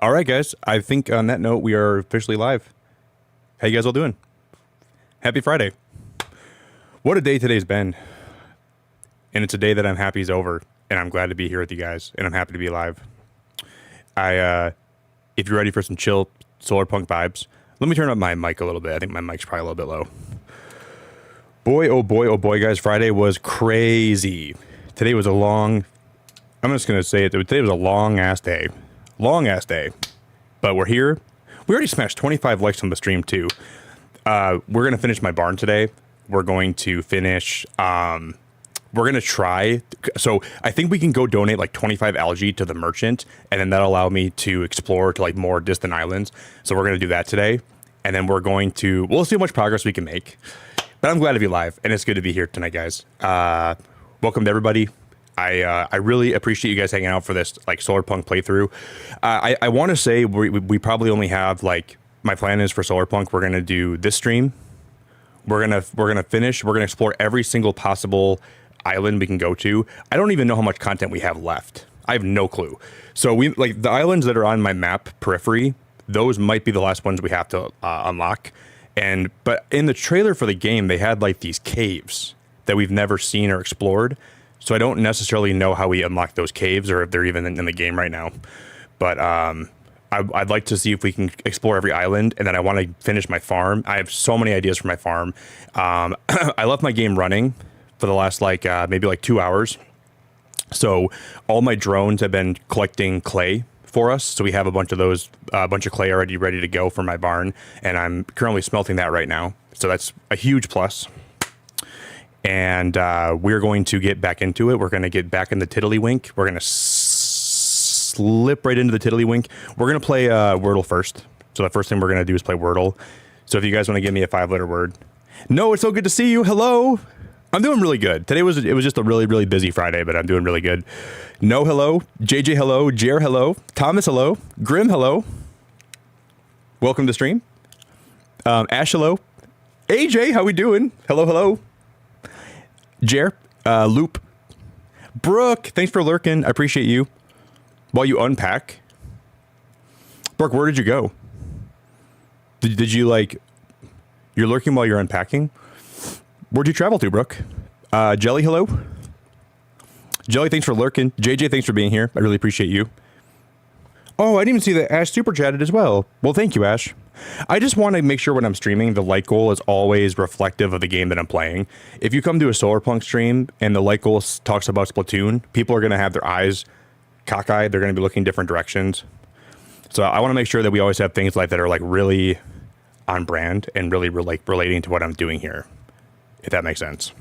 All right, guys. I think on that note, we are officially live. How you guys all doing? Happy Friday. What a day today's been. And it's a day that I'm happy is over. And I'm glad to be here with you guys. And I'm happy to be live. If you're ready for some chill Solarpunk vibes, let me turn up my mic a little bit. I think my mic's probably a little bit low. Boy, oh boy, oh boy, guys. Friday was crazy. Today was I'm just going to say it. Today was a long-ass day. Long-ass day. But we're here. We already smashed 25 likes on the stream, too. We're going to finish my barn today. We're going to finish... we're going to try... So I think we can go donate like 25 algae to the merchant, and then that'll allow me to explore to like more distant islands. So we're going to do that today. And then we're going to... We'll see how much progress we can make. But I'm glad to be live, and it's good to be here tonight, guys. Welcome to everybody. I really appreciate you guys hanging out for this like Solarpunk playthrough. I want to say we probably only have like, my plan is for Solarpunk, we're gonna do this stream. We're gonna finish. We're gonna explore every single possible island we can go to. I don't even know how much content we have left. I have no clue. So we like the islands that are on my map periphery. Those might be the last ones we have to unlock. But in the trailer for the game, they had like these caves that we've never seen or explored. So I don't necessarily know how we unlock those caves or if they're even in the game right now. But I'd like to see if we can explore every island, and then I want to finish my farm. I have so many ideas for my farm. I left my game running for the last maybe 2 hours. So all my drones have been collecting clay for us. So we have a bunch of those, a bunch of clay already ready to go for my barn, and I'm currently smelting that right now. So that's a huge plus. And we're going to get back into it. We're going to get back in the tiddlywink. We're going to slip right into the tiddlywink. We're going to play Wordle first. So the first thing we're going to do is play Wordle. So if you guys want to give me a 5-letter word. No, it's so good to see you. Hello. I'm doing really good. Today it was just a really, really busy Friday, but I'm doing really good. No, hello. JJ, hello. Jer, hello. Thomas, hello. Grim, hello. Welcome to stream. Ash, hello. AJ, how we doing? Hello, hello. Jer, Loop, Brooke, thanks for lurking. I appreciate you. While you unpack, Brooke, where did you go? Did you you're lurking while you're unpacking? Where'd you travel to, Brooke? Jelly, hello. Jelly, thanks for lurking. JJ, thanks for being here. I really appreciate you. Oh, I didn't even see that Ash super chatted as well. Well, thank you, Ash. I just want to make sure when I'm streaming, the like goal is always reflective of the game that I'm playing. If you come to a Solarpunk stream and the like goal talks about Splatoon, people are going to have their eyes cockeyed. They're going to be looking different directions. So I want to make sure that we always have things like that are like really on brand and really relating to what I'm doing here, if that makes sense.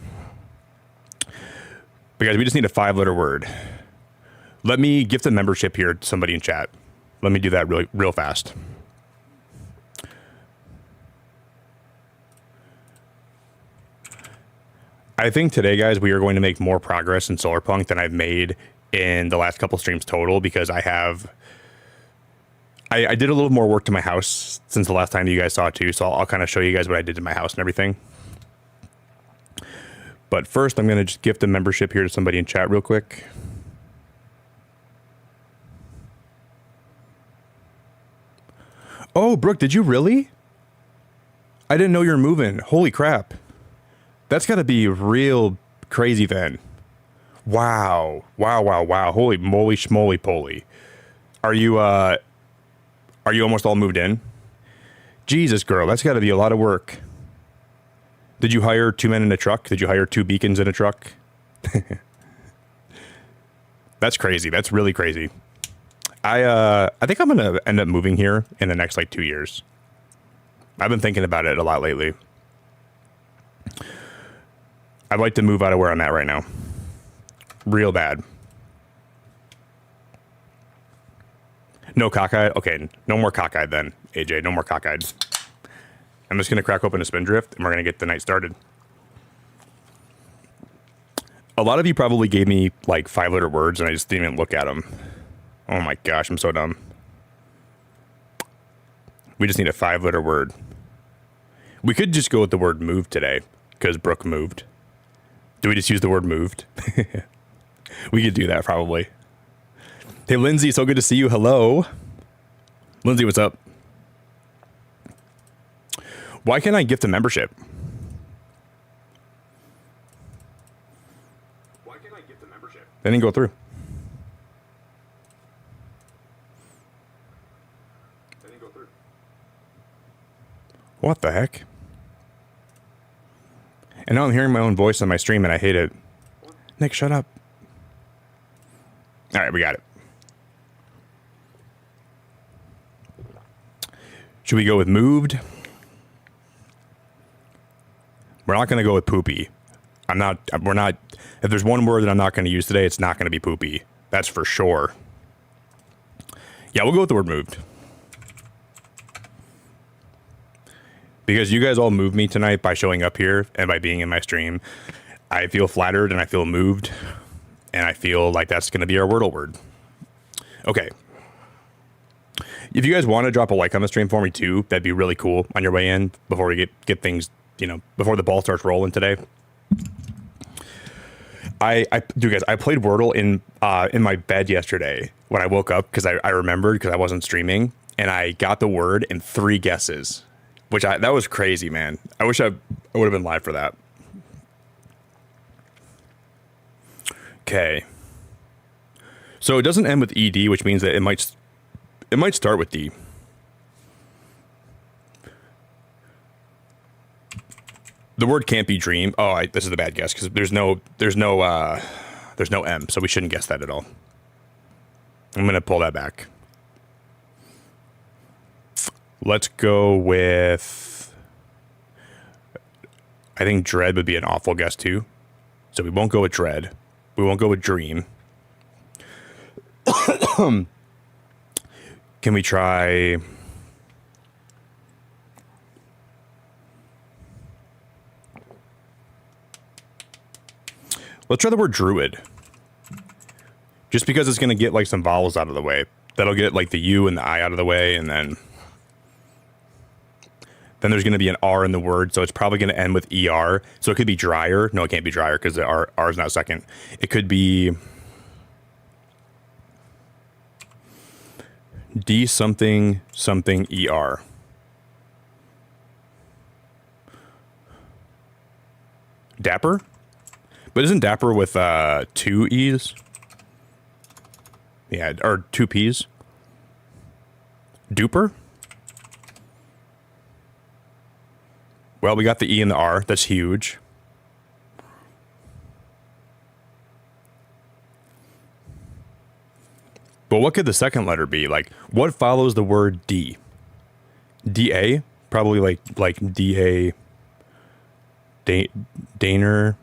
But guys, we just need a 5-letter word. Let me gift a membership here to somebody in chat. Let me do that real fast. I think today, guys, we are going to make more progress in Solarpunk than I've made in the last couple streams total, because I did a little more work to my house since the last time you guys saw it too. So I'll kind of show you guys what I did to my house and everything. But first, I'm going to just gift a membership here to somebody in chat real quick. Oh, Brooke, did you really? I didn't know you were moving. Holy crap. That's got to be real crazy then. Wow. Wow, wow, wow. Holy moly schmoly poly. Are you almost all moved in? Jesus, girl, that's got to be a lot of work. Did you hire 2 men in a truck? Did you hire 2 beacons in a truck? That's crazy. That's really crazy. I think I'm going to end up moving here in the next 2 years. I've been thinking about it a lot lately. I'd like to move out of where I'm at right now. Real bad. No cockeyed? Okay, no more cockeyed then, AJ. No more cockeyed. I'm just going to crack open a spindrift, and we're going to get the night started. A lot of you probably gave me 5-letter words, and I just didn't even look at them. Oh my gosh, I'm so dumb. We just need a 5-letter word. We could just go with the word move today, because Brooke moved. Do we just use the word moved? We could do that probably. Hey, Lindsay, so good to see you. Hello. Lindsay, what's up? Why can't I gift a membership? Why can't I gift a membership? They didn't go through. What the heck? And now I'm hearing my own voice on my stream and I hate it. Nick, shut up. All right, we got it. Should we go with moved? We're not going to go with poopy. We're not, if there's one word that I'm not going to use today, it's not going to be poopy. That's for sure. Yeah, we'll go with the word moved. Because you guys all moved me tonight by showing up here and by being in my stream. I feel flattered and I feel moved. And I feel like that's going to be our Wordle word. Okay. If you guys want to drop a like on the stream for me too, that'd be really cool on your way in before we get things, you know, before the ball starts rolling today. I played Wordle in my bed yesterday when I woke up because I remembered because I wasn't streaming and I got the word in 3 guesses. That was crazy, man. I wish I would have been live for that. Okay. So it doesn't end with ED, which means that it might start with D. The word can't be dream. Oh, this is a bad guess because there's no M, so we shouldn't guess that at all. I'm gonna pull that back. Let's go with, I think dread would be an awful guess too. So we won't go with dread. We won't go with dream. Can we try? Let's try the word druid. Just because it's going to get like some vowels out of the way. That'll get like the U and the I out of the way, and then there's going to be an R in the word, so it's probably going to end with ER. So it could be dryer. No, it can't be dryer because the R is not second. It could be D something something ER. Dapper? But isn't dapper with 2 E's? Yeah, or 2 P's? Duper? Well, we got the E and the R. That's huge. But what could the second letter be? Like, what follows the word D? D-A? Probably like D-A... Daner...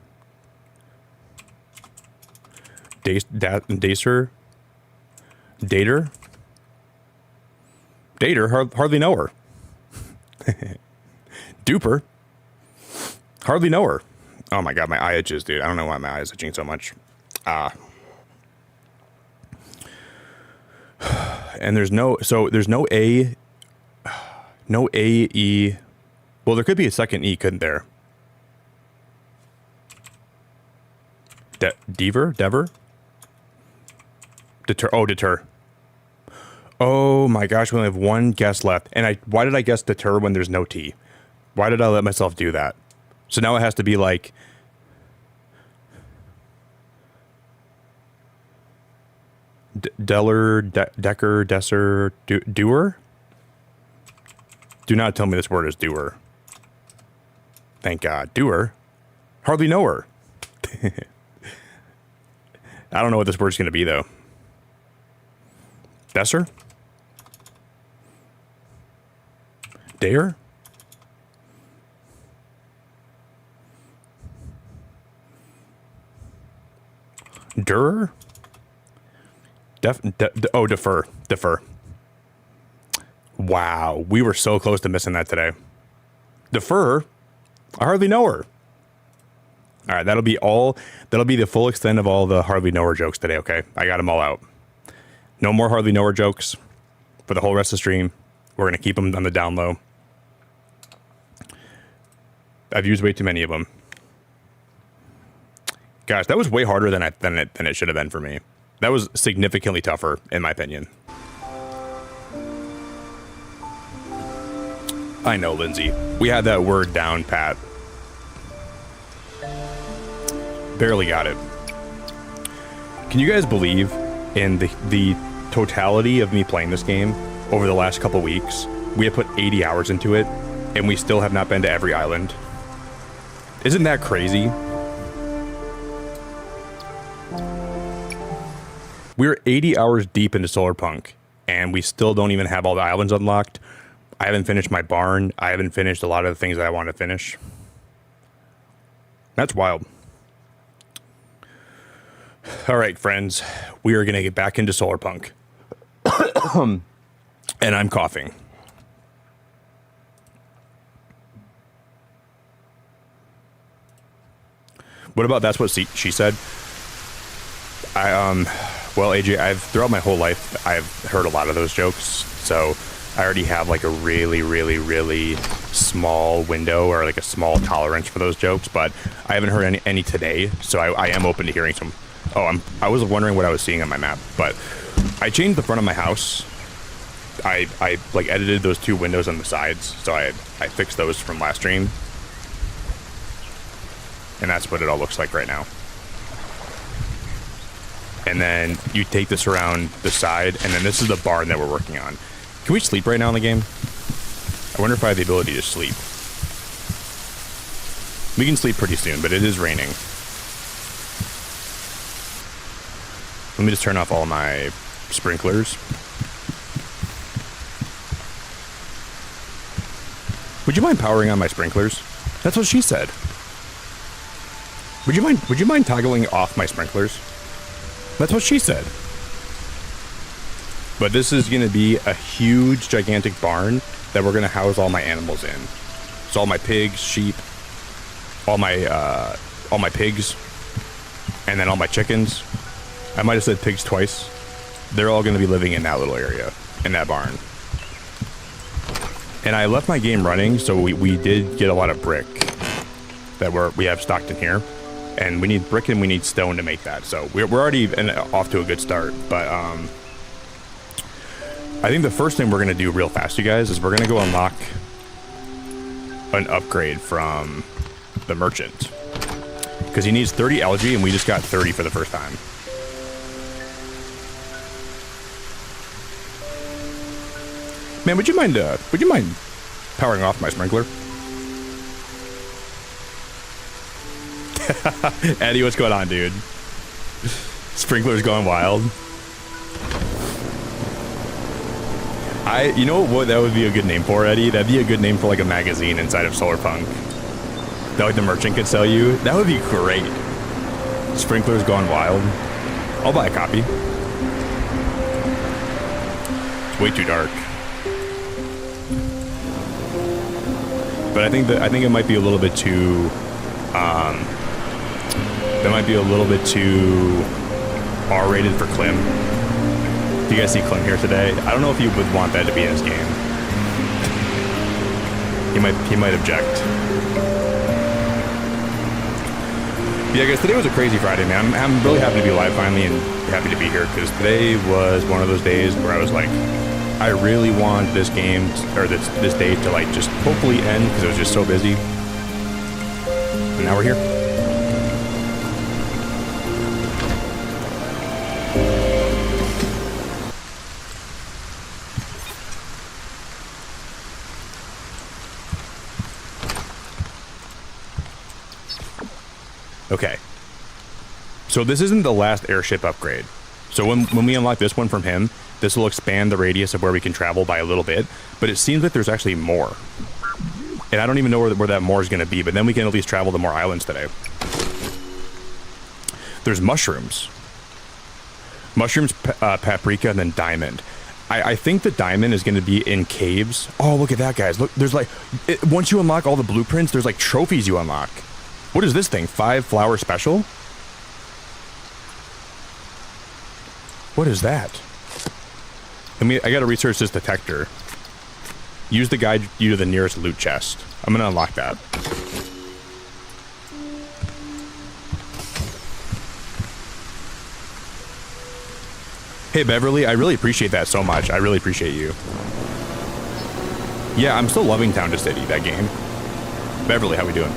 Dacer? Dater? Dater? Hardly know her. Duper? Hardly know her. Oh my god, my eye itches, dude. I don't know why my eye is itching so much. And there's no A, no A, E. Well, there could be a second E, couldn't there? Dever? Deter. Oh, deter. Oh my gosh, we only have one guess left. And why did I guess deter when there's no T? Why did I let myself do that? So now it has to be like Deller, Decker, Desser, Doer? Do not tell me this word is doer. Thank God. Doer? Hardly know her. I don't know what this word's going to be, though. Desser? Dare? Durer? Defer. Defer. Wow, we were so close to missing that today. Defer? I hardly know her. All right, that'll be the full extent of all the hardly know her jokes today, okay? I got them all out. No more hardly know her jokes for the whole rest of the stream. We're going to keep them on the down low. I've used way too many of them. Gosh, that was way harder than it should have been for me. That was significantly tougher, in my opinion. I know, Lindsay. We had that word down, Pat. Barely got it. Can you guys believe in the totality of me playing this game over the last couple weeks? We have put 80 hours into it, and we still have not been to every island. Isn't that crazy? We're 80 hours deep into Solarpunk, and we still don't even have all the islands unlocked. I haven't finished my barn. I haven't finished a lot of the things that I want to finish. That's wild. All right, friends. We are going to get back into Solarpunk. And I'm coughing. What about that's what she said? Well, AJ, throughout my whole life, I've heard a lot of those jokes, so I already have like a really, really, really small window or like a small tolerance for those jokes, but I haven't heard any today, so I am open to hearing some. Oh, I was wondering what I was seeing on my map, but I changed the front of my house. I like edited those two windows on the sides, so I fixed those from last stream, and that's what it all looks like right now. And then you take this around the side, and then this is the barn that we're working on. Can we sleep right now in the game? I wonder if I have the ability to sleep. We can sleep pretty soon, but it is raining. Let me just turn off all my sprinklers. Would you mind powering on my sprinklers? That's what she said. Would you mind toggling off my sprinklers? That's what she said. But this is going to be a huge, gigantic barn that we're going to house all my animals in. So all my pigs, sheep, all my pigs, and then all my chickens. I might have said pigs twice. They're all going to be living in that little area, in that barn. And I left my game running, so we did get a lot of brick that we have stocked in here. And we need brick and we need stone to make that. So we're already off to a good start. But I think the first thing we're going to do real fast, you guys, is we're going to go unlock an upgrade from the merchant. Because he needs 30 algae and we just got 30 for the first time. Man, would you mind powering off my sprinkler? Eddie, what's going on, dude? Sprinkler's going wild. You know what that would be a good name for, Eddie? That'd be a good name for like a magazine inside of Solarpunk that like the merchant could sell you. That would be great. Sprinkler's gone wild. I'll buy a copy. It's way too dark. But I think it might be a little bit too that might be a little bit too R-rated for Clem. Do you guys see Clem here today? I don't know if you would want that to be in his game. He might object. But yeah, guys, today was a crazy Friday, man. I'm really happy to be live finally and happy to be here because today was one of those days where I was like, I really want this game or this day to like just hopefully end because it was just so busy. And now we're here. Okay, so this isn't the last airship upgrade. So when we unlock this one from him, this will expand the radius of where we can travel by a little bit, but it seems like there's actually more. And I don't even know where that more is going to be, but then we can at least travel to more islands today. There's mushrooms. Mushrooms, paprika, and then diamond. I think the diamond is going to be in caves. Oh, look at that, guys. Look, there's like, once you unlock all the blueprints, there's like trophies you unlock. What is this thing? 5 flower special? What is that? I gotta research this detector. Use the guide you to the nearest loot chest. I'm gonna unlock that. Hey Beverly, I really appreciate that so much. I really appreciate you. Yeah, I'm still loving Town to City, that game. Beverly, how we doing?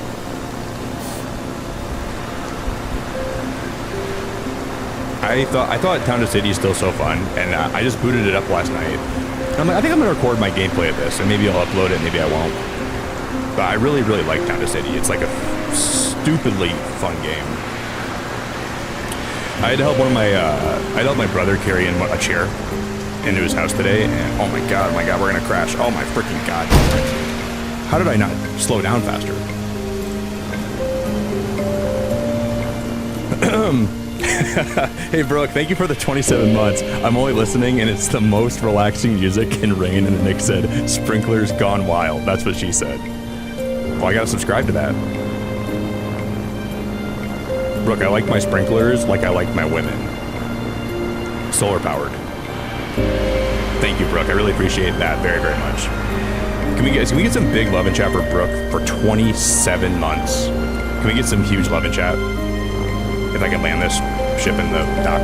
I thought Town to City is still so fun, and I just booted it up last night. I'm like, I think I'm gonna record my gameplay of this, and maybe I'll upload it, maybe I won't. But I really, really like Town to City. It's like a stupidly fun game. I had to help my brother carry in a chair into his house today, and oh my god, we're gonna crash. Oh my freaking god. How did I not slow down faster? Hey Brooke, thank you for the 27 months. I'm only listening and it's the most relaxing music in rain, and Nick said, sprinklers gone wild. That's what she said. Well, I gotta subscribe to that. Brooke, I like my sprinklers like I like my women. Solar powered. Thank you, Brooke. I really appreciate that very, very much. Can we get some big love in chat for Brooke for 27 months? Can we get some huge love in chat? If I can land this ship in the dock.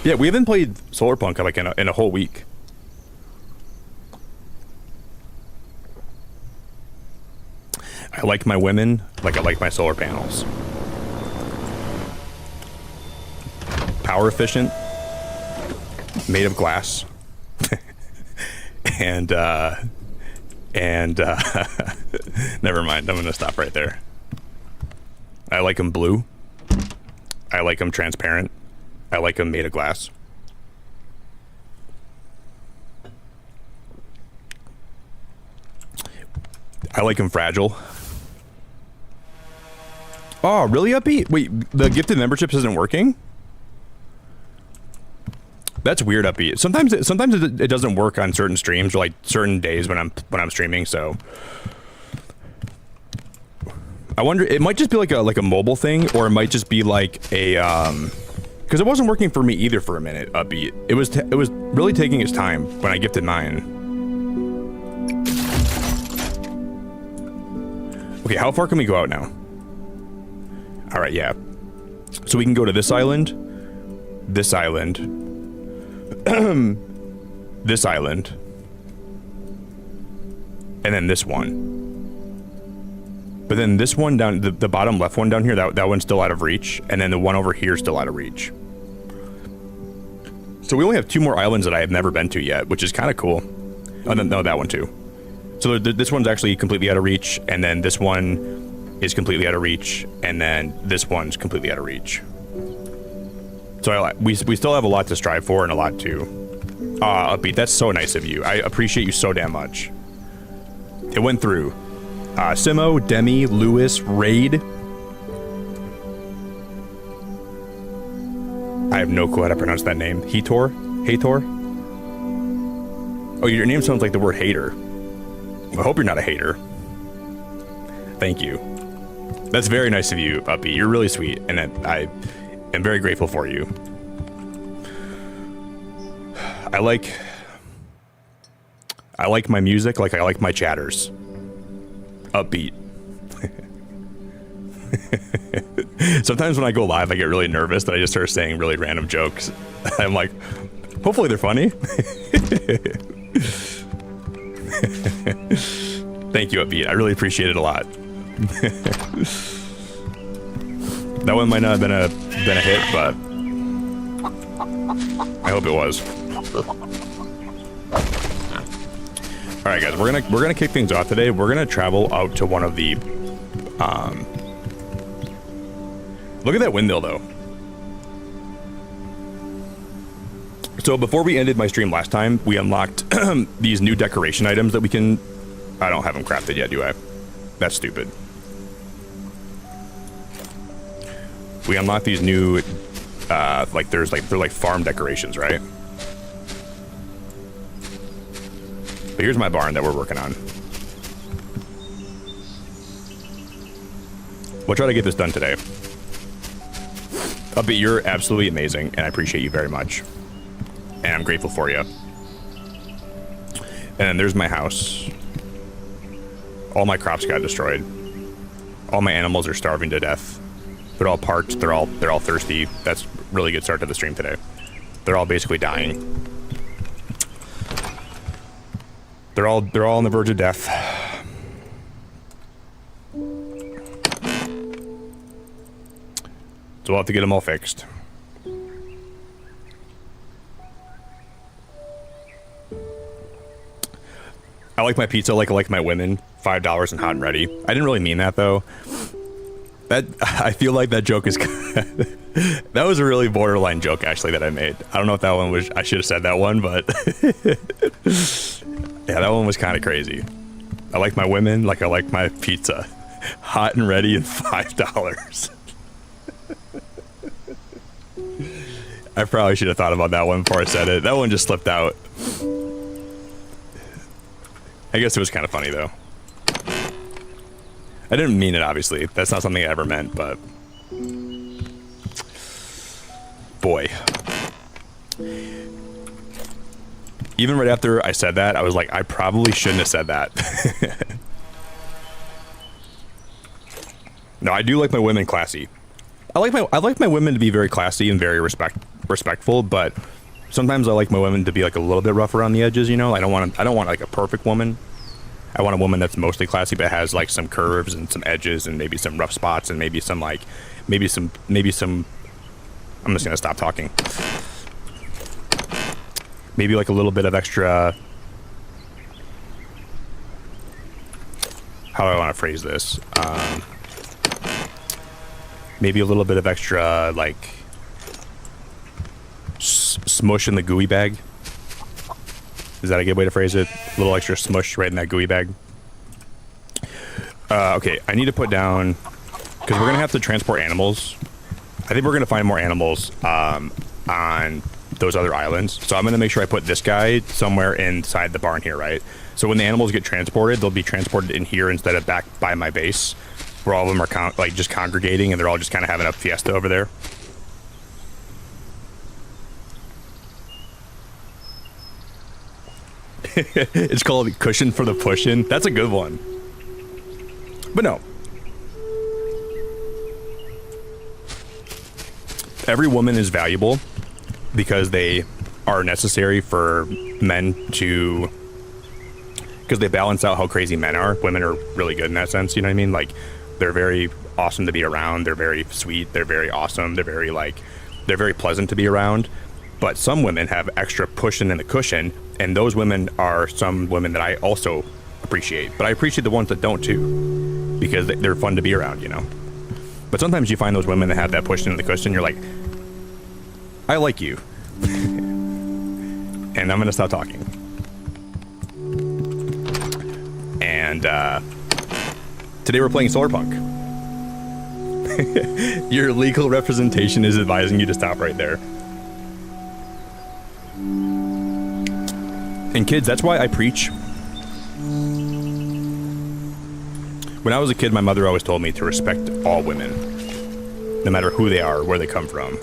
Yeah, we haven't played Solarpunk like in a whole week. I like my women like I like my solar panels. Power efficient, made of glass, and never mind, I'm gonna stop right there. I like them blue. I like them transparent. I like them made of glass. I like them fragile. Oh, really, Upbeat? Wait, the gifted memberships isn't working? That's weird, Upbeat. Sometimes it doesn't work on certain streams, or like certain days when I'm streaming. So I wonder, it might just be like a mobile thing, or it might just be like a because it wasn't working for me either for a minute. Upbeat. It was really taking its time when I gifted mine. Okay, how far can we go out now? All right, yeah. So we can go to this island, this island, this island, and then this one. But then this one down, the bottom left one down here, that one's still out of reach, and then the one over here is still out of reach. So we only have 2 more islands that I have never been to yet, which is kind of cool. Oh, no, that one too. So this one's actually completely out of reach, and then this one is completely out of reach, and then this one's completely out of reach. So we still have a lot to strive for and a lot to... Upbeat, that's so nice of you. I appreciate you so damn much. It went through. Simo, Demi, Lewis, Raid. I have no clue how to pronounce that name. Hator? Oh, your name sounds like the word hater. I hope you're not a hater. Thank you. That's very nice of you, Uppy. You're really sweet, and I am very grateful for you. I like my music like I like my chatters. Upbeat. Sometimes when I go live, I get really nervous that I just start saying really random jokes. I'm like, hopefully they're funny. Thank you, Upbeat. I really appreciate it a lot. That one might not have been a hit, but I hope it was. All right, guys, we're gonna kick things off today. We're gonna travel out to one of the look at that windmill though. So before we ended my stream last time, we unlocked these new decoration items that we can... I don't have them crafted yet, do I? That's stupid. We unlocked these new, they're like farm decorations, right? But here's my barn that we're working on. We'll try to get this done today. But you're absolutely amazing, and I appreciate you very much. And I'm grateful for you. And then there's my house. All my crops got destroyed. All my animals are starving to death. They're all parched. They're all thirsty. That's a really good start to the stream today. They're all basically dying. They're all on the verge of death. So we'll have to get them all fixed. I like my pizza like I like my women. $5 and hot and ready. I didn't really mean that though. I feel like that joke is that was a really borderline joke actually that I made. I don't know if that one was, I should have said that one, but yeah, that one was kind of crazy. I like my women like I like my pizza. Hot and ready and $5. I probably should have thought about that one before I said it. That one just slipped out. I guess it was kind of funny though. I didn't mean it, obviously. That's not something I ever meant, but boy. Even right after I said that, I was like, I probably shouldn't have said that. No, I do like my women classy. I like my women to be very classy and very respectful, but sometimes I like my women to be like a little bit rough around the edges, you know? I don't want like a perfect woman. I want a woman that's mostly classy but has like some curves and some edges and maybe some rough spots and maybe some I'm just gonna stop talking. Maybe like a little bit of extra, how do I want to phrase this? Maybe a little bit of extra like smush in the gooey bag. Is that a good way to phrase it? A little extra smush right in that gooey bag. Okay, I need to put down, because we're going to have to transport animals. I think we're going to find more animals on those other islands. So I'm going to make sure I put this guy somewhere inside the barn here, right? So when the animals get transported, they'll be transported in here instead of back by my base, where all of them are like just congregating and they're all just kind of having a fiesta over there. It's called Cushion for the Pushin'. That's a good one. But no. Every woman is valuable because they are necessary for men to... Because they balance out how crazy men are. Women are really good in that sense, you know what I mean? Like, they're very awesome to be around. They're very sweet. They're very awesome. They're very, like... They're very pleasant to be around. But some women have extra pushing in the cushion, and those women are some women that I also appreciate. But I appreciate the ones that don't too, because they're fun to be around, you know. But sometimes you find those women that have that pushing in the cushion, you're like, I like you. And I'm gonna stop talking. And today we're playing Solarpunk. Your legal representation is advising you to stop right there. And kids, that's why I preach. When I was a kid, my mother always told me to respect all women, no matter who they are, where they come from.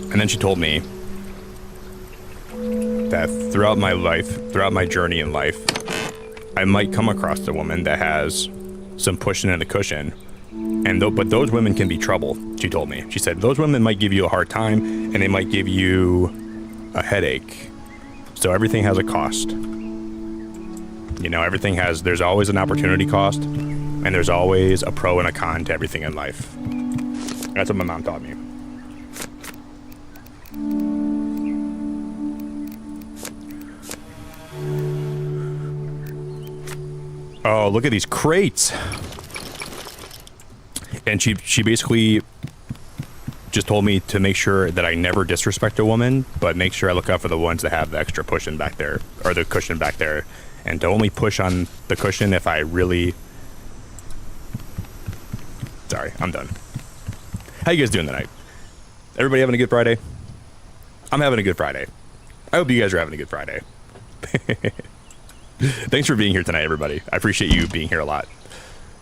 And then she told me that throughout my life, throughout my journey in life, I might come across a woman that has some pushing in the cushion. But those women can be trouble, she told me. She said, those women might give you a hard time, and they might give you a headache. So everything has a cost. You know, there's always an opportunity cost, and there's always a pro and a con to everything in life. That's what my mom taught me. Oh, look at these crates. And she basically just told me to make sure that I never disrespect a woman, but make sure I look out for the ones that have the extra pushing back there, or the cushion back there, and to only push on the cushion if I really... Sorry, I'm done. How you guys doing tonight? Everybody having a good Friday? I'm having a good Friday. I hope you guys are having a good Friday. Thanks for being here tonight, everybody. I appreciate you being here a lot.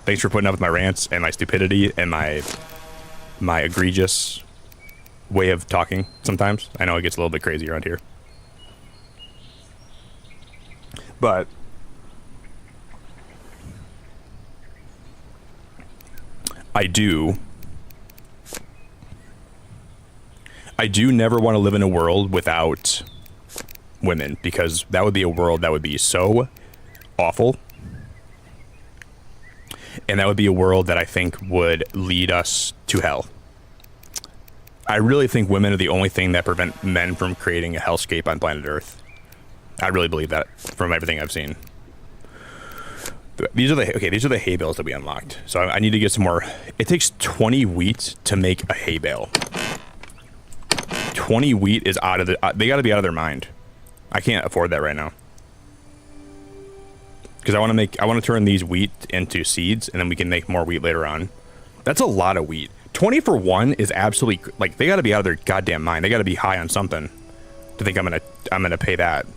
Thanks for putting up with my rants and my stupidity and my egregious way of talking sometimes. I know it gets a little bit crazy around here. But I do never want to live in a world without women, because that would be a world that would be so awful. And that would be a world that I think would lead us to hell. I really think women are the only thing that prevent men from creating a hellscape on planet Earth. I really believe that from everything I've seen. These are the hay bales that we unlocked. So I need to get some more. It takes 20 wheat to make a hay bale. 20 wheat is out of the. They got to be out of their mind. I can't afford that right now. Because I want to turn these wheat into seeds, and then we can make more wheat later on. That's a lot of wheat. 20 for one is absolutely, like, they got to be out of their goddamn mind. They got to be high on something to think I'm gonna pay that.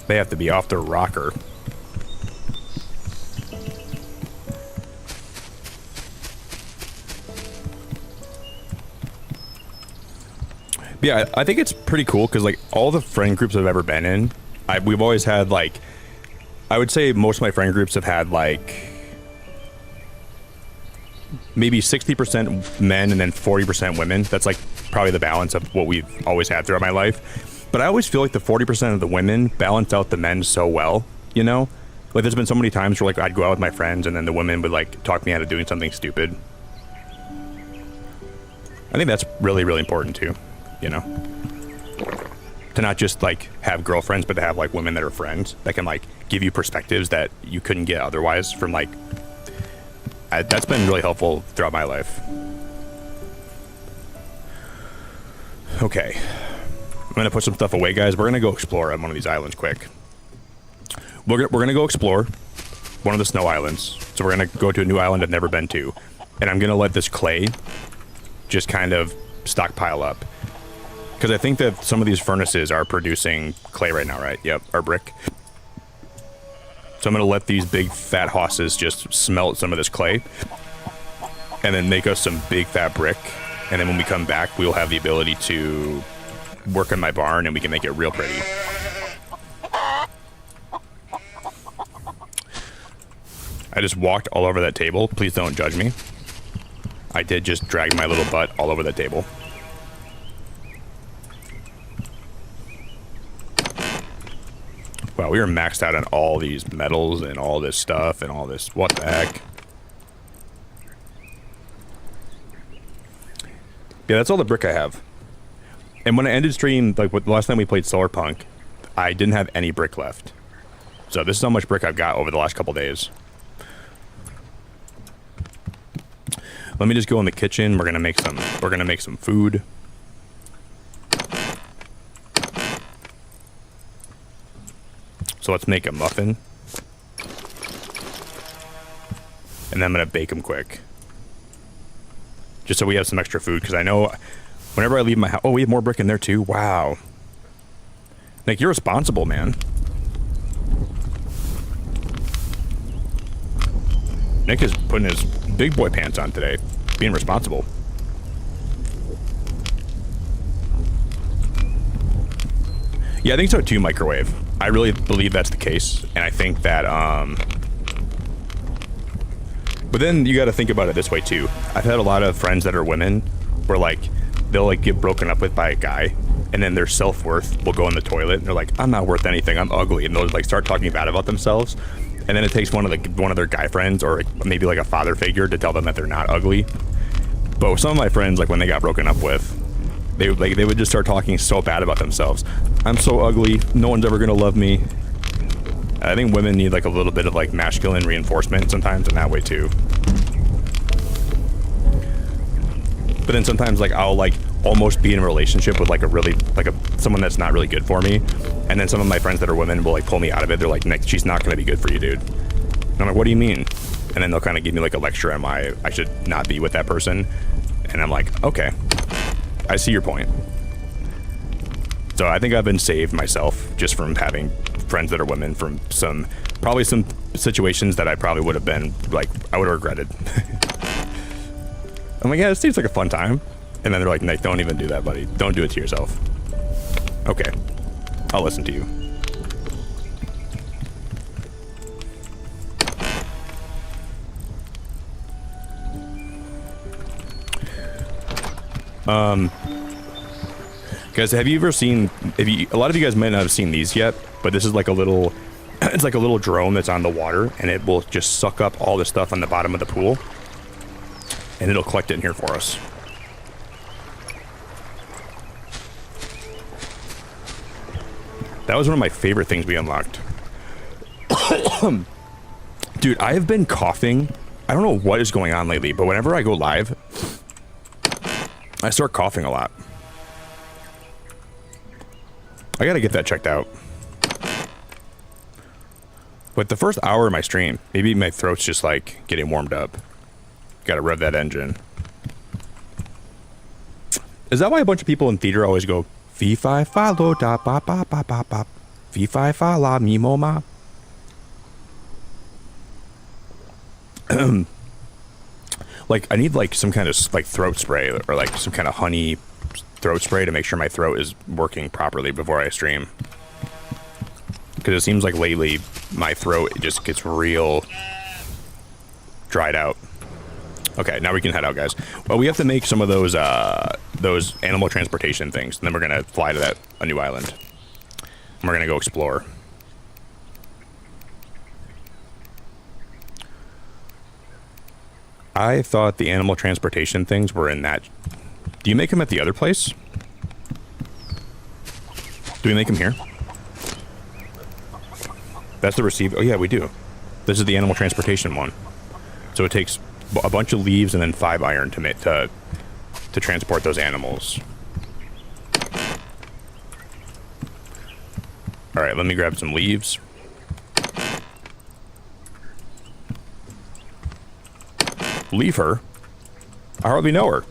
They have to be off their rocker. Yeah, I think it's pretty cool because, like, all the friend groups I've ever been in, we've always had, like, I would say most of my friend groups have had, like, maybe 60% men and then 40% women. That's, like, probably the balance of what we've always had throughout my life. But I always feel like the 40% of the women balance out the men so well, you know? Like, there's been so many times where, like, I'd go out with my friends and then the women would, like, talk me out of doing something stupid. I think that's really, really important, too. You know, to not just like have girlfriends, but to have like women that are friends that can like give you perspectives that you couldn't get otherwise from like, that's been really helpful throughout my life. Okay, I'm gonna put some stuff away, guys. We're gonna go explore on one of these islands quick. We're gonna go explore one of the snow islands. So we're gonna go to a new island I've never been to, and I'm gonna let this clay just kind of stockpile up. Because I think that some of these furnaces are producing clay right now, right? Yep, or brick. So I'm going to let these big fat hosses just smelt some of this clay. And then make us some big fat brick. And then when we come back, we'll have the ability to work on my barn and we can make it real pretty. I just walked all over that table. Please don't judge me. I did just drag my little butt all over that table. Wow, we are maxed out on all these metals and all this stuff and all this. What the heck? Yeah, that's all the brick I have. And when I ended stream, like the last time we played Solarpunk, I didn't have any brick left. So this is how much brick I've got over the last couple days. Let me just go in the kitchen. We're gonna make some food. So let's make a muffin. And then I'm gonna bake them quick. Just so we have some extra food, because I know whenever I leave my house... Oh, we have more brick in there too? Wow. Nick, you're responsible, man. Nick is putting his big boy pants on today. Being responsible. Yeah, I think so too, Microwave. I really believe that's the case, and I think that, but then you gotta think about it this way too. I've had a lot of friends that are women where, like, they'll, like, get broken up with by a guy, and then their self-worth will go in the toilet, and they're like, I'm not worth anything, I'm ugly, and they'll, like, start talking bad about themselves, and then it takes one of their guy friends, or maybe, like, a father figure to tell them that they're not ugly. But with some of my friends, like, when they got broken up with, they would just start talking so bad about themselves. I'm so ugly. No one's ever gonna love me. I think women need like a little bit of like masculine reinforcement sometimes in that way too. But then sometimes like I'll like almost be in a relationship with like a really like someone that's not really good for me, and then some of my friends that are women will like pull me out of it. They're like, Nick, she's not gonna be good for you, dude. And I'm like, what do you mean? And then they'll kind of give me like a lecture on why I should not be with that person. And I'm like, okay. I see your point. So I think I've been saved myself just from having friends that are women from probably some situations that I probably would have been like, I would have regretted. I'm like, yeah, it seems like a fun time. And then they're like, Nick, don't even do that, buddy. Don't do it to yourself. Okay, I'll listen to you. Guys, have you ever seen, a lot of you guys might not have seen these yet, but this is like a little, it's like a little drone that's on the water, and it will just suck up all the stuff on the bottom of the pool, and it'll collect it in here for us. That was one of my favorite things we unlocked. Dude, I have been coughing. I don't know what is going on lately, but whenever I go live, I start coughing a lot. I gotta get that checked out. But the first hour of my stream, maybe my throat's just like getting warmed up. Gotta rev that engine. Is that why a bunch of people in theater always go, Fee fi fa lo da ba ba ba ba ba, Fee fi fa la mi mo ma? Like, I need like some kind of like throat spray or like some kind of honey throat spray to make sure my throat is working properly before I stream. Because it seems like lately my throat just gets real dried out. Okay, now we can head out, guys. Well, we have to make some of those animal transportation things, and then we're gonna fly to a new island. And we're gonna go explore. I thought the animal transportation things were in that. Do you make them at the other place? Do we make them here? That's the receive. Oh yeah, we do. This is the animal transportation one. So it takes a bunch of leaves and then 5 iron to make to transport those animals. All right, let me grab some leaves. Leave her? I hardly know her.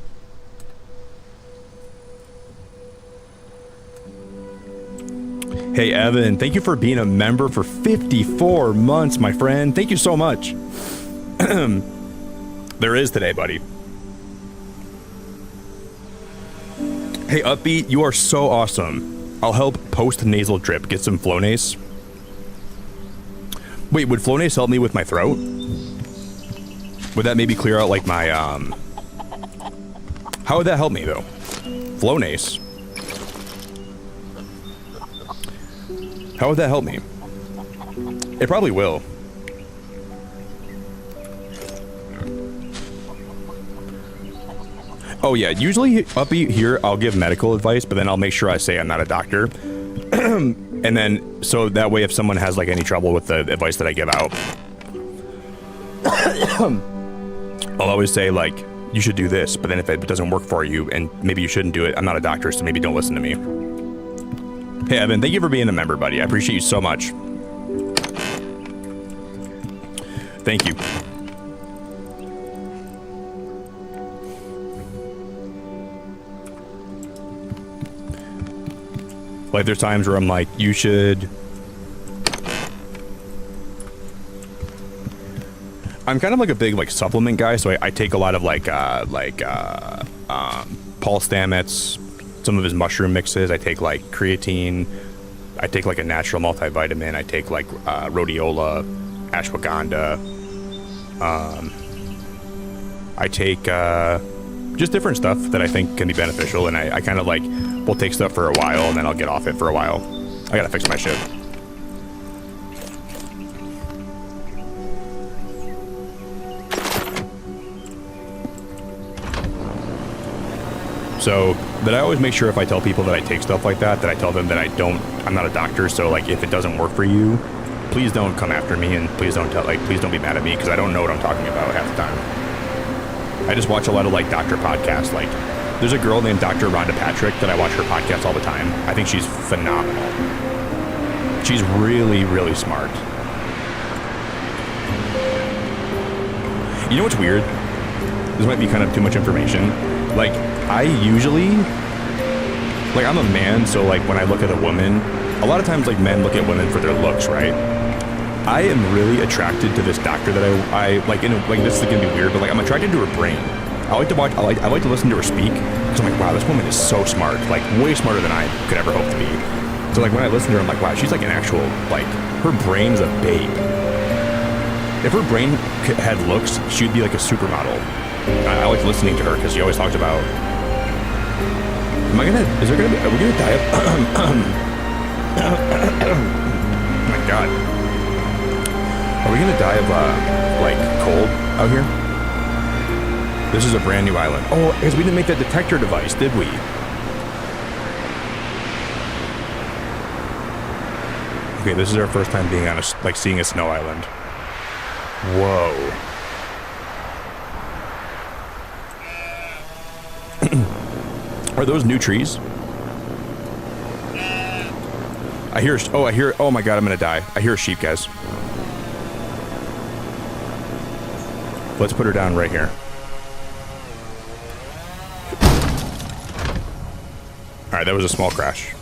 Hey, Evan, thank you for being a member for 54 months, my friend. Thank you so much. There is today, buddy. Hey, Upbeat, you are so awesome. I'll help post nasal drip. Get some Flonase. Wait, would Flonase help me with my throat? Would that maybe clear out like my, How would that help me, though? Flonase. How would that help me? It probably will. Oh yeah, usually up here I'll give medical advice, but then I'll make sure I say I'm not a doctor. And then, so that way if someone has like any trouble with the advice that I give out, I'll always say like, you should do this, but then if it doesn't work for you and maybe you shouldn't do it, I'm not a doctor, so maybe don't listen to me. Hey Evan, thank you for being a member, buddy. I appreciate you so much. Thank you. Like there's times where I'm like, you should. I'm kind of like a big like supplement guy, so I take a lot of like Paul Stamets, some of his mushroom mixes. I take like creatine. I take like a natural multivitamin. I take like rhodiola, ashwagandha. I take just different stuff that I think can be beneficial, and I kind of like will take stuff for a while and then I'll get off it for a while. I gotta fix my shit. So that I always make sure if I tell people that I take stuff like that, that I tell them that I'm not a doctor. So like if it doesn't work for you, please don't come after me, and please don't please don't be mad at me, because I don't know what I'm talking about half the time. I just watch a lot of like doctor podcasts. Like there's a girl named Dr. Rhonda Patrick that I watch her podcast all the time. I think she's phenomenal. She's really, really smart. You know what's weird? This might be kind of too much information. Like I usually, like I'm a man, so like when I look at a woman, a lot of times like men look at women for their looks, right? I am really attracted to this doctor that I like, like this is gonna be weird, but like I'm attracted to her brain. I like to listen to her speak, because I'm like, wow, this woman is so smart, like way smarter than I could ever hope to be. So like when I listen to her, I'm like, wow, she's like an actual, like her brain's a babe. If her brain had looks, she'd be like a supermodel. I like listening to her because she always talks about Is there gonna be, are we gonna die of, oh my god. Are we gonna die of, like, cold out here? This is a brand new island. Oh, because we didn't make that detector device, did we? Okay, this is our first time being on a, like, seeing a snow island. Whoa. Are those new trees? I hear, oh my god, I'm gonna die. I hear a sheep, guys. Let's put her down right here. Alright, that was a small crash.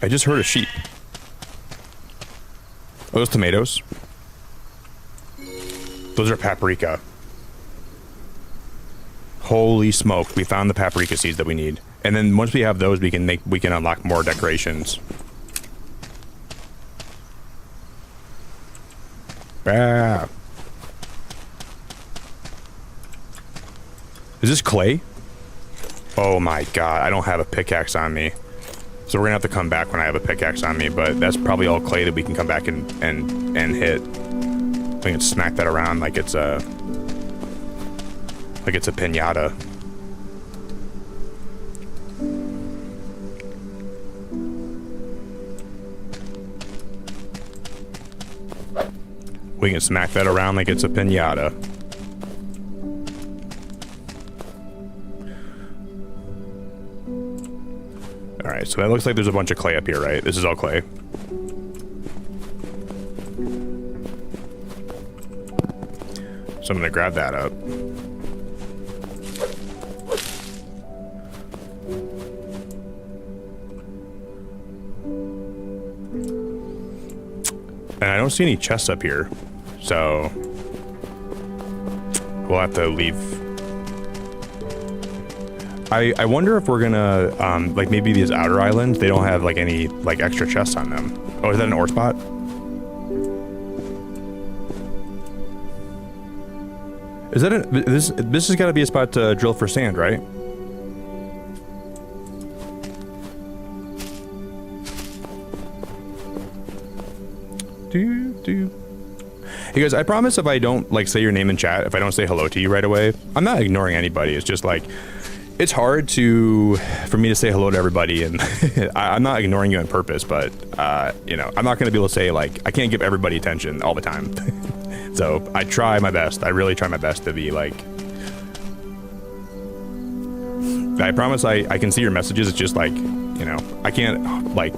I just heard a sheep. Are those tomatoes? Those are paprika. Holy smoke, we found the paprika seeds that we need. And then once we have those, we can unlock more decorations. Ah. Is this clay? Oh my god, I don't have a pickaxe on me. So we're gonna have to come back when I have a pickaxe on me, but that's probably all clay that we can come back and hit. We can smack that around like it's a piñata. We can smack that around like it's a piñata. Alright, so that looks like there's a bunch of clay up here, right? This is all clay. So I'm gonna grab that up. And I don't see any chests up here, so we'll have to leave. I wonder if we're gonna, like maybe these outer islands, they don't have like any like extra chests on them. Oh, is that an ore spot? Is that this has got to be a spot to drill for sand, right? Hey guys, I promise if I don't like say your name in chat, if I don't say hello to you right away, I'm not ignoring anybody. It's just like, it's hard for me to say hello to everybody, and I'm not ignoring you on purpose, but you know, I'm not gonna be able to say like, I can't give everybody attention all the time. So I try my best. I really try my best to be like, I promise I can see your messages. It's just like, you know, I can't like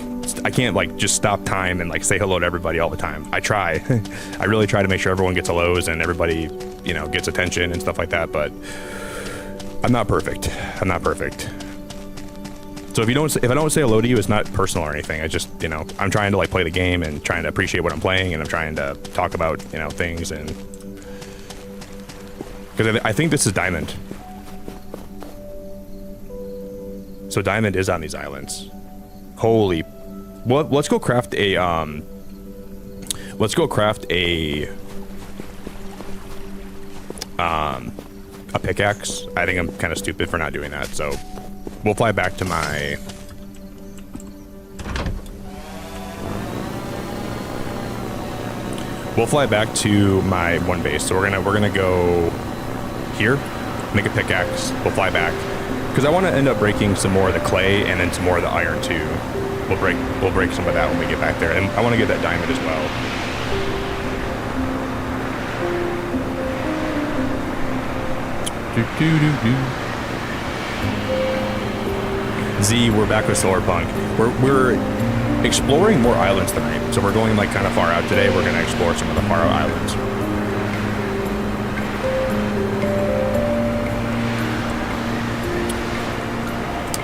just stop time and like say hello to everybody all the time. I try. I really try to make sure everyone gets hellos and everybody, you know, gets attention and stuff like that, but I'm not perfect. I'm not perfect. So if I don't say hello to you, it's not personal or anything. I just, you know, I'm trying to like play the game and trying to appreciate what I'm playing, and I'm trying to talk about, you know, things, and because I think this is diamond. So diamond is on these islands. Holy, well, let's go craft a pickaxe. I think I'm kind of stupid for not doing that, so we'll fly back to my one base. So we're gonna go here, make a pickaxe. We'll fly back because I want to end up breaking some more of the clay and then some more of the iron too. We'll break some of that when we get back there, and I want to get that diamond as well. Z, we're back with Solarpunk. We're exploring more islands tonight, so we're going like kind of far out today. We're gonna explore some of the far out islands.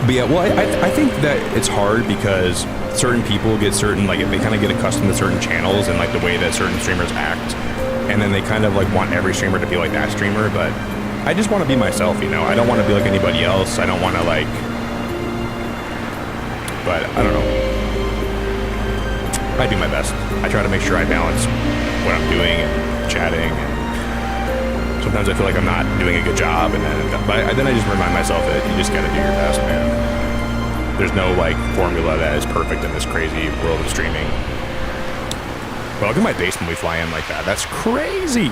But yeah, well, I think that it's hard because certain people get certain, like, they kind of get accustomed to certain channels and like the way that certain streamers act, and then they kind of like want every streamer to be like that streamer. But I just want to be myself, you know. I don't want to be like anybody else. I don't want to like, but I don't know. I do my best. I try to make sure I balance what I'm doing and chatting and Sometimes I feel like I'm not doing a good job, and then I just remind myself that you just gotta do your best, man. There's no like formula that is perfect in this crazy world of streaming. But look at my base when we fly in like that. That's crazy.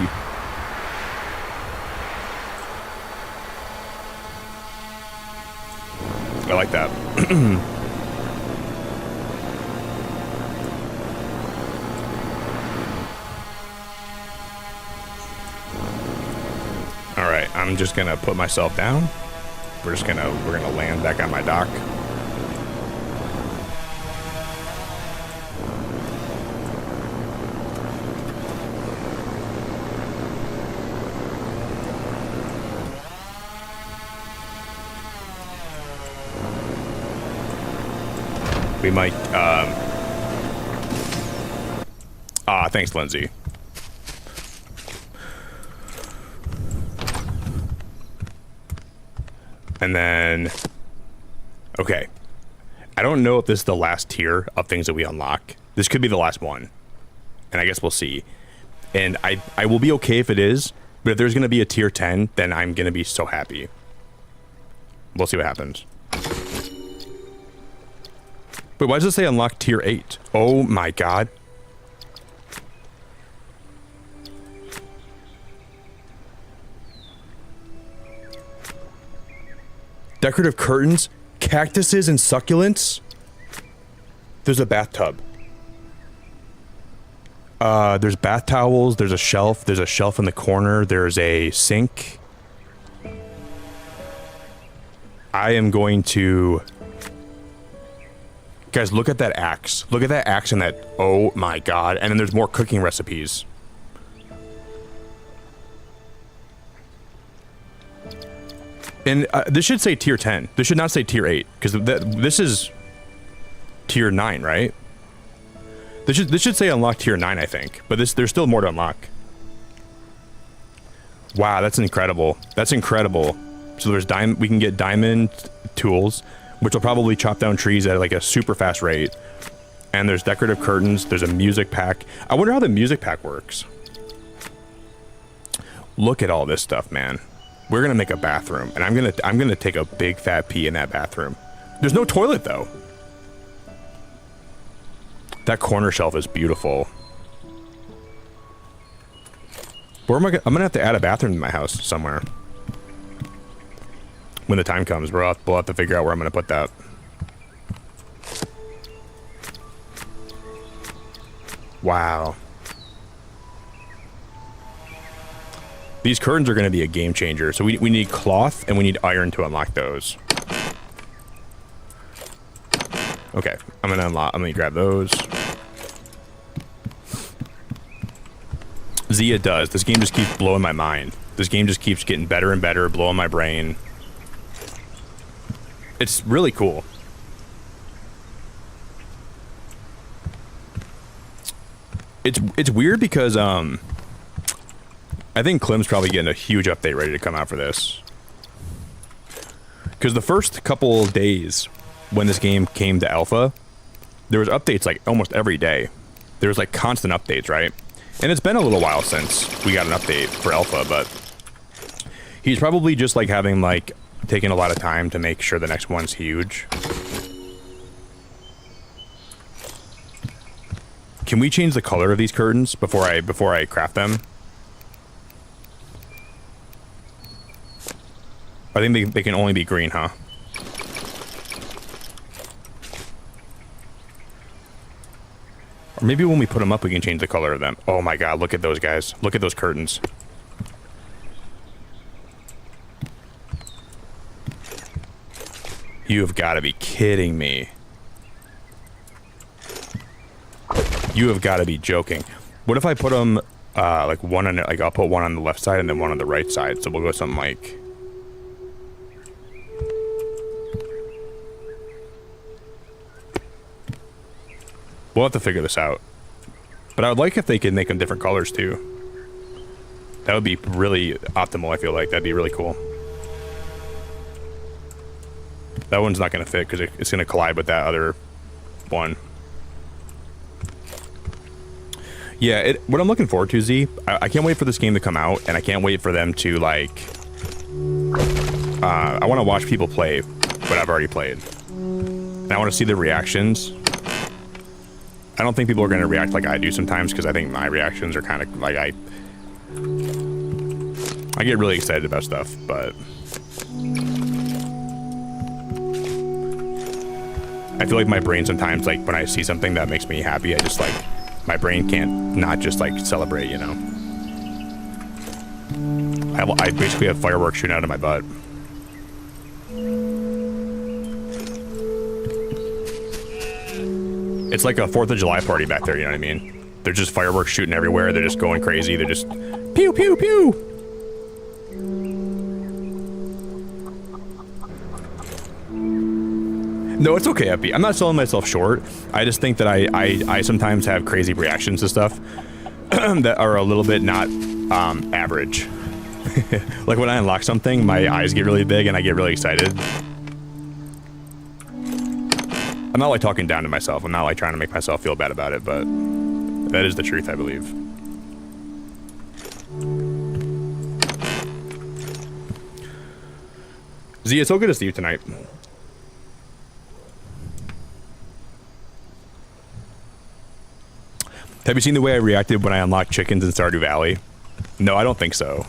I like that. All right, I'm just gonna put myself down. We're gonna land back on my dock. We might, thanks, Lindsay. And then, okay. I don't know if this is the last tier of things that we unlock. This could be the last one. And I guess we'll see. And I will be okay if it is, but if there's going to be a tier 10, then I'm going to be so happy. We'll see what happens. Wait, why does it say unlock tier 8? Oh my god. Decorative curtains, cactuses, and succulents. There's a bathtub. There's bath towels, there's a shelf in the corner, there's a sink. I am going to... Guys, look at that axe. Look at that axe and that... Oh my god. And then there's more cooking recipes. And this should say tier 10. This should not say tier 8. Because this is... tier 9, right? This should say unlock tier 9, I think. But there's still more to unlock. Wow, that's incredible. That's incredible. So there's we can get diamond tools, which will probably chop down trees at like a super fast rate. And there's decorative curtains. There's a music pack. I wonder how the music pack works. Look at all this stuff, man. We're gonna make a bathroom, and I'm gonna take a big fat pee in that bathroom. There's no toilet though. That corner shelf is beautiful. Where am I'm gonna have to add a bathroom in my house somewhere. When the time comes, we'll have to figure out where I'm gonna put that. Wow. These curtains are gonna be a game changer. So we need cloth and we need iron to unlock those. Okay, I'm gonna grab those. Zia does. This game just keeps blowing my mind. This game just keeps getting better and better, blowing my brain. It's really cool. It's weird because I think Clem's probably getting a huge update ready to come out for this. Because the first couple days when this game came to alpha, there was updates like almost every day. There was like constant updates, right? And it's been a little while since we got an update for alpha, but he's probably just like having like taking a lot of time to make sure the next one's huge. Can we change the color of these curtains before I craft them? I think they can only be green, huh? Or maybe when we put them up, we can change the color of them. Oh my god, look at those guys. Look at those curtains. You have got to be kidding me. You have got to be joking. What if I put them, like one on, like I'll put one on the left side and then one on the right side. So we'll go something like... We'll have to figure this out. But I would like if they could make them different colors too. That would be really optimal, I feel like. That'd be really cool. That one's not going to fit because it's going to collide with that other one. Yeah, what I'm looking forward to, Z, I can't wait for this game to come out, and I can't wait for them to, like... I want to watch people play what I've already played. And I want to see the reactions. I don't think people are going to react like I do sometimes, because I think my reactions are kind of, like, I get really excited about stuff, but... I feel like my brain sometimes, like, when I see something that makes me happy, I just, like... My brain can't not just, like, celebrate, you know? I basically have fireworks shooting out of my butt. It's like a 4th of July party back there, you know what I mean? They're just fireworks shooting everywhere, they're just going crazy, they're just... Pew, pew, pew! No, it's okay, Epi. I'm not selling myself short. I just think that I sometimes have crazy reactions to stuff that are a little bit not average. Like when I unlock something, my eyes get really big and I get really excited. I'm not like talking down to myself. I'm not like trying to make myself feel bad about it, but that is the truth, I believe. Z, it's so good to see you tonight. Have you seen the way I reacted when I unlocked chickens in Stardew Valley? No, I don't think so.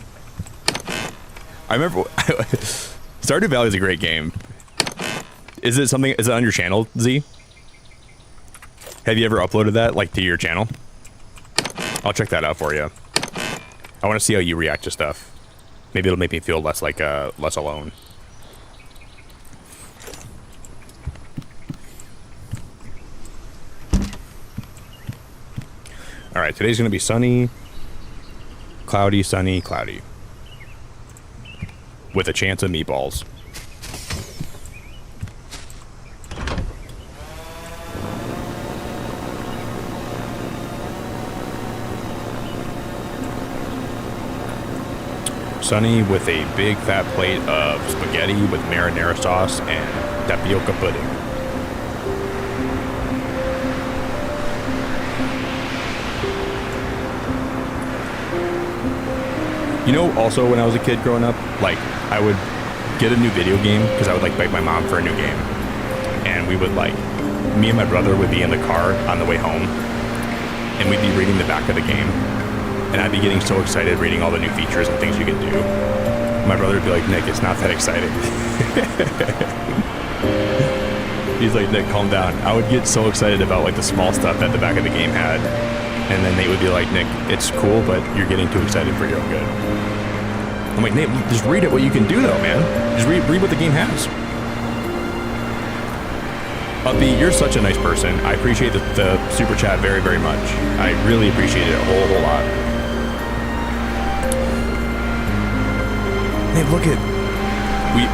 I remember... Stardew Valley is a great game. Is it on your channel, Z? Have you ever uploaded that, like, to your channel? I'll check that out for you. I want to see how you react to stuff. Maybe it'll make me feel less, like, less alone. All right, today's gonna be sunny, cloudy, sunny, cloudy, with a chance of meatballs. Sunny with a big fat plate of spaghetti with marinara sauce and tapioca pudding. You know, also when I was a kid growing up, like, I would get a new video game because I would, like, beg my mom for a new game. And we would, like, me and my brother would be in the car on the way home, and we'd be reading the back of the game. And I'd be getting so excited reading all the new features and things you can do. My brother would be like, Nick, it's not that exciting. He's like, Nick, calm down. I would get so excited about, like, the small stuff that the back of the game had. And then Nate would be like, Nick, it's cool, but you're getting too excited for your own good. I'm like, Nate, just read it what you can do, though, man. Just read what the game has. Uppy, you're such a nice person. I appreciate the super chat very, very much. I really appreciate it a whole lot. Nate, look at...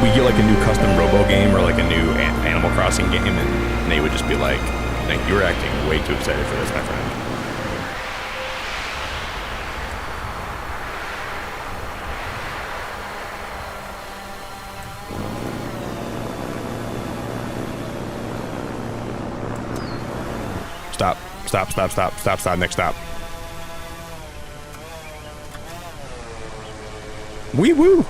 We get, like, a new custom Robo game or, like, a new Animal Crossing game, and Nate would just be like, Nick, you're acting way too excited for this, my friend. Stop, Nick, stop. Wee woo!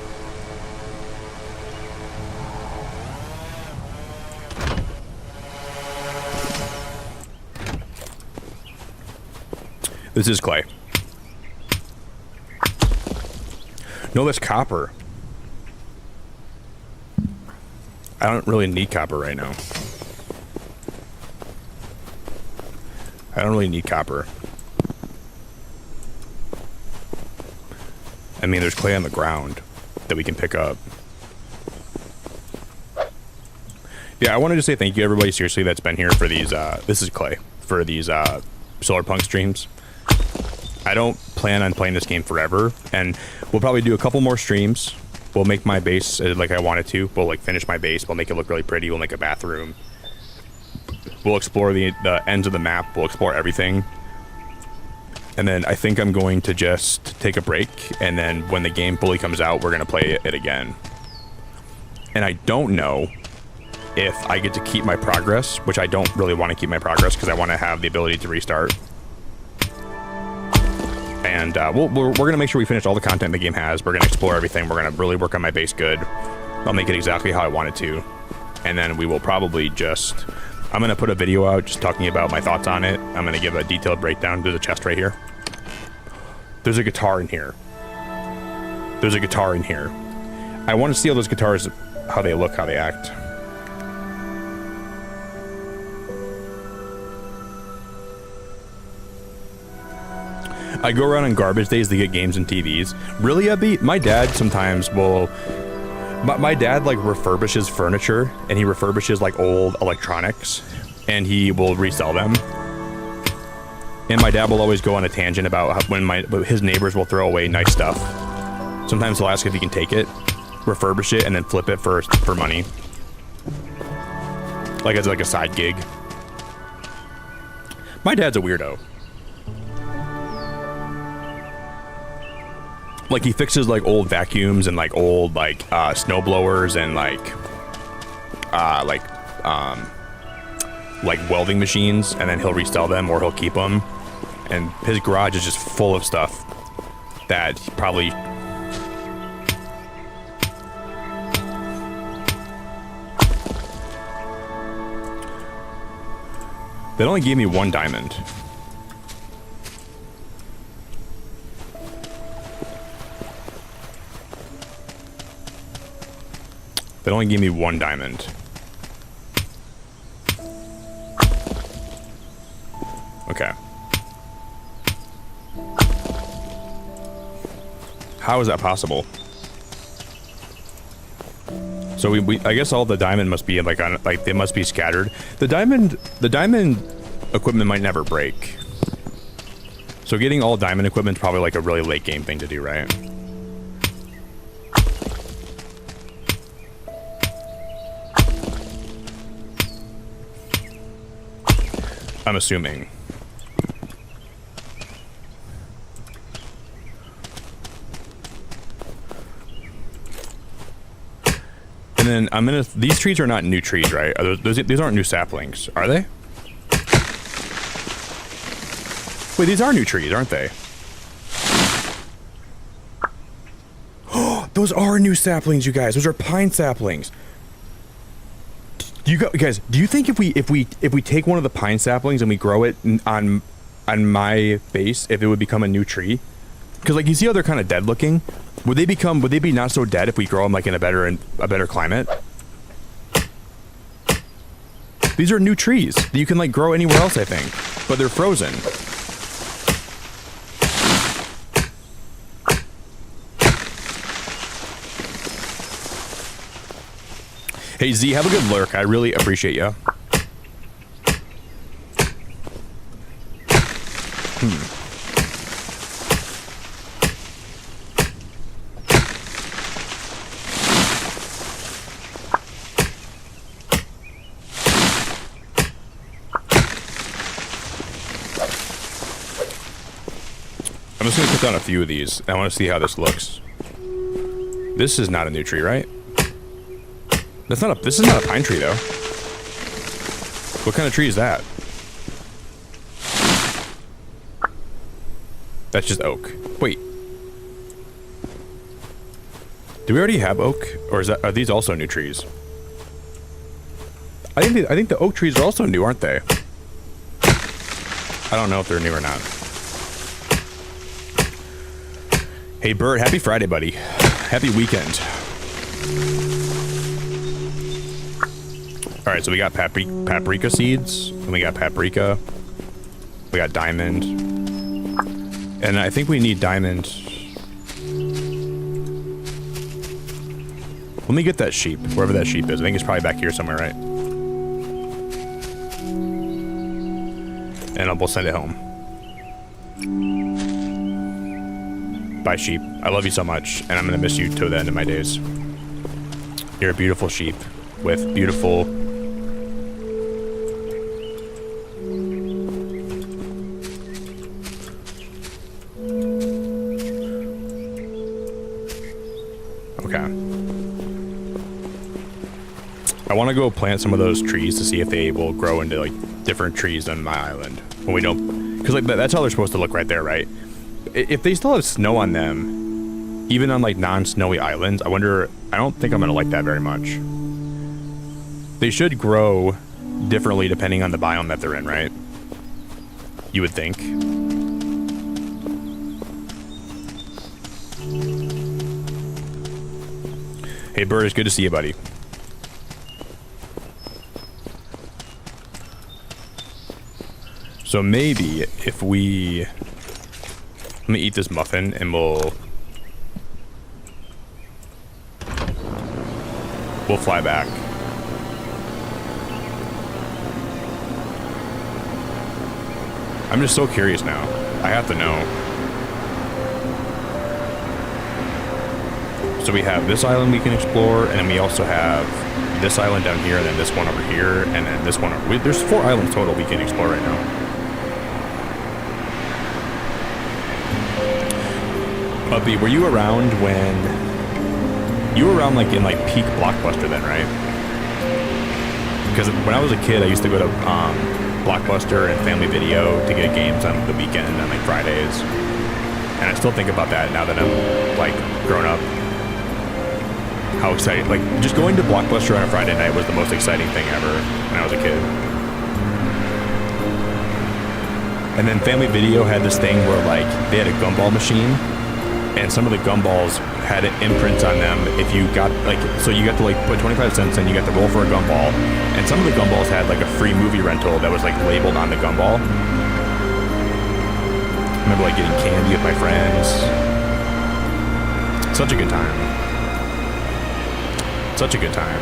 This is clay. No, that's copper. I don't really need copper right now. I don't really need copper. I mean, there's clay on the ground that we can pick up. Yeah, I wanted to say thank you, everybody, seriously, that's been here for these, this is clay, for these, Solarpunk streams. I don't plan on playing this game forever, and we'll probably do a couple more streams. We'll make my base like I want it to. We'll, like, finish my base. We'll make it look really pretty. We'll make a bathroom. We'll explore the ends of the map. We'll explore everything. And then I think I'm going to just take a break. And then when the game fully comes out, we're going to play it again. And I don't know if I get to keep my progress, which I don't really want to keep my progress because I want to have the ability to restart. And we're going to make sure we finish all the content the game has. We're going to explore everything. We're going to really work on my base good. I'll make it exactly how I want it to. And then we will probably just... I'm going to put a video out just talking about my thoughts on it. I'm going to give a detailed breakdown. There's a chest right here. There's a guitar in here. There's a guitar in here. I want to see all those guitars, how they look, how they act. I go around on garbage days to get games and TVs. Really, Abby? My dad sometimes will... My dad, like, refurbishes furniture, and he refurbishes, like, old electronics, and he will resell them. And my dad will always go on a tangent about how when his neighbors will throw away nice stuff. Sometimes he'll ask if he can take it, refurbish it, and then flip it for money. Like, as like a side gig. My dad's a weirdo. Like, he fixes, like, old vacuums and, like, old, like, snow blowers and, like, welding machines, and then he'll resell them or he'll keep them. And his garage is just full of stuff that he probably... They only gave me 1 diamond. They only gave me 1 diamond. Okay. How is that possible? So we I guess all the diamond must be like on, like, they must be scattered. The diamond equipment might never break. So getting all diamond equipment is probably like a really late game thing to do, right? I'm assuming. And then I'm gonna... These trees are not new trees, right? Are these aren't new saplings, are they? Wait, these are new trees, aren't they? Oh, those are new saplings, you guys. Those are pine saplings. You guys, do you think if we take one of the pine saplings and we grow it on my base, if it would become a new tree? Because, like, you see how they're kind of dead looking. Would they be not so dead if we grow them, like, in a better climate? These are new trees that you can, like, grow anywhere else, I think, but they're frozen. Hey Z, have a good lurk. I really appreciate you. I'm just gonna put down a few of these. I want to see how this looks. This is not a new tree, right? This is not a pine tree, though. What kind of tree is that? That's just oak. Wait. Do we already have oak? Or are these also new trees? I think the oak trees are also new, aren't they? I don't know if they're new or not. Hey, Bird, happy Friday, buddy. Happy weekend. All right, so we got paprika seeds, and we got paprika. We got diamond. And I think we need diamond. Let me get that sheep, wherever that sheep is. I think it's probably back here somewhere, right? And we'll send it home. Bye, sheep. I love you so much, and I'm gonna miss you till the end of my days. You're a beautiful sheep with beautiful... Okay. I want to go plant some of those trees to see if they will grow into, like, different trees on my island. When we don't... Because, like, that's how they're supposed to look right there, right? If they still have snow on them, even on like non-snowy islands, I wonder, I don't think I'm gonna like that very much. They should grow differently depending on the biome that they're in, right? You would think. Hey Bird, it's good to see you, buddy. So maybe if we... Let me eat this muffin and we'll fly back. I'm just so curious now. I have to know. So we have this island we can explore, and then we also have this island down here, and then this one over here, and then this one over... There's 4 islands total we can explore right now. Uppy, were you around when... You were around like in like peak Blockbuster then, right? Because when I was a kid, I used to go to Blockbuster and Family Video to get games on the weekend on like Fridays. And I still think about that now that I'm like grown up. How exciting, like just going to Blockbuster on a Friday night was the most exciting thing ever when I was a kid. And then Family Video had this thing where like they had a gumball machine, and some of the gumballs had imprints on them. If you got like, so you got to like put 25 cents and you got to roll for a gumball, and some of the gumballs had like a free movie rental that was like labeled on the gumball. I remember like getting candy with my friends. Such a good time. Such a good time.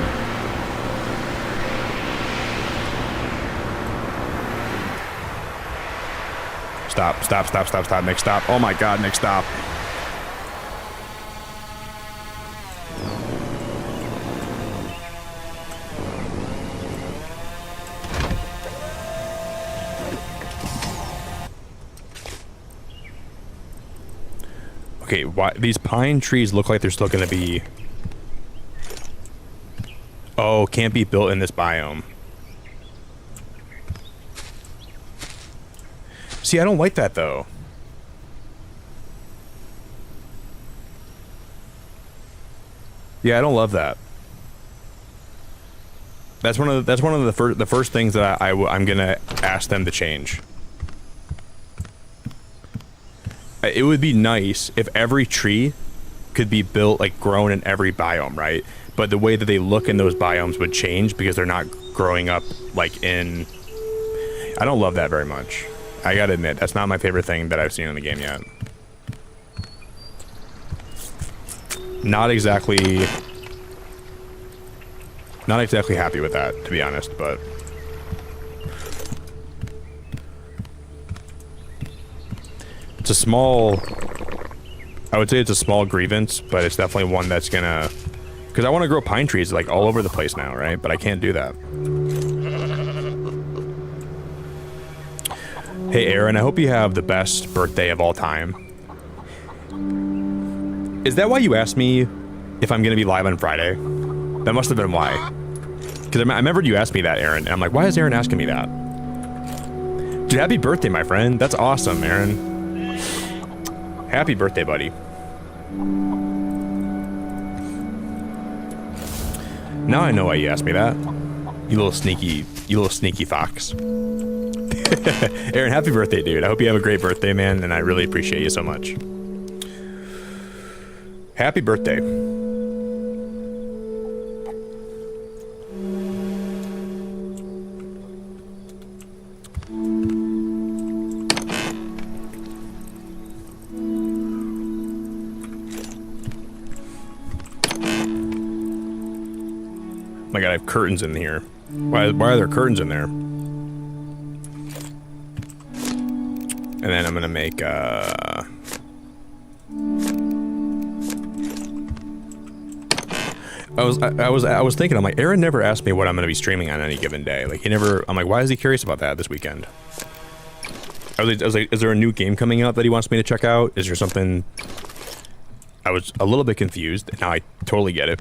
Stop, stop, stop, stop, stop, Nick, stop. Oh my God, Nick, stop. Okay, why these pine trees look like they're still gonna be... Oh, can't be built in this biome. See, I don't like that though. Yeah, I don't love that. That's one of the first things that I'm gonna ask them to change. It would be nice if every tree could be built, like grown in every biome, right? But the way that they look in those biomes would change because they're not growing up like in... I don't love that very much. I gotta admit, that's not my favorite thing that I've seen in the game yet. Not exactly happy with that, to be honest, but... It's a small... I would say it's a small grievance, but it's definitely one that's gonna... Because I want to grow pine trees like all over the place now, right? But I can't do that. Hey Aaron, I hope you have the best birthday of all time. Is that why you asked me if I'm gonna be live on Friday? That must have been why. Because I remembered you asked me that, Aaron, and I'm like, why is Aaron asking me that? Dude, happy birthday, my friend. That's awesome, Aaron. Happy birthday, buddy. Now I know why you asked me that. You little sneaky fox. Aaron, happy birthday, dude. I hope you have a great birthday, man, and I really appreciate you so much. Happy birthday. Oh my God, I have curtains in here. Why are there curtains in there? And then I'm gonna make I was thinking, I'm like, Aaron never asked me what I'm gonna be streaming on any given day. Like, he never... I'm like, why is he curious about that this weekend? I was like, is there a new game coming out that he wants me to check out? Is there something... I was a little bit confused. Now I totally get it.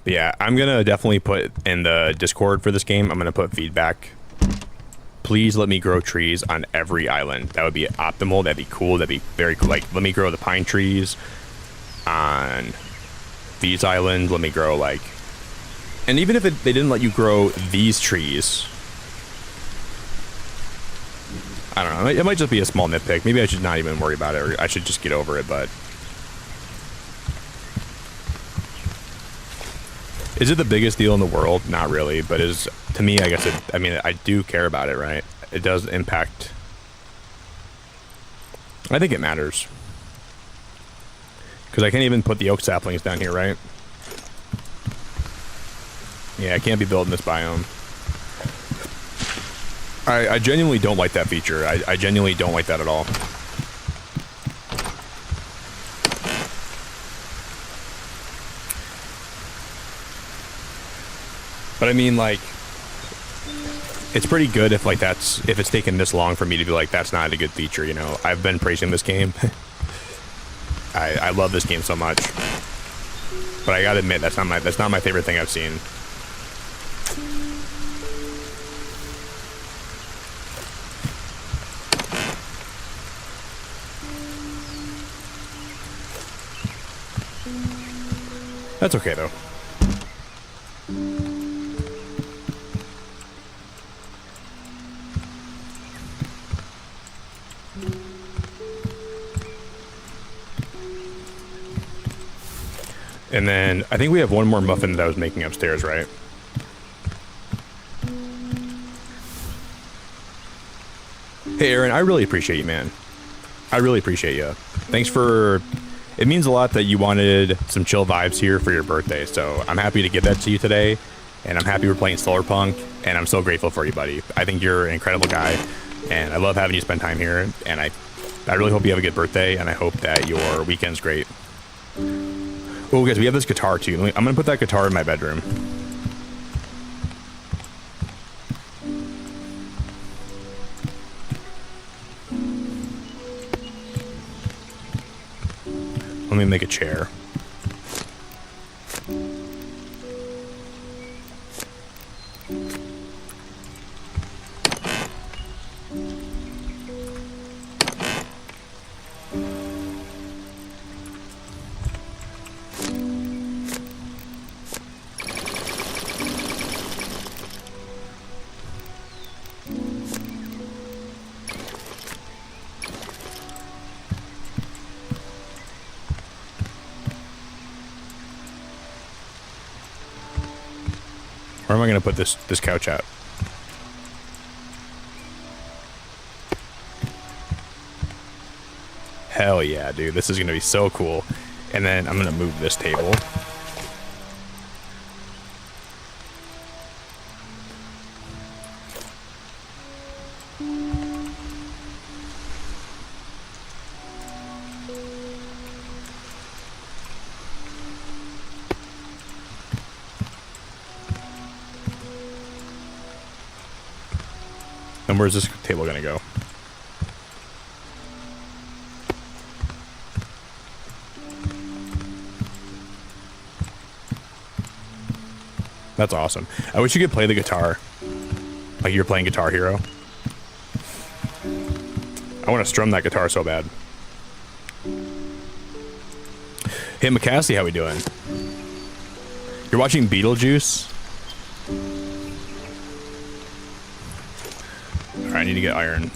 But yeah, I'm gonna definitely put in the Discord for this game. I'm gonna put feedback. Please let me grow trees on every island. That would be optimal. That'd be cool. That'd be very cool. Like, let me grow the pine trees on these islands. Let me grow, like... And even if they didn't let you grow these trees... I don't know. It might just be a small nitpick. Maybe I should not even worry about it, or I should just get over it, but... Is it the biggest deal in the world? Not really, but is to me, I guess it, I mean, I do care about it, right? It does impact. I think it matters. Because I can't even put the oak saplings down here, right? Yeah, I can't be building this biome. I genuinely don't like that feature. I genuinely don't like that at all. But I mean, like, it's pretty good if, like, if it's taken this long for me to be like, that's not a good feature, you know? I've been praising this game. I love this game so much. But I gotta admit, that's not my favorite thing I've seen. That's okay, though. And then I think we have one more muffin that I was making upstairs, right? Hey, Aaron, I really appreciate you, man. I really appreciate you. Thanks for... It means a lot that you wanted some chill vibes here for your birthday, so I'm happy to give that to you today. And I'm happy we're playing Solarpunk, and I'm so grateful for you, buddy. I think you're an incredible guy, and I love having you spend time here. And I really hope you have a good birthday, and I hope that your weekend's great. Oh, guys, we have this guitar, too. I'm going to put that guitar in my bedroom. Let me make a chair. Where am I going to put this couch at? Hell yeah, dude. This is going to be so cool. And then I'm going to move this table. And where's this table gonna go? That's awesome. I wish you could play the guitar. Like you're playing Guitar Hero. I want to strum that guitar so bad. Hey, McCassie, how we doing? You're watching Beetlejuice? I need to get iron.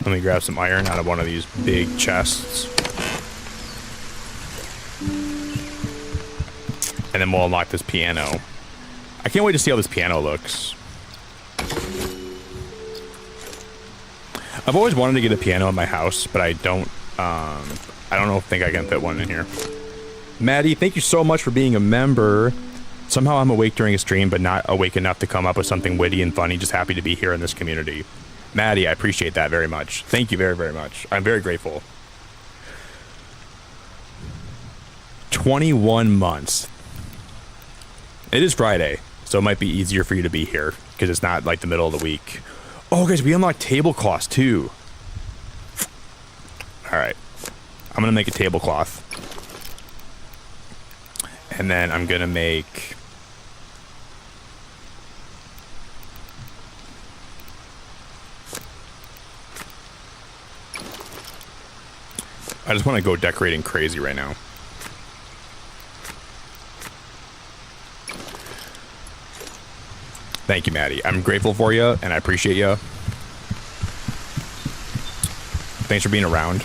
Let me grab some iron out of one of these big chests. And then we'll unlock this piano. I can't wait to see how this piano looks. I've always wanted to get a piano in my house, but I don't think I can fit one in here. Maddie, thank you so much for being a member. Somehow I'm awake during a stream, but not awake enough to come up with something witty and funny. Just happy to be here in this community. Maddie, I appreciate that very much. Thank you very, very much. I'm very grateful. 21 months. It is Friday, so it might be easier for you to be here because it's not like the middle of the week. Oh, guys, we unlocked tablecloths too. All right. I'm going to make a tablecloth. And then I'm gonna make... I just want to go decorating crazy right now. Thank you, Maddie. I'm grateful for you, and I appreciate you. Thanks for being around.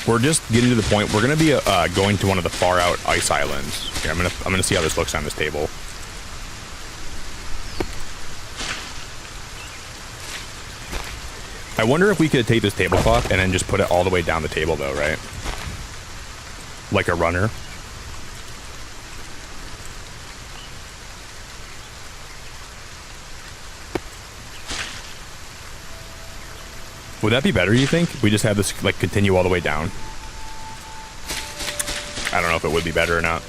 We're just getting to the point. We're gonna be going to one of the far out ice islands. Here, I'm gonna see how this looks on this table. I wonder if we could take this tablecloth and then just put it all the way down the table, though, right? Like a runner. Would that be better, you think? We just have this, like, continue all the way down. I don't know if it would be better or not.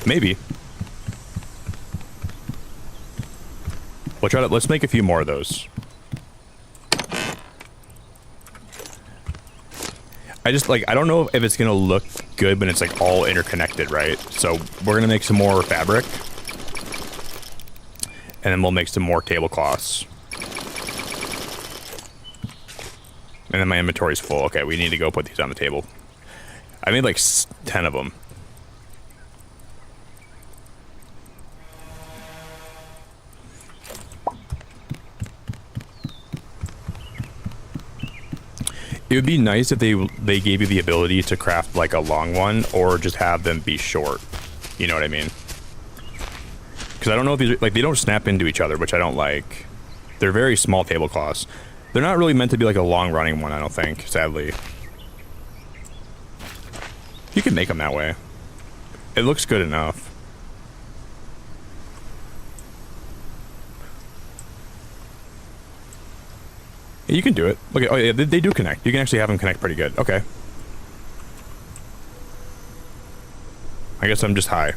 Maybe. We'll try to, let's make a few more of those. I just, like, I don't know if it's gonna look good when it's, like, all interconnected, right? So we're gonna make some more fabric. And then we'll make some more tablecloths. And then my inventory's full. Okay, we need to go put these on the table. I made, like, 10 of them. It would be nice if they gave you the ability to craft like a long one or just have them be short. You know what I mean? Because I don't know if these are, like, they don't snap into each other, which I don't like. They're very small tablecloths. They're not really meant to be like a long running one, I don't think, sadly. You can make them that way. It looks good enough. Yeah, you can do it. Look at, oh yeah, they do connect. You can actually have them connect pretty good. Okay. I guess I'm just high.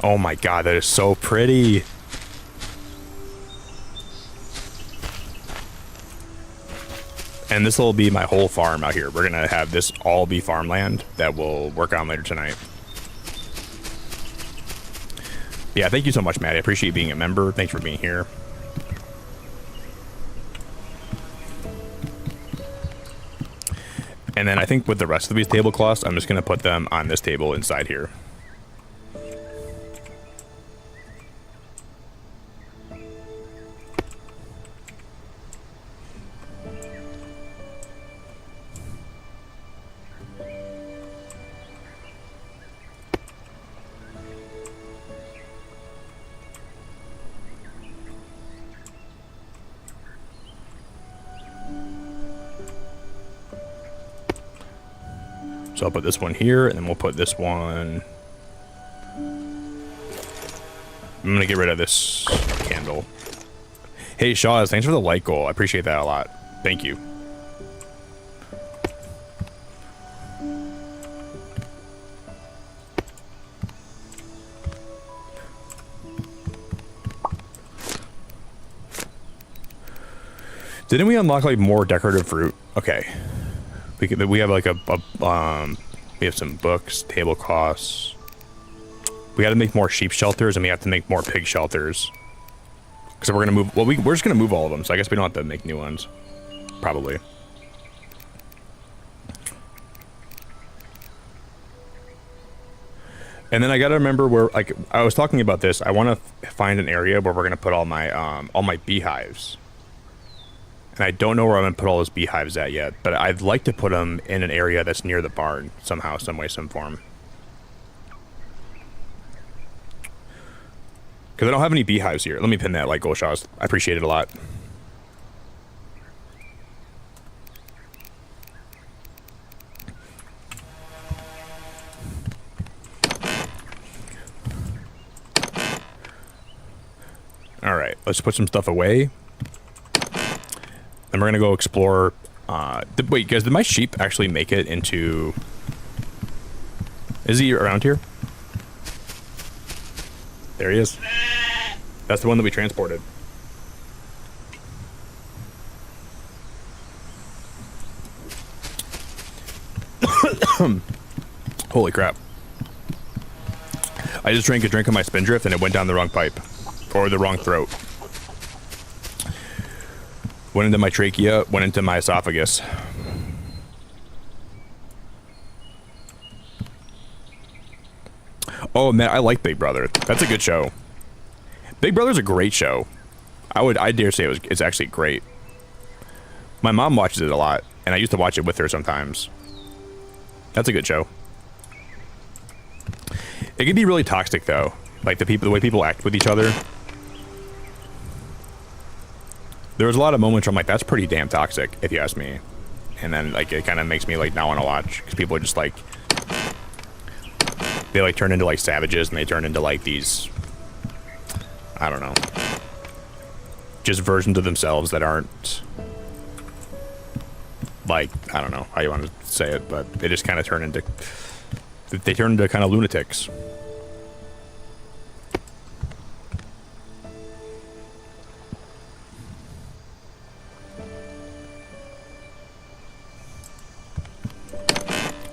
Oh my god, that is so pretty. And this will be my whole farm out here. We're gonna have this all be farmland that we'll work on later tonight. Yeah, thank you so much, Matt. I appreciate you being a member. Thanks for being here. And then I think with the rest of these tablecloths, I'm just going to put them on this table inside here. So I'll put this one here, and then we'll put this one... I'm going to get rid of this candle. Hey, Shaws, thanks for the light goal. I appreciate that a lot. Thank you. Didn't we unlock, like, more decorative fruit? Okay. We have like we have some books, tablecloths. We got to make more sheep shelters, and we have to make more pig shelters. Because we're gonna move. Well, we're just gonna move all of them, so I guess we don't have to make new ones. Probably. And then I gotta remember where, like, I was talking about this. I want to find an area where we're gonna put all my beehives. And I don't know where I'm going to put all those beehives at yet, but I'd like to put them in an area that's near the barn somehow, some way, some form. Because I don't have any beehives here. Let me pin that like Golshaws. I appreciate it a lot. All right, let's put some stuff away. Then we're gonna go explore. Wait, guys, did my sheep actually make it into Is he around here? There he is. That's the one that we transported. Holy crap. I just drank a drink of my Spindrift and it went down the wrong pipe. Or the wrong throat. Went into my trachea, went into my esophagus. Oh man, I like Big Brother. That's a good show. Big Brother's a great show. I dare say it's actually great. My mom watches it a lot, and I used to watch it with her sometimes. That's a good show. It can be really toxic though. Like the way people act with each other. There was a lot of moments where I'm like, that's pretty damn toxic, if you ask me. And then like it kind of makes me like not want to watch because people are just like, they like turn into like savages and they turn into like these, I don't know, just versions of themselves that aren't like, I don't know how you want to say it, but they just kind of turn into kind of lunatics.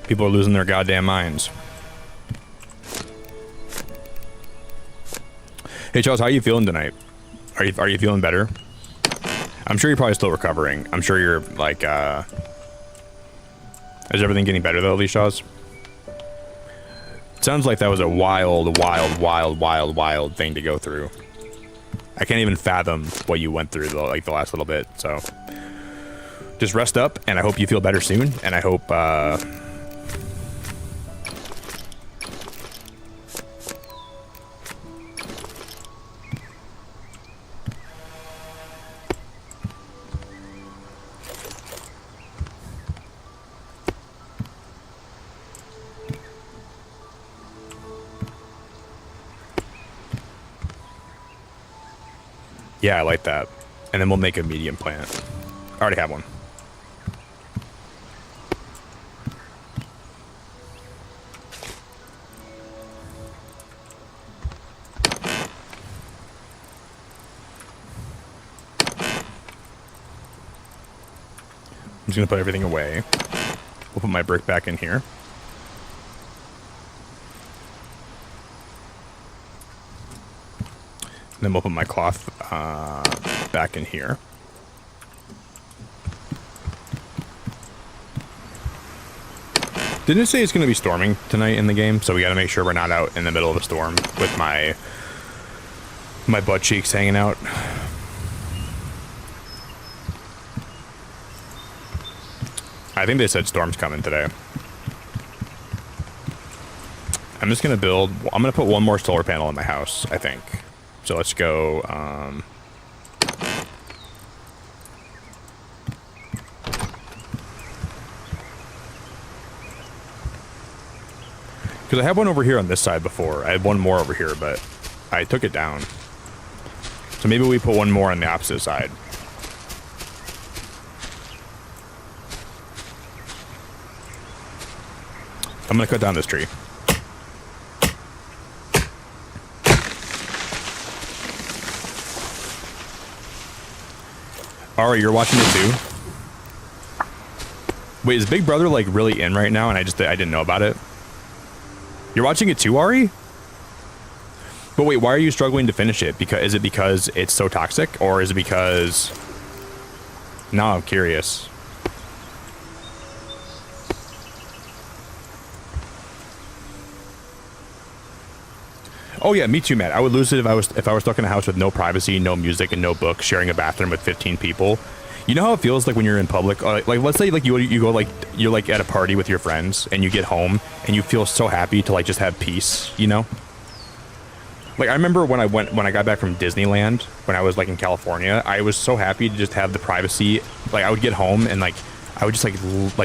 People are losing their goddamn minds. Hey Charles, how are you feeling tonight? Are you feeling better? I'm sure you're probably still recovering. I'm sure you're like, is everything getting better though, at least, Charles? Sounds like that was a wild thing to go through. I can't even fathom what you went through though, like the last little bit. So just rest up, and I hope you feel better soon. And I hope, yeah, I like that. And then we'll make a medium plant. I already have one. I'm just gonna put everything away. We'll put my brick back in here. And then we'll put my cloth back in here. Didn't it say it's going to be storming tonight in the game? So we got to make sure we're not out in the middle of a storm with my butt cheeks hanging out. I think they said storm's coming today. I'm just going to build... I'm going to put one more solar panel in my house, I think. So let's go... because I had one over here on this side before. I had one more over here, but I took it down. So maybe we put one more on the opposite side. I'm gonna cut down this tree. Alright, you're watching it too? Wait, is Big Brother like really in right now and I didn't know about it? You're watching it too, Ari? But wait, why are you struggling to finish it? Is it because it's so toxic? Or is it because... Now I'm curious. Oh yeah, me too, Matt. I would lose it if I was stuck in a house with no privacy, no music, and no book, sharing a bathroom with 15 people. You know how it feels like when you're in public? Like let's say like you go like you're like at a party with your friends and you get home and you feel so happy to like just have peace, you know? Like I remember when I got back from Disneyland when I was like in California, I was so happy to just have the privacy. Like I would get home and like I would just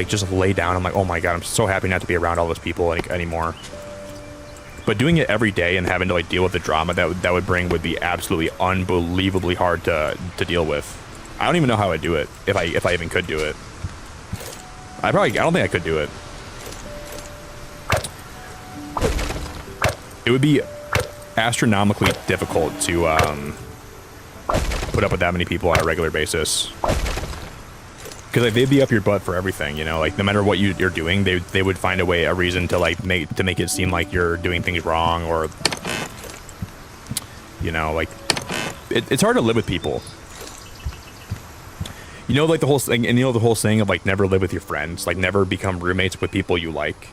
just lay down. I'm like, oh my god, I'm so happy not to be around all those people like anymore. But doing it every day and having to like deal with the drama that would bring would be absolutely unbelievably hard to deal with. I don't even know how I'd do it if I even could do it. I don't think I could do it. it would be astronomically difficult to put up with that many people on a regular basis. Because like, they'd be up your butt for everything, you know. Like no matter what you're doing, they would find a reason to like make it seem like you're doing things wrong, or you know, like it's hard to live with people. You know, like the whole thing, and you know the whole saying of like never live with your friends, like never become roommates with people you like.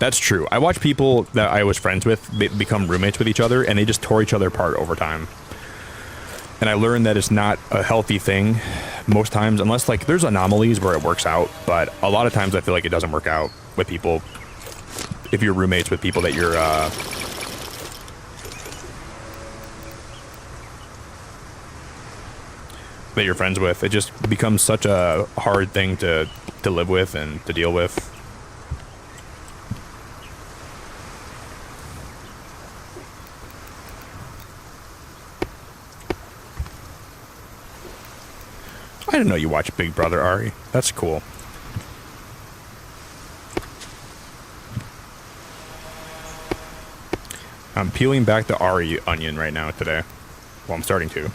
That's true. I watch people that I was friends with become roommates with each other, and they just tore each other apart over time. And I learned that it's not a healthy thing most times, unless like there's anomalies where it works out. But a lot of times I feel like it doesn't work out with people if you're roommates with people that you're friends with. It just becomes such a hard thing to live with and to deal with. I didn't know you watch Big Brother, Ari. That's cool. I'm peeling back the Ari onion right now today. Well, I'm starting to.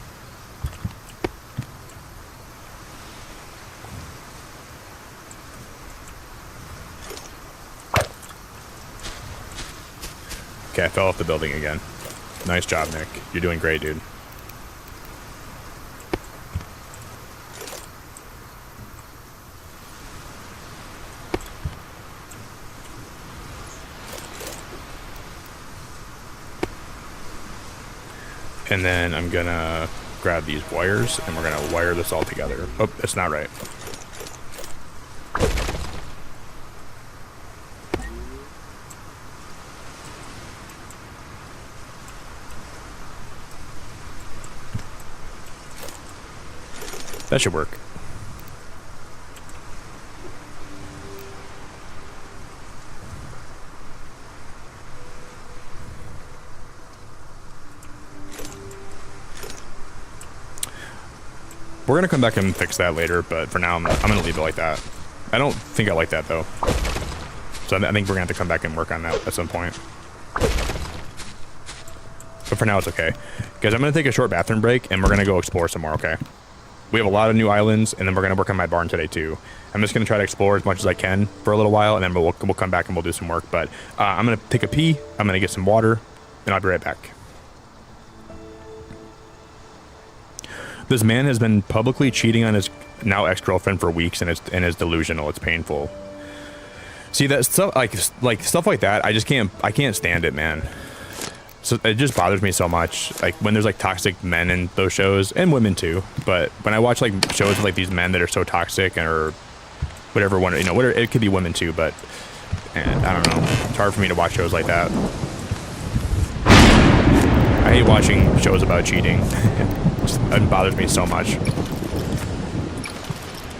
Okay, I fell off the building again. Nice job, Nick. You're doing great, dude. And then I'm gonna grab these wires and we're gonna wire this all together. Oh, it's not right. That should work. We're gonna come back and fix that later, but for now I'm gonna leave it like that. I don't think I like that though. So I think we're gonna have to come back and work on that at some point. But for now it's okay. Guys, I'm gonna take a short bathroom break and we're gonna go explore some more, okay? We have a lot of new islands, and then we're gonna work on my barn today too. I'm just gonna try to explore as much as I can for a little while, and then we'll come back and we'll do some work. But I'm gonna take a pee, I'm gonna get some water, and I'll be right back. This man has been publicly cheating on his now ex-girlfriend for weeks, and is delusional. It's painful. See, that stuff like stuff like that, I can't stand it, man. So it just bothers me so much, like when there's like toxic men in those shows, and women too. But when I watch like shows with like these men that are so toxic, or whatever one, you know, whatever, it could be women too, but and I don't know, it's hard for me to watch shows like that. I hate watching shows about cheating. It bothers me so much.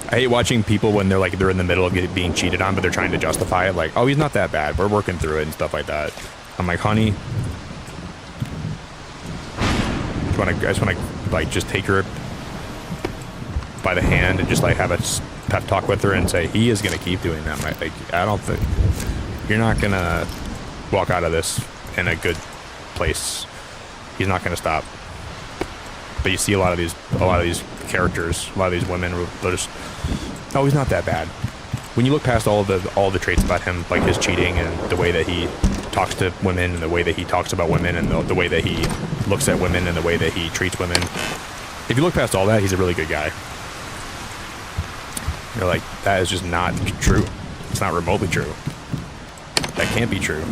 I hate watching people when they're in the middle of being cheated on, but they're trying to justify it, like, oh, he's not that bad, we're working through it and stuff like that. I'm like, honey, I just want to like just take her by the hand and just like have a pep talk with her and say, he is gonna keep doing that. Like, I don't think you're not gonna walk out of this in a good place. He's not gonna stop. But you see a lot of these characters, a lot of these women, they're just, oh, he's not that bad. When you look past all the traits about him, like his cheating and the way that he talks to women and the way that he talks about women and the way that he looks at women and the way that he treats women, if you look past all that, he's a really good guy. You're like, that is just not true. It's not remotely true. That can't be true.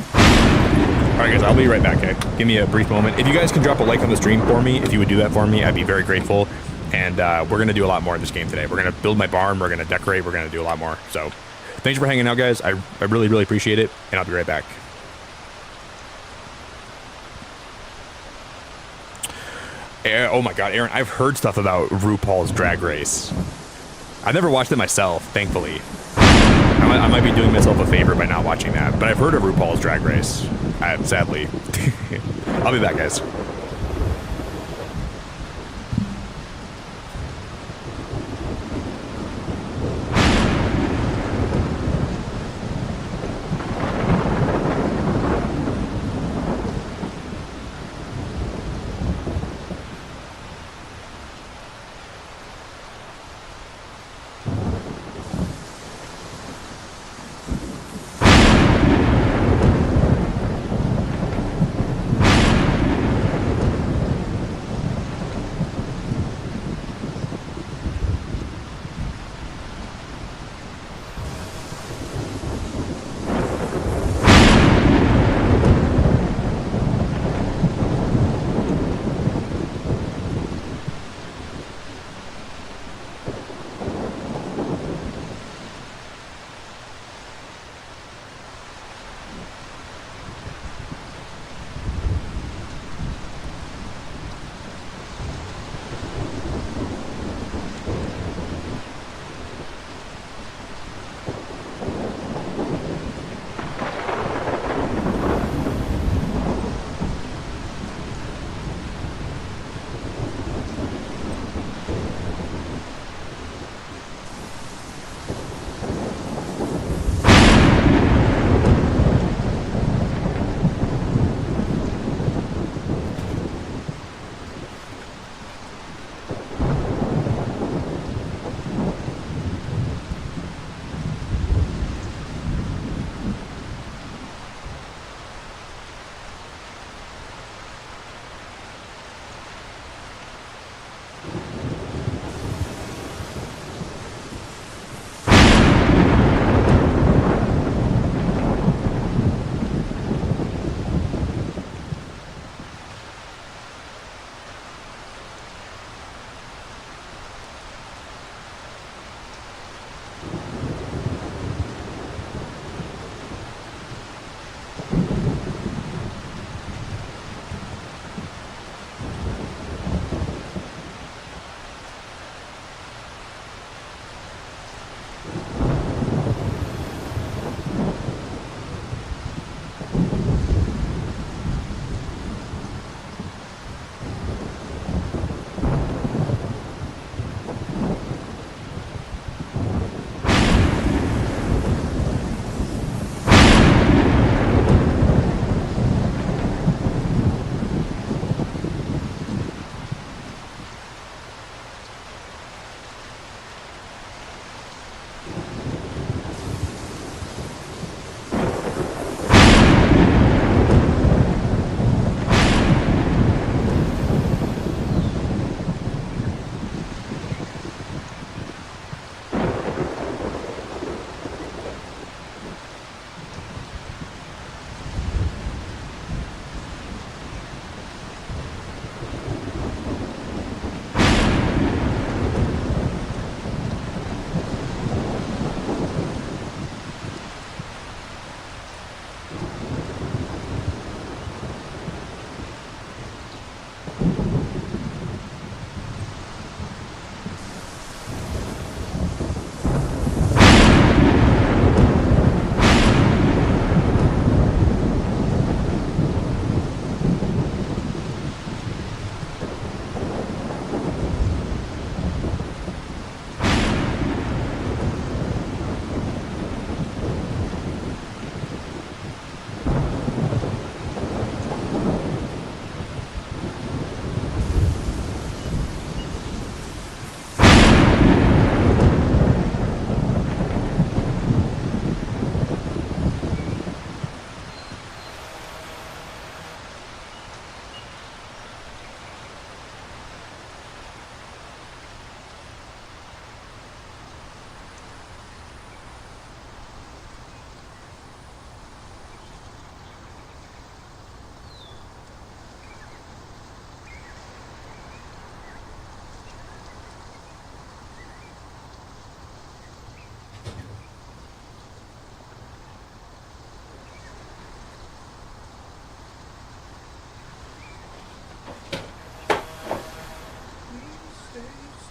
Alright guys, I'll be right back, okay? Give me a brief moment. If you guys can drop a like on the stream for me, if you would do that for me, I'd be very grateful. And we're going to do a lot more in this game today. We're going to build my barn, we're going to decorate, we're going to do a lot more. So, thanks for hanging out, guys. I really, really appreciate it, and I'll be right back. Oh my god, Aaron, I've heard stuff about RuPaul's Drag Race. I've never watched it myself, thankfully. I might be doing myself a favor by not watching that, but I've heard of RuPaul's Drag Race, sadly. I'll be back, guys.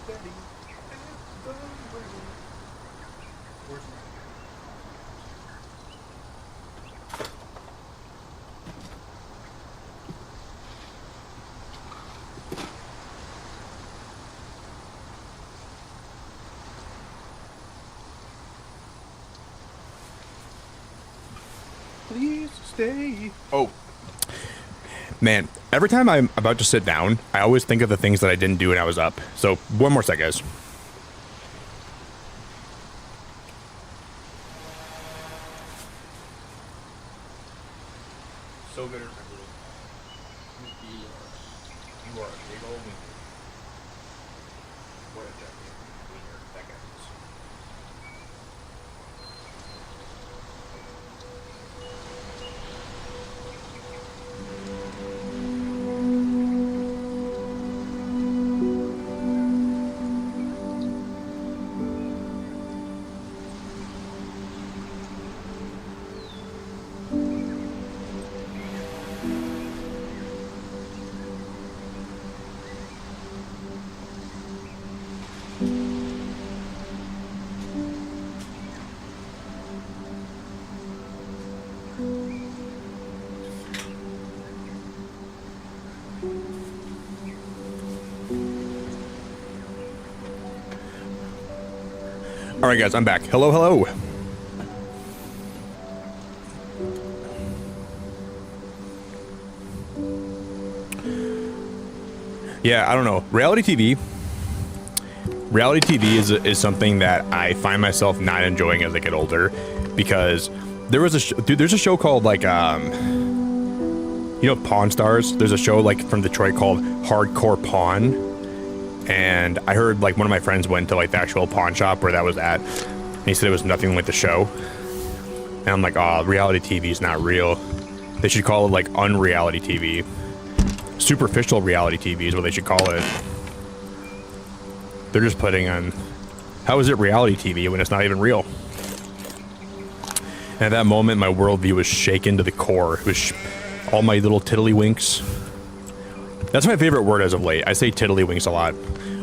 steady at the ready. Where's my... Please stay. Oh. Man, every time I'm about to sit down, I always think of the things that I didn't do when I was up. So, one more sec, guys. So good at you are a big old wiener. What a giant wiener that guy is. All right, guys, I'm back. Hello, hello. Yeah, I don't know. Reality TV is something that I find myself not enjoying as I get older, because there was there's a show called like you know, Pawn Stars. There's a show like from Detroit called Hardcore Pawn. And I heard like one of my friends went to like the actual pawn shop where that was at, and he said it was nothing like the show. And I'm like, oh, reality TV is not real. They should call it like unreality TV. Superficial reality TV is what they should call it. They're just putting on, how is it reality TV when it's not even real? And at that moment, my worldview was shaken to the core. It was all my little tiddlywinks. That's my favorite word as of late. I say tiddlywinks a lot.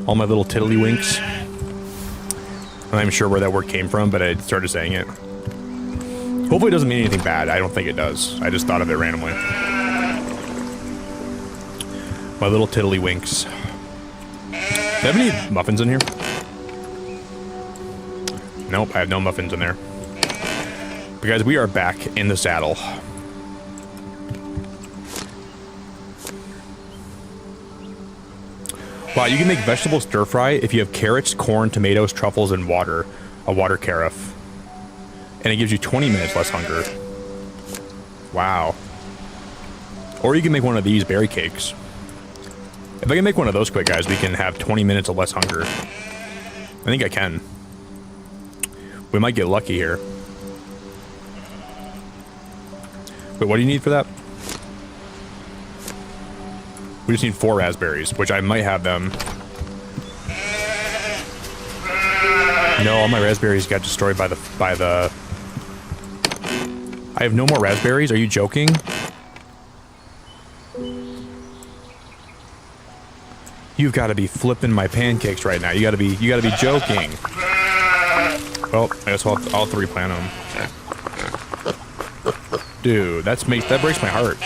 All my little tiddlywinks. I'm not even sure where that word came from, but I started saying it. Hopefully it doesn't mean anything bad. I don't think it does. I just thought of it randomly. My little tiddlywinks. Do I have any muffins in here? Nope, I have no muffins in there. But guys, we are back in the saddle. Wow, you can make vegetable stir fry if you have carrots, corn, tomatoes, truffles, and water. A water carafe. And it gives you 20 minutes less hunger. Wow. Or you can make one of these berry cakes. If I can make one of those quick, guys, we can have 20 minutes of less hunger. I think I can. We might get lucky here. Wait, what do you need for that? We just need 4 raspberries, which I might have them. No, all my raspberries got destroyed by the... I have no more raspberries? Are you joking? You've got to be flipping my pancakes right now. You got to be joking. Well, I guess I'll 3-plant them. Dude, that breaks my heart.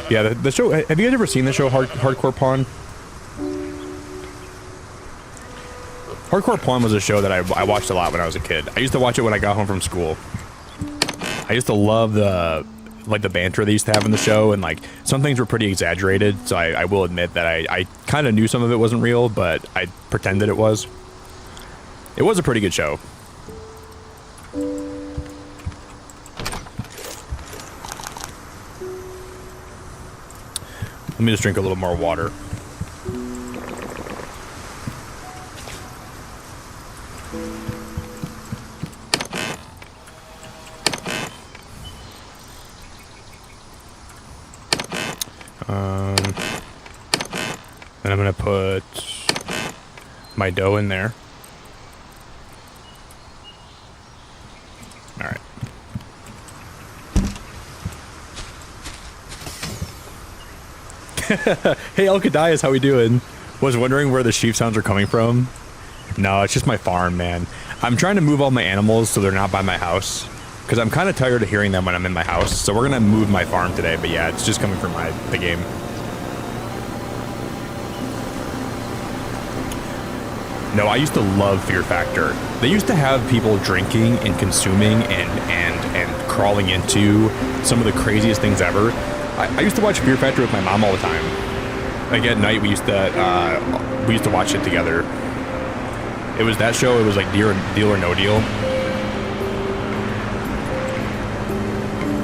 Yeah, the show, have you guys ever seen the show Hardcore Pawn? Hardcore Pawn was a show that I watched a lot when I was a kid. I used to watch it when I got home from school. I used to love the banter they used to have in the show, and like some things were pretty exaggerated, so I will admit that I kind of knew some of it wasn't real, but I pretended it was. It was a pretty good show. Let me just drink a little more water. Then I'm gonna put my dough in there. All right. Hey, Alcadias, how we doing? Was wondering where the sheep sounds are coming from. No, it's just my farm, man. I'm trying to move all my animals so they're not by my house. Because I'm kind of tired of hearing them when I'm in my house. So we're going to move my farm today. But yeah, it's just coming from the game. No, I used to love Fear Factor. They used to have people drinking and consuming and crawling into some of the craziest things ever. I used to watch Fear Factor with my mom all the time. Like at night, we used to watch it together. It was that show. It was like Deal or No Deal.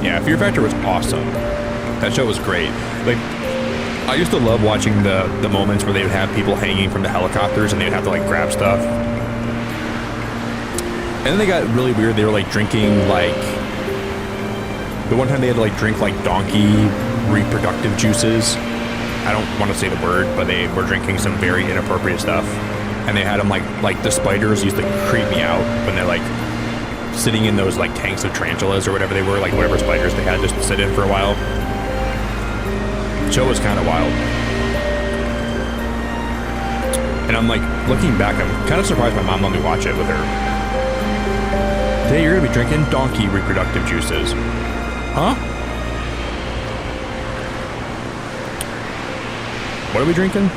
Yeah, Fear Factor was awesome. That show was great. Like, I used to love watching the moments where they would have people hanging from the helicopters and they would have to like grab stuff. And then they got really weird. They were like drinking like, the one time they had to like drink like donkey reproductive juices. I don't want to say the word, but they were drinking some very inappropriate stuff. And they had them like the spiders used to creep me out when they're like sitting in those like tanks of tarantulas or whatever they were, like whatever spiders they had just to sit in for a while. The show was kind of wild. And I'm like, looking back, I'm kind of surprised my mom let me watch it with her. Today you're gonna be drinking donkey reproductive juices. Huh? What are we drinking?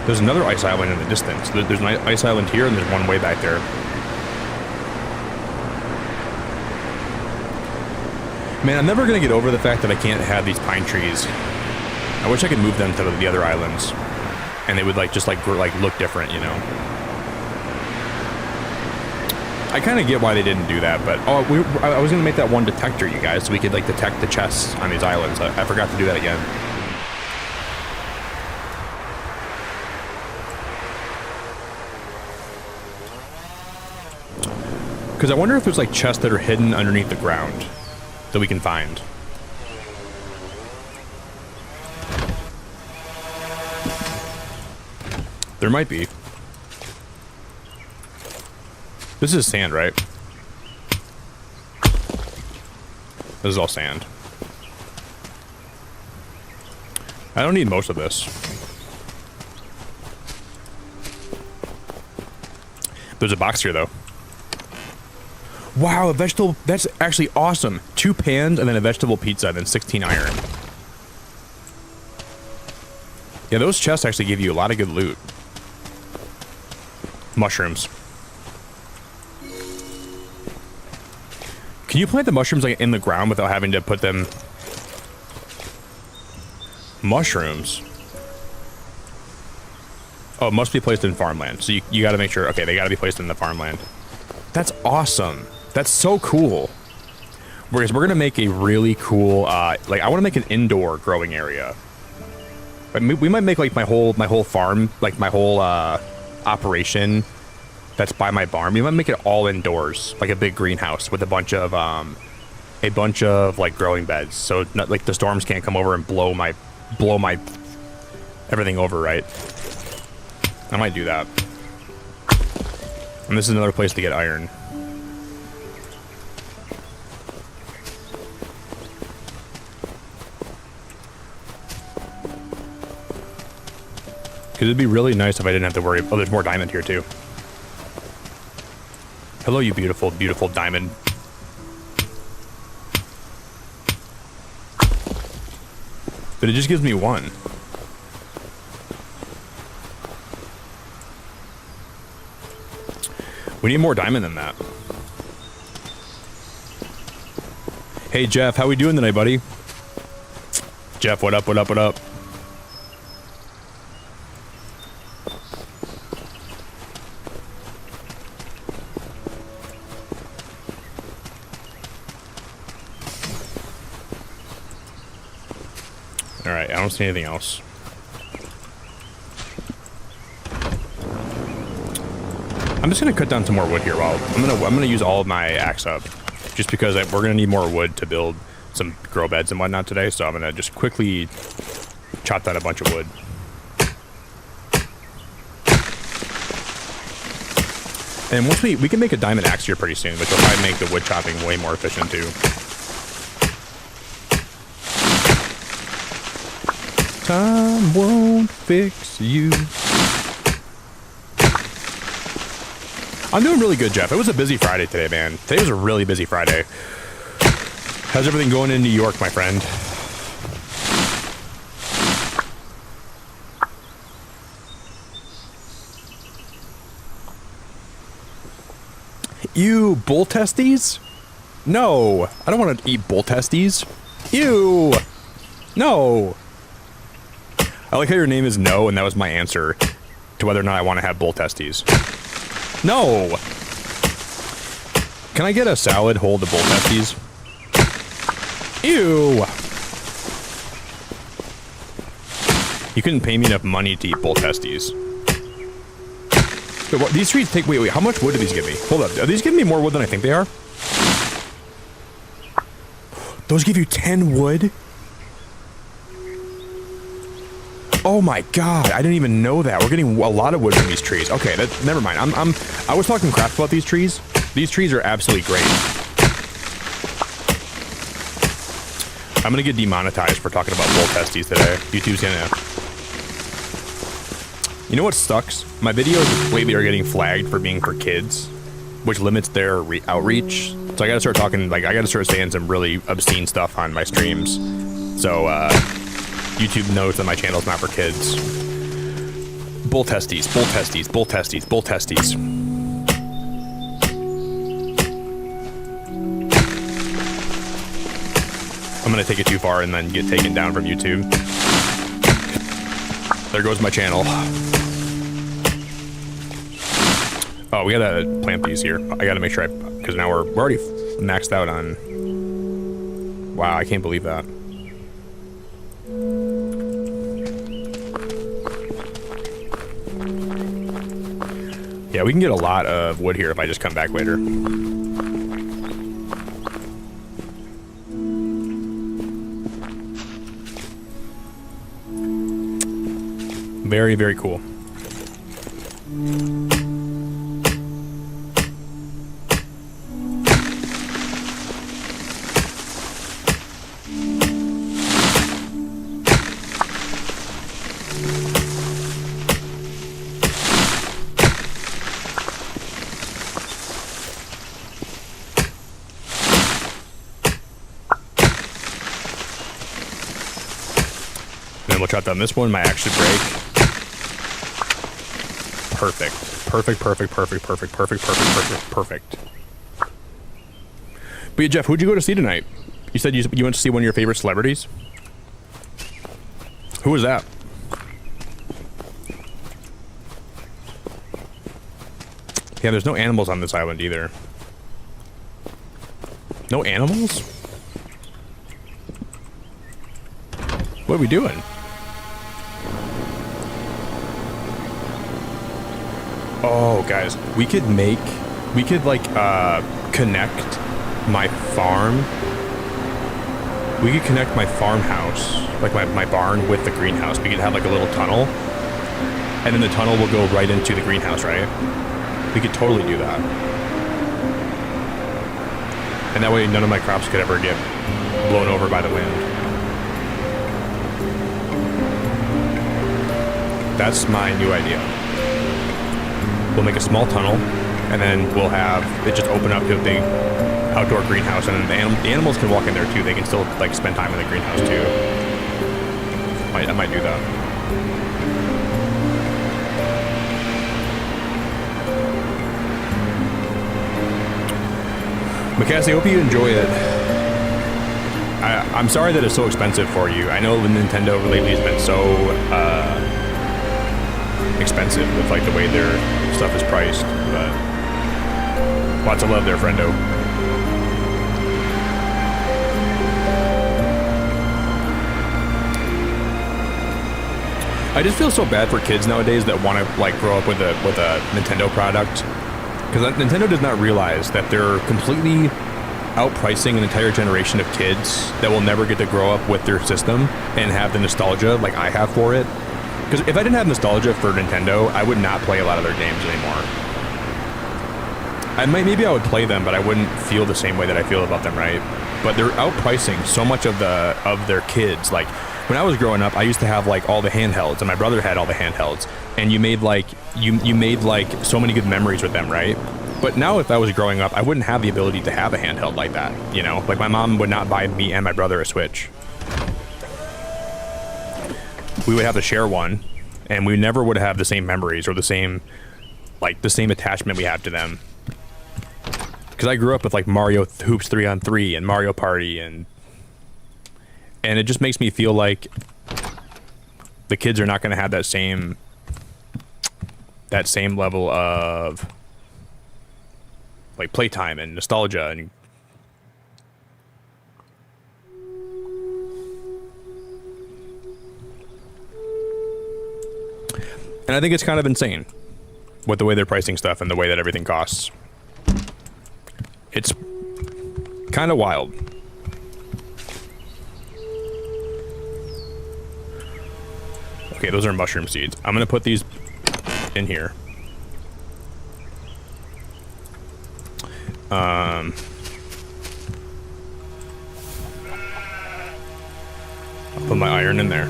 There's another ice island in the distance. There's an ice island here and there's one way back there. Man, I'm never going to get over the fact that I can't have these pine trees. I wish I could move them to the other islands. And they would like just like look different, you know? I kind of get why they didn't do that, but I was going to make that one detector, you guys, so we could like detect the chests on these islands. I forgot to do that again. Because I wonder if there's like chests that are hidden underneath the ground that we can find. There might be. This is sand, right? This is all sand. I don't need most of this. There's a box here, though. Wow, a vegetable, that's actually awesome. 2 pans and then a vegetable pizza and then 16 iron. Yeah, those chests actually give you a lot of good loot. Mushrooms. Can you plant the mushrooms like in the ground without having to put them... Mushrooms? Oh, it must be placed in farmland. So you gotta make sure, okay, they gotta be placed in the farmland. That's awesome. That's so cool. Whereas we're gonna make a really cool, like I want to make an indoor growing area. But we might make like my whole farm, like my whole operation that's by my barn. We might make it all indoors, like a big greenhouse with a bunch of like growing beds. So not, like the storms can't come over and blow my everything over, right? I might do that. And this is another place to get iron. Because it'd be really nice if I didn't have to worry. Oh, there's more diamond here too. Hello, you beautiful, beautiful diamond. But it just gives me 1. We need more diamond than that. Hey, Jeff, how we doing tonight, buddy? Jeff, what up, what up, what up? Alright, I don't see anything else. I'm just gonna cut down some more wood here. While I'm gonna use all of my axe up, just because we're gonna need more wood to build some grow beds and whatnot today. So I'm gonna just quickly chop down a bunch of wood. And once we can make a diamond axe here pretty soon, which will probably make the wood chopping way more efficient too. Time won't fix you. I'm doing really good, Jeff. It was a busy Friday today, man. Today was a really busy Friday. How's everything going in New York, my friend? Ew, bull testes? No, I don't want to eat bull testes. Ew, no. I like how your name is No, and that was my answer to whether or not I want to have bull testes. No. Can I get a salad hold the bull testes? Ew. You couldn't pay me enough money to eat bull testes. Wait, what, these trees take... Wait, how much wood do these give me? Hold up. Are these giving me more wood than I think they are? Those give you 10 wood? Oh my god, I didn't even know that. We're getting a lot of wood from these trees. Okay, never mind. I was talking crap about these trees. These trees are absolutely great. I'm gonna get demonetized for talking about bull testes today. YouTube's gonna... You know what sucks? My videos lately are getting flagged for being for kids, which limits their outreach. So I gotta start talking, like, I gotta start saying some really obscene stuff on my streams. So, YouTube knows that my channel's not for kids. Bull testes, bull testes, bull testes, bull testes. I'm gonna take it too far and then get taken down from YouTube. There goes my channel. Oh, we gotta plant these here. I gotta make sure because now we're already maxed out on... Wow, I can't believe that. Yeah, we can get a lot of wood here if I just come back later. Very, very cool. We'll chop down this one, might actually break. Perfect. Perfect, perfect, perfect, perfect, perfect, perfect, perfect, perfect. But yeah, Jeff, who'd you go to see tonight? You said you went to see one of your favorite celebrities? Who was that? Yeah, there's no animals on this island either. No animals? What are we doing? Oh, guys, we could like, connect my farm. We could connect my farmhouse, like my barn with the greenhouse. We could have like a little tunnel, and then the tunnel will go right into the greenhouse, right? We could totally do that. And that way none of my crops could ever get blown over by the wind. That's my new idea. We'll make a small tunnel, and then we'll have it just open up to a big outdoor greenhouse, and then the animals can walk in there too. They can still like spend time in the greenhouse too. I might do that. Macassie, I hope you enjoy it. I'm sorry that it's so expensive for you. I know the Nintendo lately has been so expensive with like the way their stuff is priced, but lots of love there, friendo. I just feel so bad for kids nowadays that want to like grow up with a Nintendo product, because Nintendo does not realize that they're completely outpricing an entire generation of kids that will never get to grow up with their system and have the nostalgia like I have for it. Because if I didn't have nostalgia for Nintendo, I would not play a lot of their games anymore. Maybe I would play them, but I wouldn't feel the same way that I feel about them, right? But they're outpricing so much of their kids. Like when I was growing up, I used to have like all the handhelds, and my brother had all the handhelds, and you made like you made like so many good memories with them, right? But now, if I was growing up, I wouldn't have the ability to have a handheld like that. You know, like my mom would not buy me and my brother a Switch. We would have to share one, and we never would have the same memories or the same attachment we have to them. Because I grew up with like Mario Hoops 3-on-3 and Mario Party, and it just makes me feel like the kids are not going to have that same level of like playtime and nostalgia. And I think it's kind of insane with the way they're pricing stuff and the way that everything costs. It's kind of wild. Okay, those are mushroom seeds. I'm gonna put these in here. I'll put my iron in there.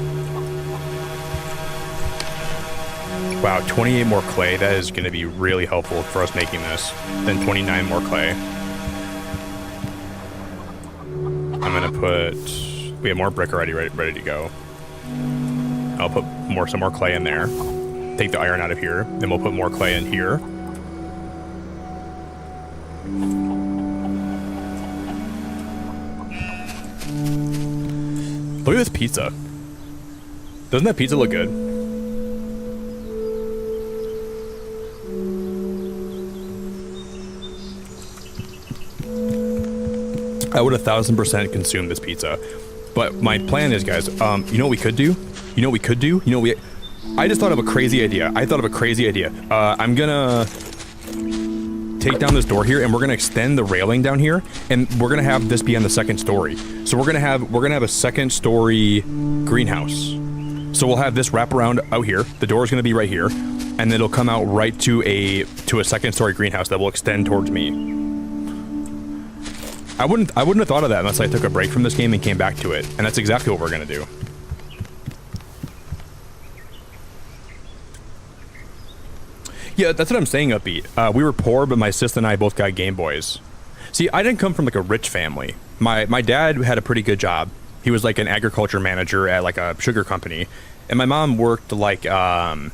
Wow, 28 more clay. That is going to be really helpful for us making this. Then 29 more clay. I'm going to put... We have more brick already ready to go. I'll put some more clay in there. Take the iron out of here. Then we'll put more clay in here. Look at this pizza. Doesn't that pizza look good? I would 1,000% consume this pizza. But my plan is, guys, you know what we could do? I just thought of a crazy idea. I'm gonna take down this door here, and we're gonna extend the railing down here, and we're gonna have this be on the second story. So we're gonna have a second story greenhouse. So we'll have this wrap around out here. The door is gonna be right here, and then it'll come out right to a second story greenhouse that will extend towards me. I wouldn't have thought of that unless I took a break from this game and came back to it, and that's exactly what we're gonna do. Yeah, that's what I'm saying, Upbeat. We were poor, but my sister and I both got Game Boys. See, I didn't come from like a rich family. My dad had a pretty good job. He was like an agriculture manager at like a sugar company, and my mom worked like a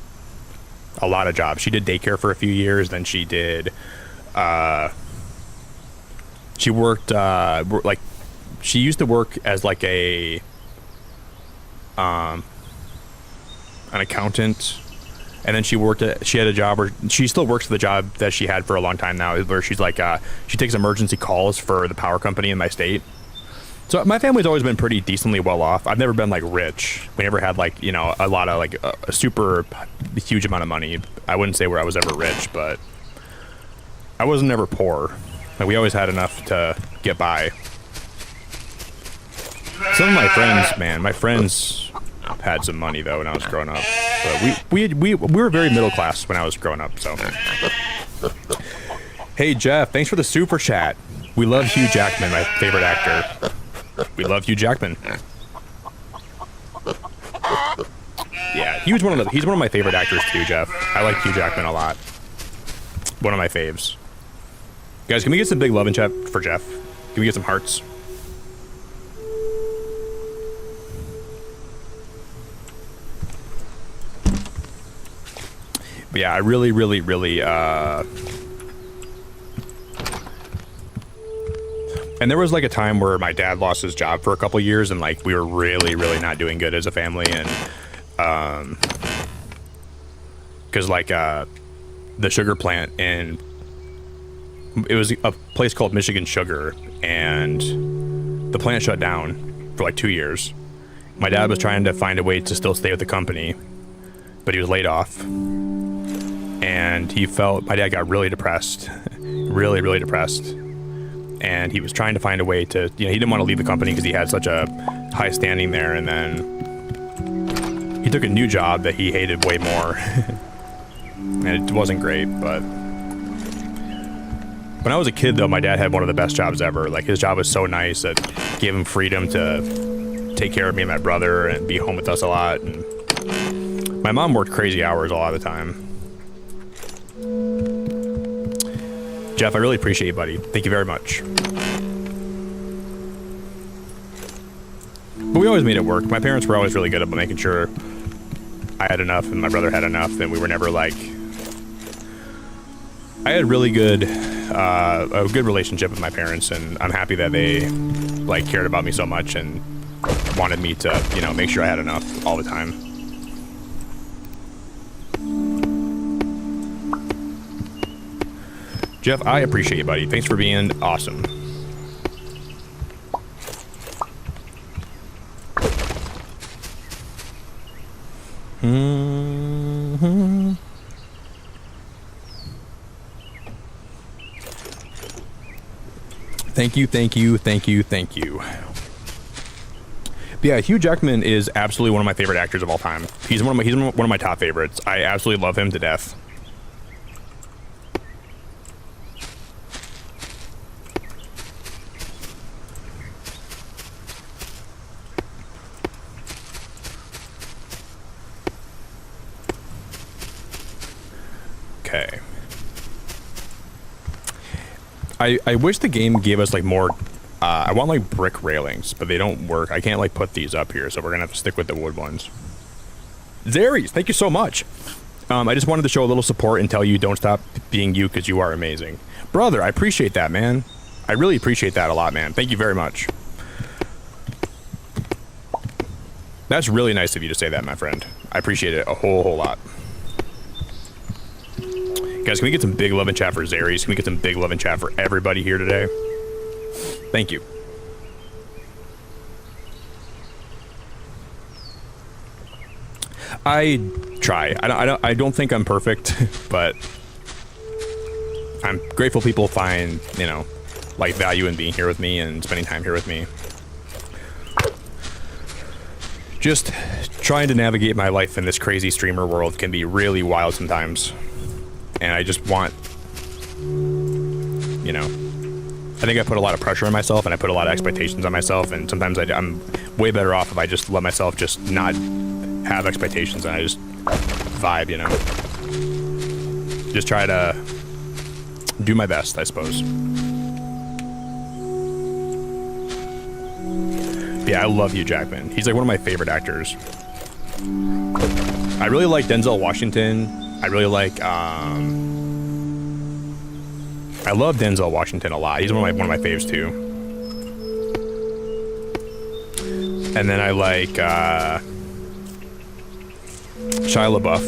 lot of jobs. She did daycare for a few years, then she did. She worked like she used to work as like an accountant. And then she had a job where she still works the job that she had for a long time now, where she's like, she takes emergency calls for the power company in my state. So my family's always been pretty decently well off. I've never been like rich. We never had like, you know, a lot of like a super huge amount of money. I wouldn't say where I was ever rich, but I wasn't ever poor. Like we always had enough to get by. Some of my friends, man, had some money though when I was growing up, but we were very middle class when I was growing up. So, hey Jeff, thanks for the super chat. We love Hugh Jackman, my favorite actor. We love Hugh Jackman. Yeah, he's one of my favorite actors too, Jeff. I like Hugh Jackman a lot. One of my faves. Guys, can we get some big love in chat for Jeff? Can we get some hearts? But yeah, I really and there was like a time where my dad lost his job for a couple years, and like we were really not doing good as a family, and because like the sugar plant, and it was a place called Michigan Sugar, and the plant shut down for like 2 years. My dad was trying to find a way to still stay with the company, but he was laid off. And my dad got really depressed, really depressed. And he was trying to find a way to, you know, he didn't want to leave the company because he had such a high standing there. And then he took a new job that he hated way more. And it wasn't great, but when I was a kid though, my dad had one of the best jobs ever. Like his job was so nice that gave him freedom to take care of me and my brother and be home with us a lot. And my mom worked crazy hours a lot of the time. Jeff, I really appreciate you, buddy. Thank you very much. But we always made it work. My parents were always really good about making sure I had enough and my brother had enough, and we were never like... I had really good, a good relationship with my parents, and I'm happy that they like cared about me so much and wanted me to, you know, make sure I had enough all the time. Jeff, I appreciate you, buddy. Thanks for being awesome. Thank you, thank you, thank you, thank you. But yeah, Hugh Jackman is absolutely one of my favorite actors of all time. He's one of my top favorites. I absolutely love him to death. Okay. I wish the game gave us like more, I want like brick railings, but they don't work. I can't like put these up here, so we're gonna have to stick with the wood ones. Zaries, thank you so much. I just wanted to show a little support and tell you don't stop being you because you are amazing. Brother, I appreciate that, man. I really appreciate that a lot, man. Thank you very much. That's really nice of you to say that, my friend. I appreciate it a whole lot. Guys, can we get some big love and chat for Zaries? Can we get some big love and chat for everybody here today? Thank you. I try. I don't think I'm perfect, but I'm grateful people find, you know, like value in being here with me and spending time here with me. Just trying to navigate my life in this crazy streamer world can be really wild sometimes. And I just want, you know, I think I put a lot of pressure on myself and I put a lot of expectations on myself, and sometimes I'm way better off if I just let myself just not have expectations and I just vibe, you know. Just try to do my best, I suppose. Yeah, I love Hugh Jackman. He's like one of my favorite actors. I really like Denzel Washington. I really like, I love Denzel Washington a lot. He's one of my faves too. And then I like, Shia LaBeouf.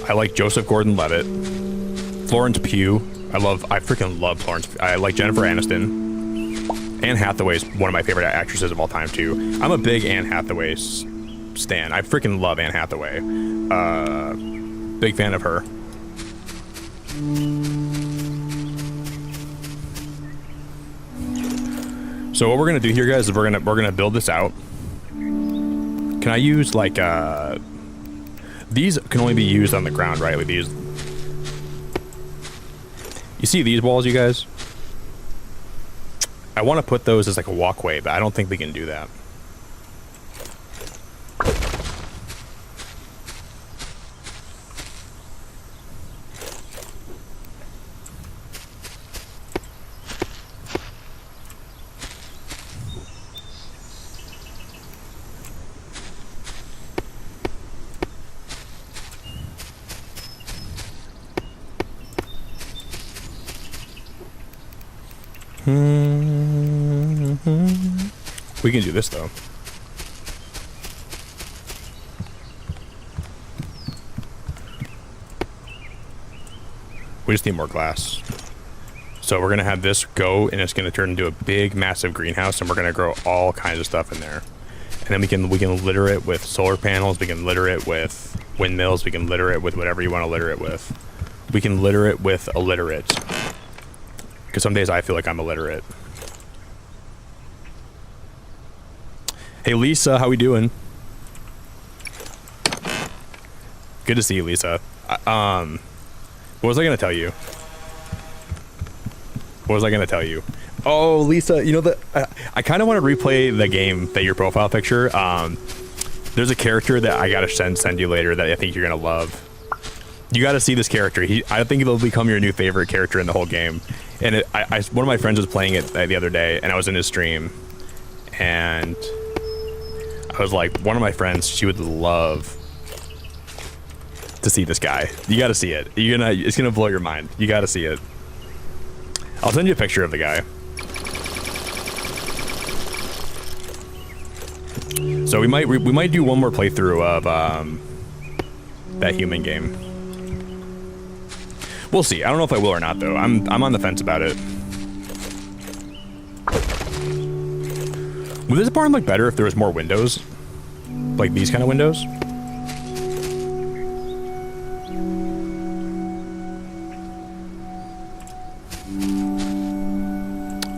I like Joseph Gordon-Levitt. Florence Pugh. I freaking love Florence. I like Jennifer Aniston. Anne Hathaway's one of my favorite actresses of all time too. I'm a big Anne Hathaway stan. I freaking love Anne Hathaway. Big fan of her. So what we're gonna do here, guys, is we're gonna build this out. Can I use like these can only be used on the ground, right? Like these. You see these walls, you guys? I want to put those as like a walkway, but I don't think we can do that. We can do this though. We just need more glass. So we're gonna have this go, and it's gonna turn into a big, massive greenhouse, and we're gonna grow all kinds of stuff in there. And then we can litter it with solar panels. We can litter it with windmills. We can litter it with whatever you want to litter it with. We can litter it with illiterate. Because some days I feel like I'm illiterate. Hey Lisa, how we doing? Good to see you, Lisa. What was I gonna tell you? Oh, Lisa, you know I kind of want to replay the game that your profile picture. There's a character that I gotta send you later that I think you're gonna love. You gotta see this character. I think it'll become your new favorite character in the whole game. And one of my friends was playing it the other day, and I was in his stream, and I was like, one of my friends, she would love to see this guy. You gotta see it. It's gonna blow your mind. You gotta see it. I'll send you a picture of the guy. So we might do one more playthrough of that human game. We'll see. I don't know if I will or not though. I'm on the fence about it. Would this barn look better if there was more windows? Like these kind of windows?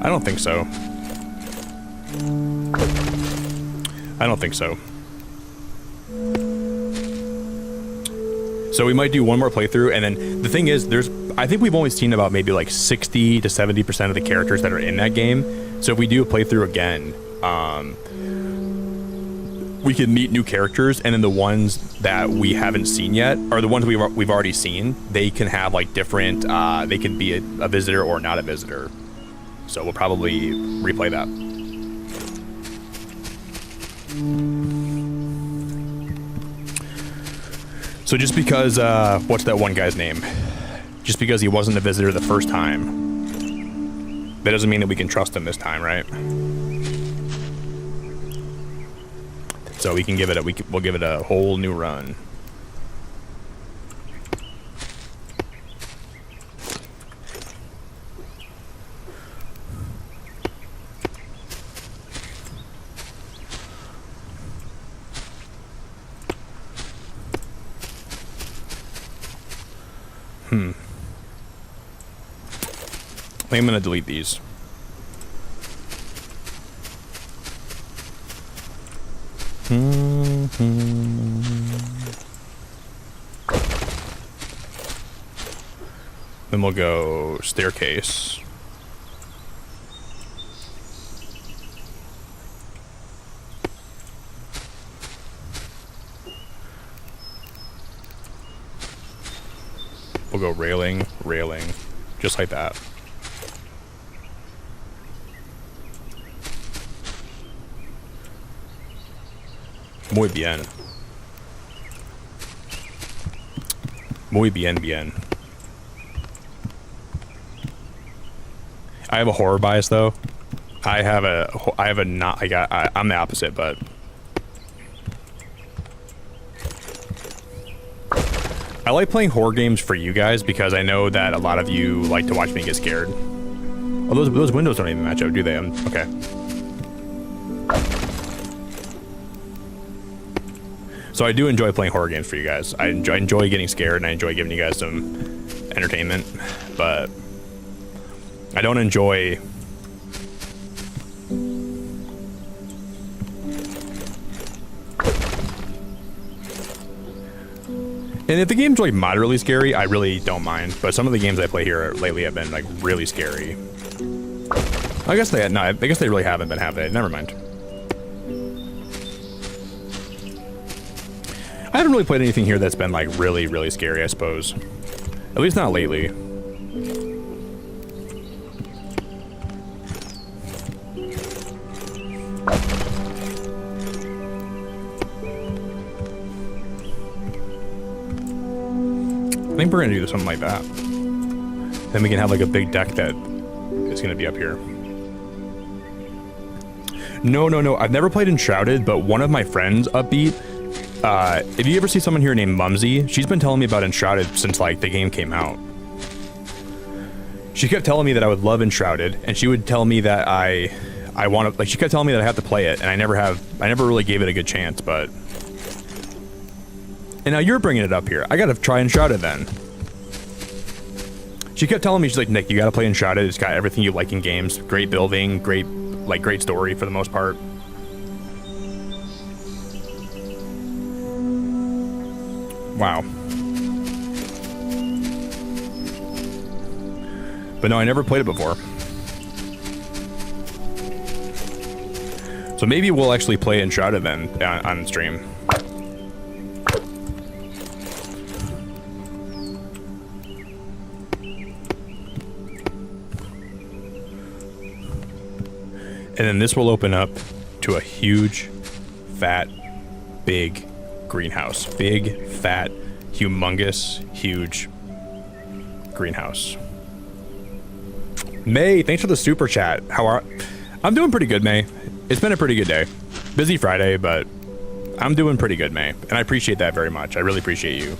I don't think so. I don't think so. So we might do one more playthrough, and then the thing is, I think we've only seen about maybe like 60 to 70% of the characters that are in that game. So if we do a playthrough again, we can meet new characters, and then the ones that we haven't seen yet, or the ones we've already seen, they can have like different, they can be a visitor or not a visitor. So we'll probably replay that. So just because, what's that one guy's name? Just because he wasn't a visitor the first time, that doesn't mean that we can trust him this time, right? So we can give it we'll give it a whole new run. I think I'm gonna delete these. Then we'll go staircase. We'll go railing, railing, just like that. Muy bien. Muy bien, bien. I have a horror bias though. I'm the opposite, but I like playing horror games for you guys because I know that a lot of you like to watch me get scared. Oh, those windows don't even match up, do they? Okay. So I do enjoy playing horror games for you guys. I enjoy getting scared, and I enjoy giving you guys some entertainment, but I don't enjoy and if the game's like moderately scary, I really don't mind, but some of the games I play here lately have been like really scary. I guess they really haven't been, have they? Never mind. I haven't really played anything here that's been like really, really scary, I suppose. At least not lately. I think we're gonna do something like that. Then we can have like a big deck that is gonna be up here. No. I've never played Enshrouded, but one of my friends, Upbeat, if you ever see someone here named Mumsy, she's been telling me about Enshrouded since like the game came out. She kept telling me that I would love Enshrouded, and she would tell me that I want to, like, she kept telling me that I have to play it, and I never really gave it a good chance, but. And now you're bringing it up here. I gotta try Enshrouded then. She kept telling me, she's like, Nick, you gotta play Enshrouded. It's got everything you like in games. Great building, great story for the most part. Wow. But no, I never played it before. So maybe we'll actually play Enshrouded then on stream. And then this will open up to a huge, fat, big greenhouse. Big, fat, humongous, huge greenhouse. May, thanks for the super chat. I'm doing pretty good, May. It's been a pretty good day. Busy Friday, but I'm doing pretty good, May. And I appreciate that very much. I really appreciate you.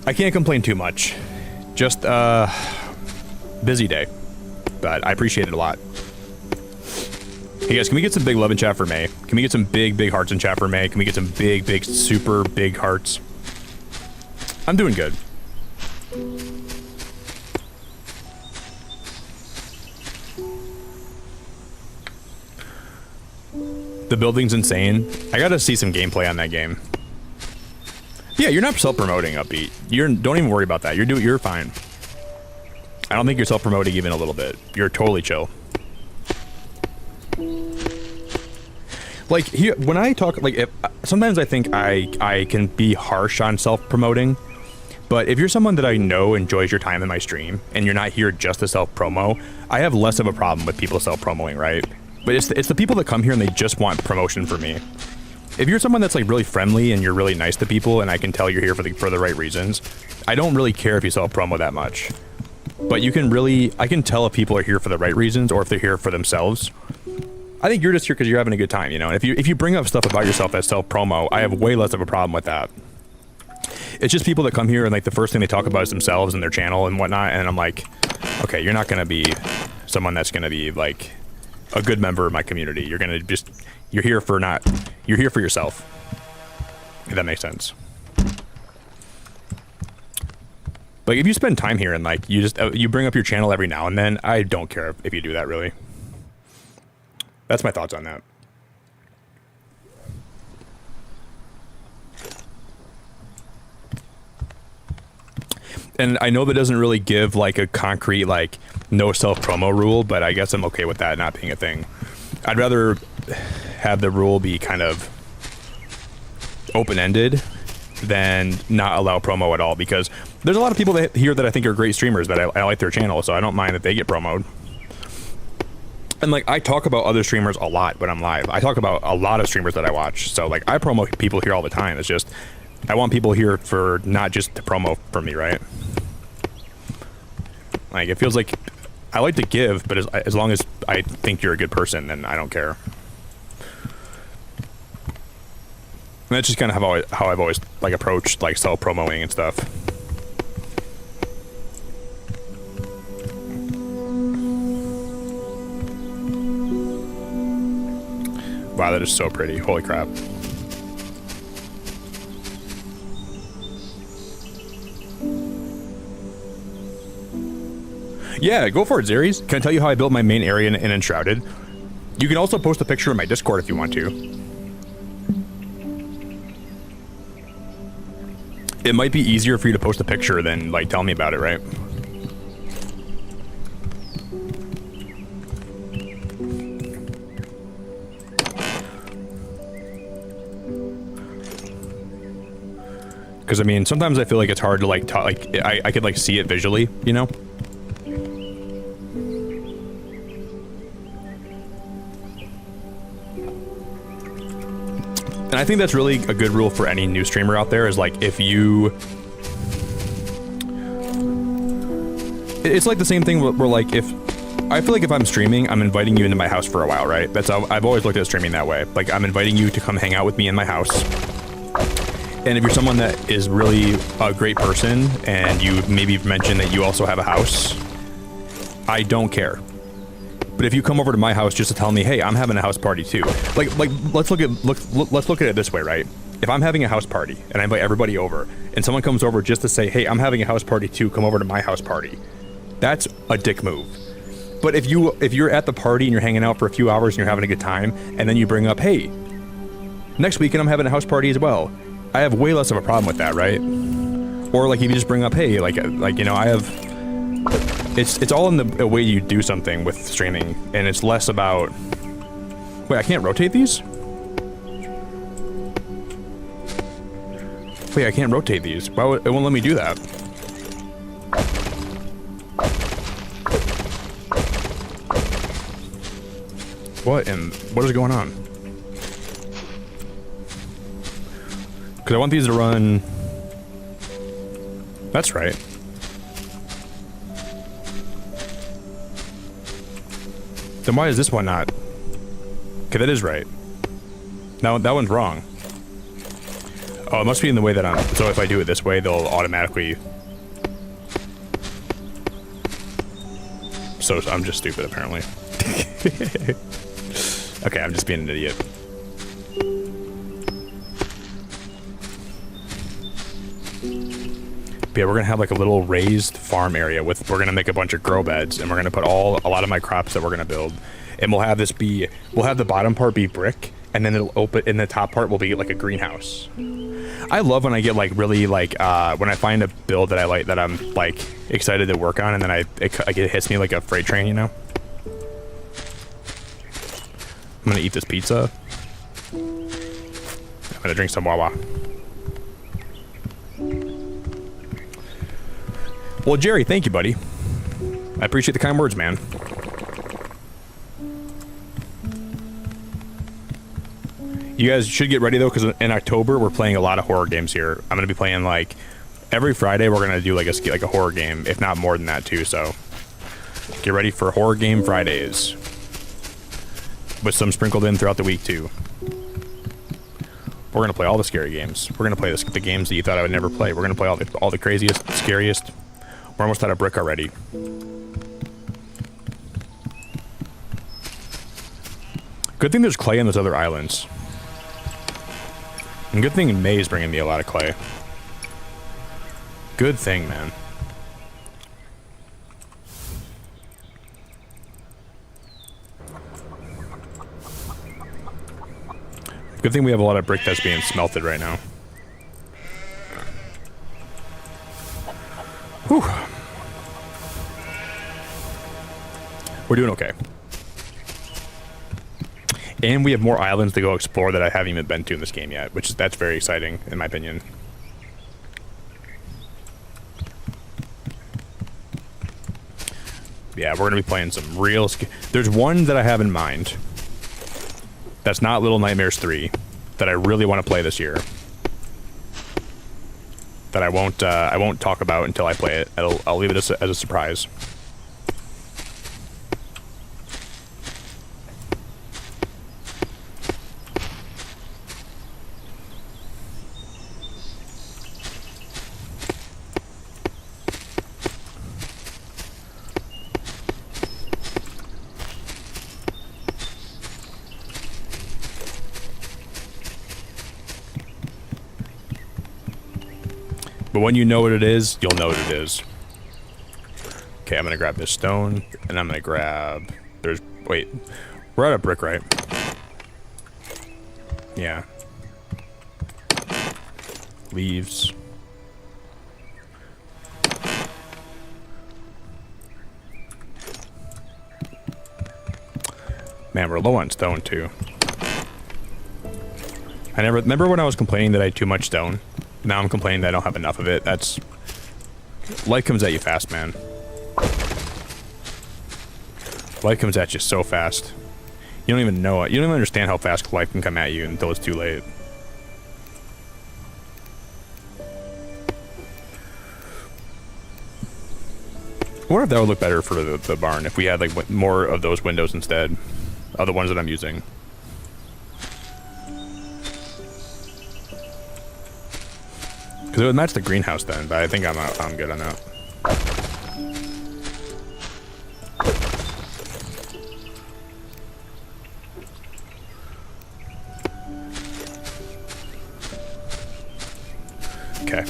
I can't complain too much. Just busy day. But I appreciate it a lot. Hey guys, can we get some big love in chat for May? Can we get some big, big hearts in chat for May? Can we get some big, big, super big hearts? I'm doing good. The building's insane. I gotta see some gameplay on that game. Yeah, you're not self-promoting, Upbeat. Don't even worry about that. You're fine. I don't think you're self-promoting even a little bit. You're totally chill. Like here, when I talk, like sometimes I think I can be harsh on self-promoting, but if you're someone that I know enjoys your time in my stream and you're not here just to self-promo, I have less of a problem with people self-promoing, right? But it's the people that come here and they just want promotion for me. If you're someone that's like really friendly and you're really nice to people and I can tell you're here for the right reasons, I don't really care if you self-promo that much. But I can tell if people are here for the right reasons or if they're here for themselves. I think you're just here because you're having a good time, you know? And if you bring up stuff about yourself that's self-promo, I have way less of a problem with that. It's just people that come here and like the first thing they talk about is themselves and their channel and whatnot, and I'm like, okay, you're not gonna be someone that's gonna be like a good member of my community. You're here for yourself. If that makes sense. Like if you spend time here and like you bring up your channel every now and then, I don't care if you do that really. That's my thoughts on that. And I know that doesn't really give like a concrete like no self-promo rule, but I guess I'm okay with that not being a thing. I'd rather have the rule be kind of open-ended than not allow promo at all, because there's a lot of people here that I think are great streamers that I like their channel, so I don't mind that they get promoted. And like I talk about other streamers a lot when I'm live. I talk about a lot of streamers that I watch, so like I promote people here all the time. It's just I want people here for not just to promo for me, right? Like it feels like I like to give, but as long as I think you're a good person, then I don't care. And that's just kind of how I've always like approached like self-promoting and stuff. Wow, that is so pretty. Holy crap. Yeah, go for it, Zeres. Can I tell you how I built my main area in Enshrouded? You can also post a picture in my Discord if you want to. It might be easier for you to post a picture than like tell me about it, right? Because I mean, sometimes I feel like it's hard to like talk, like I could like see it visually, you know? And I think that's really a good rule for any new streamer out there is like if you... It's like the same thing where like if... I feel like if I'm streaming, I'm inviting you into my house for a while, right? That's how I've always looked at streaming that way. Like I'm inviting you to come hang out with me in my house. And if you're someone that is really a great person and you maybe mentioned that you also have a house, I don't care. But if you come over to my house just to tell me, hey, I'm having a house party too. Like let's look at it this way, right? If I'm having a house party and I invite everybody over and someone comes over just to say, hey, I'm having a house party too, come over to my house party. That's a dick move. But if you're at the party and you're hanging out for a few hours and you're having a good time and then you bring up, hey, next weekend I'm having a house party as well. I have way less of a problem with that, right? Or like if you just bring up, hey, like you know, I have... It's all in the way you do something with streaming, and it's less about Wait, I can't rotate these? Wait, I can't rotate these. Why would, it won't let me do that. What is going on? Because I want these to run... That's right. Then why is this one not? Okay, that is right. Now that one's wrong. Oh, it must be in the way that I'm... So if I do it this way, they'll automatically... So I'm just stupid, apparently. Okay, I'm just being an idiot. But yeah, we're gonna have like a little raised farm area with... We're gonna make a bunch of grow beds, and we're gonna put a lot of my crops that we're gonna build. And we'll have this be... We'll have the bottom part be brick, and then it'll open... And the top part will be like a greenhouse. I love when I get like really like when I find a build that I like, that I'm like excited to work on, and then it hits me like a freight train, you know. I'm gonna eat this pizza. I'm gonna drink some Wawa. Well, Jerry, thank you, buddy. I appreciate the kind words, man. You guys should get ready though, because in October we're playing a lot of horror games here. I'm gonna be playing like every Friday. We're gonna do like a horror game, if not more than that too. So get ready for horror game Fridays, with some sprinkled in throughout the week too. We're gonna play all the scary games. We're gonna play the games that you thought I would never play. We're gonna play all the craziest, scariest. We're almost out of brick already. Good thing there's clay on those other islands. And good thing May is bringing me a lot of clay. Good thing, man. Good thing we have a lot of brick that's being smelted right now. Whew. We're doing okay. And we have more islands to go explore that I haven't even been to in this game yet, that's very exciting, in my opinion. Yeah, we're going to be playing some real... There's one that I have in mind. That's not Little Nightmares 3. That I really want to play this year. That I won't talk about until I play it. I'll leave it as a surprise. But when you know what it is, you'll know what it is. Okay, I'm gonna grab this stone, and I'm gonna grab... Wait. We're out of brick, right? Yeah. Leaves. Man, we're low on stone, too. Remember when I was complaining that I had too much stone? Now I'm complaining that I don't have enough of it. Life comes at you fast, man. Life comes at you so fast. You don't even know it. You don't even understand how fast life can come at you until it's too late. I wonder if that would look better for the barn if we had like more of those windows instead of the ones that I'm using. Because it would match the greenhouse then, but I think I'm good on that. Okay.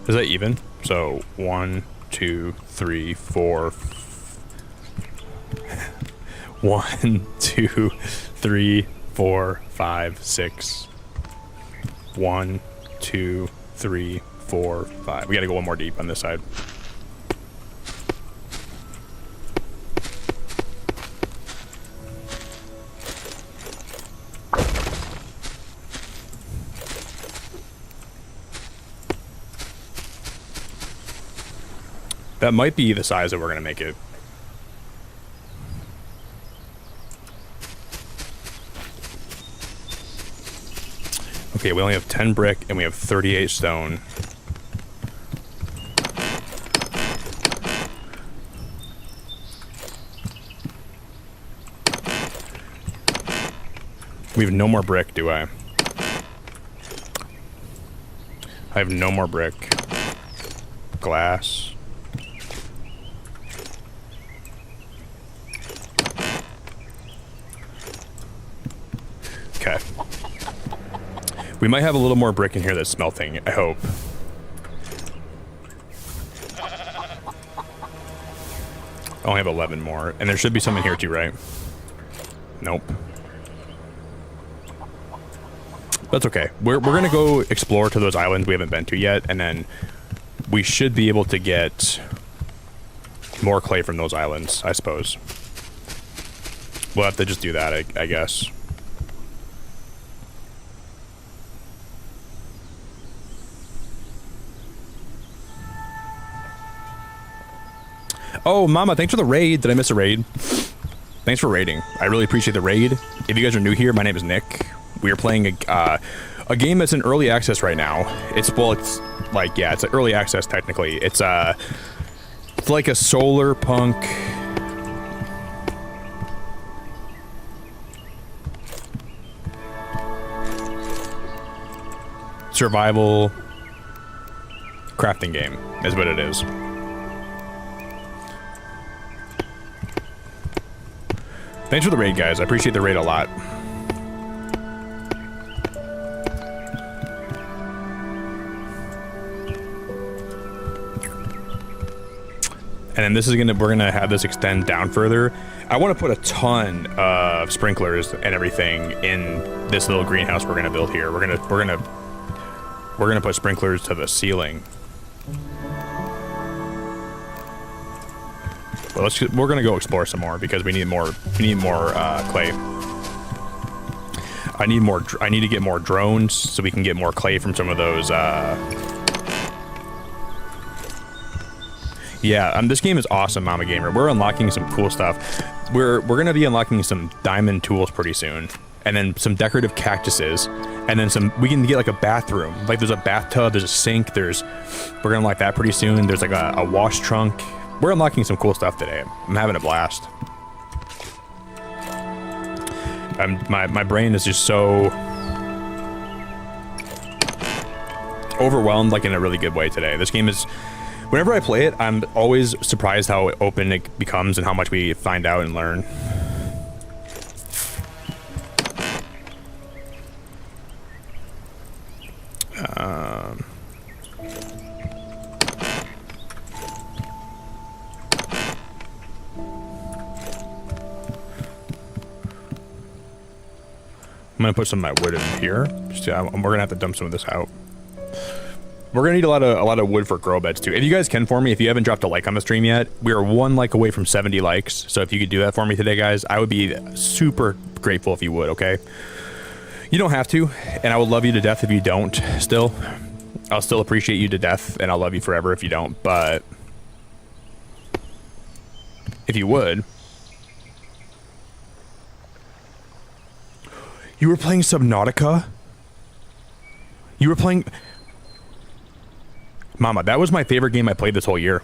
Is that even? So 1, 2, 3, 4. 1, 2, 3, 4, 5, 6. 1, 2, 3, 4, 5. We got to go one more deep on this side. That might be the size that we're going to make it. Okay, we only have 10 brick and we have 38 stone. We have no more brick, do I? I have no more brick. Glass. Okay. We might have a little more brick in here that's smelting, I hope. I only have 11 more. And there should be some in here too, right? Nope. That's okay. We're going to go explore to those islands we haven't been to yet, and then we should be able to get more clay from those islands, I suppose. We'll have to just do that, I guess. Oh, Mama, thanks for the raid. Did I miss a raid? Thanks for raiding. I really appreciate the raid. If you guys are new here, my name is Nick. We are playing a game that's in early access right now. It's like, yeah, it's early access technically. It's like a Solarpunk. Survival crafting game is what it is. Thanks for the raid, guys. I appreciate the raid a lot. And then this is we're gonna have this extend down further. I want to put a ton of sprinklers and everything in this little greenhouse we're gonna build here. We're gonna put sprinklers to the ceiling. Well, we're gonna go explore some more because we need more clay. I need to get more drones so we can get more clay from some of those. Yeah, this game is awesome, Mama Gamer. We're unlocking some cool stuff. We're gonna be unlocking some diamond tools pretty soon, and then some decorative cactuses, and then we can get like a bathroom. Like there's a bathtub, there's a sink, we're gonna unlock that pretty soon. There's like a wash trunk. We're unlocking some cool stuff today. I'm having a blast. My brain is just so overwhelmed, like in a really good way today. This game is, whenever I play it, I'm always surprised how open it becomes and how much we find out and learn. I'm gonna put some of my wood in here. We're gonna have to dump some of this out. We're gonna need a lot of wood for grow beds too. If you guys can for me, if you haven't dropped a like on the stream yet, we are 1 like away from 70 likes. So if you could do that for me today, guys, I would be super grateful if you would, okay? You don't have to, and I would love you to death if you don't still. I'll still appreciate you to death, and I'll love you forever if you don't, but if you would. You were playing Subnautica? You were playing... Mama, that was my favorite game I played this whole year.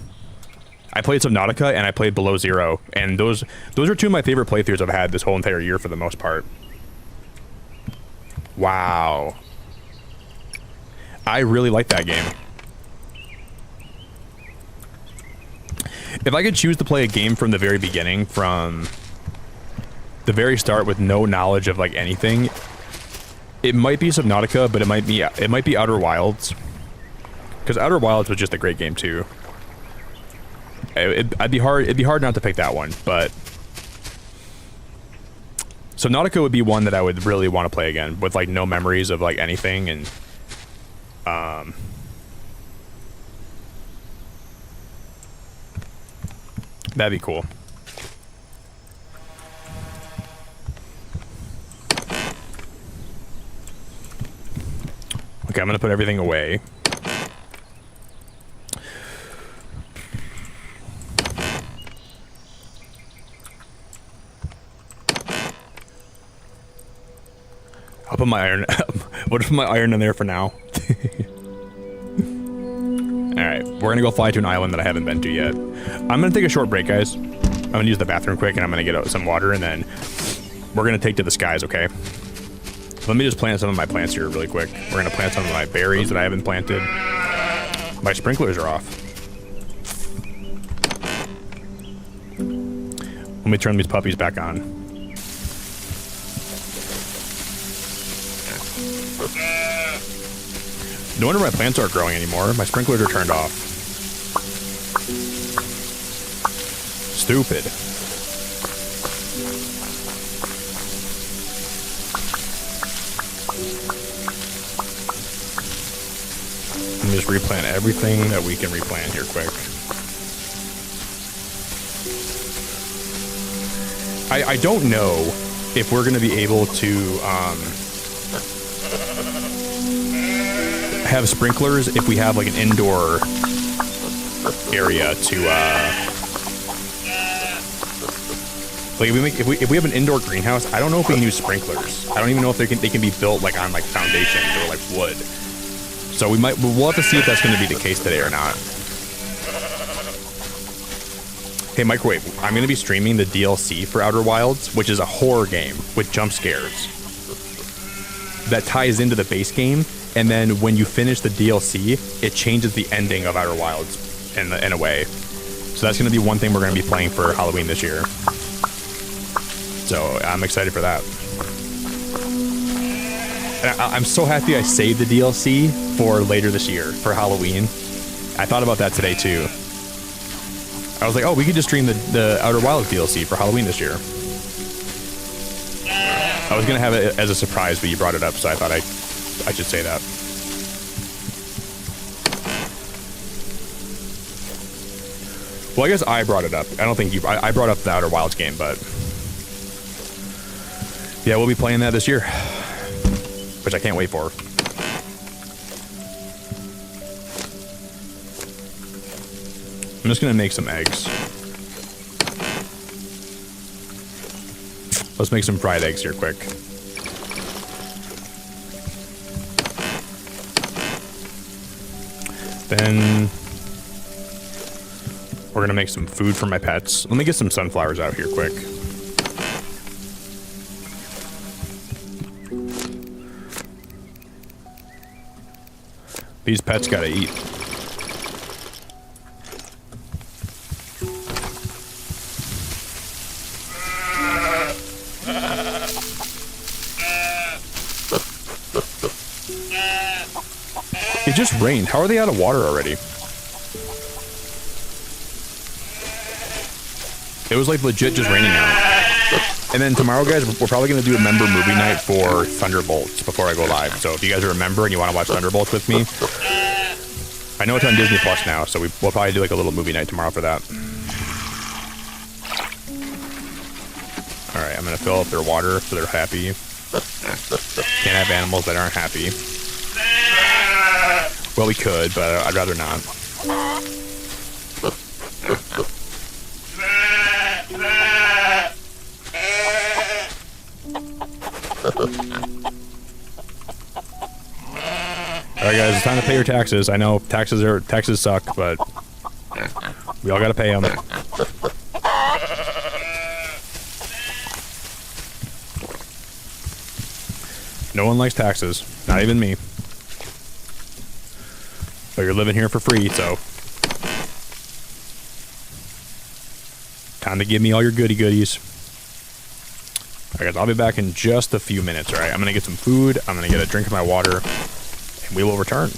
I played Subnautica and I played Below Zero, and those are 2 of my favorite playthroughs I've had this whole entire year for the most part. Wow. I really like that game. If I could choose to play a game from the very beginning, from the very start with no knowledge of like anything, it might be Subnautica, but it might be Outer Wilds. Because Outer Wilds was just a great game too. It'd be hard not to pick that one, but Subnautica would be one that I would really want to play again with like no memories of like anything, and That'd be cool. Okay, I'm gonna put everything away. I'll put my iron. What if my iron in there for now? Alright, we're gonna go fly to an island that I haven't been to yet. I'm gonna take a short break, guys. I'm gonna use the bathroom quick and I'm gonna get out some water and then we're gonna take to the skies, okay? Let me just plant some of my plants here really quick. We're gonna plant some of my berries that I haven't planted. My sprinklers are off. Let me turn these puppies back on. No wonder my plants aren't growing anymore. My sprinklers are turned off. Stupid. Let me just replant everything that we can replant here quick. I don't know if we're going to be able to have sprinklers if we have like an indoor area to like if we have an indoor greenhouse. I don't know if we can use sprinklers. I don't even know if they can be built like on like foundations or like wood. So we'll have to see if that's going to be the case today or not. Hey Microwave, I'm going to be streaming the DLC for Outer Wilds, which is a horror game with jump scares that ties into the base game. And then when you finish the DLC, it changes the ending of Outer Wilds in a way. So that's going to be one thing we're going to be playing for Halloween this year. So I'm excited for that. And I'm so happy I saved the DLC for later this year, for Halloween. I thought about that today too. I was like, oh, we could just stream the Outer Wilds DLC for Halloween this year. I was going to have it as a surprise, but you brought it up, so I thought I should say that. Well, I guess I brought it up. I don't think you... I brought up the Outer Wilds game, but... yeah, we'll be playing that this year. Which I can't wait for. I'm just gonna make some eggs. Let's make some fried eggs here quick. Then we're gonna make some food for my pets. Let me get some sunflowers out here quick. These pets gotta eat. It just rained. How are they out of water already? It was like legit just raining out. And then tomorrow, guys, we're probably going to do a member movie night for Thunderbolts before I go live. So if you guys are a member and you want to watch Thunderbolts with me, I know it's on Disney Plus now, so we'll probably do like a little movie night tomorrow for that. Alright, I'm going to fill up their water so they're happy. Can't have animals that aren't happy. Well, we could, but I'd rather not. Alright guys, it's time to pay your taxes. I know taxes suck, but we all gotta pay them. No one likes taxes, not even me. But you're living here for free, so time to give me all your goody goodies. Alright guys, I'll be back in just a few minutes, alright? I'm gonna get some food, I'm gonna get a drink of my water, and we will return.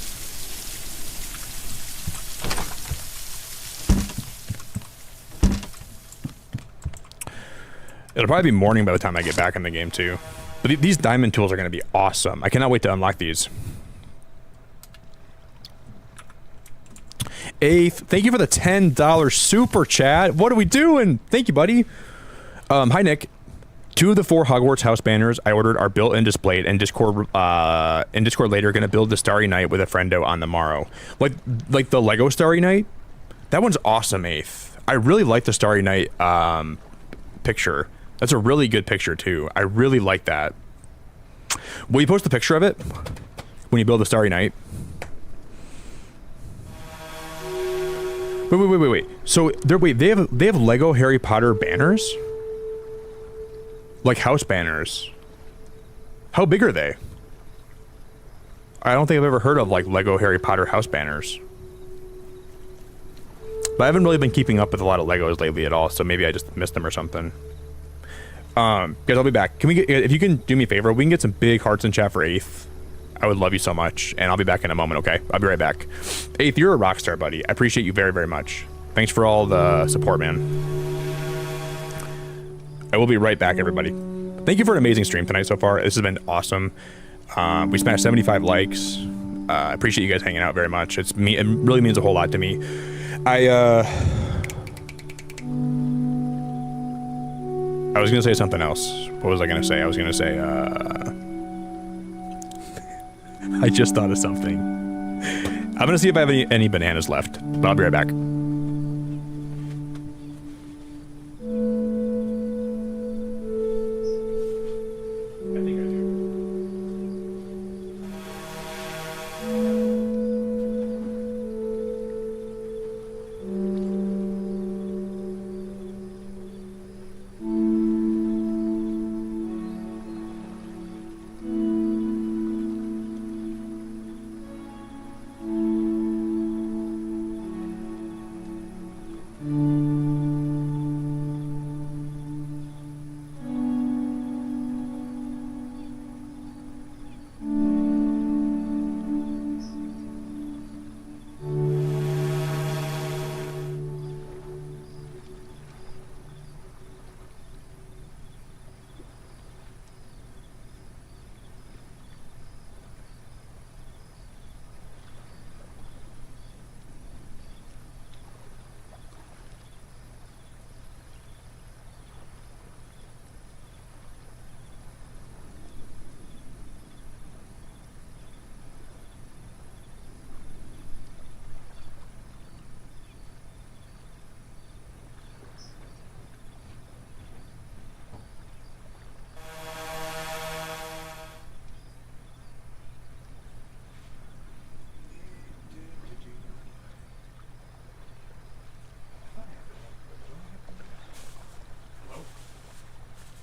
It'll probably be morning by the time I get back in the game too. But these diamond tools are gonna be awesome. I cannot wait to unlock these. Eighth, thank you for the $10 super chat. What are we doing? Thank you, buddy. Hi, Nick. 2 of the 4 Hogwarts house banners I ordered are built and displayed, and Discord later gonna build the Starry Night with a friendo on the morrow. Like the Lego Starry Night? That one's awesome, Eighth. I really like the Starry Night picture. That's a really good picture too. I really like that. Will you post a picture of it when you build the Starry Night? Wait. So they have Lego Harry Potter banners? Like house banners. How big are they? I don't think I've ever heard of like Lego Harry Potter house banners. But I haven't really been keeping up with a lot of Legos lately at all, so maybe I just missed them or something. Guys, I'll be back. Can we get, if you can do me a favor, we can get some big hearts in chat for Eighth. I would love you so much, and I'll be back in a moment, okay? I'll be right back. Eighth, you're a rock star, buddy. I appreciate you very, very much. Thanks for all the support, man. I will be right back, everybody. Thank you for an amazing stream tonight so far. This has been awesome. We smashed 75 likes. I appreciate you guys hanging out very much. It really means a whole lot to me. I was gonna say something else. What was I gonna say? I was gonna say, I just thought of something. I'm gonna see if I have any bananas left, but I'll be right back.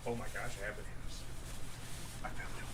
Oh my gosh, I have bananas. I found them.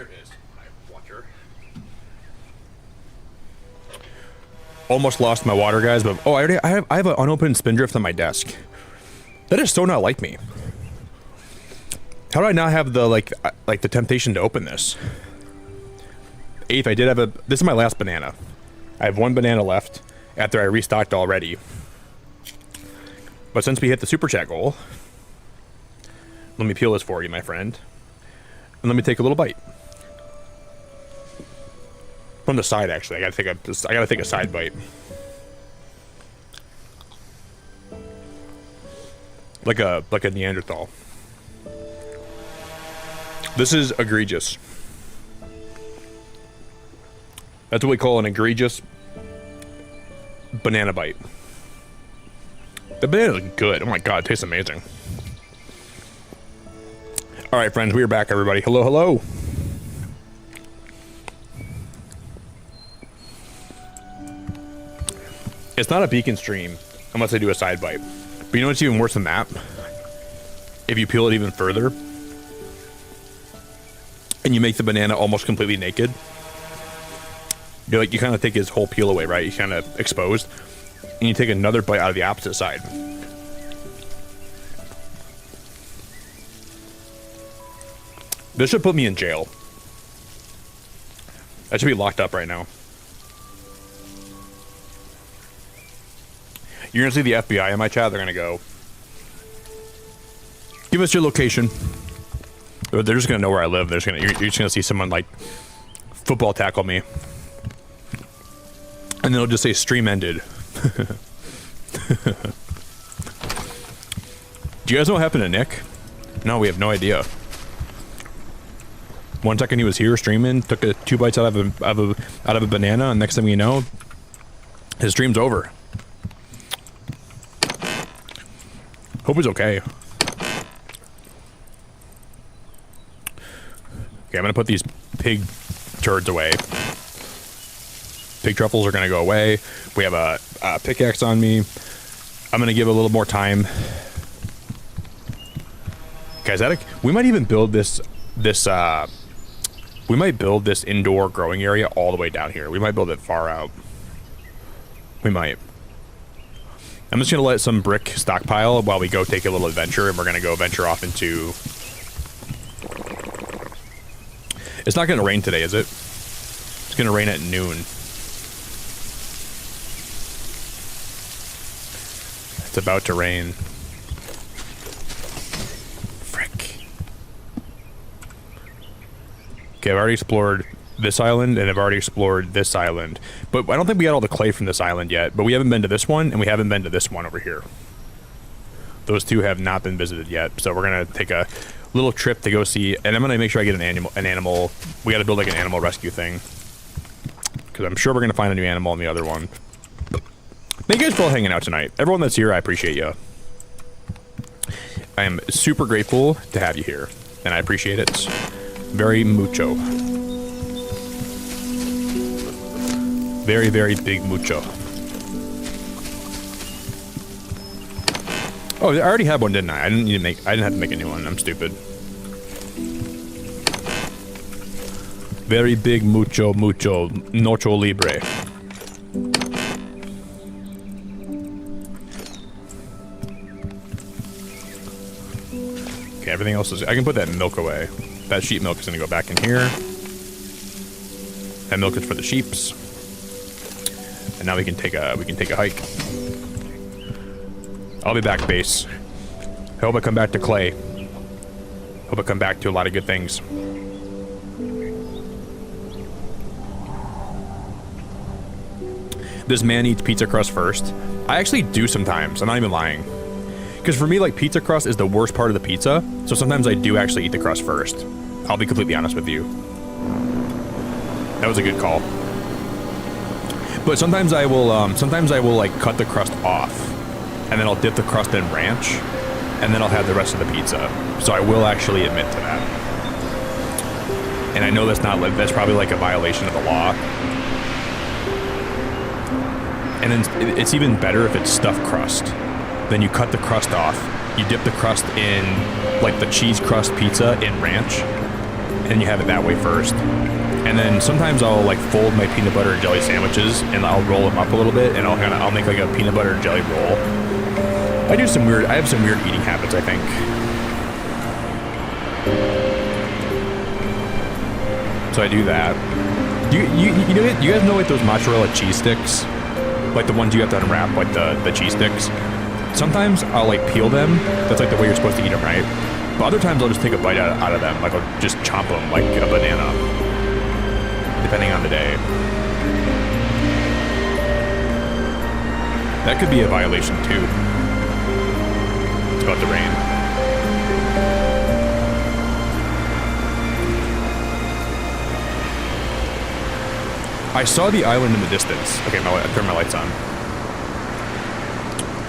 There it is. My water. Almost lost my water, guys, but oh, I have an unopened Spindrift on my desk. That is so not like me. How do I not have the like the temptation to open this? Eighth, I did have a. This is my last banana. I have one banana left after I restocked already. But since we hit the super chat goal, let me peel this for you, my friend, and let me take a little bite from the side. Actually, I gotta take a side bite, like a Neanderthal. This is egregious. That's what we call an egregious banana bite. The banana is good. Oh my god, it tastes amazing. Alright, friends, we are back, everybody. Hello, hello. It's not a beacon stream unless I do a side bite. But you know what's even worse than that? If you peel it even further and you make the banana almost completely naked, you kind of take his whole peel away, right? He's kind of exposed. And you take another bite out of the opposite side. This should put me in jail. I should be locked up right now. You're gonna see the FBI in my chat. They're gonna go, give us your location. They're just gonna know where I live. You're just gonna see someone like football tackle me, and then it'll just say stream ended. Do you guys know what happened to Nick? No, we have no idea. 1 second he was here streaming, took 2 bites out of a banana, and next thing you know, his stream's over. Hope he's okay. Okay, I'm gonna put these pig turds away. Pig truffles are gonna go away. We have a pickaxe on me. I'm gonna give it a little more time. Guys, we might even build this we might build this indoor growing area all the way down here. We might build it far out. We might. I'm just gonna let some brick stockpile while we go take a little adventure, and we're gonna go venture off into. It's not gonna rain today, is it? It's gonna rain at noon. It's about to rain. Frick. Okay, I've already explored this island, and I've already explored this island. But I don't think we got all the clay from this island yet, but we haven't been to this one, and we haven't been to this one over here. Those two have not been visited yet, so we're gonna take a little trip to go see, and I'm gonna make sure I get an animal. We gotta build like an animal rescue thing, because I'm sure we're gonna find a new animal in the other one. Thank you guys for all hanging out tonight. Everyone that's here, I appreciate you. I am super grateful to have you here, and I appreciate it very mucho. Very, very big mucho. Oh, I already had one, didn't I? I didn't have to make a new one. I'm stupid. Very big mucho, nocho libre. Okay, everything else is. I can put that milk away. That sheep milk is gonna go back in here. That milk is for the sheeps. And now we can take a hike. I'll be back, base. I hope I come back to clay. Hope I come back to a lot of good things. This man eats pizza crust first. I actually do sometimes. I'm not even lying. Because for me, like, pizza crust is the worst part of the pizza. So sometimes I do actually eat the crust first. I'll be completely honest with you. That was a good call. But sometimes I will like cut the crust off, and then I'll dip the crust in ranch, and then I'll have the rest of the pizza. So I will actually admit to that. And I know that's probably like a violation of the law. And then it's even better if it's stuffed crust. Then you cut the crust off, you dip the crust in like the cheese crust pizza in ranch, and you have it that way first. And then sometimes I'll like fold my peanut butter and jelly sandwiches and I'll roll them up a little bit and I'll make like a peanut butter and jelly roll. I have some weird eating habits, I think. So I do that. You guys know like those mozzarella cheese sticks? Like the ones you have to unwrap, like the cheese sticks? Sometimes I'll like peel them. That's like the way you're supposed to eat them, right? But other times I'll just take a bite out of them. Like I'll just chomp them like a banana. Depending on the day. That could be a violation too. It's about to rain. I saw the island in the distance. Okay, I turned my lights on.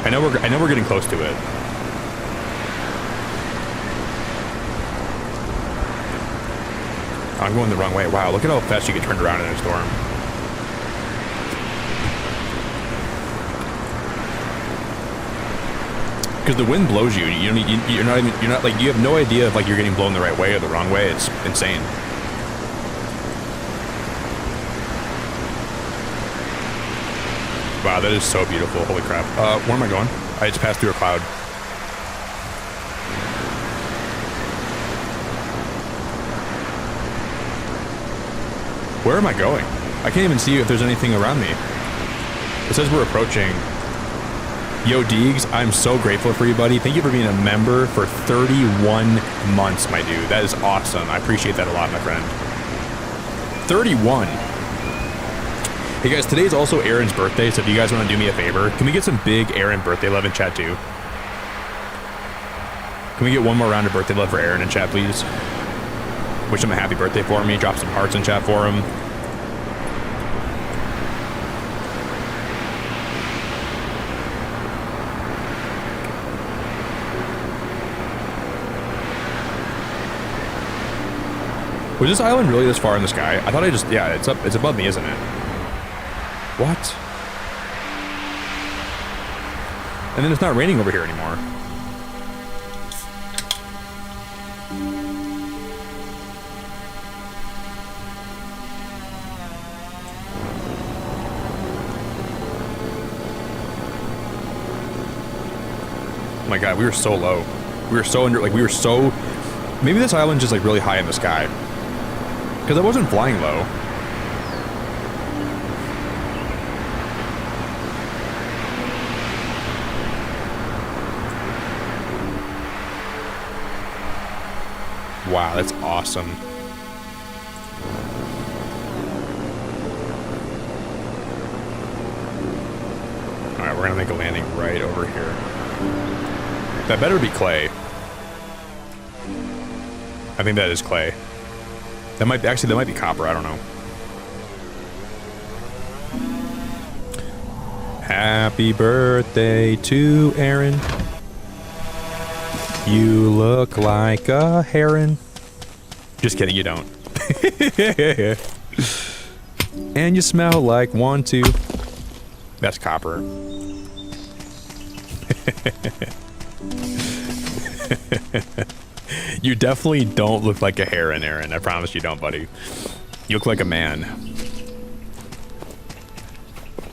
I know we're getting close to it. I'm going the wrong way. Wow, look at how fast you get turned around in a storm. Because the wind blows you. You have no idea if like you're getting blown the right way or the wrong way. It's insane. Wow, that is so beautiful. Holy crap. Where am I going? I just passed through a cloud. Where am I going? I can't even see if there's anything around me. It says we're approaching. Yo, Deegs, I'm so grateful for you, buddy. Thank you for being a member for 31 months, my dude. That is awesome. I appreciate that a lot, my friend. 31. Hey, guys, today's also Aaron's birthday, so if you guys want to do me a favor, can we get some big Aaron birthday love in chat, too? Can we get one more round of birthday love for Aaron in chat, please? Wish him a happy birthday for me. Drop some hearts in chat for him. Was this island really this far in the sky? I thought yeah, it's above me, isn't it? What? And then it's not raining over here anymore. Oh my god, we were so low. We were so under, like, we were so... Maybe this island's just, like, really high in the sky. Because I wasn't flying low. Wow, that's awesome. Alright, we're gonna make a landing right over here. That better be clay. I think that is clay. That might be copper, I don't know. Happy birthday to Aaron. You look like a heron. Just kidding, you don't. And you smell like 1, 2. That's copper. You definitely don't look like a heron, Aaron. I promise you don't, buddy. You look like a man.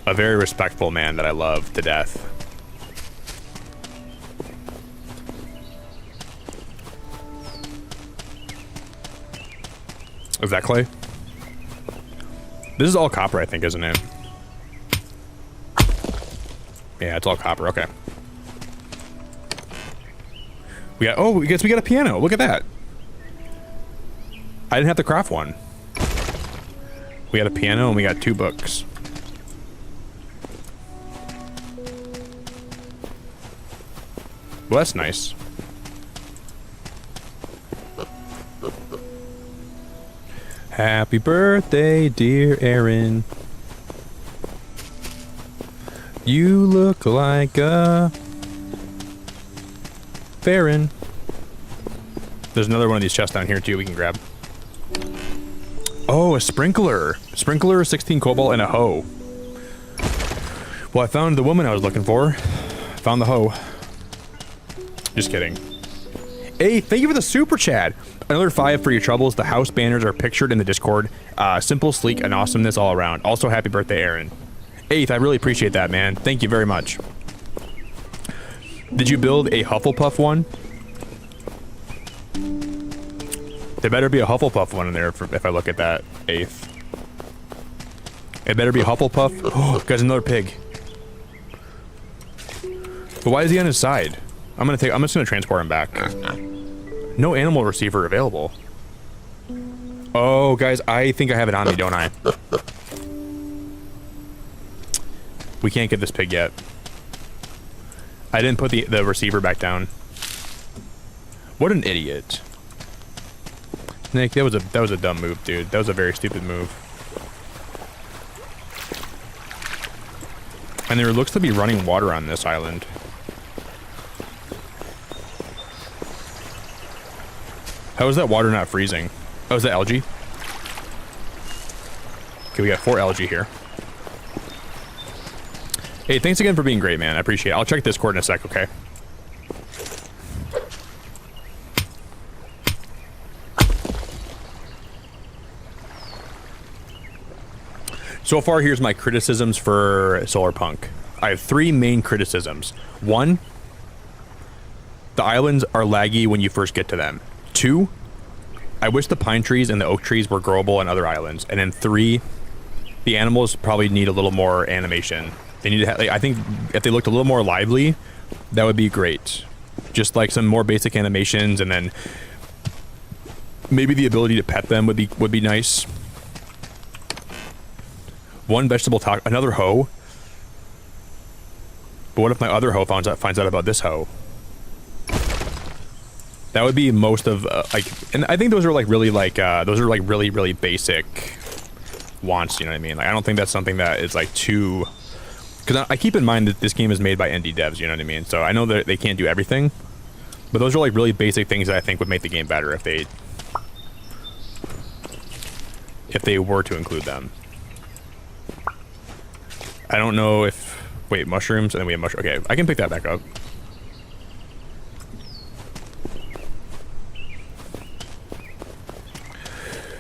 A very respectful man that I love to death. Is that clay? This is all copper, I think, isn't it? Yeah, it's all copper. Okay. We got, oh, I guess we got a piano. Look at that. I didn't have to craft one. We got a piano and we got 2 books. Well, that's nice. Happy birthday, dear Aaron. You look like a Farron. There's another one of these chests down here too we can grab. Oh, a sprinkler. Sprinkler, 16 cobalt, and a hoe. Well, I found the woman I was looking for. Found the hoe. Just kidding. Hey, thank you for the super chat. Another 5 for your troubles. The house banners are pictured in the Discord. Simple, sleek, and awesomeness all around. Also, happy birthday, Aaron. 8th, I really appreciate that, man. Thank you very much. Did you build a Hufflepuff one? There better be a Hufflepuff one in there if I look at that. 8th. It better be a Hufflepuff. Oh, guys, another pig. But why is he on his side? I'm just gonna transport him back. No animal receiver available. Oh, guys, I think I have it on me, don't I? We can't get this pig yet. I didn't put the receiver back down. What an idiot. Nick, that was a dumb move, dude. That was a very stupid move. And there looks to be running water on this island. How is that water not freezing? Oh, is that algae? Okay, we got 4 algae here. Hey, thanks again for being great, man. I appreciate it. I'll check Discord in a sec, okay? So far, here's my criticisms for Solarpunk. I have 3 main criticisms. 1, the islands are laggy when you first get to them. 2, I wish the pine trees and the oak trees were growable on other islands. And then 3, the animals probably need a little more animation. They need to have, like, I think if they looked a little more lively, that would be great. Just like some more basic animations, and then maybe the ability to pet them would be nice. 1 vegetable taco, another hoe. But what if my other hoe finds out about this hoe? That would be most of like, and I think those are like really like those are like really basic wants. You know what I mean? Like, I don't think that's something that is like too. Because I keep in mind that this game is made by indie devs. You know what I mean? So I know that they can't do everything, but those are like really basic things that I think would make the game better if they were to include them. I don't know if... Wait, mushrooms, and then we have mushrooms. Okay, I can pick that back up.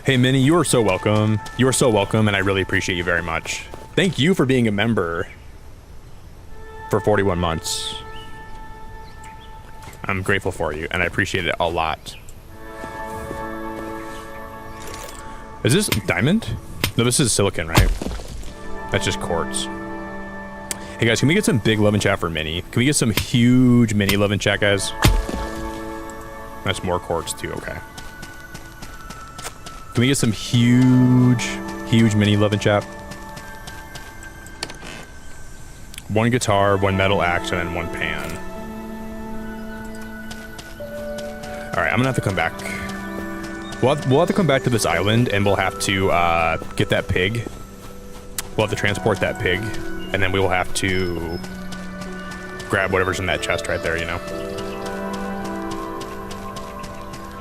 Hey, Minnie, you are so welcome. You are so welcome, and I really appreciate you very much. Thank you for being a member for 41 months. I'm grateful for you, and I appreciate it a lot. Is this diamond? No, this is silicon, right? That's just quartz. Hey guys, can we get some big love and chat for Mini? Can we get some huge Mini love and chat, guys? That's more quartz too, okay. Can we get some huge Mini love and chat? 1 guitar, 1 metal axe, and then 1 pan. Alright, I'm gonna have to come back. We'll have to come back to this island, and we'll have to get that pig. We'll have to transport that pig, and then we will have to grab whatever's in that chest right there, you know?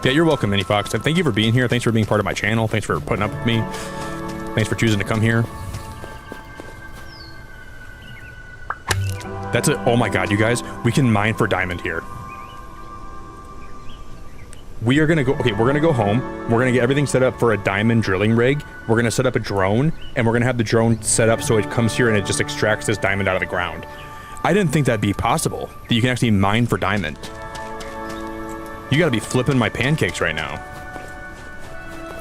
Yeah, you're welcome, Mini Fox. And thank you for being here. Thanks for being part of my channel. Thanks for putting up with me. Thanks for choosing to come here. That's it. Oh my god, you guys. We can mine for diamond here. We are gonna go, okay, we're gonna go home. We're gonna get everything set up for a diamond drilling rig. We're gonna set up a drone, and we're gonna have the drone set up so it comes here and it just extracts this diamond out of the ground. I didn't think that'd be possible, that you can actually mine for diamond. You gotta be flipping my pancakes right now.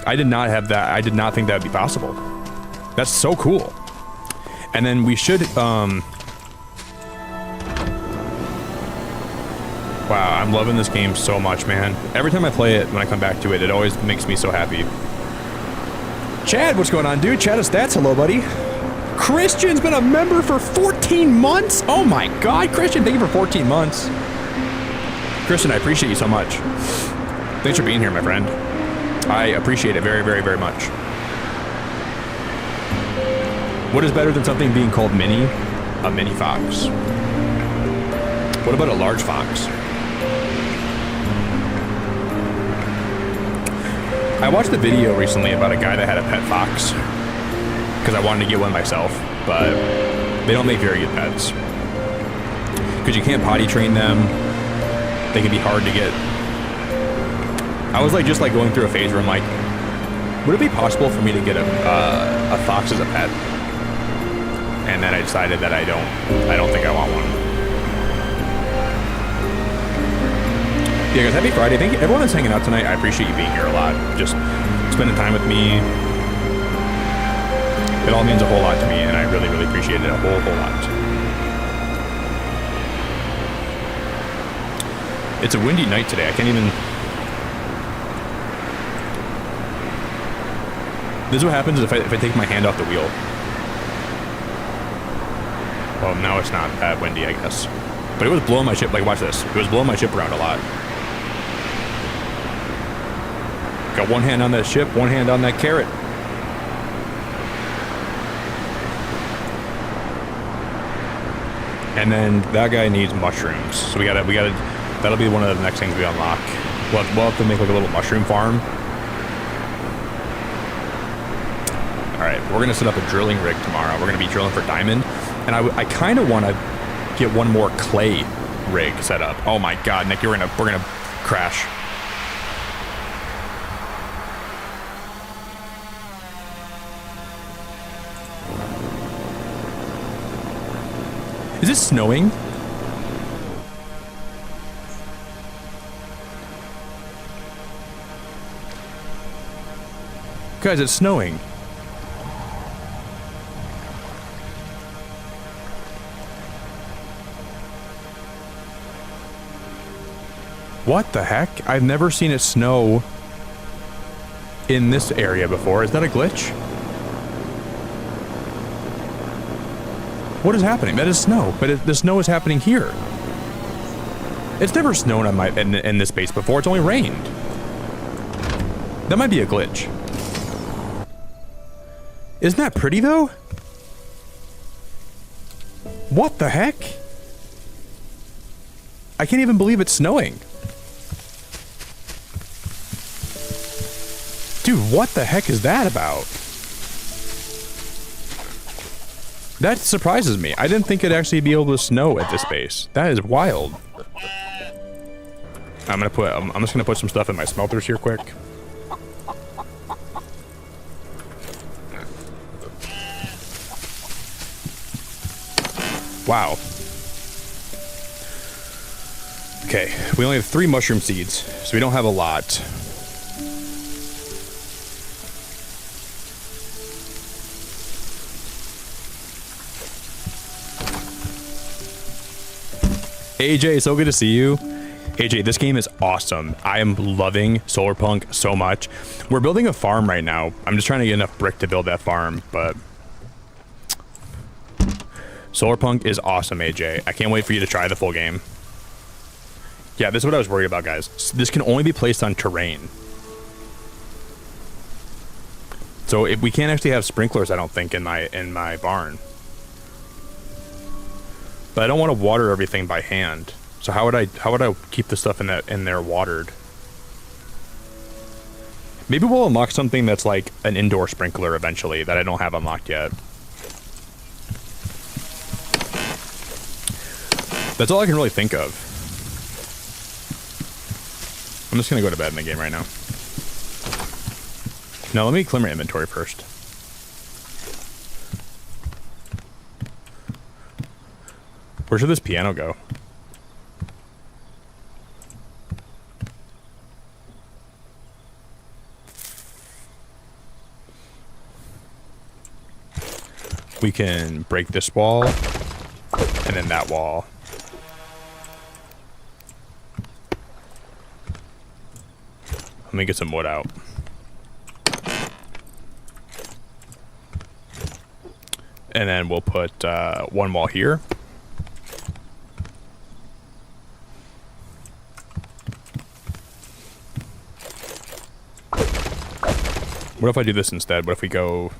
I did not have that, I did not think that'd be possible. That's so cool. And then we should, wow, I'm loving this game so much, man. Every time I play it, when I come back to it, it always makes me so happy. Chad, what's going on, dude? Chad of Stats, hello, buddy. Christian's been a member for 14 months? Oh my god, Christian, thank you for 14 months. Christian, I appreciate you so much. Thanks for being here, my friend. I appreciate it very, very, very much. What is better than something being called Mini? A mini fox. What about a large fox? I watched a video recently about a guy that had a pet fox because I wanted to get one myself, but they don't make very good pets because you can't potty train them. They can be hard to get. I was like just like going through a phase where I'm like, would it be possible for me to get a fox as a pet? And then I decided that I don't think I want one. Yeah, guys, happy Friday. Thank you, everyone that's hanging out tonight. I appreciate you being here a lot. Just spending time with me. It all means a whole lot to me, and I really, really appreciate it a whole lot. It's a windy night today. I can't even... This is what happens if I take my hand off the wheel. Well, now it's not that windy, I guess. But it was blowing my ship, like, watch this. It was blowing my ship around a lot. Got one hand on that ship, one hand on that carrot. And then that guy needs mushrooms. So we gotta, that'll be one of the next things we unlock. We'll have to make like a little mushroom farm. All right, we're gonna set up a drilling rig tomorrow. We're gonna be drilling for diamond. And I kind of want to get one more clay rig set up. Oh my God, Nick, we're gonna crash. Is it snowing? Guys, it's snowing. What the heck? I've never seen it snow in this area before. Is that a glitch? What is happening? That is snow, but the snow is happening here. It's never snowed on in this base before. It's only rained. That might be a glitch. Isn't that pretty though? What the heck? I can't even believe it's snowing. Dude, what the heck is that about? That surprises me. I didn't think it'd actually be able to snow at this base. That is wild. I'm just gonna put some stuff in my smelters here quick. Wow. Okay, we only have 3 mushroom seeds, so we don't have a lot. AJ, so good to see you. AJ, this game is awesome. I am loving Solarpunk so much. We're building a farm right now. I'm just trying to get enough brick to build that farm, but Solarpunk is awesome, AJ. I can't wait for you to try the full game. Yeah, this is what I was worried about, guys. This can only be placed on terrain. So if we can't actually have sprinklers, I don't think, in my barn. But I don't want to water everything by hand. So how would I keep the stuff in there watered? Maybe we'll unlock something that's like an indoor sprinkler eventually that I don't have unlocked yet. That's all I can really think of. I'm just gonna go to bed in the game right now. No, let me clear my inventory first. Where should this piano go? We can break this wall, and then that wall. Let me get some wood out. And then we'll put one wall here. What if I do this instead? What if we go...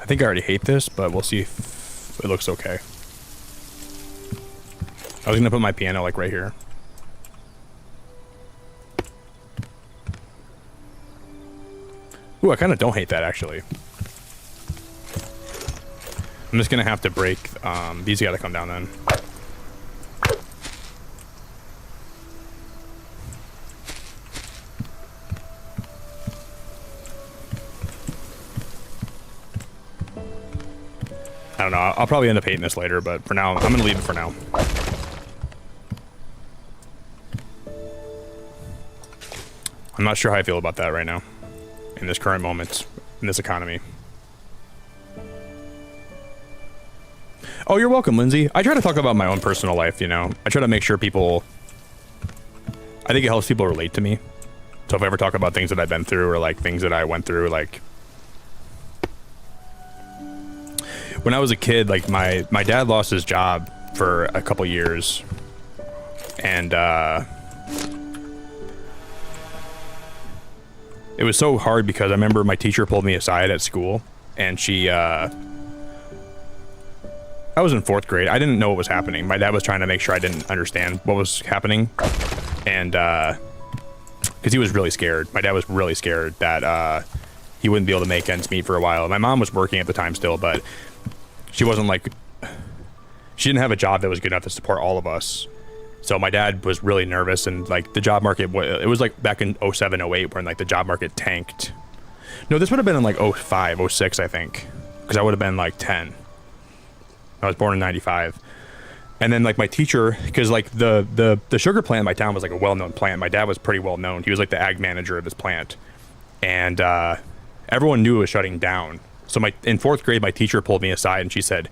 I think I already hate this, but we'll see if it looks okay. I was gonna put my piano like right here. Ooh, I kind of don't hate that, actually. I'm just going to have to break... these got to come down then. I don't know. I'll probably end up hating this later, but for now, I'm going to leave it for now. I'm not sure how I feel about that right now. In this current moment. In this economy. Oh, you're welcome, Lindsay. I try to talk about my own personal life, you know. I try to make sure people... I think it helps people relate to me. So if I ever talk about things that I've been through or, like, things that I went through, like... When I was a kid, like, my dad lost his job for a couple years. And, it was so hard because I remember my teacher pulled me aside at school, and she, I was in 4th grade. I didn't know what was happening. My dad was trying to make sure I didn't understand what was happening. And, because he was really scared. My dad was really scared that, he wouldn't be able to make ends meet for a while. My mom was working at the time still, but she wasn't like, she didn't have a job that was good enough to support all of us. So my dad was really nervous, and like the job market, it was like back in 07, 08 when like the job market tanked. No, this would have been in like 05, 06, I think, because I would have been like 10. I was born in 95. And then like my teacher, because like the sugar plant in my town was like a well-known plant. My dad was pretty well known. He was like the ag manager of his plant. And everyone knew it was shutting down. So in 4th grade, my teacher pulled me aside and she said,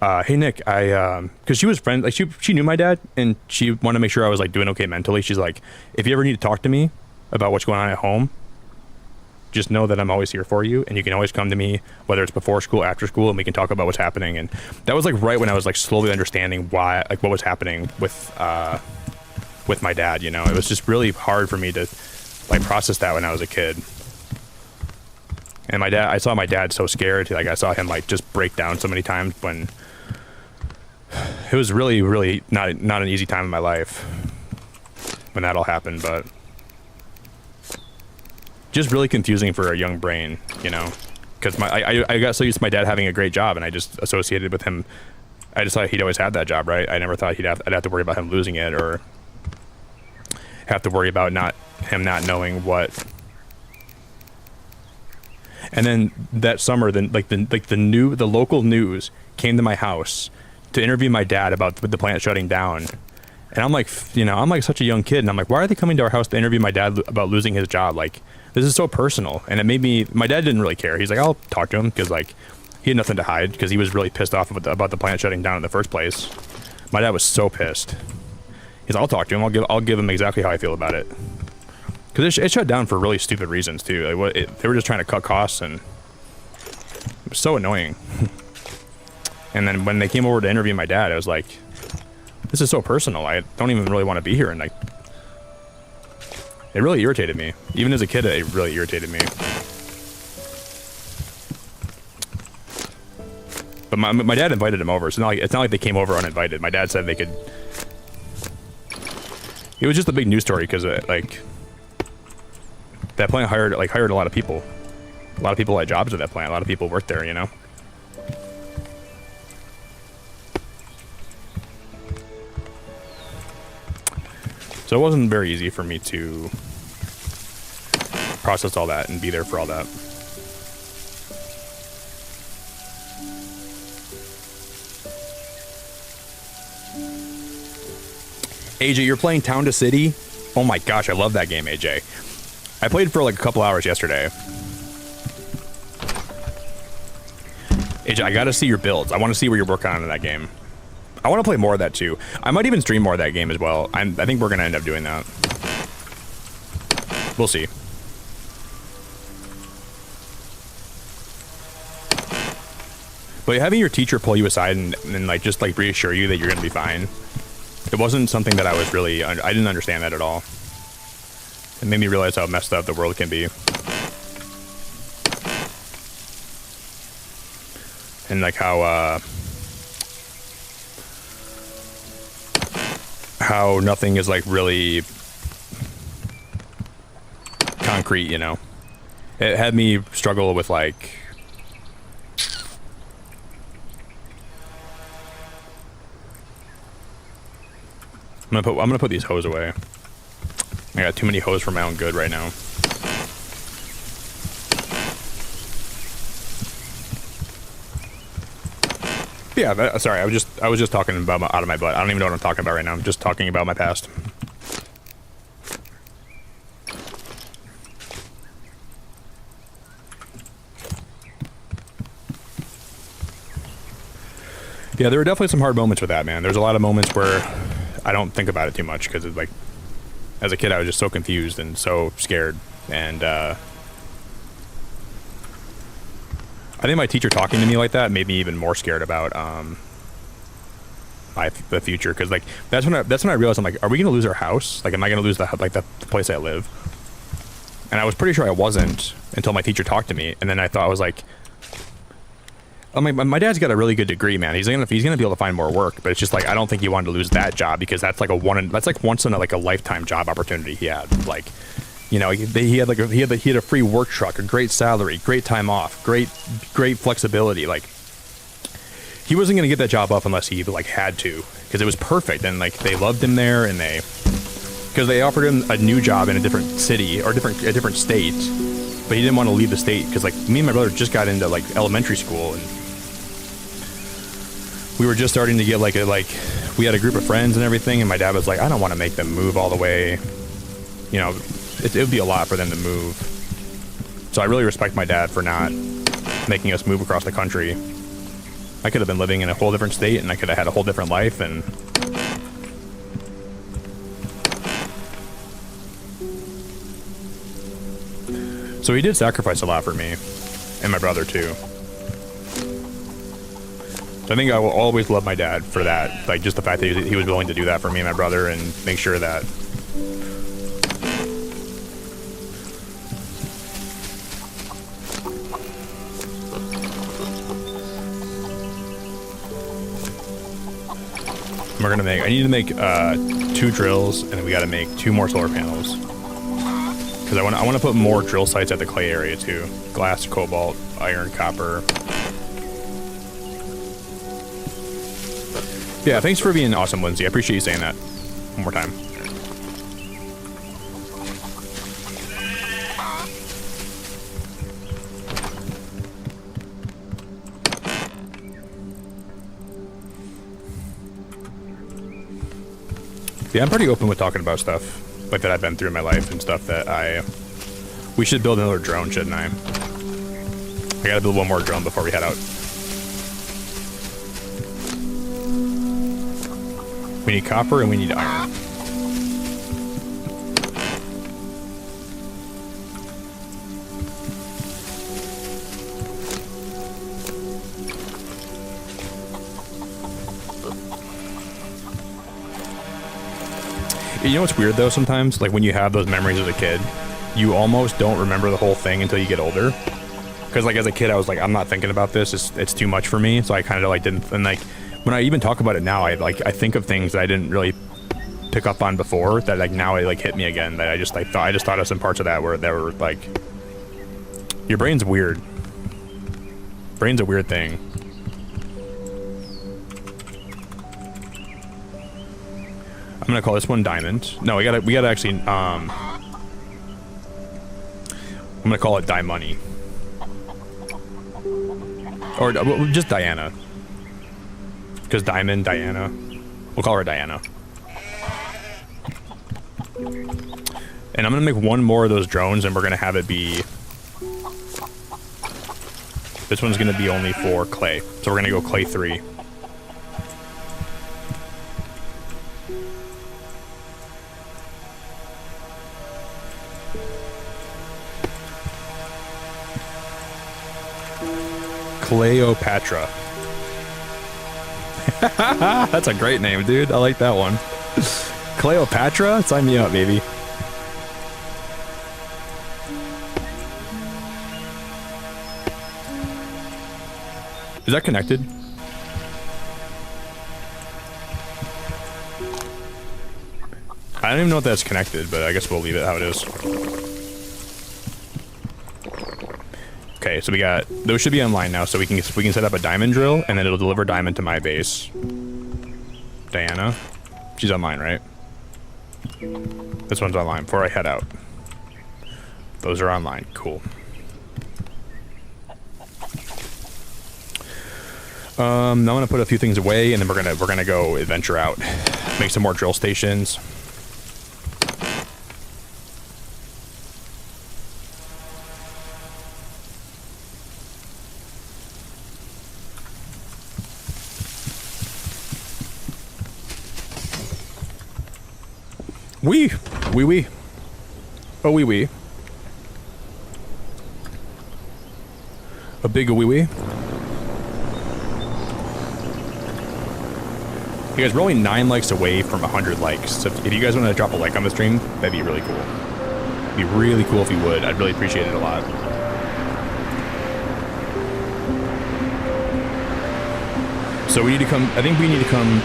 hey Nick, because she was friends, like she knew my dad, and she wanted to make sure I was like doing okay mentally. She's like, if you ever need to talk to me about what's going on at home, just know that I'm always here for you, and you can always come to me, whether it's before school, after school, and we can talk about what's happening. And that was like right when I was like slowly understanding why, like what was happening with my dad, you know. It was just really hard for me to like process that when I was a kid. And my dad, I saw my dad so scared, like I saw him like just break down so many times when it was really, really not an easy time in my life when that all happened, but just really confusing for a young brain, you know, because I got so used to my dad having a great job, and I just associated with him. I just thought he'd always had that job, right? I never thought I'd have to worry about him losing it, or have to worry about him not knowing what. And then that summer, the local news came to my house to interview my dad about the plant shutting down. And I'm like, you know, I'm like such a young kid, and I'm like, why are they coming to our house to interview my dad about losing his job? Like, this is so personal. And it made me, my dad didn't really care. He's like, I'll talk to him, because like he had nothing to hide, because he was really pissed off about the plant shutting down in the first place. My dad was so pissed. He's like, I'll talk to him. I'll give him exactly how I feel about it. Because it shut down for really stupid reasons too. Like they were just trying to cut costs, and it was so annoying. And then when they came over to interview my dad, I was like, this is so personal. I don't even really want to be here. And like, it really irritated me. Even as a kid, it really irritated me. But my dad invited him over, so it's not like they came over uninvited. My dad said they could. It was just a big news story because like that plant hired a lot of people. A lot of people had jobs at that plant. A lot of people worked there, you know. So it wasn't very easy for me to process all that and be there for all that. AJ, you're playing Town to City? Oh my gosh, I love that game, AJ. I played for like a couple hours yesterday. AJ, I gotta see your builds. I want to see what you're working on in that game. I want to play more of that too. I might even stream more of that game as well. I think we're gonna end up doing that. We'll see. But having your teacher pull you aside and like just like reassure you that you're gonna be fine. It wasn't something that I was really, I didn't understand that at all. It made me realize how messed up the world can be. And like how nothing is like really concrete, you know? It had me struggle with like. I'm gonna put these hose away. I got too many hose for my own good right now. Yeah, sorry. I was just talking about out of my butt. I don't even know what I'm talking about right now. I'm just talking about my past. Yeah, there were definitely some hard moments with that, man. There's a lot of moments where I don't think about it too much because, like, as a kid, I was just so confused and so scared. And I think my teacher talking to me like that made me even more scared about the future. Because, like, that's when I realized, I'm like, are we gonna lose our house? Like, am I gonna lose the place I live? And I was pretty sure I wasn't until my teacher talked to me, and then I thought, I was like. I'm like, my dad's got a really good degree, man. He's gonna be able to find more work, but it's just like I don't think he wanted to lose that job because that's like once in a lifetime job opportunity he had. Like, you know, he had a free work truck, a great salary, great time off, great flexibility. Like, he wasn't gonna get that job up unless he like had to, because it was perfect, and like they loved him there, and because they offered him a new job in a different city or a different state, but he didn't want to leave the state because like me and my brother just got into like elementary school, and we were just starting to get we had a group of friends and everything, and my dad was like, I don't want to make them move all the way, you know, it would be a lot for them to move. So I really respect my dad for not making us move across the country. I could have been living in a whole different state, and I could have had a whole different life, and so he did sacrifice a lot for me and my brother too. So I think I will always love my dad for that. Like, just the fact that he was willing to do that for me and my brother and make sure that. I need to make 2 drills, and then we got to make 2 more solar panels. Because I want to put more drill sites at the clay area too. Glass, cobalt, iron, copper. Yeah, thanks for being awesome, Lindsay. I appreciate you saying that. One more time. Yeah, I'm pretty open with talking about stuff like that I've been through in my life and stuff that we should build another drone, shouldn't I? I gotta build one more drone before we head out. We need copper and we need iron. You know what's weird though sometimes? Like when you have those memories as a kid, you almost don't remember the whole thing until you get older. Because like as a kid I was like, I'm not thinking about this, it's too much for me. So I kind of like didn't, and like when I even talk about it now, I think of things that I didn't really pick up on before that like now it like hit me again, that I just thought of some parts of that where they were like, your brain's weird. Brain's a weird thing. I'm gonna call this one diamond. No, we gotta actually I'm gonna call it Die Money. Or just Diana. Because Diamond, Diana. We'll call her Diana. And I'm gonna make one more of those drones, and we're gonna have it be. This one's gonna be only for clay. So we're gonna go clay 3. Cleopatra. That's a great name, dude. I like that one. Cleopatra? Sign me up, baby. Is that connected? I don't even know if that's connected, but I guess we'll leave it how it is. Okay, so we got those should be online now, so we can set up a diamond drill, and then it'll deliver diamond to my base. Diana, she's online, right? This one's online before I head out. Those are online. Cool. Now I'm gonna put a few things away, and then we're gonna go adventure out, make some more drill stations. Wee. Oh, wee. A big wee. You guys, we're only 9 likes away from 100 likes. So if you guys want to drop a like on the stream, that'd be really cool. It'd be really cool if you would. I'd really appreciate it a lot. So we need to come. I think we need to come.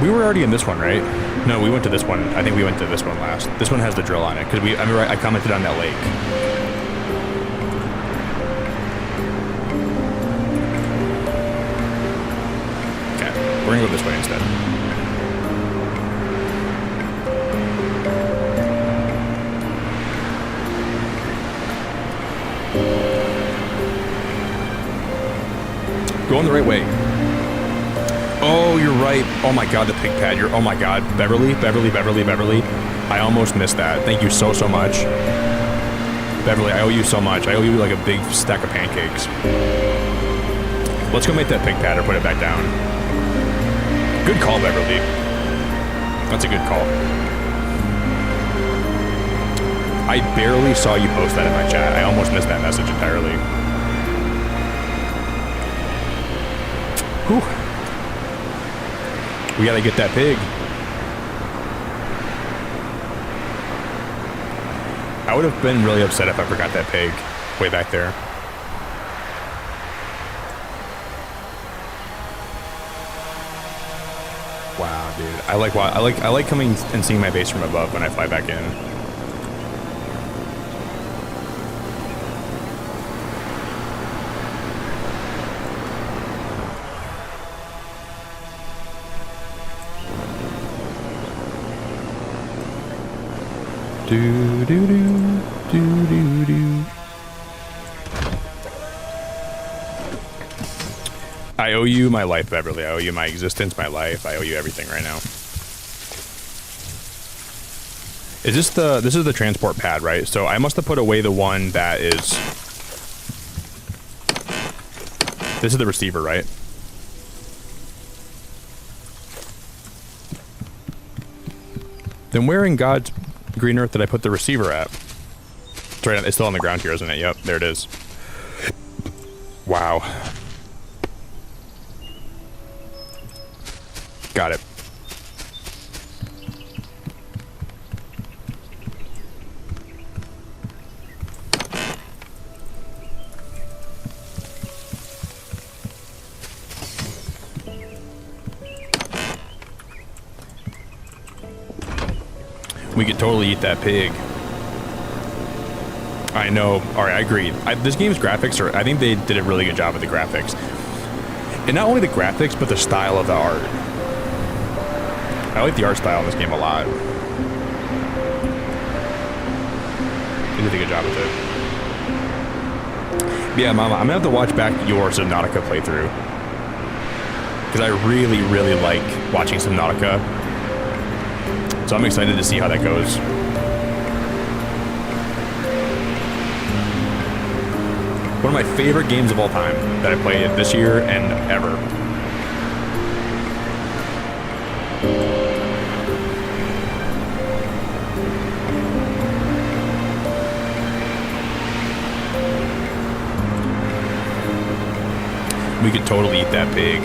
We were already in this one, right? No, we went to this one. I think we went to this one last. This one has the drill on it because I remember I commented on that lake. Okay, we're gonna go this way instead. Going the right way. Oh, you're right. Oh my god, the pig pad. Oh my god. Beverly. I almost missed that. Thank you so much. Beverly, I owe you so much. I owe you like a big stack of pancakes. Let's go make that pig pad or put it back down. Good call, Beverly. That's a good call. I barely saw you post that in my chat. I almost missed that message entirely. Whew. We gotta get that pig. I would have been really upset if I forgot that pig way back there. Wow, dude. I like coming and seeing my base from above when I fly back in. I owe you my life, Beverly. I owe you my existence, my life. I owe you everything right now. This is the transport pad, right? So I must have put away the one that is... This is the receiver, right? Then where in God's green earth did I put the receiver at? It's right. It's still on the ground here, isn't it? Yep, there it is. Wow. Got it. We could totally eat that pig. I know. All right, I agree. This game's graphics are... I think they did a really good job with the graphics. And not only the graphics, but the style of the art. I like the art style in this game a lot. They did a good job with it. Yeah, Mama, I'm gonna have to watch back your Subnautica playthrough. Because I really, really like watching Subnautica. So I'm excited to see how that goes. One of my favorite games of all time that I played this year and ever. We could totally eat that pig.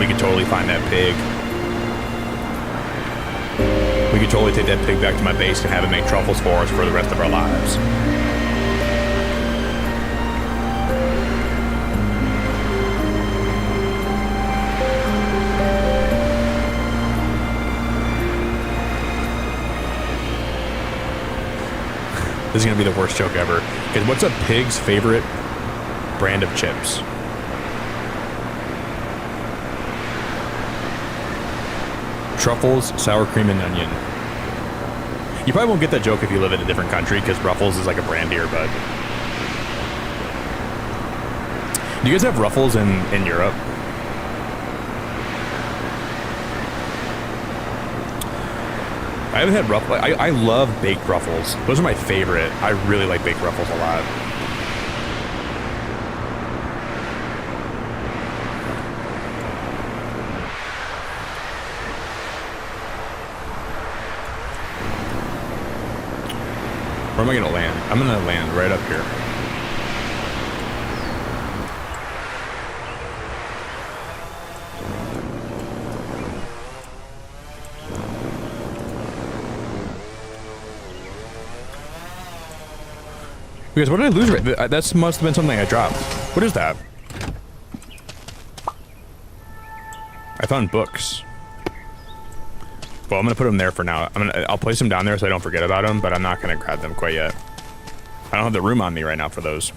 We could totally find that pig. We could totally take that pig back to my base and have it make truffles for us for the rest of our lives. This is gonna be the worst joke ever. Because what's a pig's favorite brand of chips? Truffles, sour cream, and onion. You probably won't get that joke if you live in a different country, because Ruffles is like a brand here, but... Do you guys have Ruffles in Europe? I haven't had Ruffles. I love baked Ruffles. Those are my favorite. I really like baked Ruffles a lot. Where am I gonna land? I'm gonna land right up here. Because what did I lose? That must have been something I dropped. What is that? I found books. Well, I'm gonna put them there for now. I'll place them down there so I don't forget about them, but I'm not gonna grab them quite yet. I don't have the room on me right now for those.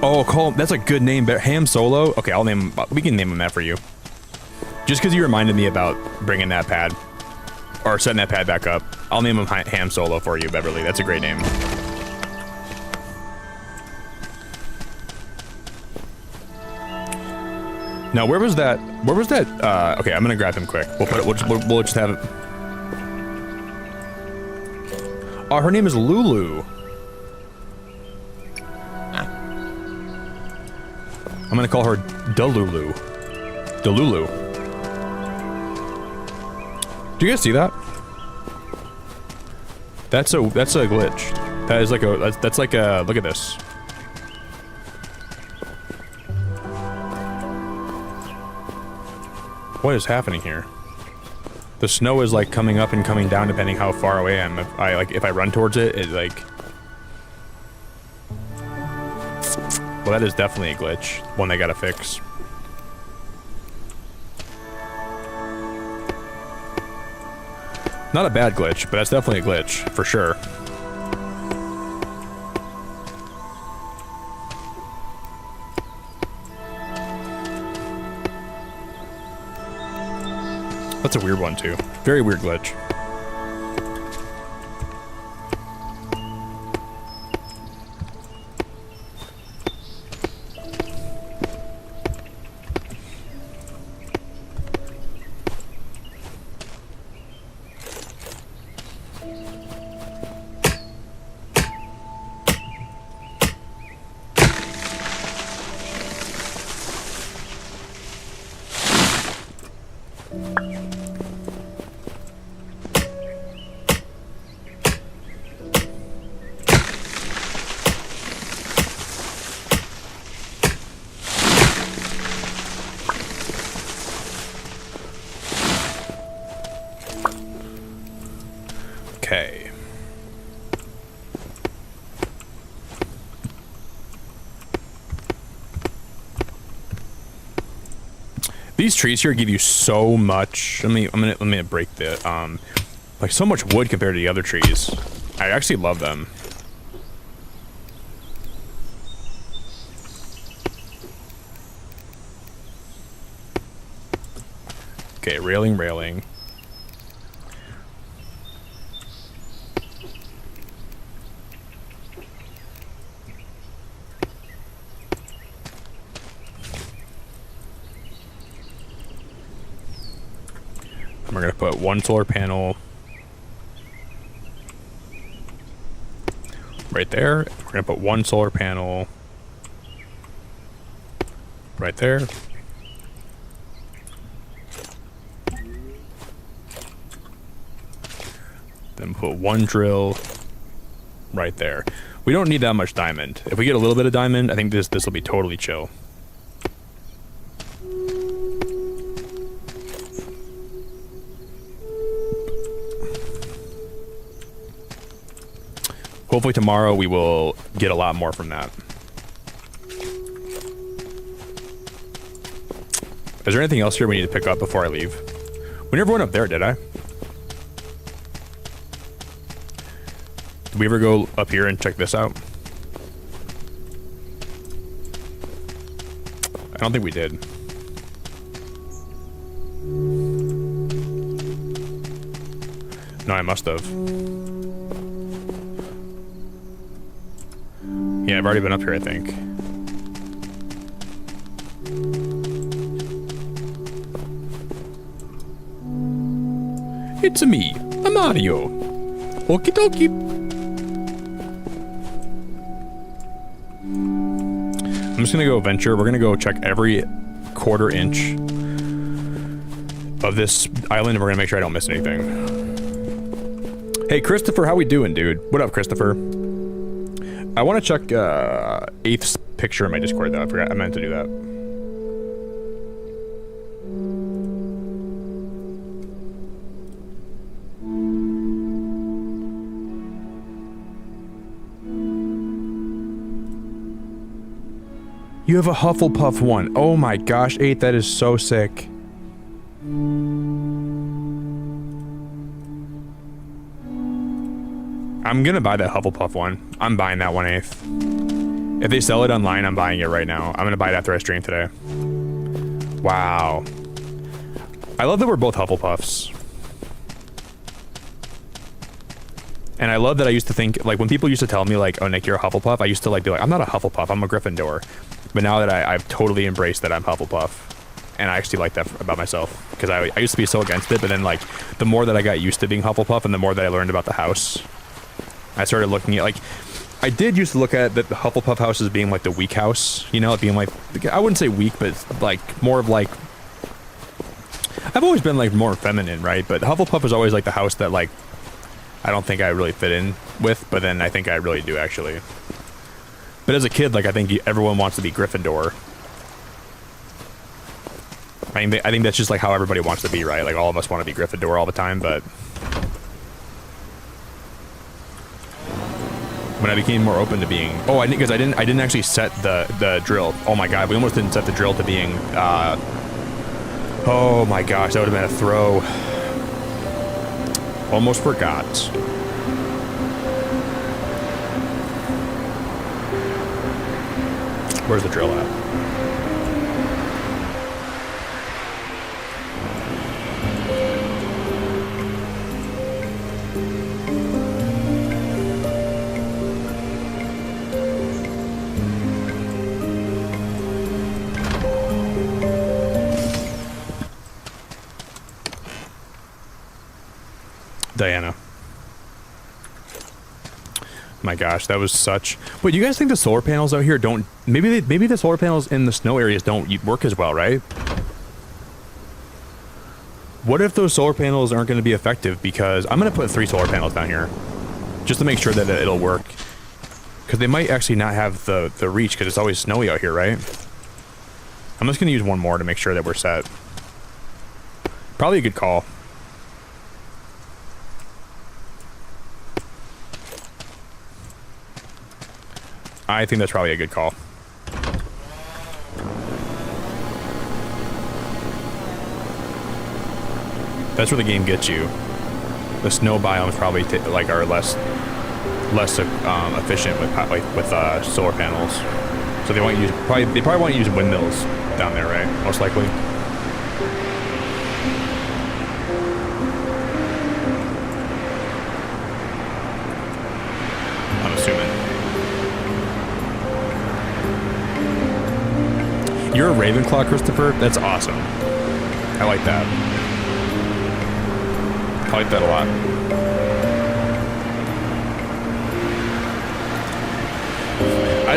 Oh, that's a good name. Ham Solo. Okay, I'll name. We can name him that for you. Just because you reminded me about bringing that pad, or setting that pad back up, I'll name him Ham Solo for you, Beverly. That's a great name. Now, where was that? Okay, I'm gonna grab him quick. We'll just have it. Oh, her name is Lulu. I'm gonna call her Delulu. Delulu. Do you guys see that? That's a glitch. That is like that's like a, look at this. What is happening here? The snow is like coming up and coming down depending how far away I am. If I run towards it, it like... Well, that is definitely a glitch. One they gotta fix. Not a bad glitch, but that's definitely a glitch, for sure. That's a weird one, too. Very weird glitch. Okay. These trees here give you so much. Let me break the like so much wood compared to the other trees. I actually love them. Okay, railing. And we're gonna put one solar panel right there. We're gonna put one solar panel right there. Then put one drill right there. We don't need that much diamond. If we get a little bit of diamond, I think this will be totally chill. Hopefully tomorrow we will get a lot more from that. Is there anything else here we need to pick up before I leave? We never went up there, did I? Did we ever go up here and check this out? I don't think we did. No, I must have. Yeah, I've already been up here, I think. It's me, a Mario. Okie dokie. I'm just gonna go venture. We're gonna go check every quarter inch of this island, and we're gonna make sure I don't miss anything. Hey, Christopher, how we doing, dude? What up, Christopher? I want to check 8th's picture in my Discord, though. I meant to do that. You have a Hufflepuff one. Oh my gosh, 8, that is so sick. I'm gonna buy that Hufflepuff one. I'm buying that 1/8. If they sell it online, I'm buying it right now. I'm gonna buy it after I stream today. Wow. I love that we're both Hufflepuffs. And I love that I used to think, like, when people used to tell me, like, oh, Nick, you're a Hufflepuff, I used to, like, be like, I'm not a Hufflepuff, I'm a Gryffindor. But now that I've totally embraced that I'm Hufflepuff, and I actually like that about myself, because I used to be so against it, but then, like, the more that I got used to being Hufflepuff and the more that I learned about the house, I started looking at, like, I did used to look at the Hufflepuff house as being, like, the weak house, you know, it being, like, I wouldn't say weak, but, like, more of, like, I've always been, like, more feminine, right? But Hufflepuff is always, like, the house that, like, I don't think I really fit in with, but then I think I really do, actually. But as a kid, like, I think everyone wants to be Gryffindor. I think that's just, like, how everybody wants to be, right? Like, all of us want to be Gryffindor all the time, but when I became more open to being... Oh, because I didn't actually set the drill. Oh my god, we almost didn't set the drill to being... Oh my gosh, that would have been a throw. Almost forgot. Where's the drill at? Diana. My gosh, that was such... Wait, you guys think the solar panels out here don't... Maybe the solar panels in the snow areas don't work as well, right? What if those solar panels aren't going to be effective? Because I'm going to put 3 solar panels down here, just to make sure that it'll work. Because they might actually not have the reach, because it's always snowy out here, right? I'm just going to use one more to make sure that we're set. Probably a good call. I think that's probably a good call. That's where the game gets you. The snow biomes probably are less efficient with solar panels. So they want to use they probably want to use windmills down there, right? Most likely. I'm assuming. You're a Ravenclaw, Christopher? That's awesome. I like that. I like that a lot.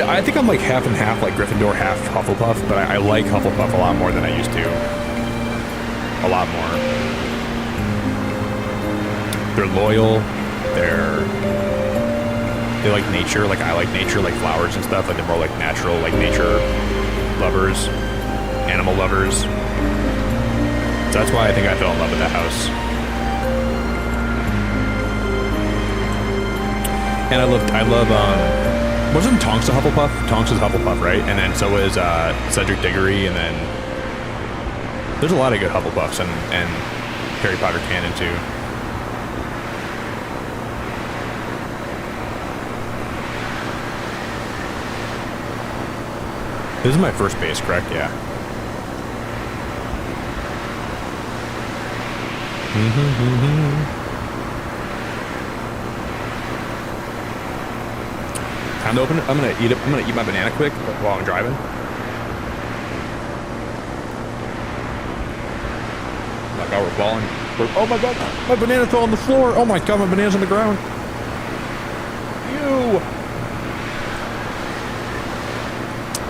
I think I'm like half and half, like Gryffindor, half Hufflepuff, but I like Hufflepuff a lot more than I used to. A lot more. They're loyal. They like nature. Like, I like nature, like flowers and stuff. Like, they're more like natural, like nature lovers, animal lovers. So that's why I think I fell in love with that house. And I love, wasn't Tonks a Hufflepuff? Tonks is Hufflepuff, right? And then so is Cedric Diggory, and then There's a lot of good Hufflepuffs and Harry Potter canon too. This is my first base, correct? Yeah. Time to open it. I'm gonna eat my banana quick while I'm driving. Oh my god, we're balling. Oh my god, my banana fell on the floor. Oh my god, my banana's on the ground.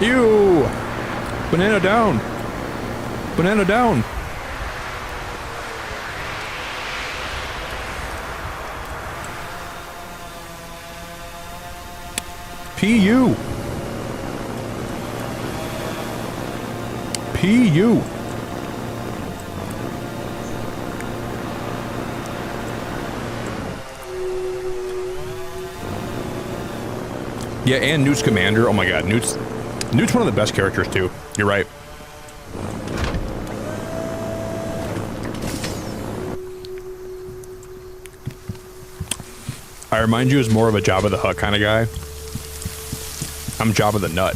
Ew. Banana down. Banana down. PU. PU. Yeah, and Newt's Commander. Oh my god, Newt's one of the best characters too. You're right. I remind you as more of a Jabba the Hutt kind of guy. I'm Jabba the Nut.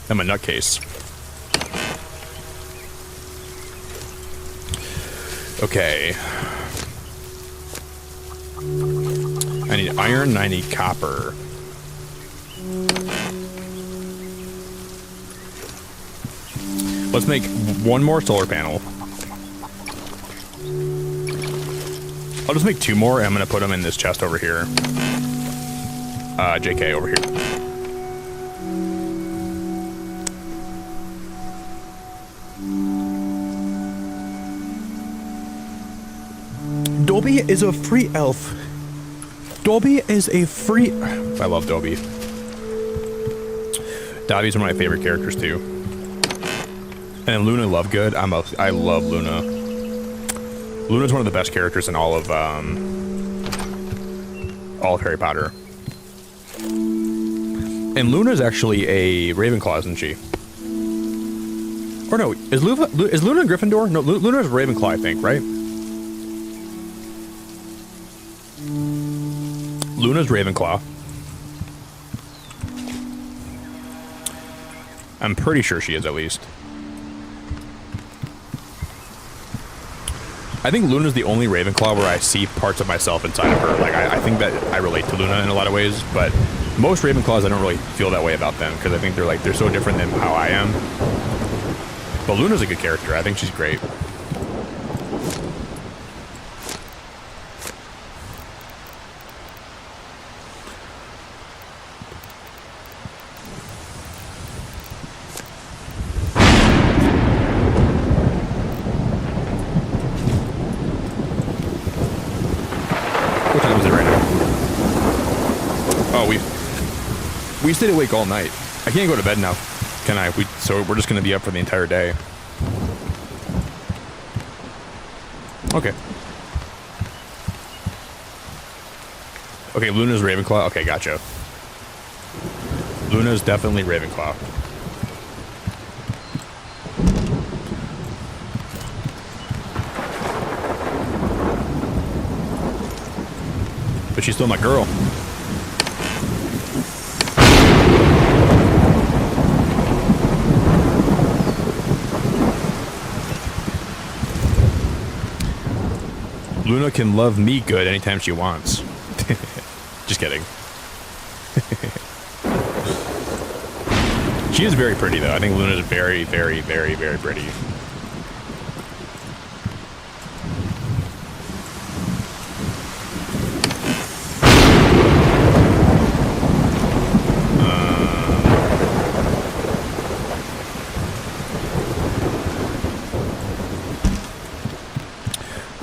I'm a nutcase. Okay. I need iron and I need copper. Let's make one more solar panel. I'll just make 2 more and I'm gonna put them in this chest over here. JK over here. Dobby is a free elf. Dobby is a free... I love Dobby. Dobby's one of my favorite characters too. And Luna Lovegood. I love Luna. Luna's one of the best characters in all of Harry Potter. And Luna's actually a Ravenclaw, isn't she? Or no, is Luna a Gryffindor? No, Luna's a Ravenclaw, I think, right? Luna's Ravenclaw. I'm pretty sure she is, at least. I think Luna's the only Ravenclaw where I see parts of myself inside of her. Like, I think that I relate to Luna in a lot of ways, but most Ravenclaws, I don't really feel that way about them, because I think they're so different than how I am. But Luna's a good character. I think she's great. We stayed awake all night. I can't go to bed now, can I? So we're just going to be up for the entire day. Okay. Okay, Luna's Ravenclaw. Okay, gotcha. Luna's definitely Ravenclaw. But she's still my girl. Luna can love me good anytime she wants. Just kidding. She is very pretty, though. I think Luna's very, very, very, very pretty.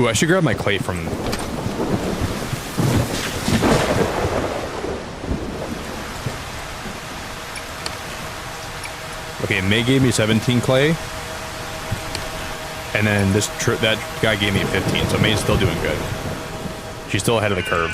Ooh, I should grab my clay from... Okay, May gave me 17 clay. And then that guy gave me 15, so May's still doing good. She's still ahead of the curve.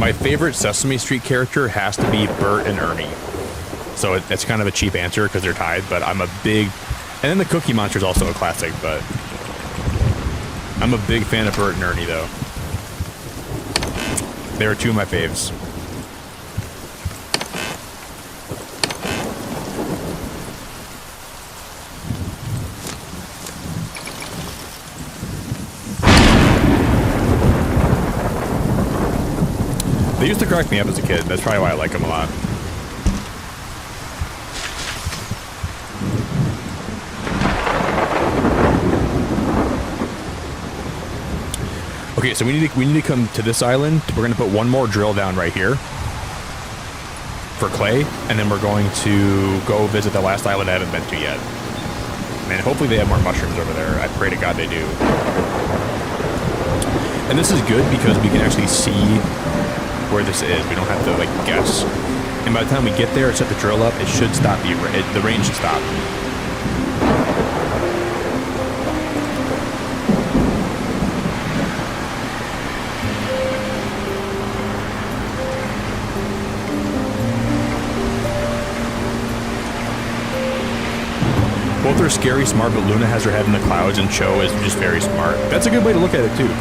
My favorite Sesame Street character has to be Bert and Ernie. So it's kind of a cheap answer because they're tied, but I'm a big... And then the Cookie Monster is also a classic, but... I'm a big fan of Bert and Ernie, though. They were two of my faves. They used to crack me up as a kid. That's probably why I like them a lot. Okay, so we need to come to this island. We're gonna put one more drill down right here for clay, and then we're going to go visit the last island I haven't been to yet. Man, hopefully they have more mushrooms over there. I pray to God they do. And this is good because we can actually see where this is. We don't have to like guess. And by the time we get there and set the drill up, it should stop the rain should stop. Both are scary smart, but Luna has her head in the clouds and Cho is just very smart. That's a good way to look at it too.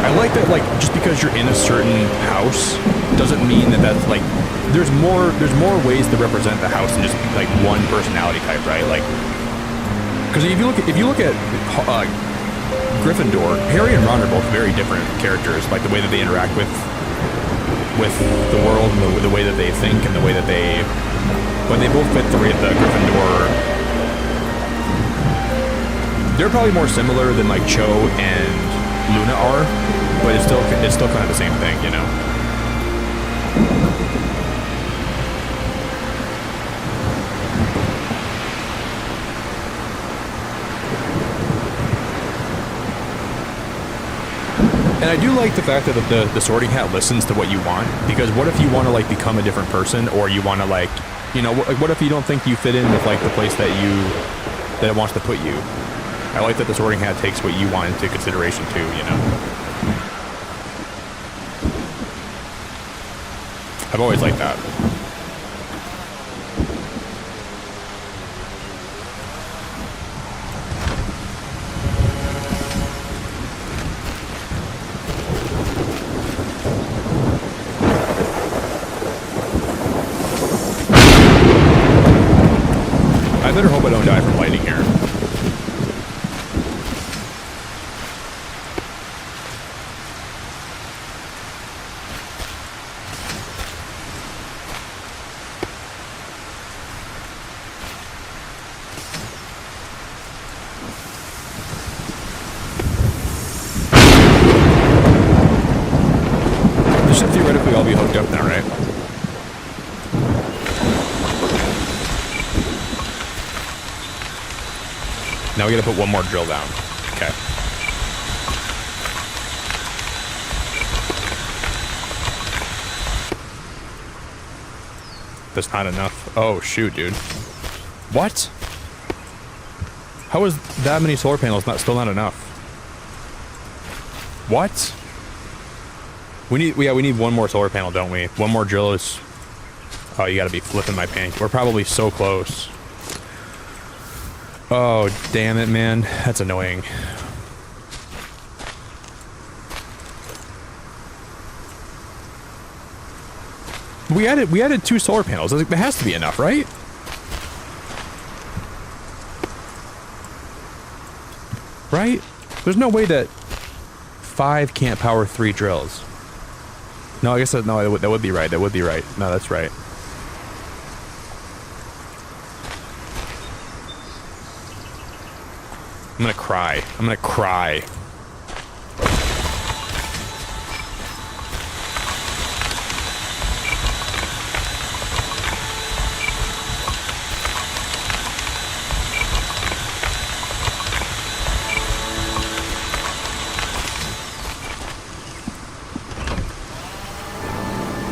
I like that, like, just because you're in a certain house doesn't mean that that's like there's more ways to represent the house than just like one personality type, right? Like, because if you look at Gryffindor, Harry and Ron are both very different characters, like the way that they interact with the world and the way that they think and the way that they, but they both fit the Gryffindor. They're probably more similar than like Cho and Luna are, but it's still kind of the same thing, you know. And I do like the fact that the sorting hat listens to what you want, because what if you want to like become a different person, or you want to like, you know, what if you don't think you fit in with like the place that it wants to put you? I like that the sorting hat takes what you want into consideration too, you know. I've always liked that. I better hope I don't die from lightning here. This should theoretically all be hooked up now, right? Now we gotta put one more drill down. Okay. That's not enough. Oh, shoot, dude. What? How is that many solar panels still not enough? What? We need one more solar panel, don't we? One more drill is... Oh, you gotta be flipping my pancake. We're probably so close. Oh, damn it, man. That's annoying. We added 2 solar panels. That has to be enough, right? Right? There's no way that 5 can't power 3 drills. No, I guess that would be right. That would be right. No, that's right. I'm gonna cry. I'm gonna cry.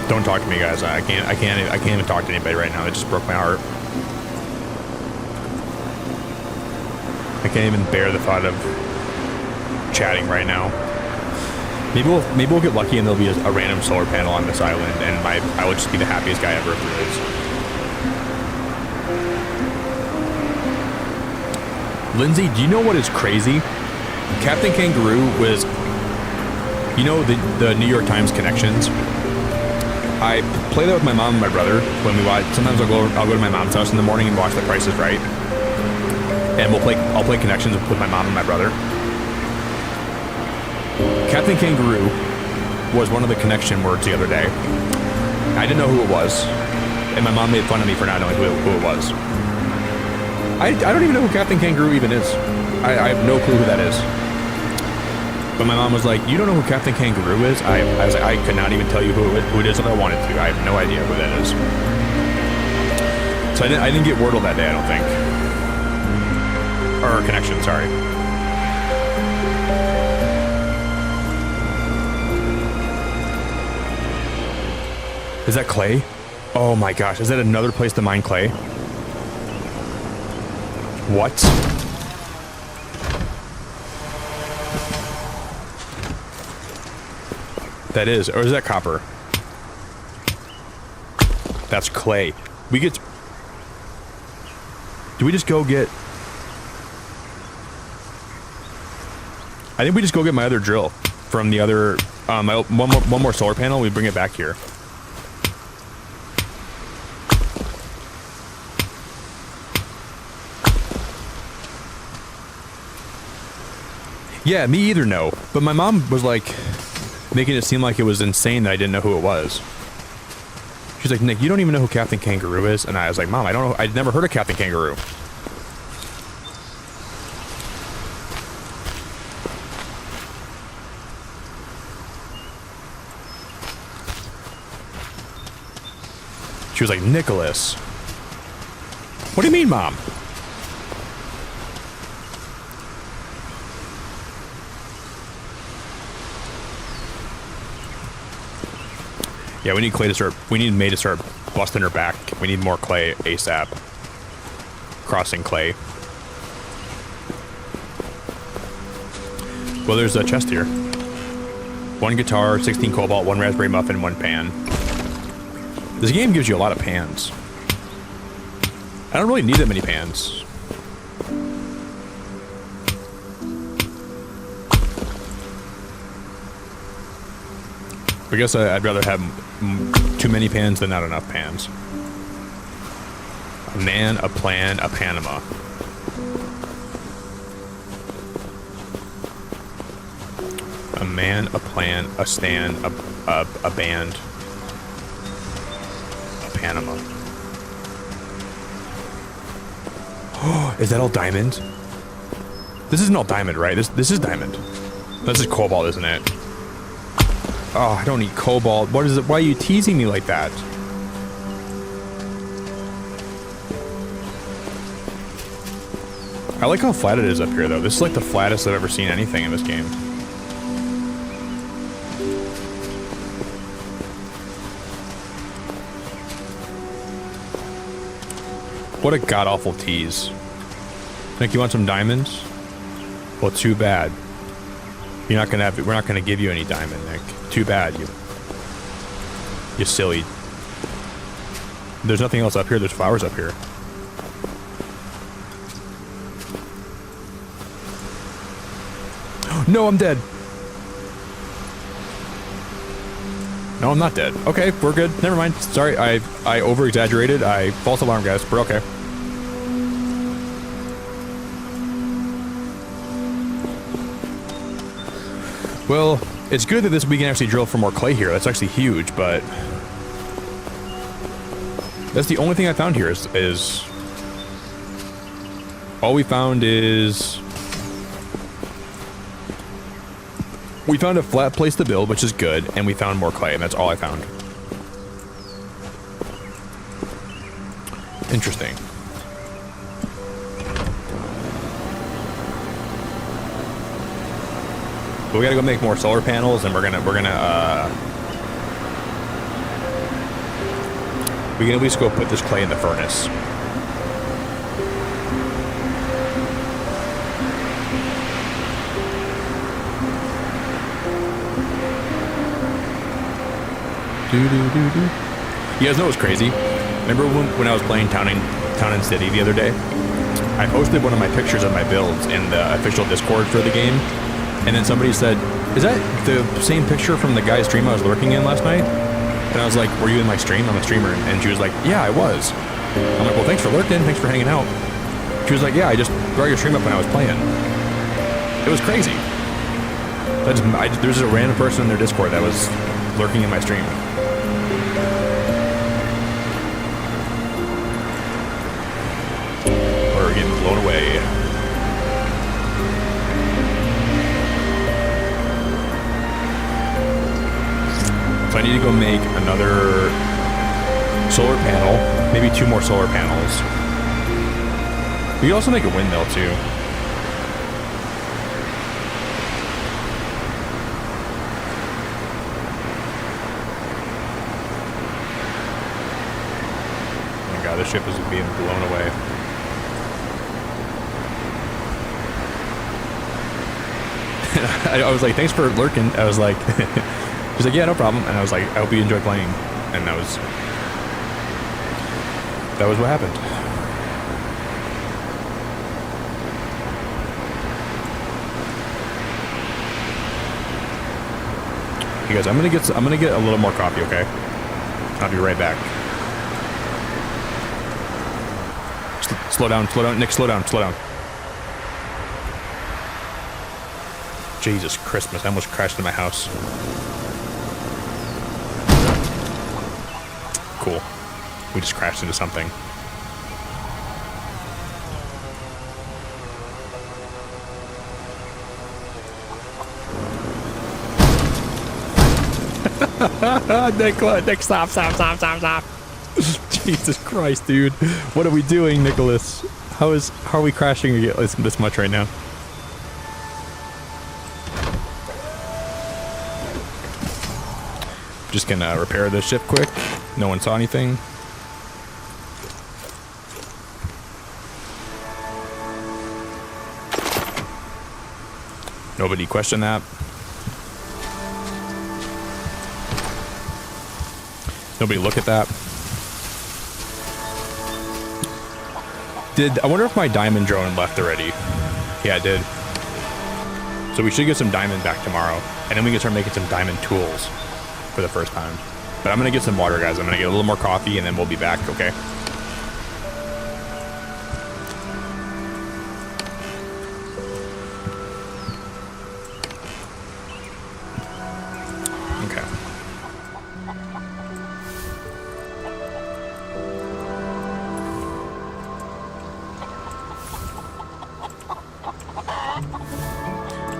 Don't talk to me, guys. I can't even talk to anybody right now. It just broke my heart. I can't even bear the thought of chatting right now. Maybe we'll get lucky and there'll be a random solar panel on this island, and I will just be the happiest guy ever if there is. Lindsay, do you know what is crazy? Captain Kangaroo was, you know, the New York Times connections. I play that with my mom and my brother when we watch. Sometimes I'll go to my mom's house in the morning and watch The Price is Right, and I'll play connections with my mom and my brother. Captain Kangaroo was one of the connection words the other day. I didn't know who it was, and my mom made fun of me for not knowing who it was. I don't even know who Captain Kangaroo even is. I have no clue who that is. But my mom was like, "You don't know who Captain Kangaroo is?" I was like, I could not even tell you who it is if I wanted to. I have no idea who that is. So I didn't get Wordle that day, I don't think. Or connection, sorry. Is that clay? Oh my gosh, is that another place to mine clay? What? That is, or is that copper? That's clay. We get... Do we just go get... I think we just go get my other drill from the other... one more solar panel, we bring it back here. Yeah, me either, no. But my mom was like, making it seem like it was insane that I didn't know who it was. She's like, "Nick, you don't even know who Captain Kangaroo is?" And I was like, "Mom, I don't know. I'd never heard of Captain Kangaroo." She was like, "Nicholas." What do you mean, Mom? Yeah, we need clay to start. We need May to start busting her back. We need more clay ASAP. Crossing clay. Well, there's a chest here. 1 guitar, 16 cobalt, 1 raspberry muffin, 1 pan. This game gives you a lot of pans. I don't really need that many pans. I guess I'd rather have too many pans than not enough pans. A man, a plan, a Panama. A man, a plan, a stand, a band. A Panama. Oh, is that all diamond? This isn't all diamond, right? This is diamond. This is cobalt, isn't it? Oh, I don't need cobalt. What is it? Why are you teasing me like that? I like how flat it is up here, though. This is like the flattest I've ever seen anything in this game. What a god-awful tease. Nick, you want some diamonds? Well, too bad. You're not gonna have. We're not gonna give you any diamond, Nick. Too bad, you silly. There's nothing else up here. There's flowers up here. No, I'm dead. No, I'm not dead. Okay, we're good. Never mind. Sorry, I over-exaggerated. False alarm, guys. We're okay. Well, it's good that we can actually drill for more clay here. That's actually huge, but that's the only thing I found here is all we found is we found a flat place to build, which is good, and we found more clay, and that's all I found. Interesting. But we gotta go make more solar panels, and we can at least go put this clay in the furnace. You guys know what's crazy? Remember when I was playing Town and City the other day? I posted one of my pictures of my builds in the official Discord for the game, and then somebody said, "Is that the same picture from the guy's stream I was lurking in last night?" And I was like, "Were you in my stream? I'm a streamer." And she was like, "Yeah, I was." I'm like, "Well, thanks for lurking. Thanks for hanging out." She was like, "Yeah, I just brought your stream up when I was playing." It was crazy. There's a random person in their Discord that was lurking in my stream. We're getting blown away. So I need to go make another solar panel, maybe 2 more solar panels. We could also make a windmill too. Oh my god, this ship is being blown away. I was like, "Thanks for lurking." I was like, she's like, "Yeah, no problem." And I was like, "I hope you enjoy playing." And that was what happened. Hey guys, I'm gonna get a little more coffee, okay? I'll be right back. Slow down, Nick, slow down. Jesus Christmas, I almost crashed into my house. Cool. We just crashed into something. Nick, stop. Jesus Christ, dude. What are we doing, Nicholas? How are we crashing this much right now? Just gonna repair this ship quick. No one saw anything. Nobody questioned that. Nobody look at that. I wonder if my diamond drone left already. Yeah, it did. So we should get some diamond back tomorrow, and then we can start making some diamond tools for the first time. But I'm gonna get some water, guys. I'm gonna get a little more coffee, and then we'll be back, okay?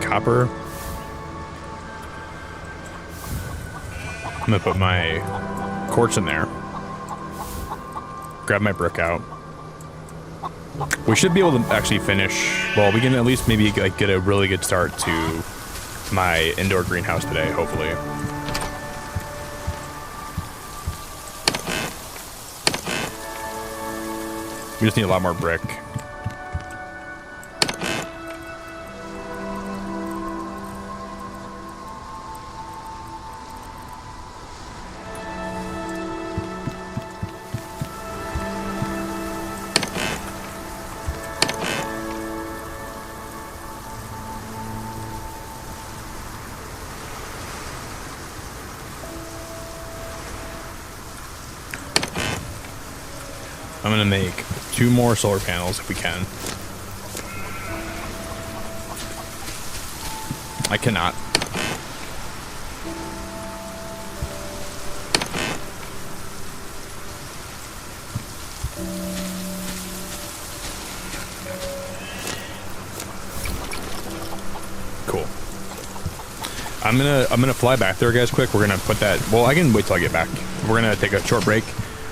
Copper. I'm gonna put my quartz in there. Grab my brick out. We should be able to actually finish. Well, we can at least maybe like get a really good start to my indoor greenhouse today, hopefully. We just need a lot more brick. I'm gonna make 2 more solar panels if we can. I cannot. Cool. I'm gonna fly back there, guys, quick. We're gonna put that. Well, I can wait till I get back. We're gonna take a short break,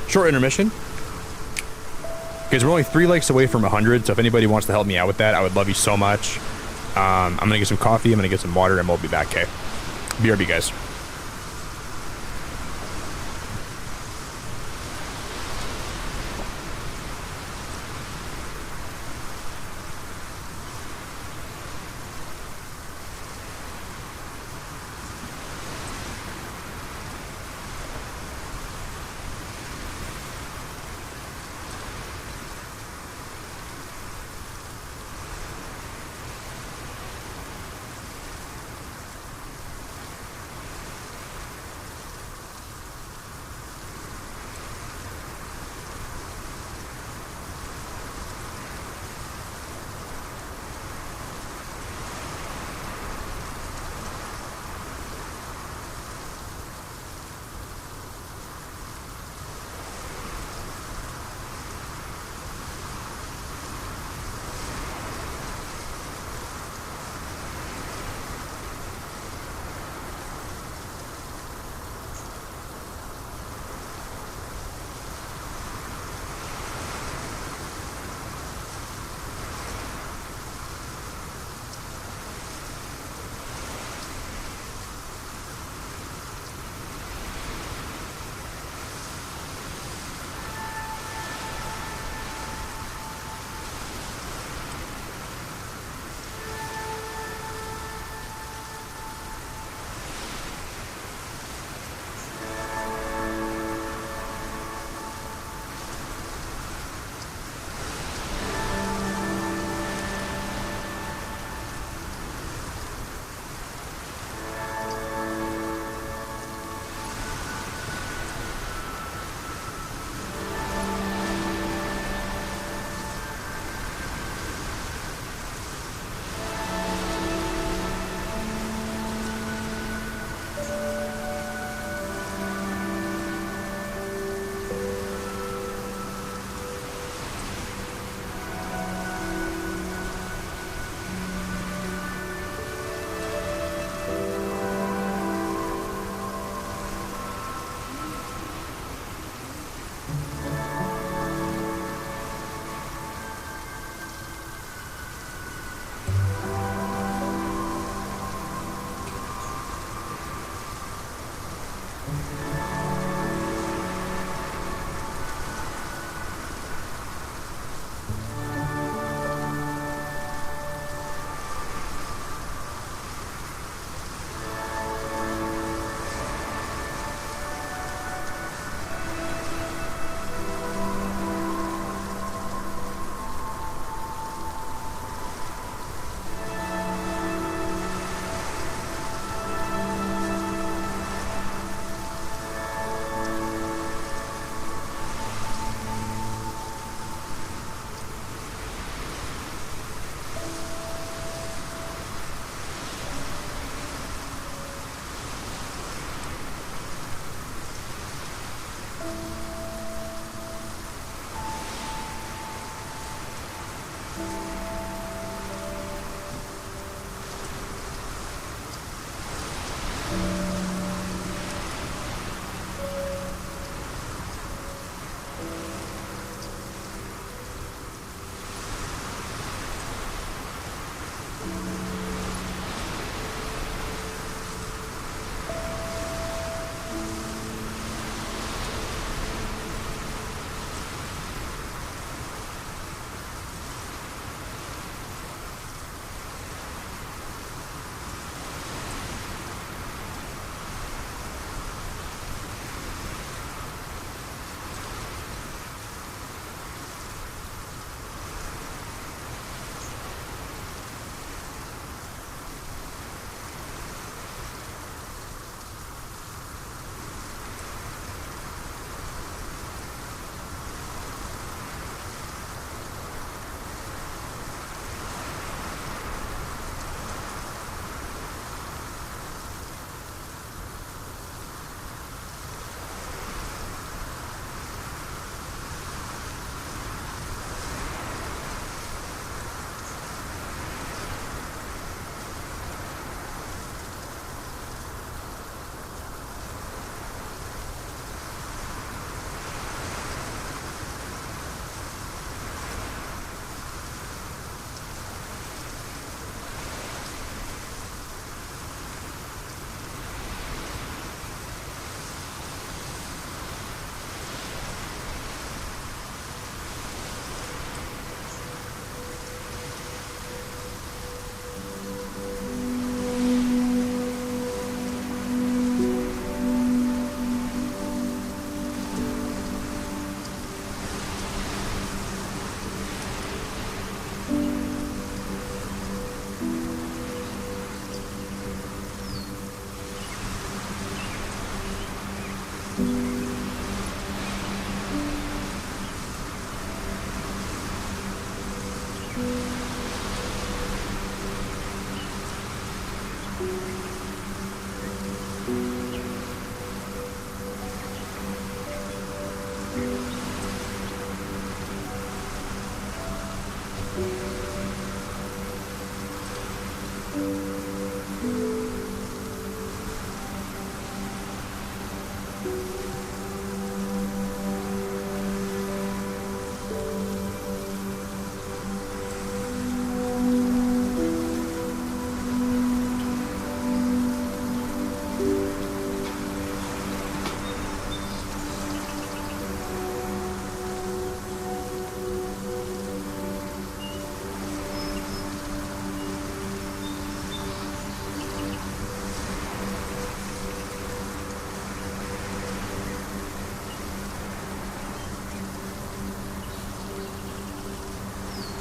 short intermission. Because we're only 3 likes away from 100, so if anybody wants to help me out with that, I would love you so much. I'm gonna get some coffee, I'm gonna get some water, and we'll be back, okay? BRB, guys.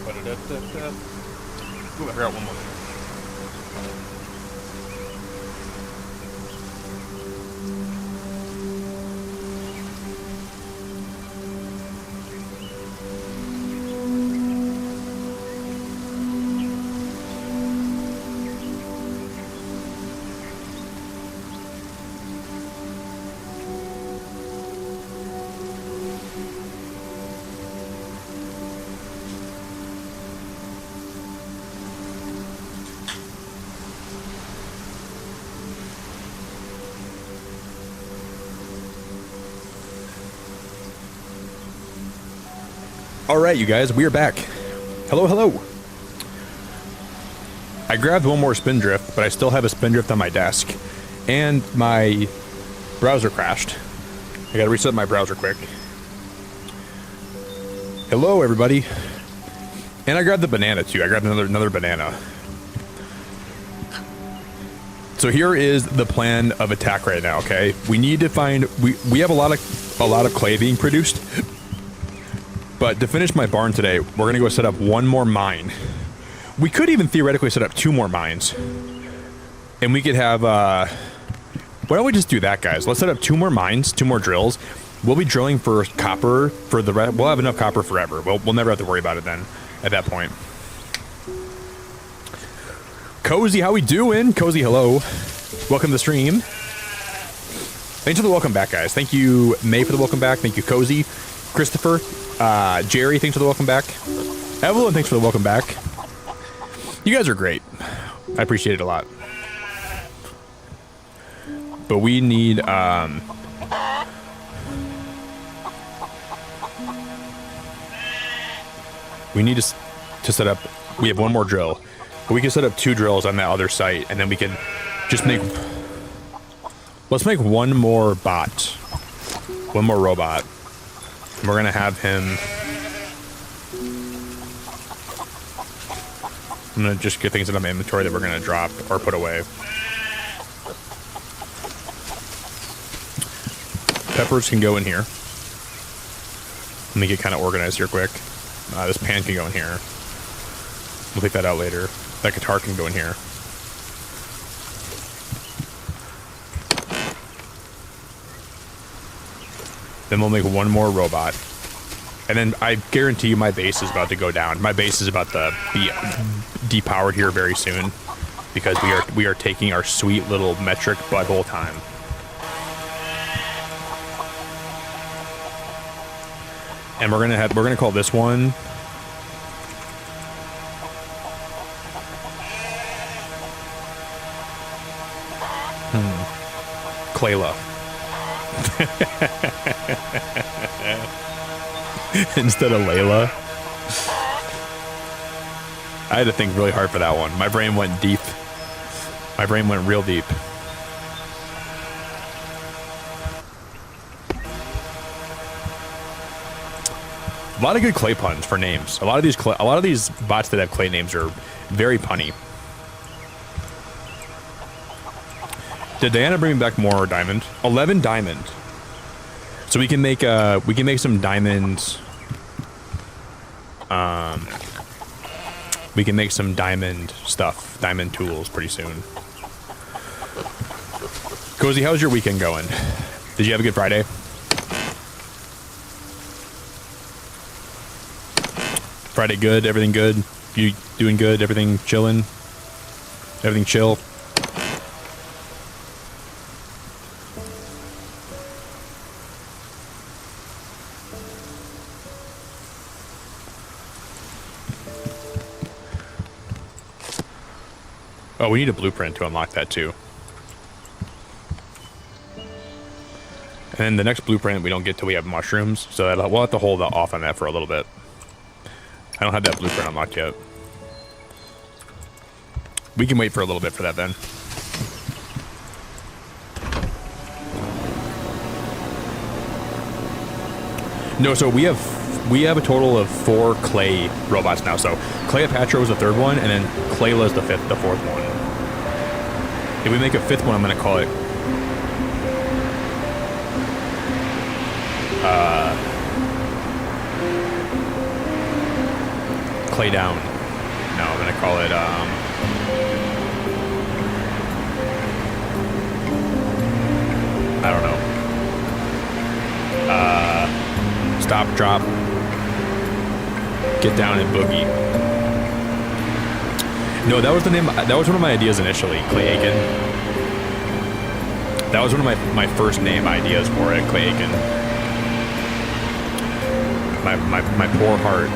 Ooh, I forgot one more thing. All right, you guys, we are back. Hello, hello. I grabbed one more Spindrift, but I still have a Spindrift on my desk. And my browser crashed. I gotta reset my browser quick. Hello, everybody. And I grabbed the banana, too. I grabbed another banana. So here is the plan of attack right now, okay? We need to find... We have a lot of clay being produced. But to finish my barn today, we're going to go set up one more mine. We could even theoretically set up 2 more mines. And we could have, why don't we just do that, guys? Let's set up 2 more mines, 2 more drills. We'll be drilling for copper for the rest. We'll have enough copper forever. We'll never have to worry about it then, at that point. Cozy, how we doing? Cozy, hello. Welcome to the stream. Thanks for the welcome back, guys. Thank you, May, for the welcome back. Thank you, Cozy. Christopher. Jerry, thanks for the welcome back. Evelyn, thanks for the welcome back. You guys are great. I appreciate it a lot. But we need, we need to set up, we have one more drill. But we can set up 2 drills on that other site, and then we can just make, let's make one more bot. One more robot. We're gonna have him. I'm gonna just get things in my inventory that we're gonna drop or put away. Peppers can go in here. Let me get kind of organized here quick. This pan can go in here. We'll take that out later. That guitar can go in here. Then we'll make one more robot. And then I guarantee you my base is about to go down. My base is about to be depowered here very soon. Because we are taking our sweet little metric butthole time. And we're gonna call this one Clayla. Instead of Layla. I had to think really hard for that one. My brain went deep. My brain went real deep. A lot of good clay puns for names. A lot of these bots that have clay names are very punny. Did Diana bring back more diamond? 11 diamond. So we can make some diamonds. We can make some diamond stuff, diamond tools pretty soon. Cozy, how's your weekend going? Did you have a good Friday? Friday good, everything good? You doing good, everything chilling? Everything chill? Oh, we need a blueprint to unlock that too. And then the next blueprint we don't get till we have mushrooms, so we'll have to hold off on that for a little bit. I don't have that blueprint unlocked yet. We can wait for a little bit for that then. No, so we have a total of 4 clay robots now. So Cleopatra was the 3rd one, and then Clayla is the 4th one. If we make a 5th one, I'm gonna call it clay down. No, I'm gonna call it, I don't know. Stop, drop. Get down and boogie. No, that was the name, that was one of my ideas initially, Clay Aiken. That was one of my first name ideas for it, Clay Aiken. My poor heart.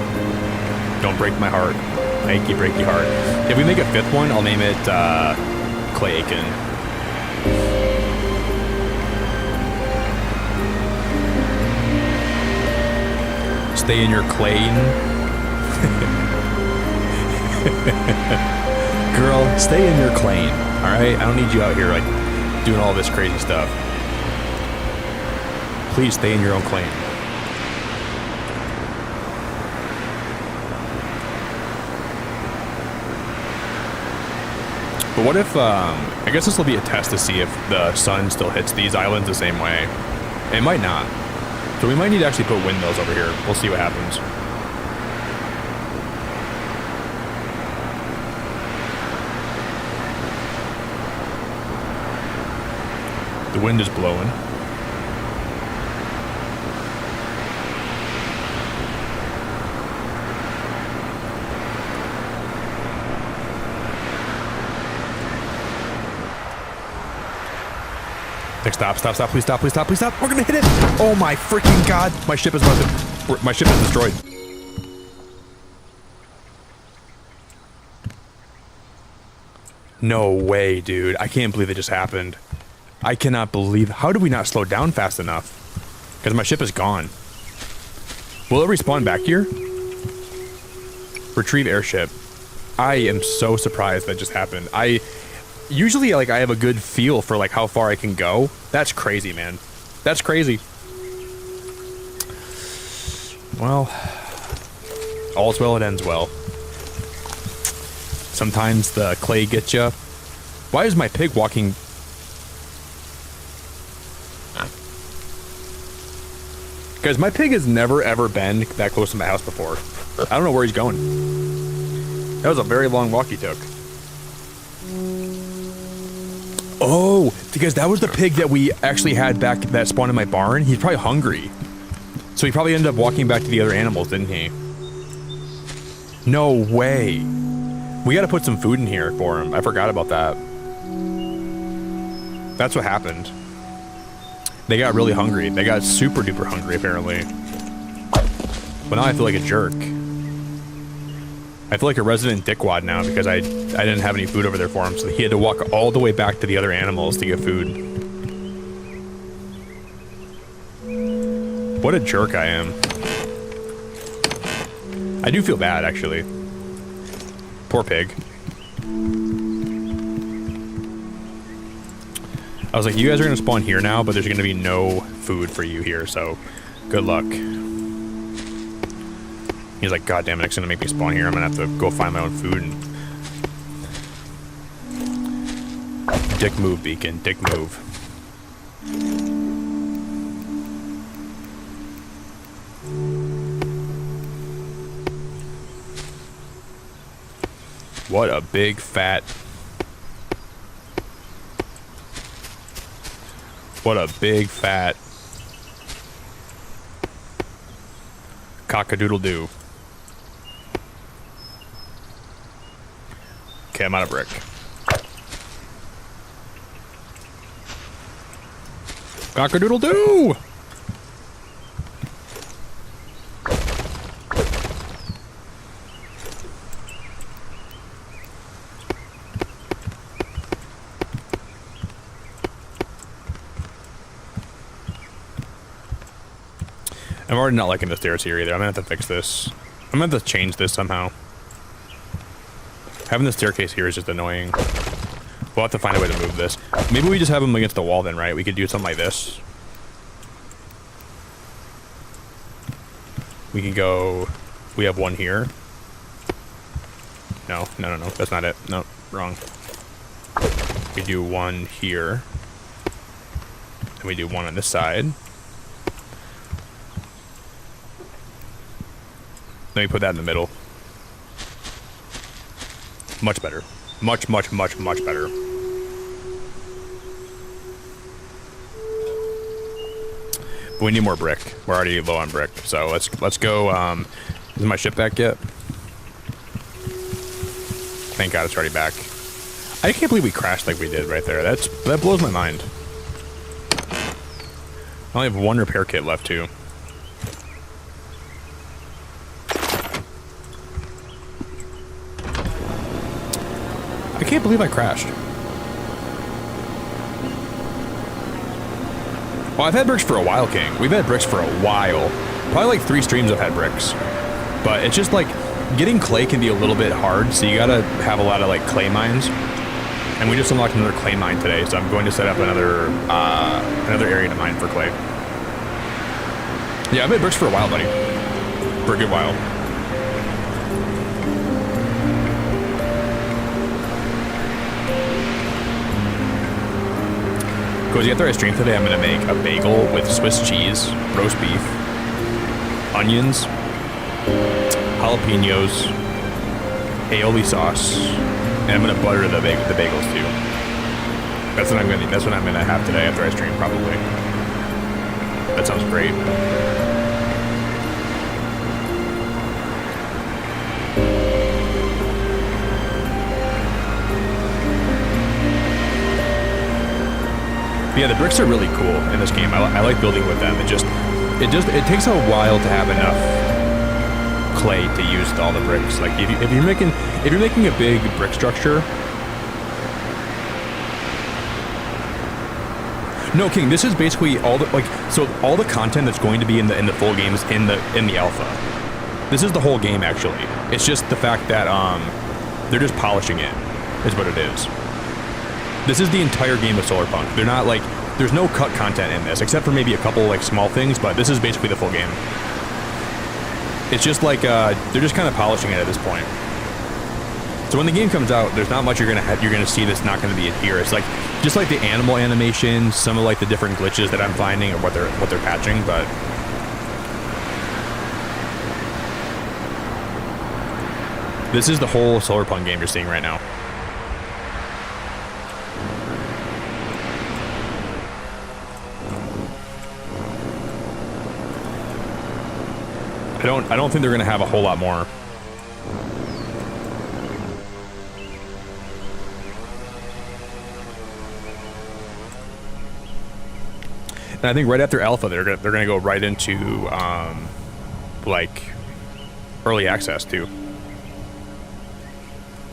Don't break my heart. Achy breaky heart. If we make a 5th one, I'll name it Clay Aiken. Stay in your clay. Girl, stay in your clay. Alright? I don't need you out here like doing all this crazy stuff. Please stay in your own clay. But what if, I guess this will be a test to see if the sun still hits these islands the same way. It might not. So we might need to actually put windmills over here. We'll see what happens. The wind is blowing. Like, stop, stop, stop, please stop, please stop, please stop. We're gonna hit it. Oh my freaking god. My ship is busted. My ship is destroyed. No way, dude. I can't believe it just happened. I cannot believe. How did we not slow down fast enough? Because my ship is gone. Will it respawn back here? Retrieve airship. I am so surprised that just happened. Usually, like, I have a good feel for, like, how far I can go. That's crazy, man. That's crazy. Well, all's well that ends well. Sometimes the clay gets you. Why is my pig walking? Guys, my pig has never, ever been that close to my house before. I don't know where he's going. That was a very long walk he took. Oh, because that was the pig that we actually had back that spawned in my barn. He's probably hungry. So he probably ended up walking back to the other animals, didn't he? No way. We gotta put some food in here for him. I forgot about that. That's what happened. They got really hungry. They got super duper hungry, apparently. But now I feel like a jerk. I feel like a resident dickwad now because I didn't have any food over there for him, so he had to walk all the way back to the other animals to get food. What a jerk I am. I do feel bad, actually. Poor pig. I was like, you guys are gonna spawn here now, but there's gonna be no food for you here, so good luck. He's like, God damn it, it's gonna make me spawn here. I'm gonna have to go find my own food. And dick move, Beacon. Dick move. What a big fat... What a big fat... cock-a-doodle-doo. Okay, I'm out of brick. Cock-a-doodle-doo! I'm already not liking the stairs here either. I'm gonna have to fix this. I'm gonna have to change this somehow. Having the staircase here is just annoying. We'll have to find a way to move this. Maybe we just have them against the wall then, right? We could do something like this. We can go... We have one here. No, no, no, no. That's not it. No, wrong. We do one here. And we do one on this side. Let me put that in the middle. Much better. Much better. But we need more brick. We're already low on brick. So let's go. Is my ship back yet? Thank God it's already back. I can't believe we crashed like we did right there. That blows my mind. I only have one repair kit left too. I can't believe I crashed. Well, I've had bricks for a while, King. We've had bricks for a while. Probably like 3 streams I've had bricks. But it's just like, getting clay can be a little bit hard, so you gotta have a lot of like clay mines. And we just unlocked another clay mine today, so I'm going to set up another area to mine for clay. Yeah, I've had bricks for a while, buddy. For a good while. Because after I stream today, I'm going to make a bagel with Swiss cheese, roast beef, onions, jalapenos, aioli sauce, and I'm going to butter the bagels too. That's what I'm going to have today after I stream, probably. That sounds great. But yeah, the bricks are really cool in this game. I like building with them. It takes a while to have enough clay to use all the bricks. Like if you're making a big brick structure. No, King, this is basically all the content that's going to be in the full games in the alpha. This is the whole game actually. It's just the fact that they're just polishing it is what it is. This is the entire game of Solarpunk. They're not like, there's no cut content in this, except for maybe a couple like small things, but this is basically the full game. It's just like, they're just kind of polishing it at this point. So when the game comes out, there's not much you're gonna see that's not gonna be in here. It's like, just like the animal animations, some of like the different glitches that I'm finding or what they're patching, but this is the whole Solarpunk game you're seeing right now. I don't think they're gonna have a whole lot more. And I think right after alpha, they're gonna go right into like early access too.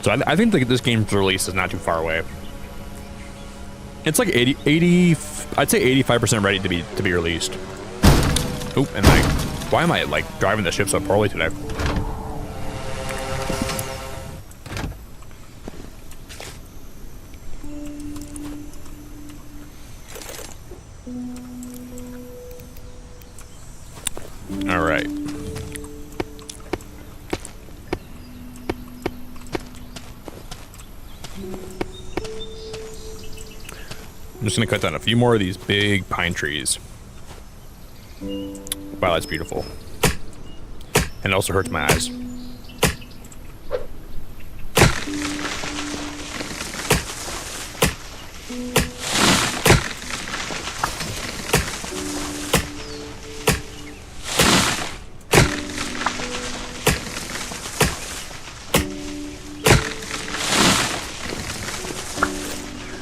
So I think this game's release is not too far away. It's like 80 I'd say 85% ready to be released. Oop, and like, why am I like driving the ship so poorly today? All right. I'm just gonna cut down a few more of these big pine trees. Wow, that's beautiful. And it also hurts my eyes.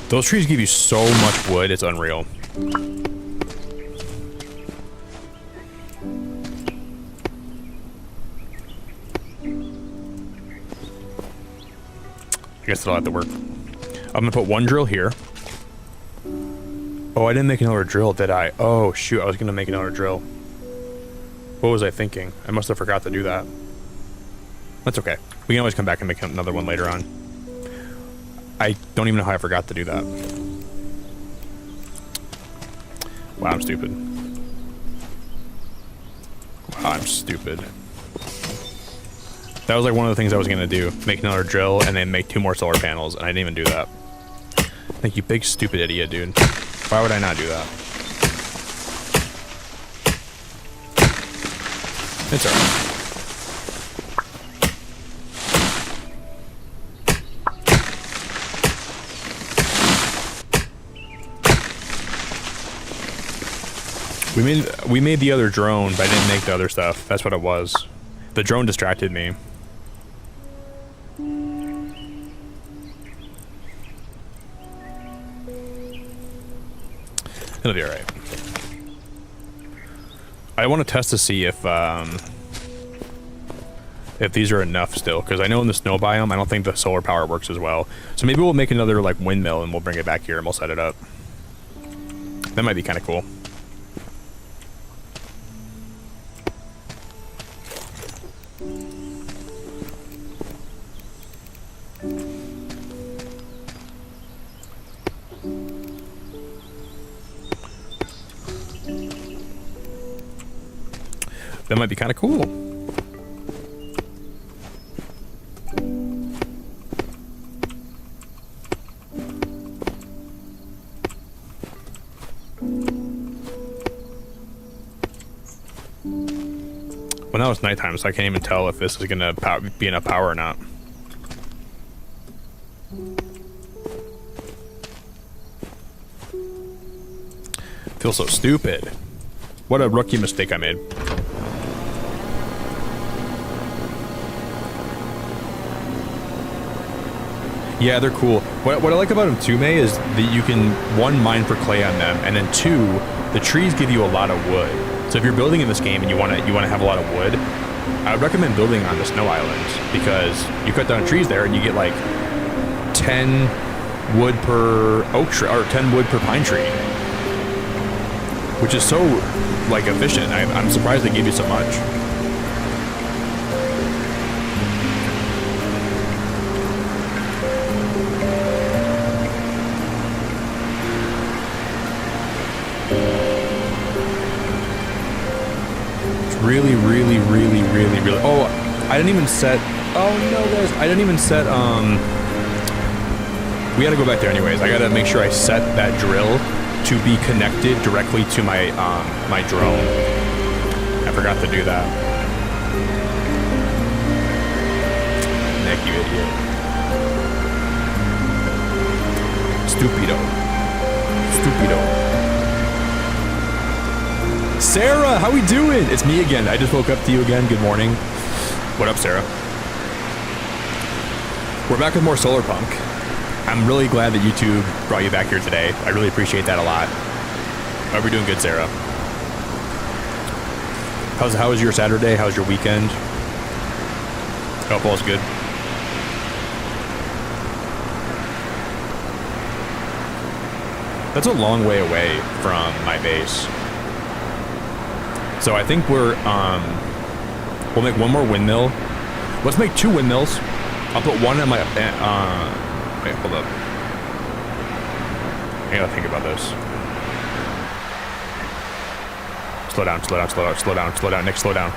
Those trees give you so much wood, it's unreal. I guess it'll have to work. I'm gonna put one drill here. Oh, I didn't make another drill, did I? Oh, shoot, I was gonna make another drill. What was I thinking? I must have forgot to do that. That's okay. We can always come back and make another one later on. I don't even know how I forgot to do that. Wow, I'm stupid. Wow, I'm stupid. That was like one of the things I was gonna do. Make another drill and then make 2 more solar panels, and I didn't even do that. Thank you, big stupid idiot, dude. Why would I not do that? It's alright. We made the other drone, but I didn't make the other stuff. That's what it was. The drone distracted me. It'll be alright. I want to test to see if these are enough still, because I know in the snow biome, I don't think the solar power works as well. So maybe we'll make another like windmill and we'll bring it back here and we'll set it up. That might be kind of cool. That might be kind of cool. Well, now it's nighttime, so I can't even tell if this is gonna be enough power or not. Feel so stupid. What a rookie mistake I made. Yeah, they're cool. What I like about them too, May, is that you can, one, mine for clay on them, and then two, the trees give you a lot of wood. So if you're building in this game and you wanna have a lot of wood, I would recommend building on the snow islands, because you cut down trees there and you get like 10 wood per oak tree, or 10 wood per pine tree, which is so like efficient. I'm surprised they give you so much. Really, really, really, really, really. Oh, I didn't even set. Oh no, guys, I didn't even set. We gotta go back there anyways. I gotta make sure I set that drill to be connected directly to my my drone. I forgot to do that. Nick, you idiot. Stupido. Sarah, how we doing? It's me again. I just woke up to you again. Good morning. What up, Sarah? We're back with more Solarpunk. I'm really glad that YouTube brought you back here today. I really appreciate that a lot. Hope you're doing good, Sarah. How was your Saturday? How was your weekend? Hope all's good. That's a long way away from my base. So I think we'll make one more windmill. Let's make 2 windmills. I'll put one on my, wait, hold up. I gotta think about this. Slow down, Nick, slow down.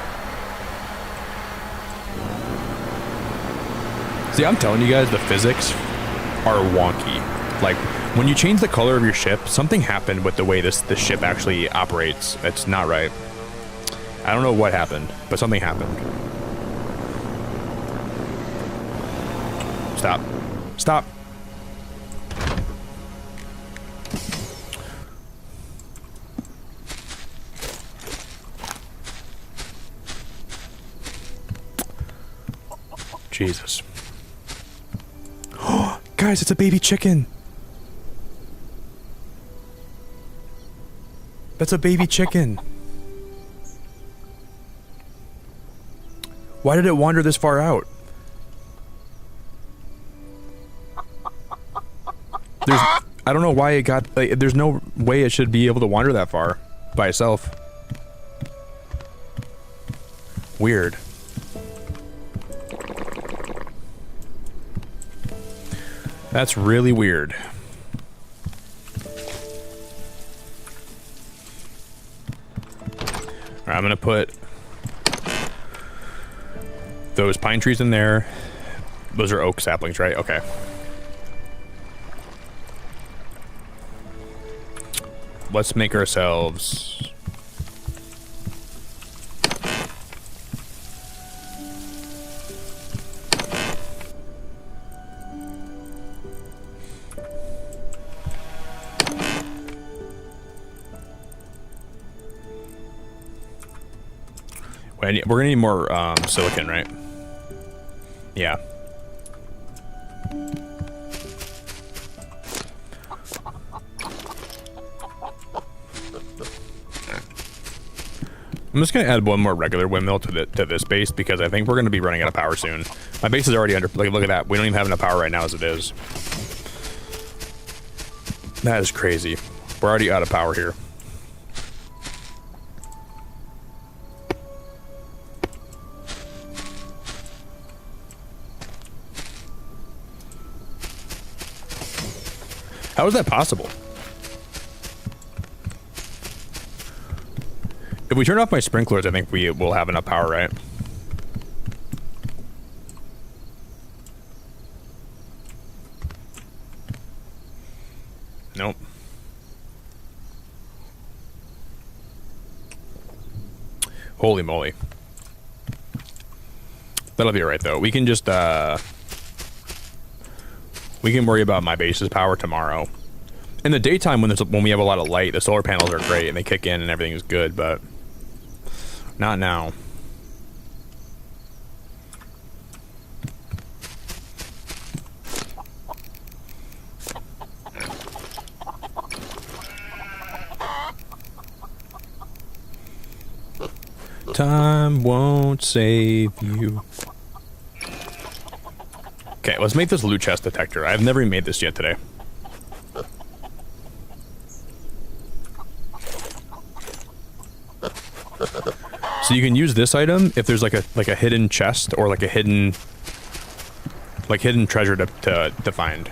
See, I'm telling you guys, the physics are wonky. Like, when you change the color of your ship, something happened with the way this ship actually operates. It's not right. I don't know what happened, but something happened. Stop. Jesus. Guys, it's a baby chicken. That's a baby chicken. Why did it wander this far out? I don't know why it got, like, there's no way it should be able to wander that far by itself. Weird. That's really weird. Alright, I'm gonna put those pine trees in there. Those are oak saplings, right? Okay. Let's make ourselves... We're gonna need more silicon, right? Yeah. I'm just gonna add one more regular windmill to this base because I think we're gonna be running out of power soon. My base is already under. Like, look at that. We don't even have enough power right now as it is. That is crazy. We're already out of power here. How is that possible? If we turn off my sprinklers, I think we will have enough power, right? Nope. Holy moly. That'll be alright, though. We can just, we can worry about my base's power tomorrow. In the daytime, when we have a lot of light, the solar panels are great and they kick in and everything is good, but not now. Time won't save you. Okay, let's make this loot chest detector. I've never made this yet today. So you can use this item if there's like a hidden chest or like a hidden treasure to find.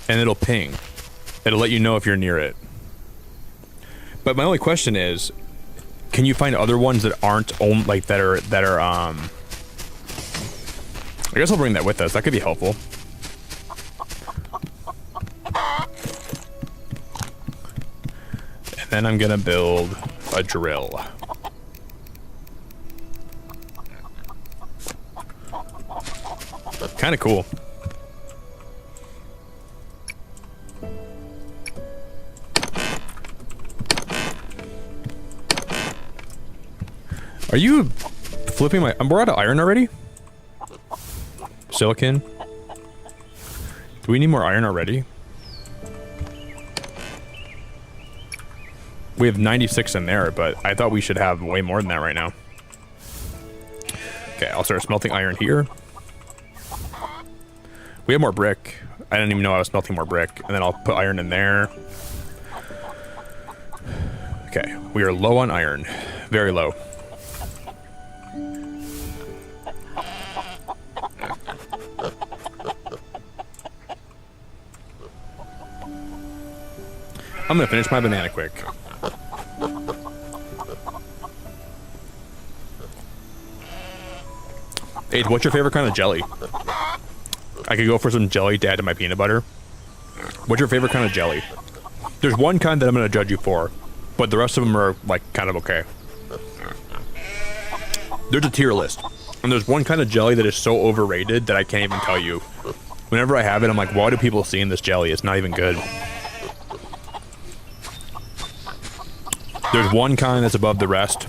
And it'll ping. It'll let you know if you're near it. But my only question is, can you find other ones that aren't like that are I guess I'll bring that with us. That could be helpful. And then I'm gonna build a drill. Kind of cool. Are you flipping my... We're out of iron already? Silicon? Do we need more iron already? We have 96 in there, but I thought we should have way more than that right now. Okay, I'll start smelting iron here. We have more brick. I didn't even know I was smelting more brick. And then I'll put iron in there. Okay, we are low on iron. Very low. I'm gonna finish my banana quick. Hey, what's your favorite kind of jelly? I could go for some jelly to add to my peanut butter. What's your favorite kind of jelly? There's one kind that I'm gonna judge you for, but the rest of them are like kind of okay. There's a tier list, and there's one kind of jelly that is so overrated that I can't even tell you. Whenever I have it, I'm like, why do people see in this jelly? It's not even good. There's one kind that's above the rest,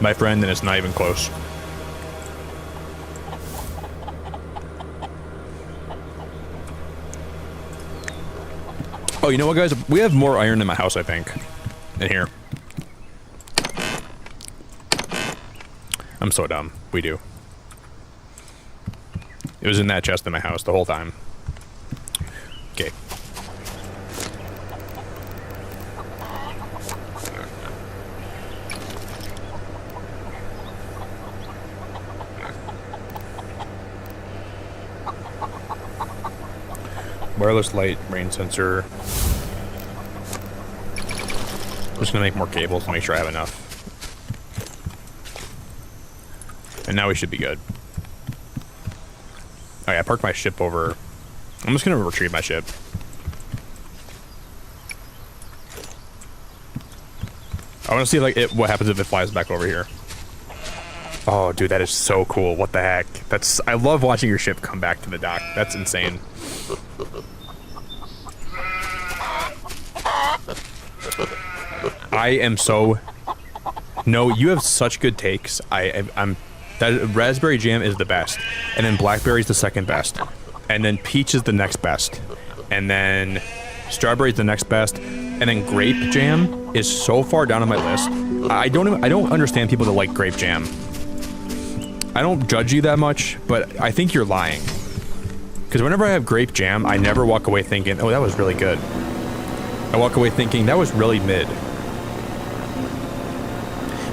my friend, and it's not even close. Oh, you know what, guys? We have more iron in my house, I think, in here. I'm so dumb. We do. It was in that chest in my house the whole time. Okay. Wireless light, rain sensor. I'm just gonna make more cables to make sure I have enough. And now we should be good. Oh yeah, I parked my ship over. I'm just gonna retrieve my ship. I wanna see like what happens if it flies back over here. Oh dude, that is so cool. What the heck? I love watching your ship come back to the dock. That's insane. I am so... No, you have such good takes. I'm... That raspberry jam is the best. And then blackberry is the second best. And then peach is the next best. And then strawberry is the next best. And then grape jam is so far down on my list. I don't understand people that like grape jam. I don't judge you that much, but I think you're lying. Because whenever I have grape jam, I never walk away thinking, oh, that was really good. I walk away thinking, that was really mid.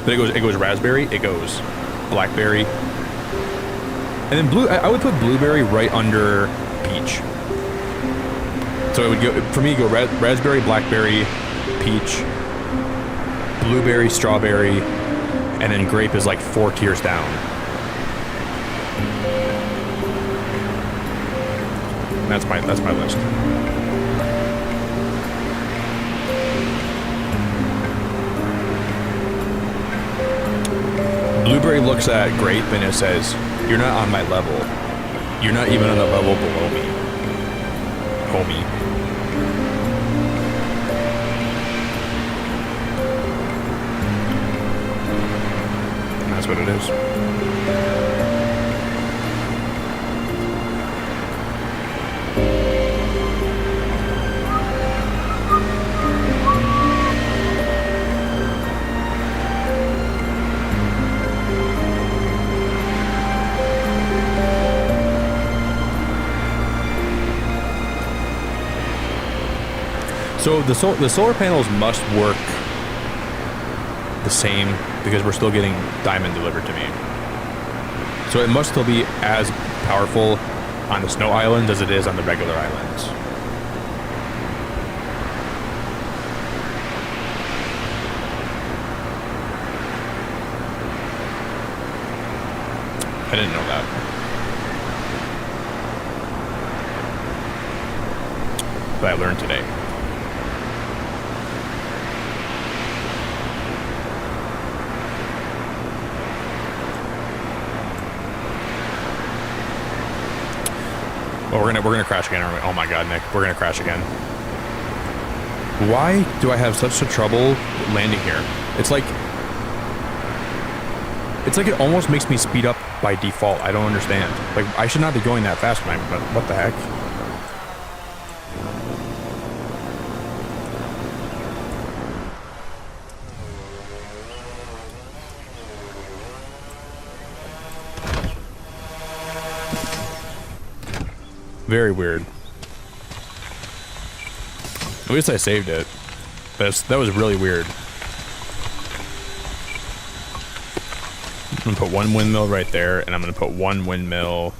But it goes raspberry, it goes blackberry. And then blue, I would put blueberry right under peach. So it would go, for me, go raspberry, blackberry, peach, blueberry, strawberry, and then grape is like 4 tiers down. And that's my list. Blueberry looks at grape and it says, "You're not on my level. You're not even on the level below me, homie." And that's what it is. So the solar panels must work the same because we're still getting diamond delivered to me. So it must still be as powerful on the snow islands as it is on the regular islands. I didn't know that. But I learned today. Oh, we're gonna crash again, aren't we? Oh my god, Nick, we're gonna crash again. Why do I have such a trouble landing here? It's like it almost makes me speed up by default. I don't understand. Like, I should not be going that fast, but what the heck? Very weird. At least I saved it. That was really weird. I'm gonna put one windmill right there, and I'm gonna put one windmill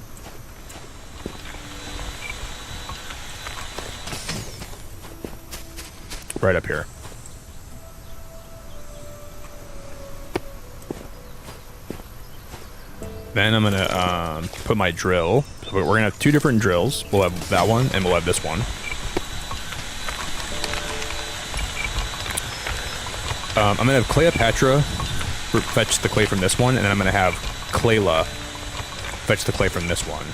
right up here. Then I'm gonna put my drill. So we're gonna have 2 different drills. We'll have that one, and we'll have this one. I'm gonna have Cleopatra fetch the clay from this one, and then I'm gonna have Clayla fetch the clay from this one.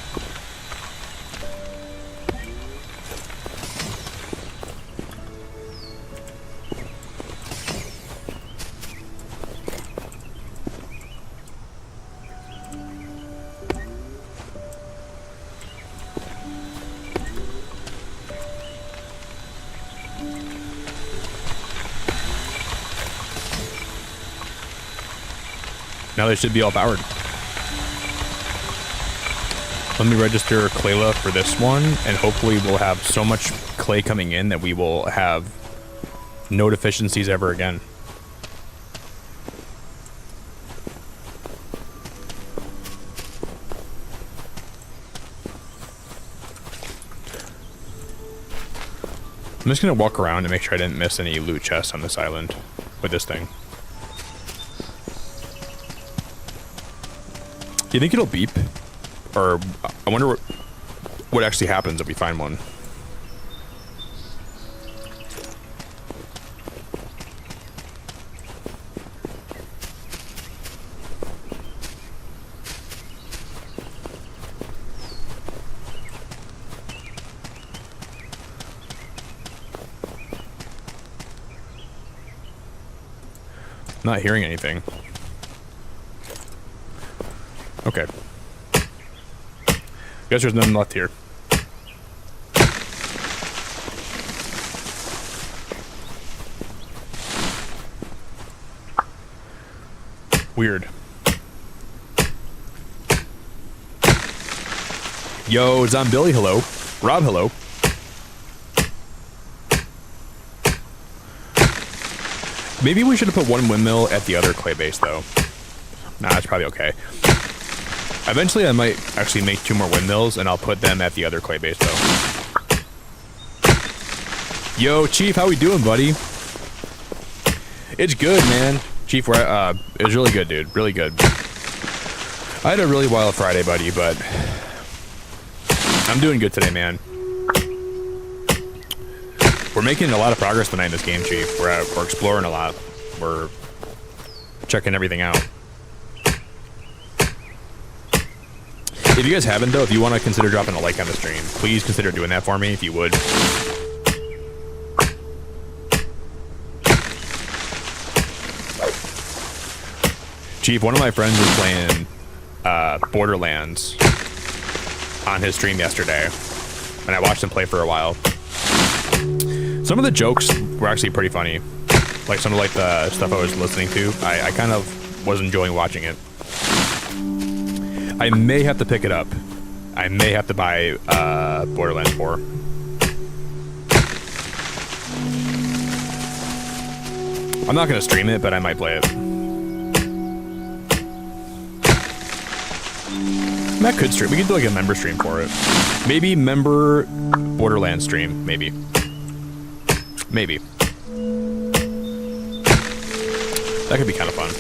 Now they should be all powered. Let me register Clayla for this one, and hopefully we'll have so much clay coming in that we will have no deficiencies ever again. I'm just gonna walk around and make sure I didn't miss any loot chests on this island with this thing. Do you think it'll beep? Or I wonder what actually happens if we find one. Not hearing anything. Okay. Guess there's nothing left here. Weird. Yo, Zombilly, hello. Rob, hello. Maybe we should have put one windmill at the other clay base, though. Nah, that's probably okay. Eventually, I might actually make 2 more windmills, and I'll put them at the other clay base, though. Yo, Chief, how we doing, buddy? It's good, man. Chief, it was really good, dude. Really good. I had a really wild Friday, buddy, but I'm doing good today, man. We're making a lot of progress tonight in this game, Chief. We're exploring a lot. We're checking everything out. If you guys haven't, though, if you want to consider dropping a like on the stream, please consider doing that for me, if you would. Chief, one of my friends was playing Borderlands on his stream yesterday, and I watched him play for a while. Some of the jokes were actually pretty funny. Like some of the stuff I was listening to, I kind of was enjoying watching it. I may have to pick it up. I may have to buy Borderlands 4. I'm not going to stream it, but I might play it. Matt could stream. We could do like a member stream for it. Maybe member Borderlands stream. Maybe. Maybe. That could be kind of fun.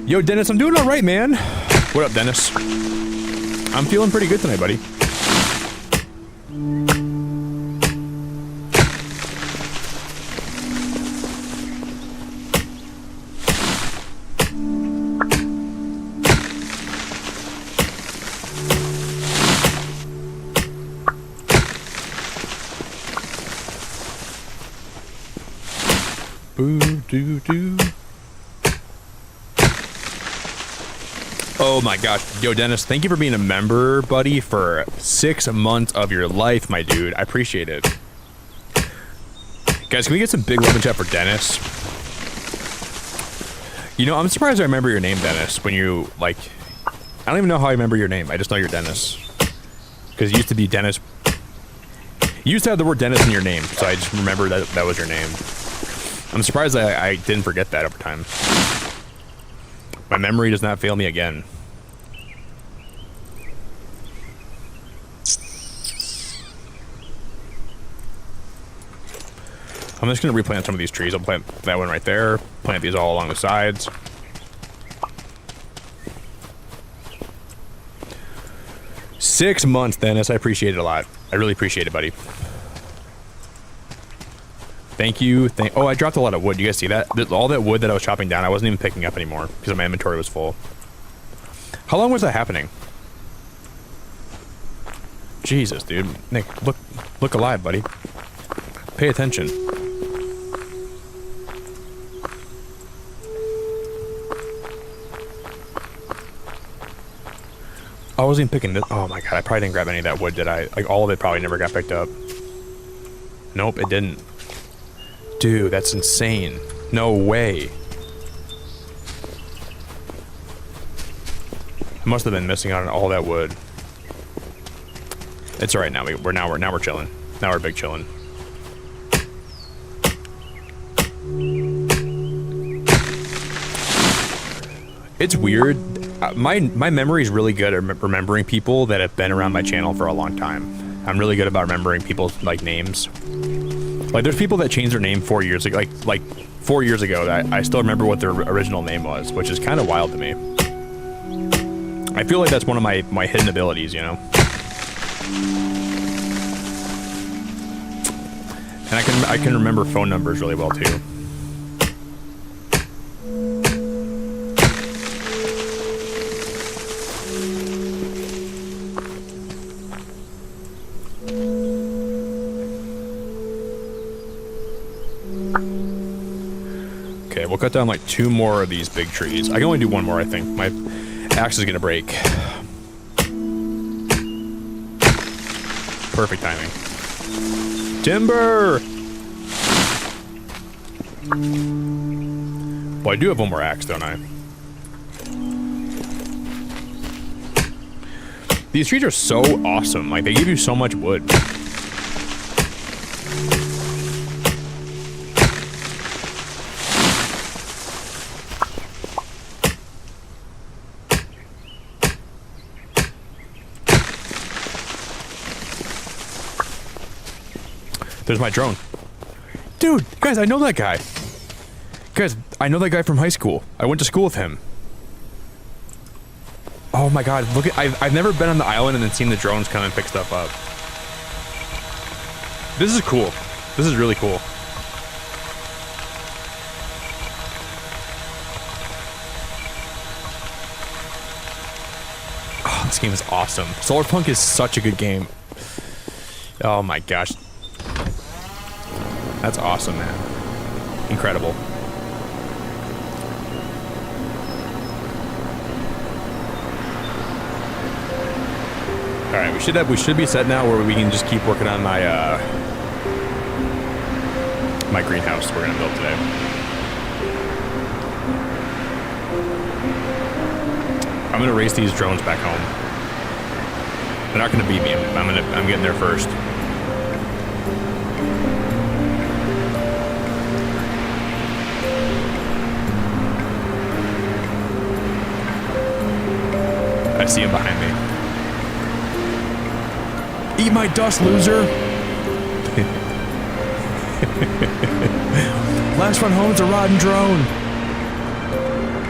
Yo, Dennis, I'm doing all right, man. What up, Dennis? I'm feeling pretty good tonight, buddy. Boo-doo-doo. Oh my gosh. Yo, Dennis, thank you for being a member, buddy, for 6 months of your life, my dude. I appreciate it. Guys, can we get some big love and chat for Dennis? You know, I'm surprised I remember your name, Dennis, when you, like... I don't even know how I remember your name. I just know you're Dennis. Because it used to be Dennis... You used to have the word Dennis in your name, so I just remember that that was your name. I'm surprised I didn't forget that over time. My memory does not fail me again. I'm just going to replant some of these trees. I'll plant that one right there. Plant these all along the sides. Six months, Dennis. I appreciate it a lot. I really appreciate it, buddy. Thank you. Oh, I dropped a lot of wood. You guys see that? All that wood that I was chopping down, I wasn't even picking up anymore because my inventory was full. How long was that happening? Jesus, dude. Nick, look alive, buddy. Pay attention. I wasn't even picking this. Oh my god, I probably didn't grab any of that wood, did I? Like, all of it probably never got picked up. Nope, it didn't. Dude, that's insane. No way. I must have been missing out on all that wood. It's alright now. We're chilling. Now we're big chilling. It's weird. My memory is really good at remembering people that have been around my channel for a long time. I'm really good about remembering people's like names. Like there's people that changed their name 4 years ago, like 4 years ago that I still remember what their original name was, which is kind of wild to me. I feel like that's one of my hidden abilities, you know. And I can remember phone numbers really well too. Okay, we'll cut down like 2 more of these big trees. I can only do 1 more, I think. My axe is gonna break. Perfect timing. Timber! Well, I do have 1 more axe, don't I? These trees are so awesome. Like, they give you so much wood. There's my drone. Dude, guys, I know that guy. Guys, I know that guy from high school. I went to school with him. Oh my god, look at- I've never been on the island and then seen the drones come and pick stuff up. This is cool. This is really cool. Oh, this game is awesome. Solarpunk is such a good game. Oh my gosh. That's awesome, man. Incredible. Alright, we should be set now where we can just keep working on my my greenhouse we're gonna build today. I'm gonna race these drones back home. They're not gonna beat me. I'm getting there first. I see him behind me. Eat my dust, loser! Last one home's a rotten drone.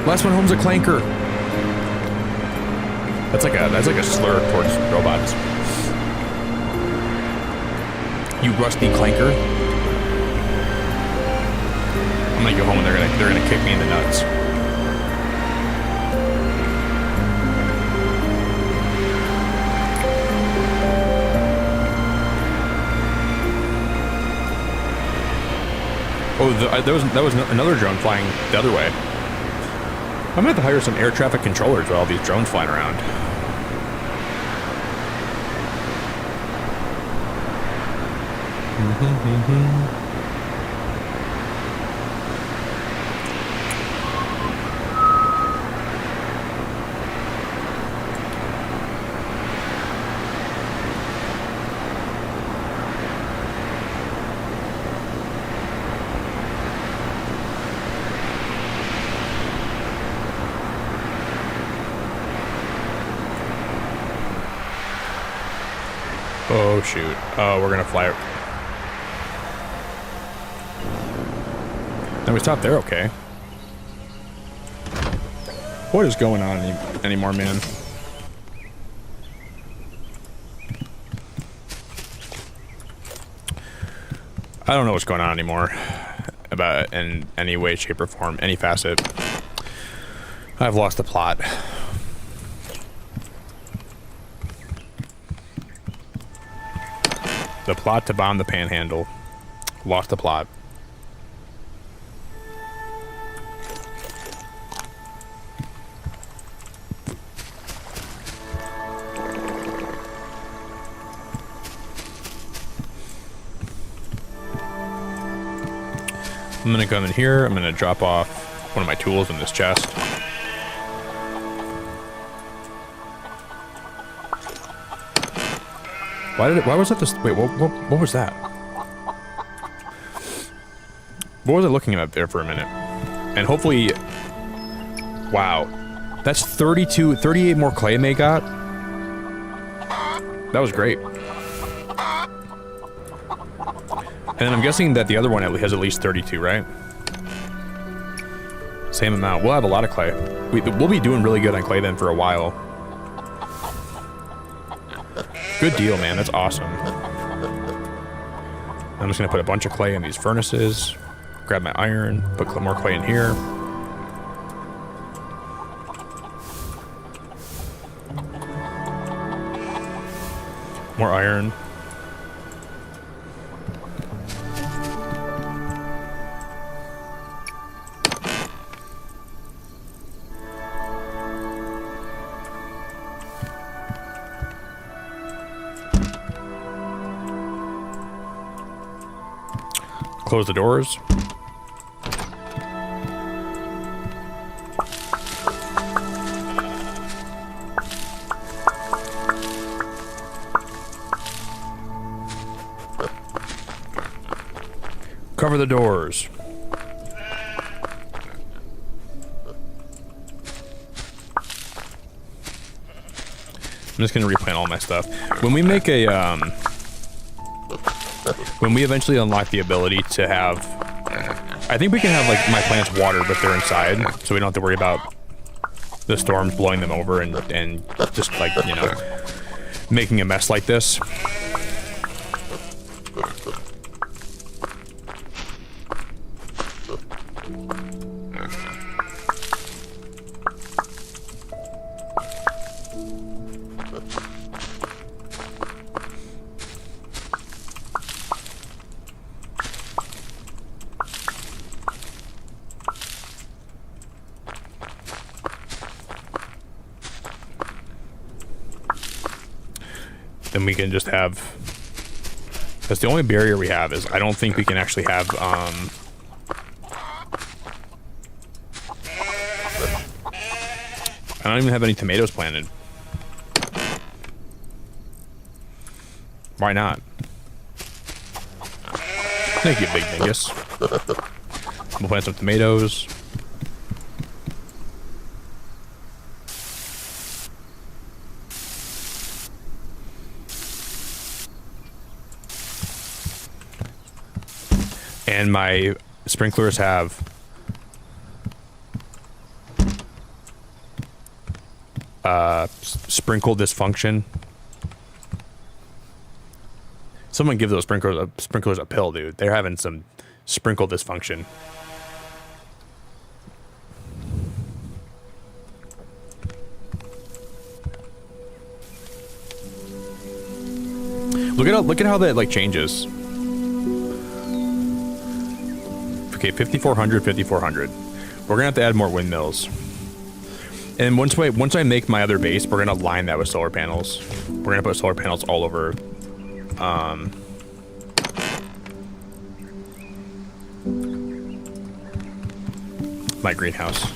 Last one home's a clanker. That's like a slur towards robots. You rusty clanker. I'm gonna go home and they're gonna kick me in the nuts. Oh, that was another drone flying the other way. I'm gonna have to hire some air traffic controllers with all these drones flying around. Oh shoot. Oh, we're gonna fly. Then we stopped there, okay. What is going on anymore, man? I don't know what's going on anymore. About in any way, shape, or form, any facet. I've lost the plot. The plot to bomb the Panhandle. Lost the plot. I'm gonna come in here, I'm gonna drop off one of my tools in this chest. Why was that this, wait, what was that? What was I looking at there for a minute? And hopefully, wow, that's 38 more clay they got. That was great. And I'm guessing that the other one has at least 32, right? Same amount. We'll have a lot of clay. We'll be doing really good on clay then for a while. Good deal, man. That's awesome. I'm just gonna put a bunch of clay in these furnaces. Grab my iron. Put more clay in here. More iron. Close the doors. Cover the doors. I'm just gonna replant all my stuff. When we make a, when we eventually unlock the ability to have, I think we can have like my plants watered if they're inside, so we don't have to worry about the storms blowing them over and just like, you know, making a mess like this. Then we can just have, that's the only barrier we have, is I don't think we can actually have I don't even have any tomatoes planted. Why not? Thank you, Big Dingus. We'll plant some tomatoes. And my sprinklers have sprinkle dysfunction. Someone give those sprinklers a pill, dude. They're having some sprinkle dysfunction. Look at how that like changes. Okay, 5400, 5400. We're gonna have to add more windmills. And once I make my other base, we're gonna line that with solar panels. We're gonna put solar panels all over my greenhouse.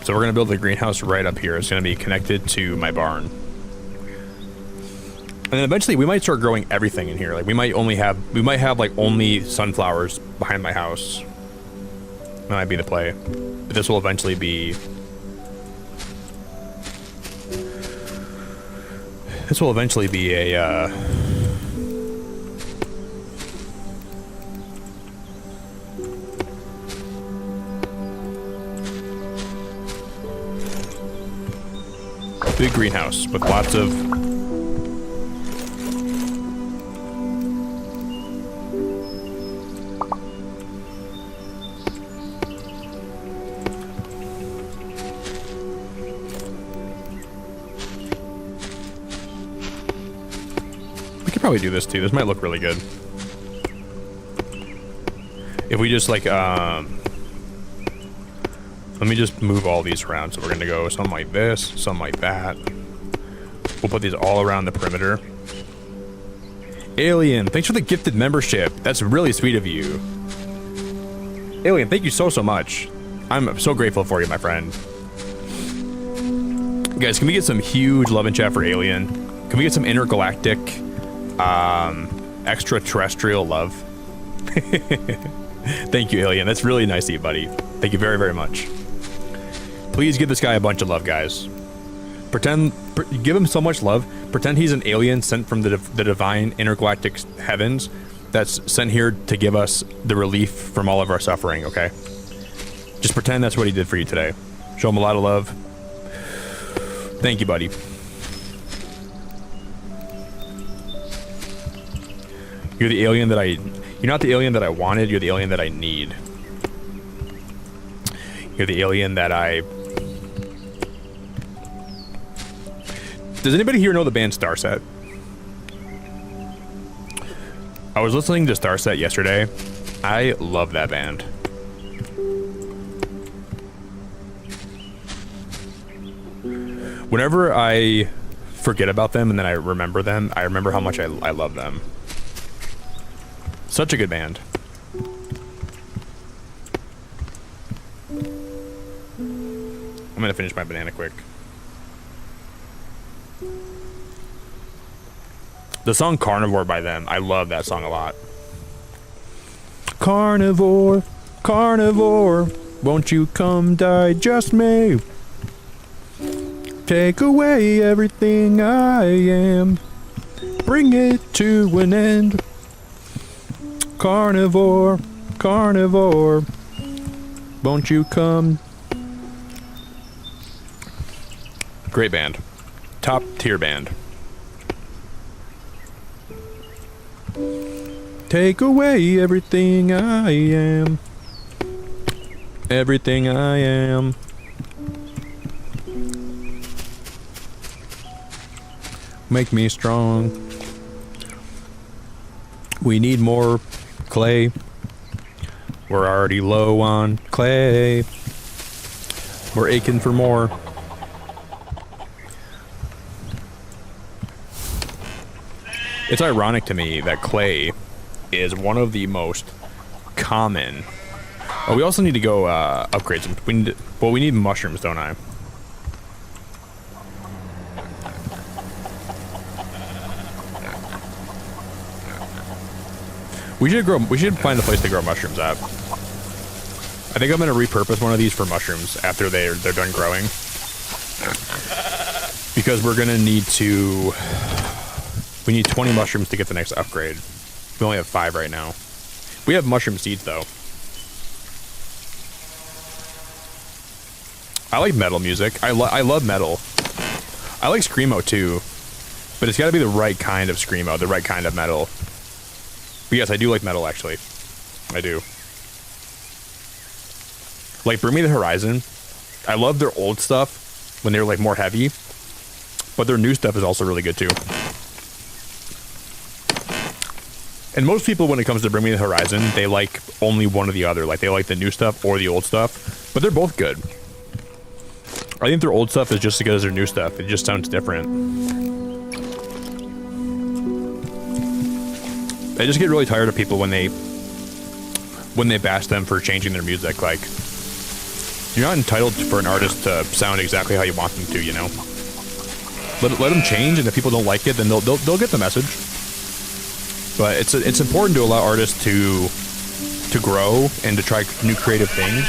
So we're gonna build the greenhouse right up here. It's gonna be connected to my barn. And then eventually we might start growing everything in here. Like we might have like only sunflowers behind my house. That might be the play. But this will eventually be... This will eventually be a, big greenhouse with lots of... Probably do this too. This might look really good if we just like let me just move all these around. So we're gonna go something like this, something like that. We'll put these all around the perimeter. Alien, thanks for the gifted membership. That's really sweet of you. Alien, thank you so much. I'm so grateful for you, my friend. Guys, can we get some huge love and chat for Alien? Can we get some intergalactic extraterrestrial love? Thank you, Alien. That's really nice of you, buddy. Thank you very, very much. Please give this guy a bunch of love, guys. Give him so much love. Pretend he's an alien sent from the divine intergalactic heavens that's sent here to give us the relief from all of our suffering, okay? Just pretend that's what he did for you today. Show him a lot of love. Thank you, buddy. You're the alien that you're not the alien that I wanted, you're the alien that I need. You're the alien that Does anybody here know the band Starset? I was listening to Starset yesterday. I love that band. Whenever I forget about them and then I remember them, I remember how much I love them. Such a good band. gonna finish my banana quick. The song Carnivore by them, I love that song a lot. Carnivore, carnivore, won't you come digest me? Take away everything I am, bring it to an end. Carnivore, carnivore, won't you come? Great band. Top tier band. Take away everything I am. Everything I am. Make me strong. We need more clay. We're already low on clay. We're aching for more. It's ironic to me that clay is one of the most common. Oh, we also need to go upgrade some. We need mushrooms, don't I? We should find a place to grow mushrooms at. I think I'm gonna repurpose one of these for mushrooms after they're done growing, because we're gonna need to. We need 20 mushrooms to get the next upgrade. We only have 5 right now. We have mushroom seeds though. I like metal music. I love metal. I like screamo too, but it's got to be the right kind of screamo, the right kind of metal. But yes, I do like metal actually. I do. Like Bring Me the Horizon. I love their old stuff when they were like more heavy, but their new stuff is also really good too. And most people, when it comes to Bring Me the Horizon, they like only one or the other. Like, they like the new stuff or the old stuff. But they're both good. I think their old stuff is just as good as their new stuff. It just sounds different. I just get really tired of people when they bash them for changing their music. Like, you're not entitled for an artist to sound exactly how you want them to, you know? Let them change, and if people don't like it, then they'll get the message. But it's important to allow artists to grow and to try new creative things.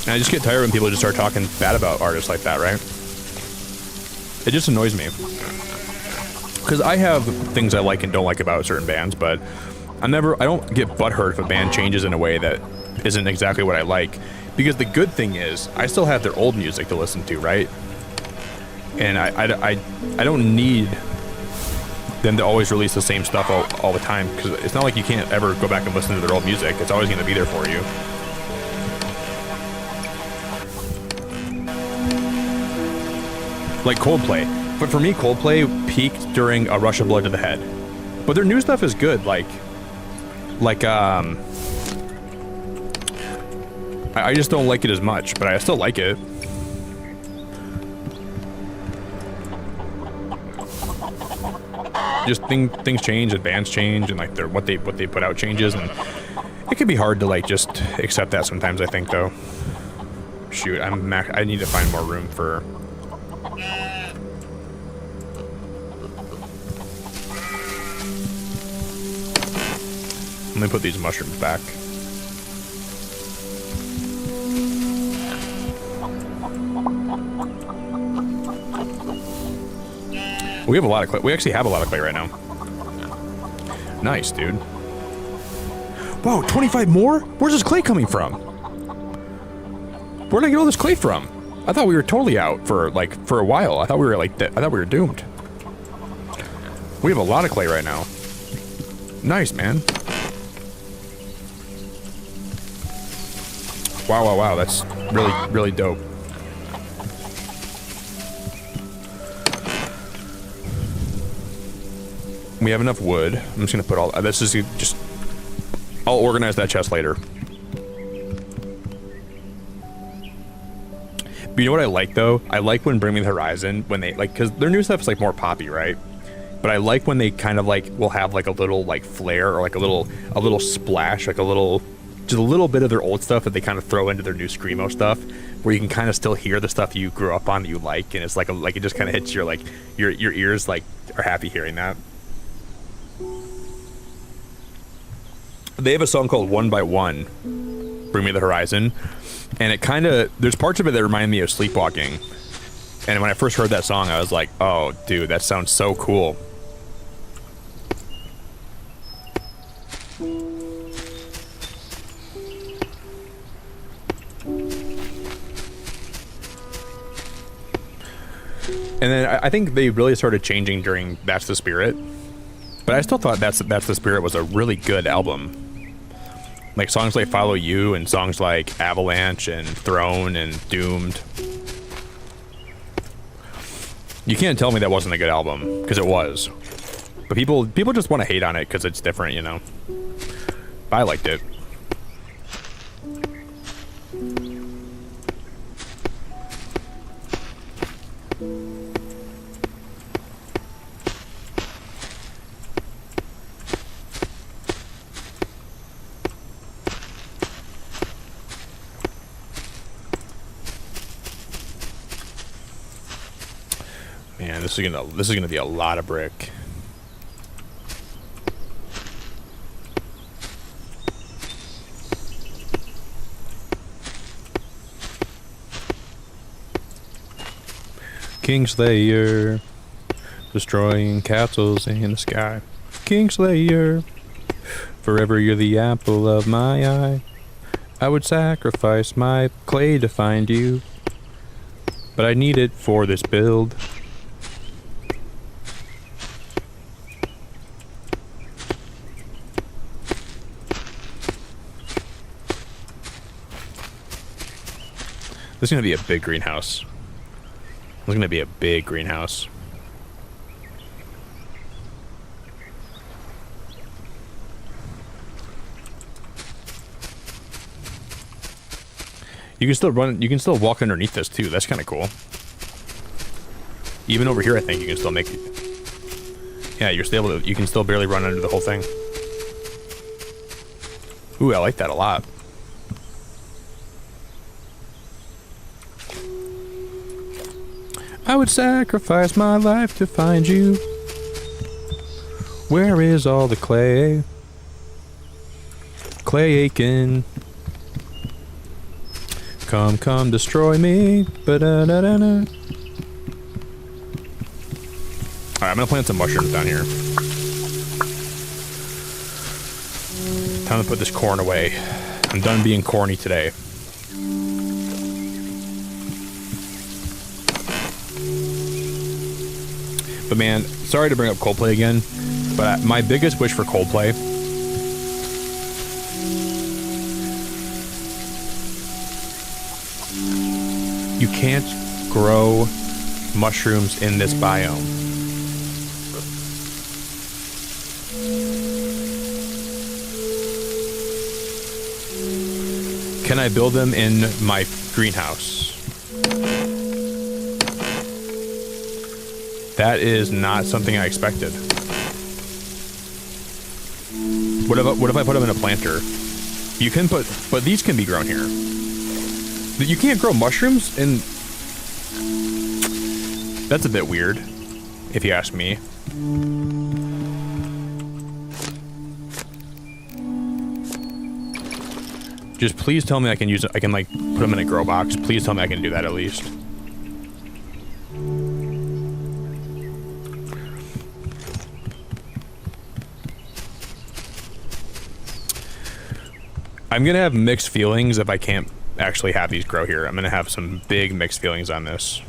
And I just get tired when people just start talking bad about artists like that, right? It just annoys me. Because I have things I like and don't like about certain bands, but I don't get butthurt if a band changes in a way that isn't exactly what I like. Because the good thing is, I still have their old music to listen to, right? And I don't need them to always release the same stuff all the time, because it's not like you can't ever go back and listen to their old music. It's always going to be there for you. Like Coldplay. But for me, Coldplay peaked during A Rush of Blood to the Head. But their new stuff is good. I just don't like it as much, but I still like it. Just things change and bands change, and like what they put out changes, and it can be hard to like just accept that sometimes. I think though. Shoot, I need to find more room for. Let me put these mushrooms back. We have a lot of clay. We actually have a lot of clay right now. Nice, dude. Whoa, 25 more? Where's this clay coming from? Where did I get all this clay from? I thought we were totally out for a while. I thought we were I thought we were doomed. We have a lot of clay right now. Nice, man. Wow, wow, wow. That's really, really dope. We have enough wood. I'm just gonna put all this is just. I'll organize that chest later. But you know what I like though? I like when Bring Me the Horizon when they because their new stuff is like more poppy, right? But I like when they kind of will have like a little like flare or like a little splash, like a little just a little bit of their old stuff that they kind of throw into their new screamo stuff, where you can kind of still hear the stuff you grew up on that you like, and it's like it just kind of hits your your ears like are happy hearing that. They have a song called One by One, Bring Me the Horizon, and it kind of, there's parts of it that remind me of Sleepwalking. And when I first heard that song, I was like, oh, dude, that sounds so cool. And then I think they really started changing during That's the Spirit. But I still thought That's the Spirit was a really good album. Like songs like Follow You and songs like Avalanche and Throne and Doomed. You can't tell me that wasn't a good album, because it was. But people just want to hate on it because it's different, you know. I liked it. Man, this is gonna be a lot of brick. Kingslayer, destroying castles in the sky. Kingslayer, forever you're the apple of my eye. I would sacrifice my clay to find you, but I need it for this build. This is going to be a big greenhouse. This is going to be a big greenhouse. You can still run, you can still walk underneath this too. That's kind of cool. Even over here, I think you can still make it. Yeah, you're still able to, you can still barely run under the whole thing. Ooh, I like that a lot. I would sacrifice my life to find you. Where is all the clay? Clay Aiken. Come, come, destroy me. Ba-da-da-da-da. Alright, I'm gonna plant some mushrooms down here. Time to put this corn away. I'm done being corny today. But man, sorry to bring up Coldplay again, but my biggest wish for Coldplay you can't grow mushrooms in this biome. Can I build them in my greenhouse? That is not something I expected. What if I put them in a planter? You can put, but these can be grown here. You can't grow mushrooms in... That's a bit weird, if you ask me. Just please tell me I can use it. I can like put them in a grow box. Please tell me I can do that at least. I'm going to have mixed feelings if I can't actually have these grow here. I'm going to have some big mixed feelings on this.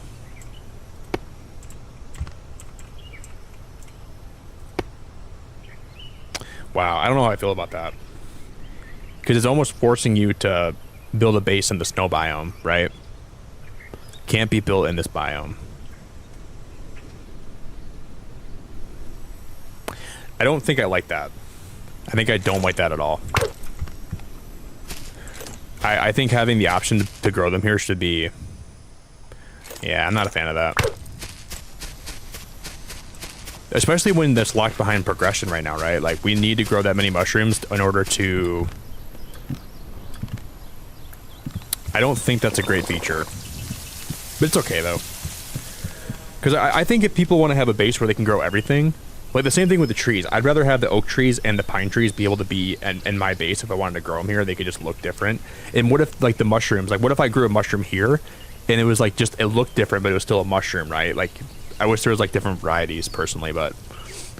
Wow, I don't know how I feel about that. Because it's almost forcing you to build a base in the snow biome, right? Can't be built in this biome. I don't think I like that. I think I don't like that at all. I think having the option to grow them here should be... Yeah, I'm not a fan of that. Especially when that's locked behind progression right now, right? Like, we need to grow that many mushrooms in order to I don't think that's a great feature. But it's okay, though. Because I think if people want to have a base where they can grow everything, like the same thing with the trees. I'd rather have the oak trees and the pine trees be able to be in my base if I wanted to grow them here. They could just look different. And what if, like, the mushrooms, like, what if I grew a mushroom here and it was, like, just, it looked different, but it was still a mushroom, right? Like, I wish there was, like, different varieties, personally, but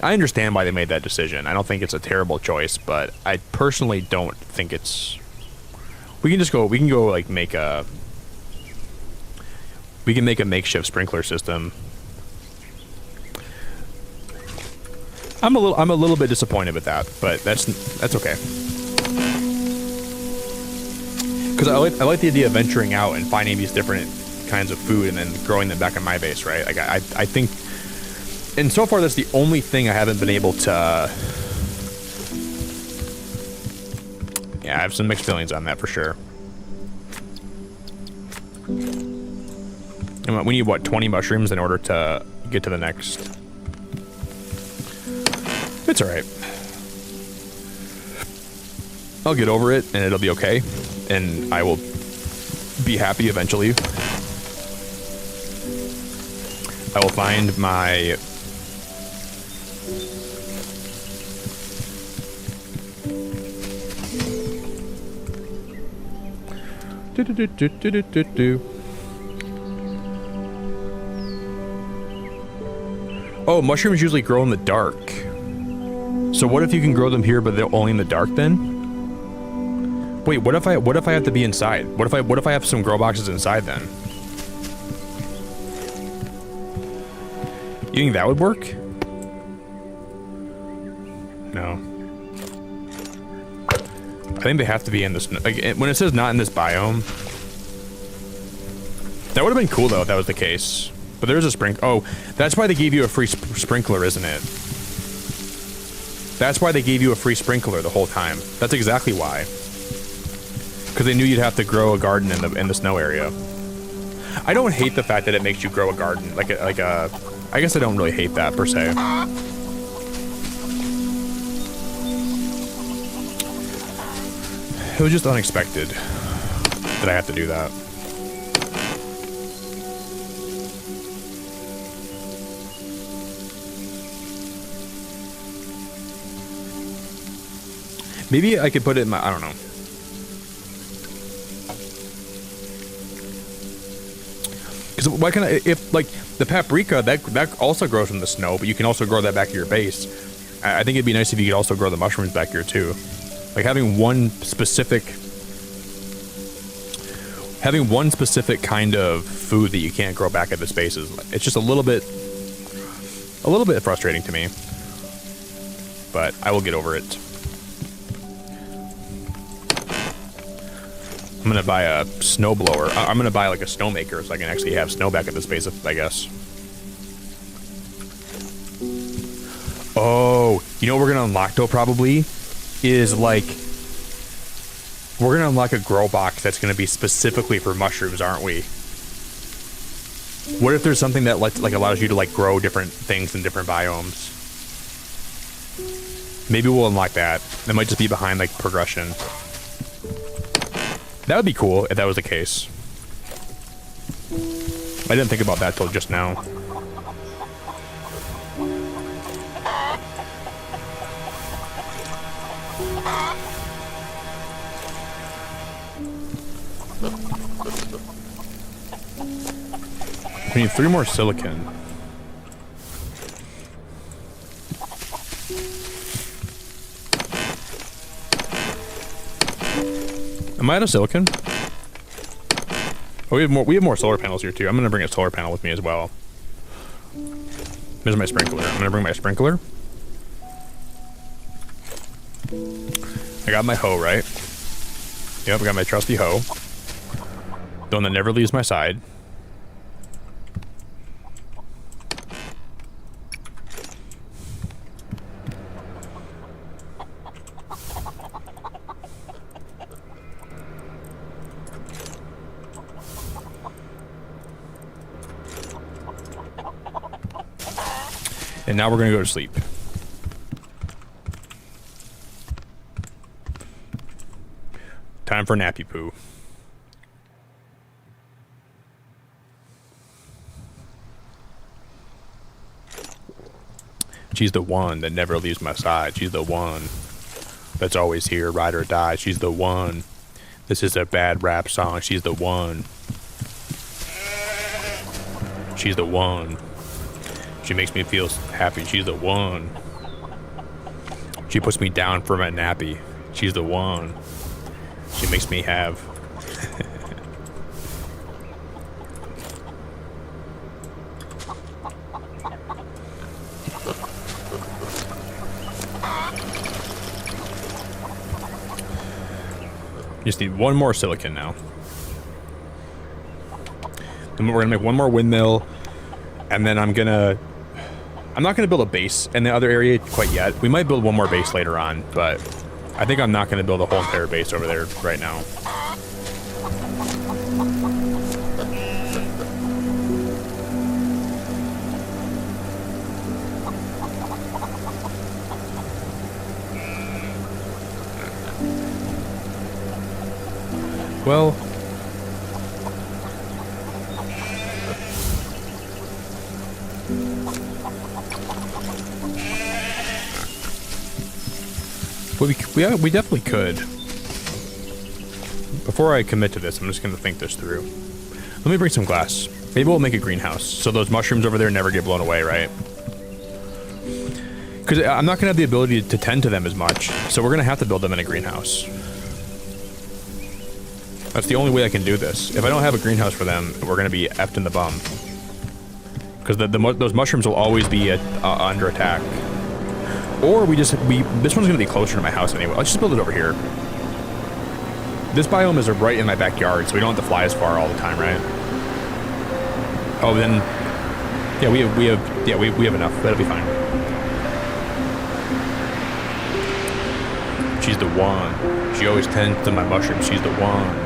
I understand why they made that decision. I don't think it's a terrible choice, but I personally don't think it's... we can go, like, make a... we can make a makeshift sprinkler system. I'm a little bit disappointed with that, but that's okay. Because I like the idea of venturing out and finding these different kinds of food and then growing them back in my base, right? Like I think, and so far that's the only thing I haven't been able to. Yeah, I have some mixed feelings on that for sure. And we need what, 20 mushrooms in order to get to the next. It's alright. I'll get over it and it'll be okay. And I will be happy eventually. I will find my... Oh, mushrooms usually grow in the dark. So what if you can grow them here, but they're only in the dark then? Wait, what if I have to be inside? What if I have some grow boxes inside then? You think that would work? No. I think they have to be in this. Like, when it says not in this biome. That would have been cool though if that was the case. But there's a sprinkler. Oh, that's why they gave you a free sprinkler, isn't it? That's why they gave you a free sprinkler the whole time. That's exactly why. Because they knew you'd have to grow a garden in the snow area. I don't hate the fact that it makes you grow a garden. Like a I guess I don't really hate that per se. It was just unexpected that I have to do that. Maybe I could put it in my, I don't know. Because why can I, if like the paprika, that also grows from the snow, but you can also grow that back at your base. I think it'd be nice if you could also grow the mushrooms back here too. Like having one specific kind of food that you can't grow back at the spaces. It's just a little bit frustrating to me. But I will get over it. I'm gonna buy a snow blower. I'm gonna buy like a snow maker so I can actually have snow back at this base, I guess. Oh, you know what we're gonna unlock though probably? Is like, we're gonna unlock a grow box that's gonna be specifically for mushrooms, aren't we? What if there's something that like allows you to like grow different things in different biomes? Maybe we'll unlock that. That might just be behind like progression. That would be cool if that was the case. I didn't think about that till just now. We need 3 more silicon. Am I out of silicon? Oh, we have more solar panels here too. I'm gonna bring a solar panel with me as well. There's my sprinkler. I'm gonna bring my sprinkler. I got my hoe, right? Yep, I got my trusty hoe. The one that never leaves my side. And now we're gonna go to sleep. Time for nappy poo. She's the one that never leaves my side. She's the one that's always here, ride or die. She's the one. This is a bad rap song. She's the one. She's the one. She makes me feel happy. She's the one. She puts me down for my nappy. She's the one. She makes me have. Just need one more silicon now. Then we're gonna make one more windmill, and then I'm not gonna build a base in the other area quite yet. We might build one more base later on, but I think I'm not gonna build a whole entire base over there right now. Well, we definitely could. Before I commit to this, I'm just going to think this through. Let me bring some glass. Maybe we'll make a greenhouse so those mushrooms over there never get blown away, right? Because I'm not going to have the ability to tend to them as much, so we're going to have to build them in a greenhouse. That's the only way I can do this. If I don't have a greenhouse for them, we're going to be effed in the bum. Because those mushrooms will always be under attack. Or this one's going to be closer to my house anyway. Let's just build it over here. This biome is right in my backyard, so we don't have to fly as far all the time, right? Oh, then, yeah, we have enough. That'll be fine. She's the one. She always tends to my mushrooms. She's the one.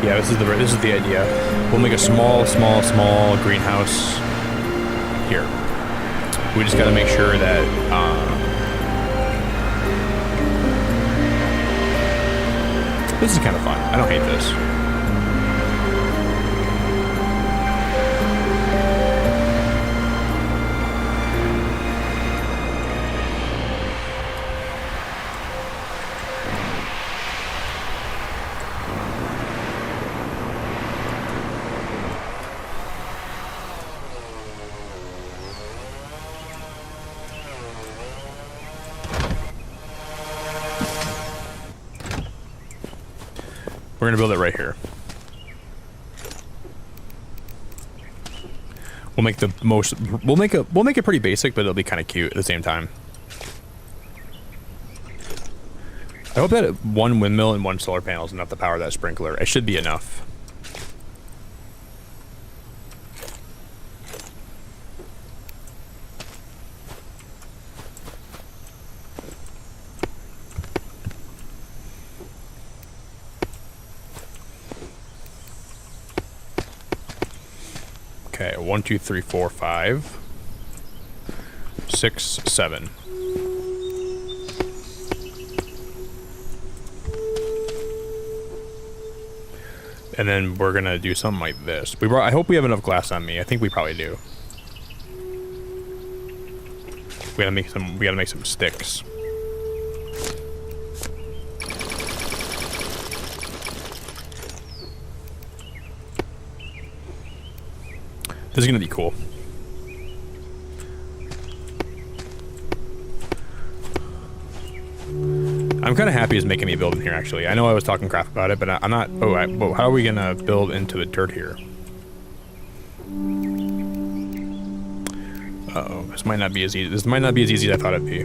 Yeah, this is the idea. We'll make a small greenhouse here. We just got to make sure that this is kind of fun. I don't hate this. We're gonna build it right here. We'll make it pretty basic, but it'll be kind of cute at the same time. I hope that one windmill and one solar panel is enough to power that sprinkler. It should be enough. Okay, 1, 2, 3, 4, 5, 6, 7. And then we're gonna do something like this. I hope we have enough glass on me. I think we probably do. We gotta make some sticks. This is gonna be cool. I'm kind of happy it's making me build in here, actually. I know I was talking crap about it, but I'm not. Oh, how are we gonna build into the dirt here? Uh-oh, this might not be as easy. This might not be as easy as I thought it'd be.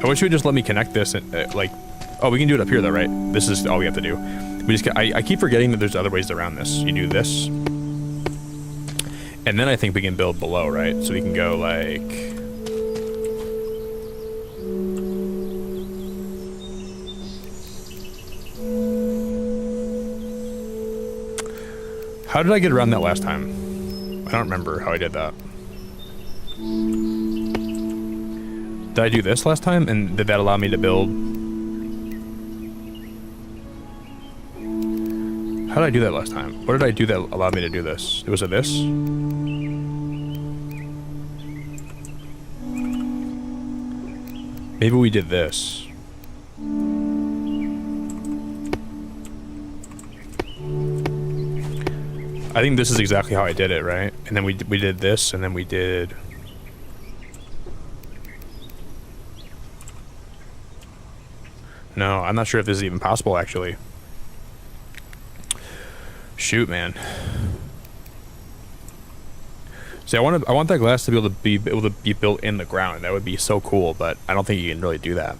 I wish you would just let me connect this, like, Oh, we can do it up here though, right? This is all we have to do. I keep forgetting that there's other ways around this. You do this. And then I think we can build below, right? So we can go like... How did I get around that last time? I don't remember how I did that. Did I do this last time? And did that allow me to build? How did I do that last time? What did I do that allowed me to do this? Was it this? Maybe we did this. I think this is exactly how I did it, right? And then we did this, and then we did... No, I'm not sure if this is even possible, actually. Shoot, man. See, I want that glass to be able to be built in the ground. That would be so cool, but I don't think you can really do that.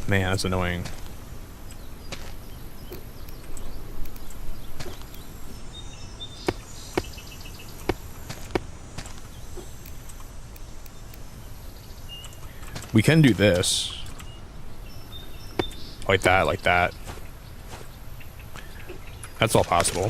Man, that's annoying. We can do this. Like that, like that. That's all possible.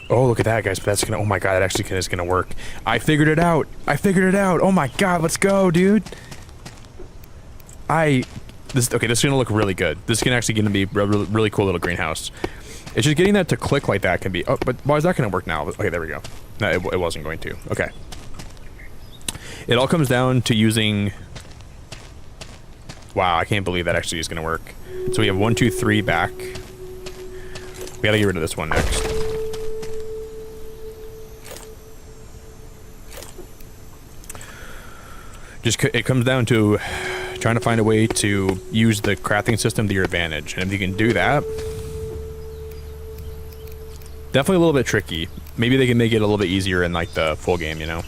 Oh, look at that, guys. That's gonna, oh my god, that actually is gonna work. I figured it out. I figured it out. Oh my god, let's go, dude. Okay, this is gonna look really good. This is actually gonna be a really cool little greenhouse. It's just getting that to click like that can be... Oh, but why is that going to work now? Okay, there we go. No, it wasn't going to. Okay. It all comes down to using... Wow, I can't believe that actually is going to work. So we have 1, 2, 3 back. We got to get rid of this one next. It comes down to trying to find a way to use the crafting system to your advantage. And if you can do that... Definitely a little bit tricky. Maybe they can make it a little bit easier in like the full game, you know?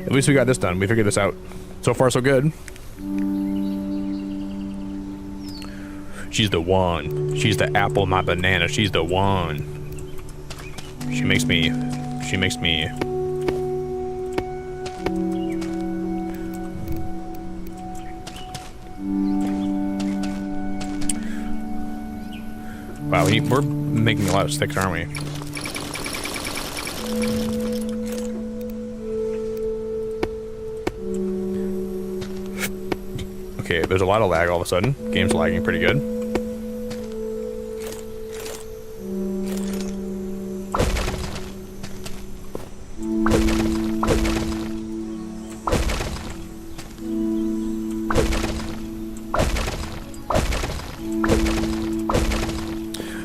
At least we got this done. We figured this out. So far, so good. She's the one. She's the apple, my banana. She's the one. She makes me... Wow, we're making a lot of sticks, aren't we? Okay, there's a lot of lag all of a sudden. Game's lagging pretty good.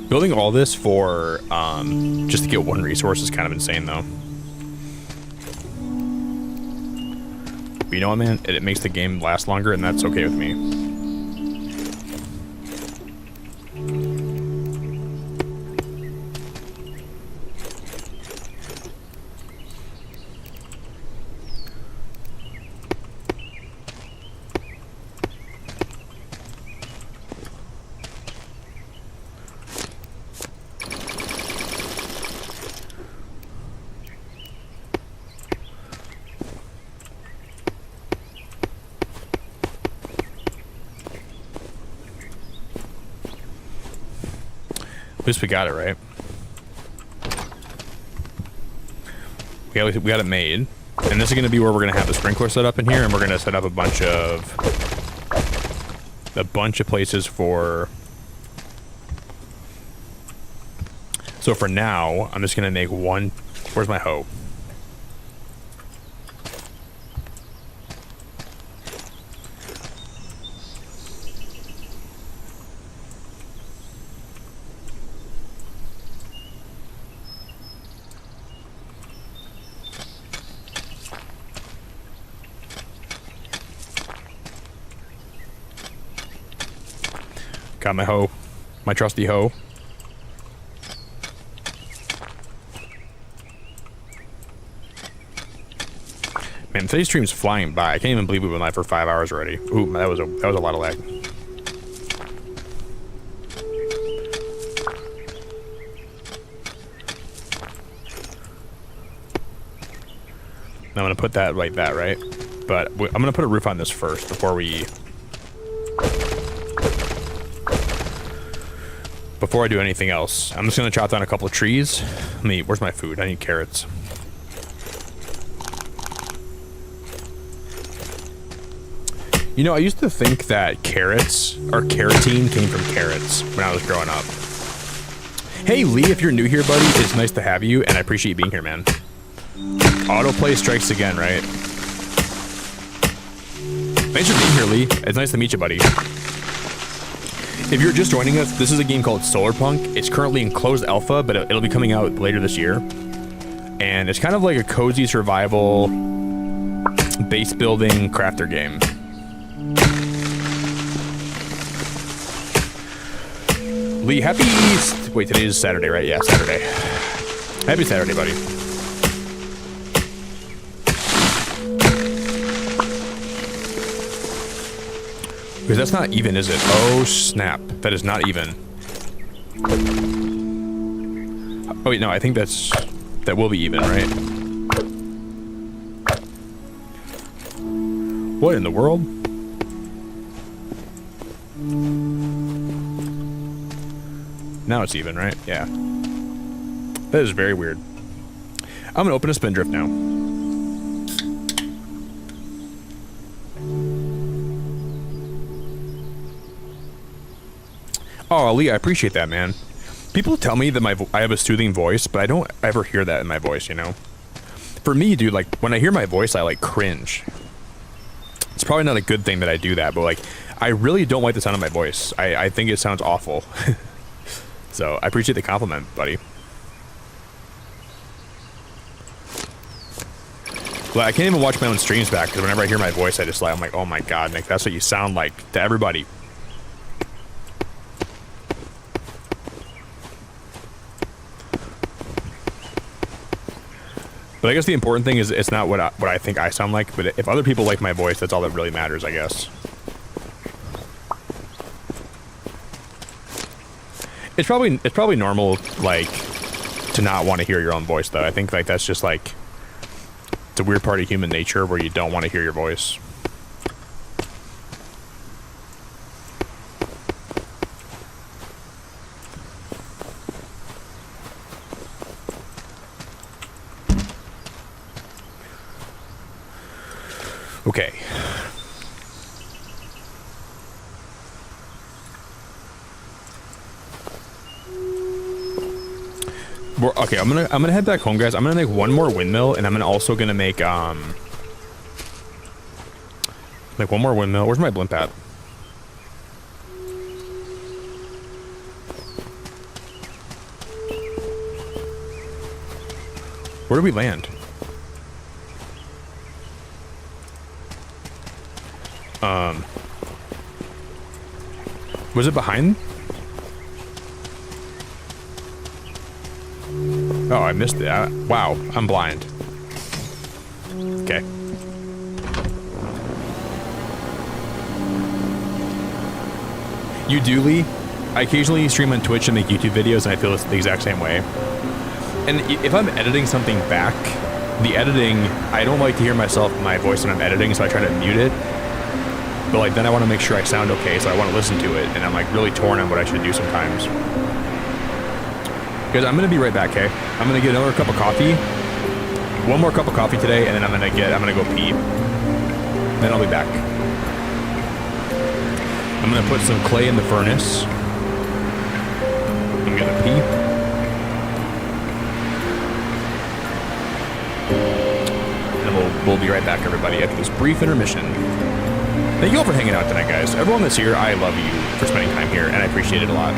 Building all this for just to get one resource is kind of insane, though. But you know what, man? It makes the game last longer, and that's okay with me. At least we got it, right? We got it made. And this is going to be where we're going to have the sprinkler set up in here, and we're going to set up a bunch of places for... So for now, I'm just going to make one... Where's my hoe? Got my hoe. My trusty hoe. Man, today's stream's flying by. I can't even believe we went live for 5 hours already. Ooh, that was a lot of lag. I'm gonna put that like that, right? But I'm gonna put a roof on this first before I do anything else. I'm just gonna chop down a couple of trees. Where's my food? I need carrots. You know, I used to think that carrots or carotene came from carrots when I was growing up. Hey Lee, if you're new here, buddy, it's nice to have you, and I appreciate you being here, man. Autoplay strikes again, right? Thanks for being here, Lee. It's nice to meet you, buddy. If you're just joining us, this is a game called Solarpunk. It's currently in closed alpha, but it'll be coming out later this year. And it's kind of like a cozy survival base building crafter game. Lee, wait, today is Saturday, right? Yeah, Saturday. Happy Saturday, buddy. Because that's not even, is it? Oh, snap. That is not even. Oh, wait, no, I think that will be even, right? What in the world? Now it's even, right? Yeah. That is very weird. I'm gonna open a spindrift now. Oh, Lee, I appreciate that, man. People tell me that I have a soothing voice, but I don't ever hear that in my voice, you know? For me, dude, like, when I hear my voice, I, like, cringe. It's probably not a good thing that I do that, but, like, I really don't like the sound of my voice. I think it sounds awful. So, I appreciate the compliment, buddy. Like, I can't even watch my own streams back, because whenever I hear my voice, I'm like, oh my god, Nick, that's what you sound like to everybody. But I guess the important thing is it's not what I think I sound like, but if other people like my voice, that's all that really matters, I guess. It's probably normal, like, to not want to hear your own voice, though. I think, like, that's just, like, it's a weird part of human nature where you don't want to hear your voice. Okay. Okay, I'm gonna head back home, guys. I'm gonna make one more windmill, and I'm also gonna make one more windmill. Where's my blimp at? Where did we land? Was it behind? Oh, I missed it. Wow, I'm blind. Okay. You do, Lee? I occasionally stream on Twitch and make YouTube videos, and I feel the exact same way. And if I'm editing something back, the editing, I don't like to hear my voice when I'm editing, so I try to mute it. But like, then I want to make sure I sound okay, so I want to listen to it, and I'm like really torn on what I should do sometimes. Guys, I'm gonna be right back, okay? I'm gonna get another cup of coffee. One more cup of coffee today, and then I'm gonna go pee. Then I'll be back. I'm gonna put some clay in the furnace. I'm gonna pee. And we'll be right back, everybody, after this brief intermission. Thank you all for hanging out tonight, guys. Everyone that's here, I love you for spending time here, and I appreciate it a lot.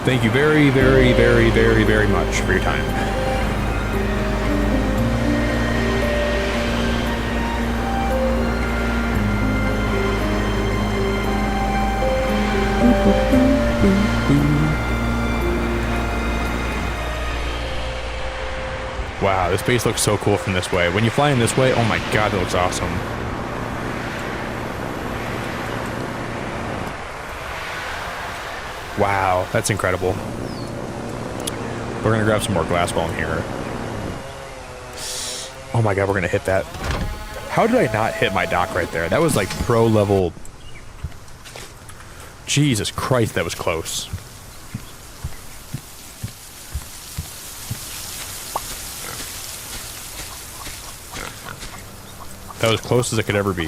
Thank you very, very, very, very, very much for your time. Wow, this base looks so cool from this way. When you fly in this way, oh my god, that looks awesome. Wow, that's incredible. We're gonna grab some more glass ball in here. Oh my god, we're gonna hit that. How did I not hit my dock right there? That was like pro level. Jesus Christ, that was close. That was close as it could ever be.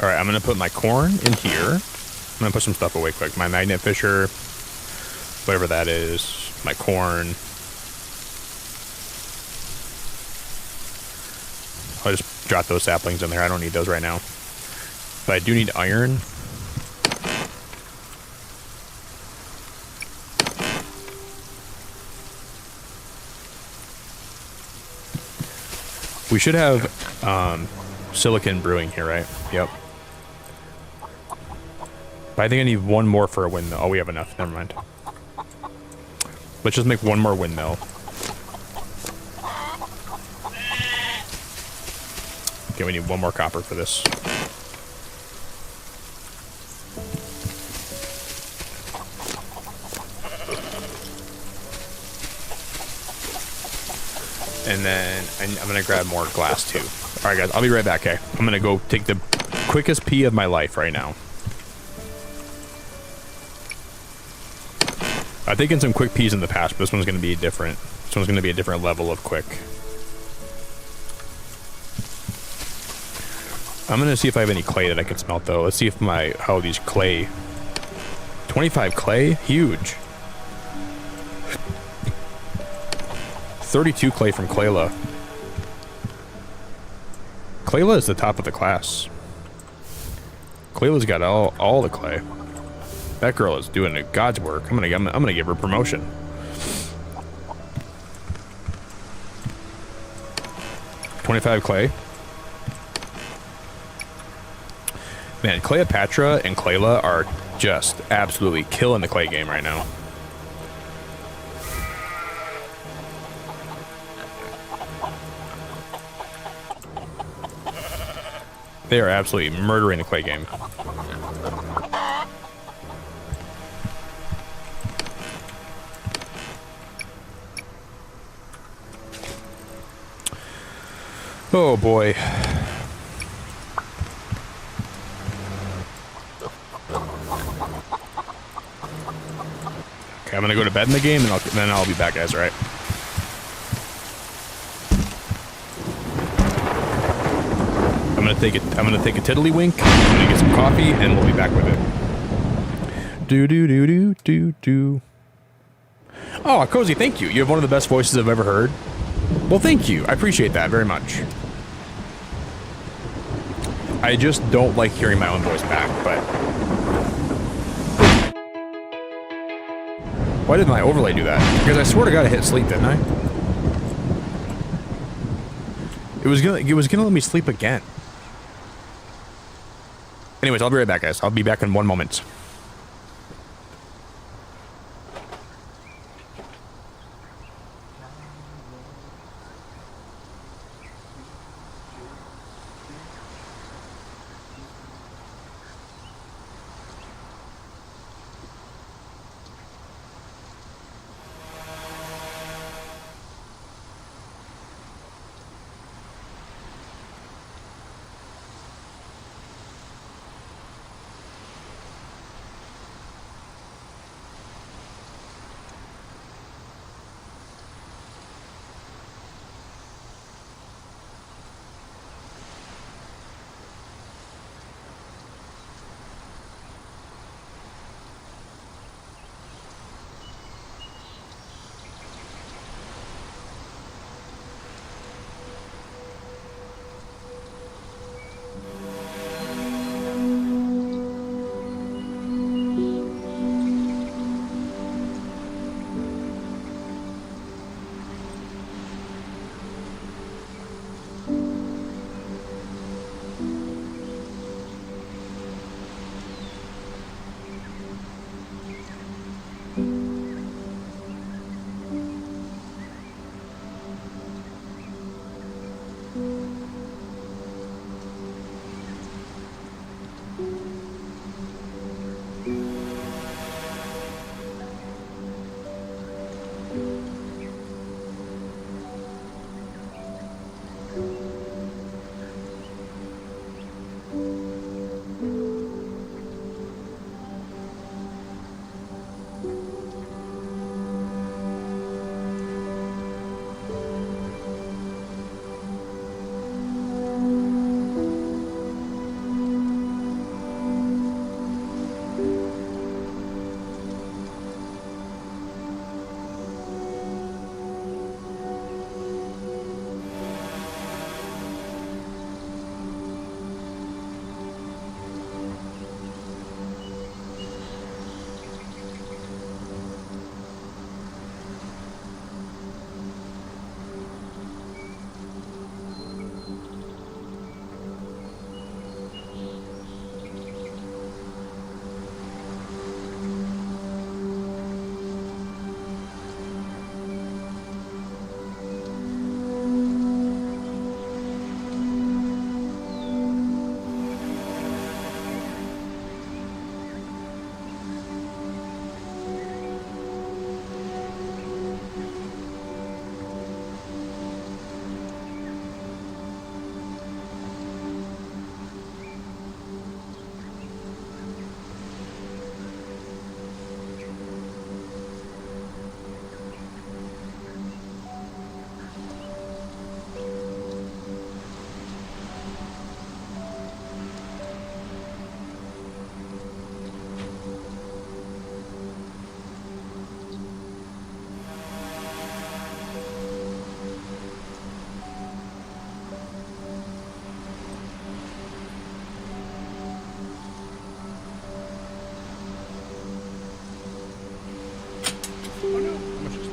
Alright, I'm going to put my corn in here. I'm going to put some stuff away quick. My magnet fisher, whatever that is, my corn. I'll just drop those saplings in there. I don't need those right now. But I do need iron. We should have silicon brewing here, right? Yep. But I think I need one more for a windmill. Oh, we have enough. Never mind. Let's just make one more windmill. Okay, we need one more copper for this. And then I'm going to grab more glass too. All right, guys, I'll be right back, okay? I'm going to go take the quickest pee of my life right now. I've taken some quick peas in the past, but this one's going to be different. This one's going to be a different level of quick. I'm going to see if I have any clay that I can smelt, though. Let's see if how these clay... 25 clay? Huge. 32 clay from Clayla. Clayla is the top of the class. Clayla's got all the clay. That girl is doing God's work. I'm gonna give her promotion. $25 clay. Man, Cleopatra and Clayla are just absolutely killing the clay game right now. They are absolutely murdering the clay game. Oh boy. Okay, I'm gonna go to bed in the game and then I'll be back, guys, all right? I'm gonna take a tiddlywink, I'm gonna get some coffee, and we'll be back with it. Do. Oh, Cozy, thank you. You have one of the best voices I've ever heard. Well, thank you. I appreciate that very much. I just don't like hearing my own voice back, but... Why did my overlay do that? Because I swear to God I hit sleep, didn't I? It was gonna let me sleep again. Anyways, I'll be right back, guys. I'll be back in 1 moment.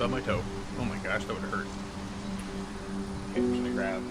Stub my toe. Oh my gosh, that would hurt. Okay, I'm just gonna grab.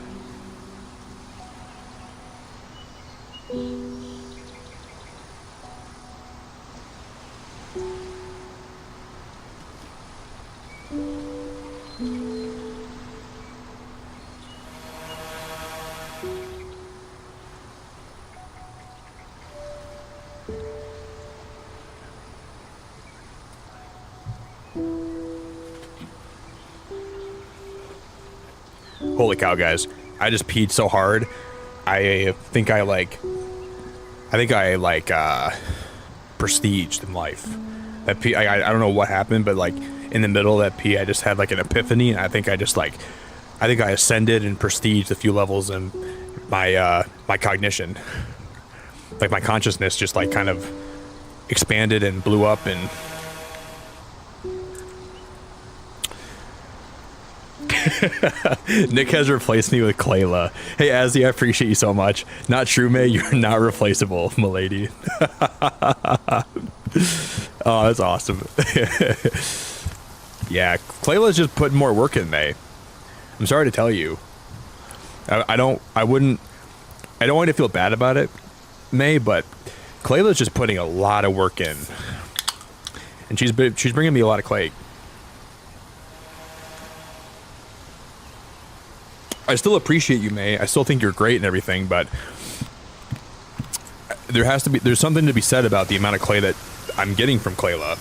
Holy cow, guys. I just peed so hard. I think I prestiged in life. That pee, I don't know what happened, but like in the middle of that pee, I just had like an epiphany. And I think I ascended and prestiged a few levels in my my cognition. Like my consciousness just like kind of expanded and blew up and Nick has replaced me with Clayla. Hey, Azzy, I appreciate you so much. Not true, May. You're not replaceable, milady. Oh, that's awesome. Yeah, Clayla's just putting more work in, May. I'm sorry to tell you. I don't want you to feel bad about it, May, but Clayla's just putting a lot of work in. And she's bringing me a lot of clay. I still appreciate you, May. I still think you're great and everything, but there's something to be said about the amount of clay that I'm getting from Clayla.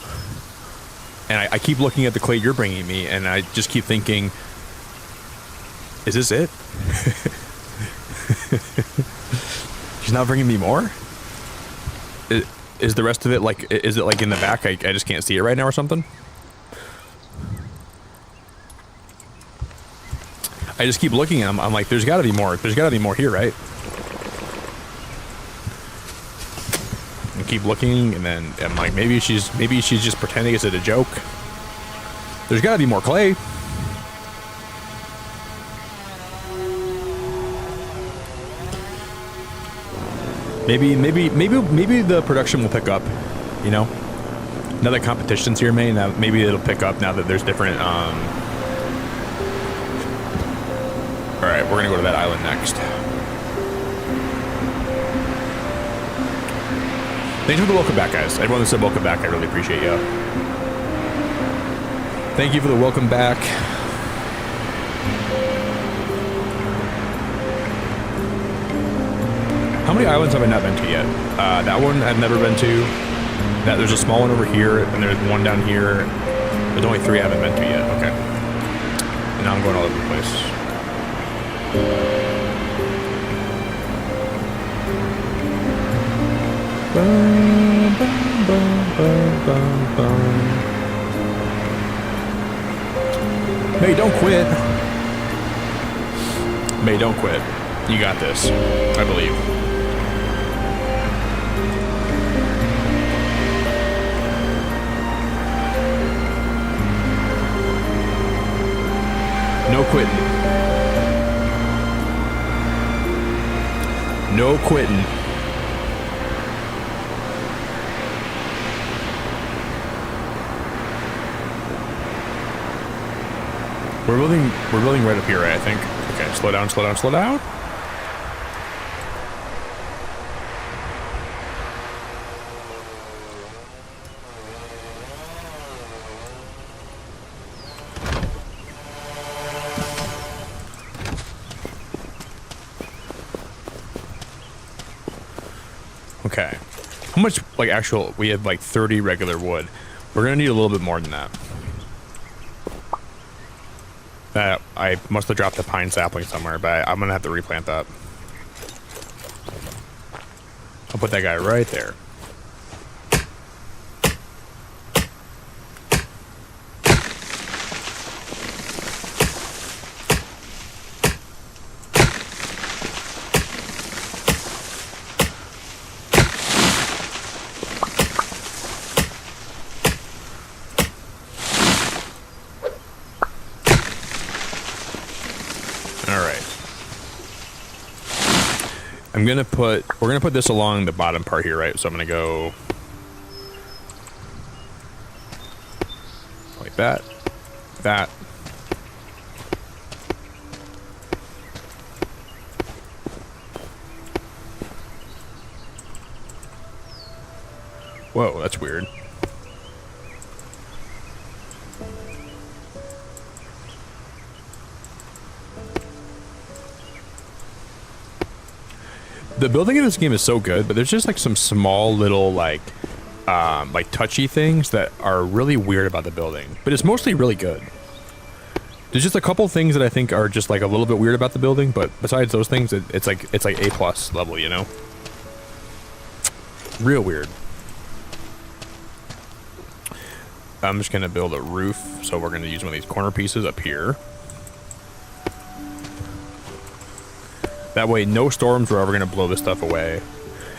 And I keep looking at the clay you're bringing me, and I just keep thinking, is this it? She's not bringing me more? Is the rest of it like, is it like in the back? I just can't see it right now or something? I just keep looking at them. I'm like, there's got to be more. There's got to be more here, right? And keep looking, and then I'm like, maybe she's just pretending it's a joke. There's got to be more clay. Maybe the production will pick up. You know, now that competition's here, May. Now maybe it'll pick up now that there's different. Alright, we're gonna go to that island next. Thanks for the welcome back, guys. Everyone that said welcome back, I really appreciate you. Thank you for the welcome back. How many islands have I not been to yet? That one I've never been to. There's a small one over here, and there's one down here. There's only 3 I haven't been to yet. Okay. And now I'm going all over the place. May, don't quit. May, don't quit. You got this. I believe. No quitting. No quitting. We're building right up here, right, I think. Okay, slow down, slow down, slow down. Okay. How much, like, actual... We have, like, 30 regular wood. We're gonna need a little bit more than that. I must have dropped a pine sapling somewhere, but I'm gonna have to replant that. I'll put that guy right there. We're gonna put this along the bottom part here, right? So I'm gonna go like that. that. Whoa, that's weird. The building in this game is so good, but there's just like some small little like touchy things that are really weird about the building. But it's mostly really good. There's just a couple things that I think are just like a little bit weird about the building, but besides those things, it's like A+ level, you know? Real weird. I'm just gonna build a roof, so we're gonna use one of these corner pieces up here. That way, no storms are ever going to blow this stuff away.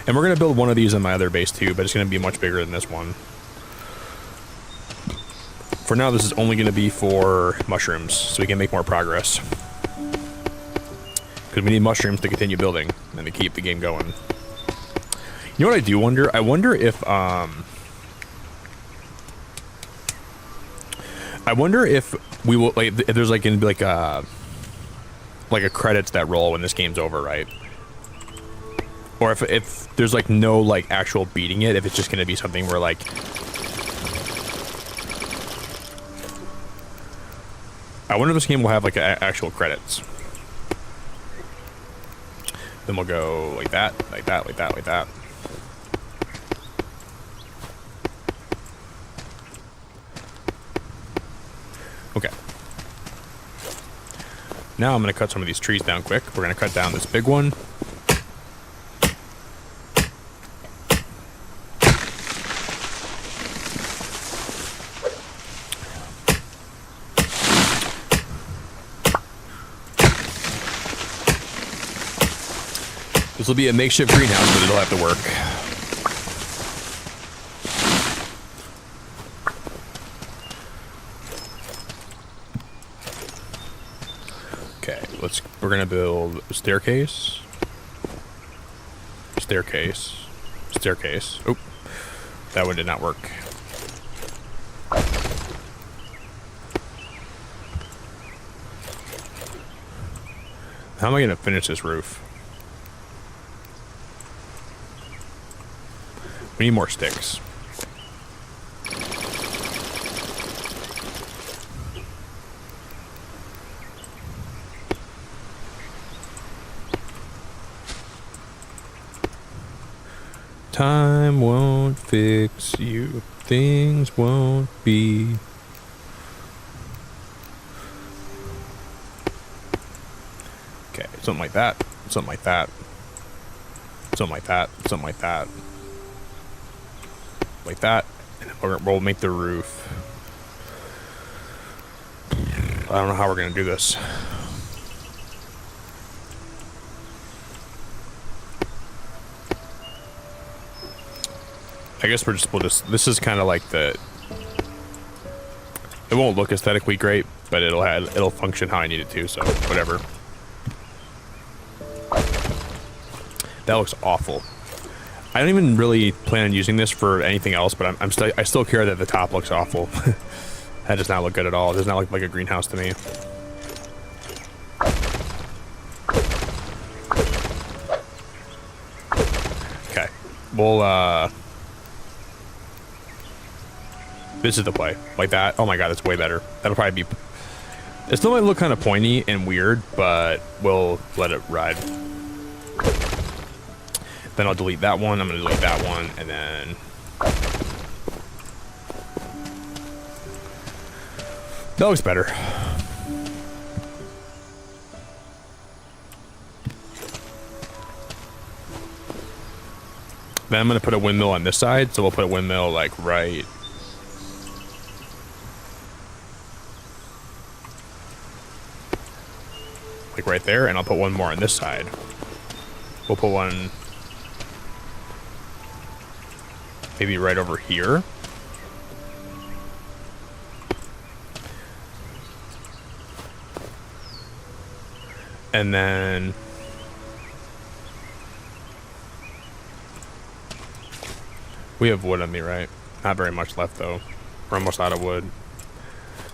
And we're going to build one of these in my other base too, but it's going to be much bigger than this one. For now, this is only going to be for mushrooms, so we can make more progress. Because we need mushrooms to continue building and to keep the game going. You know what I do wonder? I wonder if we will, like, if there's like going to be like a credits that roll when this game's over, right? Or if there's like no like actual beating it, if it's just gonna be something where like I wonder if this game will have like actual credits. Then we'll go like that, like that, like that, like that. Okay. Now I'm going to cut some of these trees down quick. We're going to cut down this big one. This will be a makeshift greenhouse, but it'll have to work. We're gonna build a staircase. Staircase. Staircase. Oh, that one did not work. How am I gonna finish this roof? We need more sticks. Time won't fix you. Things won't be. Okay, something like that. Something like that. Something like that. Something like that. Like that. And we'll make the roof. I don't know how we're gonna do this. I guess we'll just, this is kind of like the, it won't look aesthetically great, but it'll function how I need it to, so whatever. That looks awful. I don't even really plan on using this for anything else, but I still care that the top looks awful. That does not look good at all. It does not look like a greenhouse to me. Okay, we'll this is the play. Like that. Oh my god, that's way better. That'll probably be... It still might look kind of pointy and weird, but we'll let it ride. Then I'll delete that one. I'm going to delete that one, and then... That looks better. Then I'm going to put a windmill on this side, so we'll put a windmill like right... like right there, and I'll put one more on this side. We'll put one maybe right over here. And then we have wood on me, right? Not very much left though. We're almost out of wood.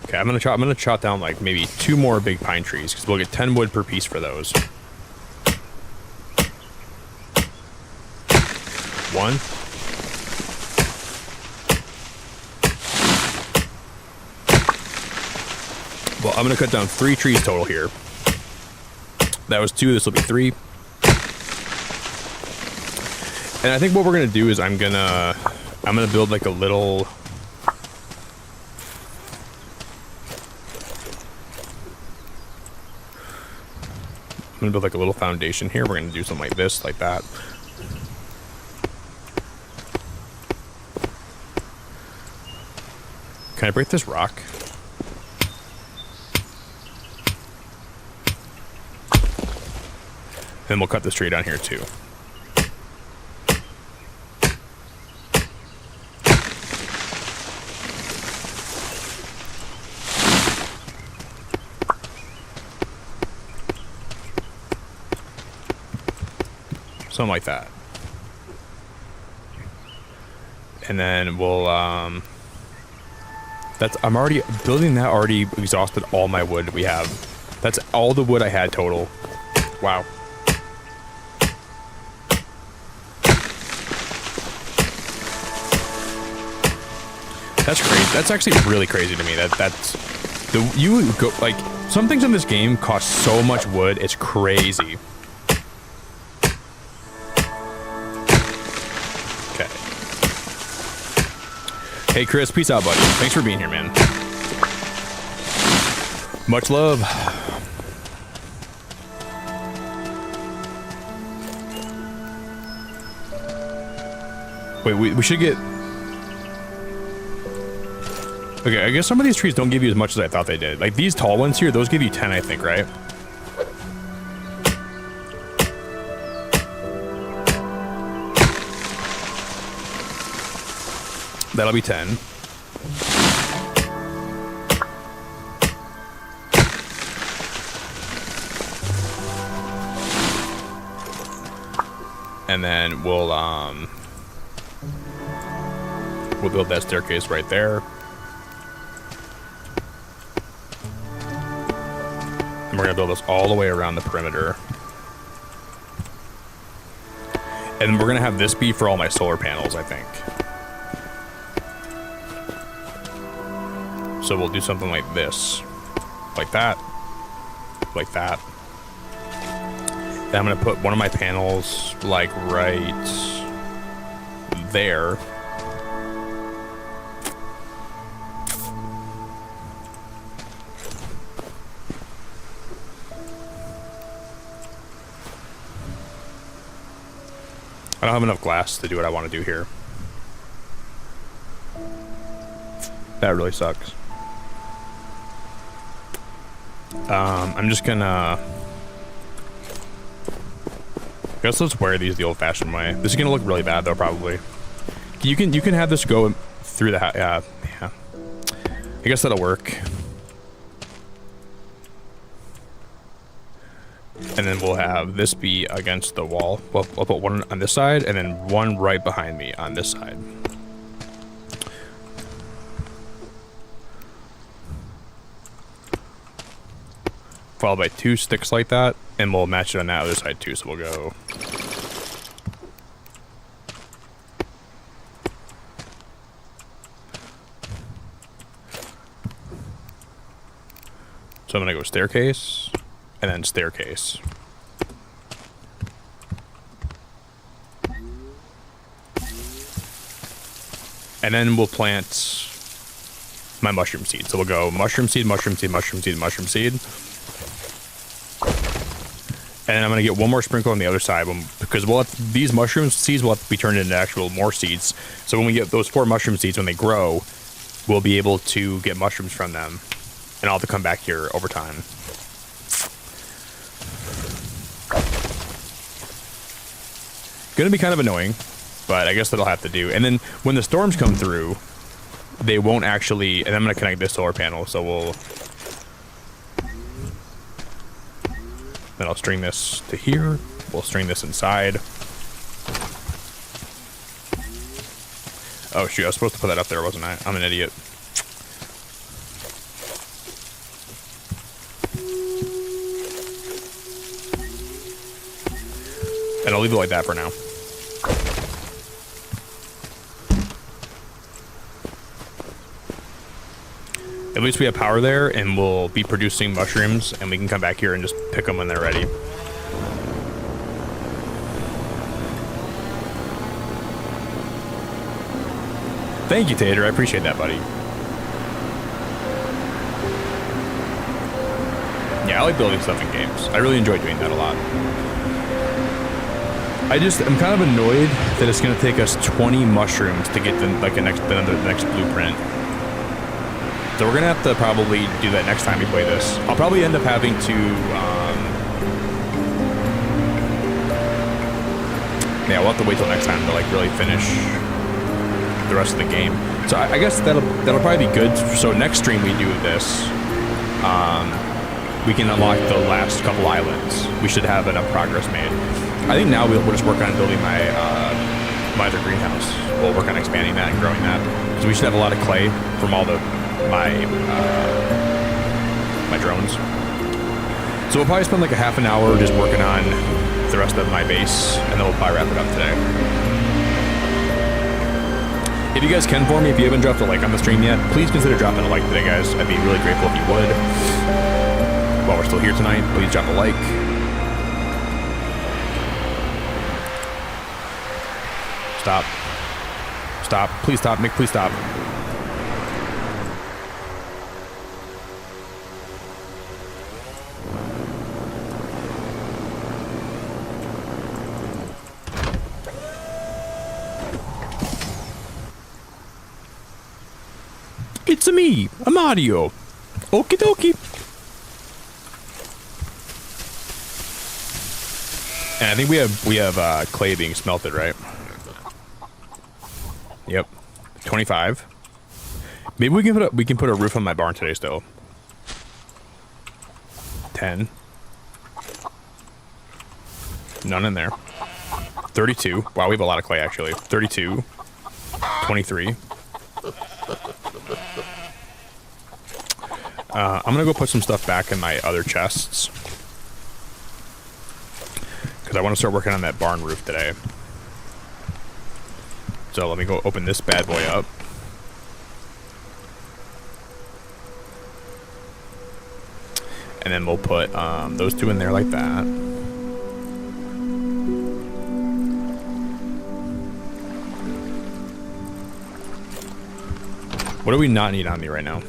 Okay, I'm gonna chop down like maybe 2 more big pine trees because we'll get 10 wood per piece for those. 1. Well, I'm gonna cut down 3 trees total here. That was 2. This will be 3. And I think what we're gonna do is I'm gonna build like a little. I'm gonna build like a little foundation here. We're gonna do something like this, like that. Can I break this rock? And we'll cut this tree down here too. Something like that. And then we'll, I'm already building that, already exhausted all my wood we have. That's all the wood I had total. Wow. That's crazy. That's actually really crazy to me. Some things in this game cost so much wood, it's crazy. Hey Chris, peace out, buddy. Thanks for being here, man. Much love. Wait, we should get... Okay, I guess some of these trees don't give you as much as I thought they did. Like these tall ones here, those give you 10, I think, right? That'll be 10. And then we'll build that staircase right there. And we're gonna build this all the way around the perimeter. And we're gonna have this be for all my solar panels, I think. So we'll do something like this, like that, like that. Then I'm gonna put one of my panels like right there. I don't have enough glass to do what I want to do here. That really sucks. I'm just gonna... I guess let's wear these the old-fashioned way. This is gonna look really bad though, probably. You can have this go through the yeah. I guess that'll work. And then we'll have this be against the wall. Well, I'll put one on this side and then one right behind me on this side. Followed by 2 sticks like that, and we'll match it on that other side too. So we'll go. So I'm gonna go staircase, and then staircase. And then we'll plant my mushroom seed. So we'll go mushroom seed, mushroom seed, mushroom seed, mushroom seed. And then I'm going to get one more sprinkle on the other side because these mushroom seeds will have to be turned into actual more seeds. So when we get those 4 mushroom seeds, when they grow, we'll be able to get mushrooms from them. And I'll have to come back here over time. Going to be kind of annoying, but I guess that'll have to do. And then when the storms come through, they won't actually... And I'm going to connect this solar panel, so we'll... Then I'll string this to here. We'll string this inside. Oh shoot, I was supposed to put that up there, wasn't I? I'm an idiot. And I'll leave it like that for now. At least we have power there, and we'll be producing mushrooms, and we can come back here and just pick them when they're ready. Thank you, Tater. I appreciate that, buddy. Yeah, I like building stuff in games. I really enjoy doing that a lot. I'm kind of annoyed that it's going to take us 20 mushrooms to get the next blueprint. So we're going to have to probably do that next time we play this. I'll probably end up having to, yeah, we'll have to wait till next time to like really finish the rest of the game. So I guess that'll probably be good. So next stream we do this, we can unlock the last couple islands. We should have enough progress made. I think now we'll just work on building my other greenhouse. We'll work on expanding that and growing that. So we should have a lot of clay from all my drones. So we'll probably spend like a half an hour just working on the rest of my base, and then we'll probably wrap it up today. If you guys can for me, if you haven't dropped a like on the stream yet, please consider dropping a like today, guys. I'd be really grateful if you would. While we're still here tonight, please drop a like. Stop. Stop. Please stop, Mick. Please stop. It's me, Mario. Okie dokie. And I think we have clay being smelted, right? Yep. 25. Maybe we can put a roof on my barn today still. 10. None in there. 32. Wow, we have a lot of clay actually. 32. 23. I'm gonna go put some stuff back in my other chests, because I want to start working on that barn roof today. So let me go open this bad boy up. And then we'll put those two in there like that. What do we not need on me right now?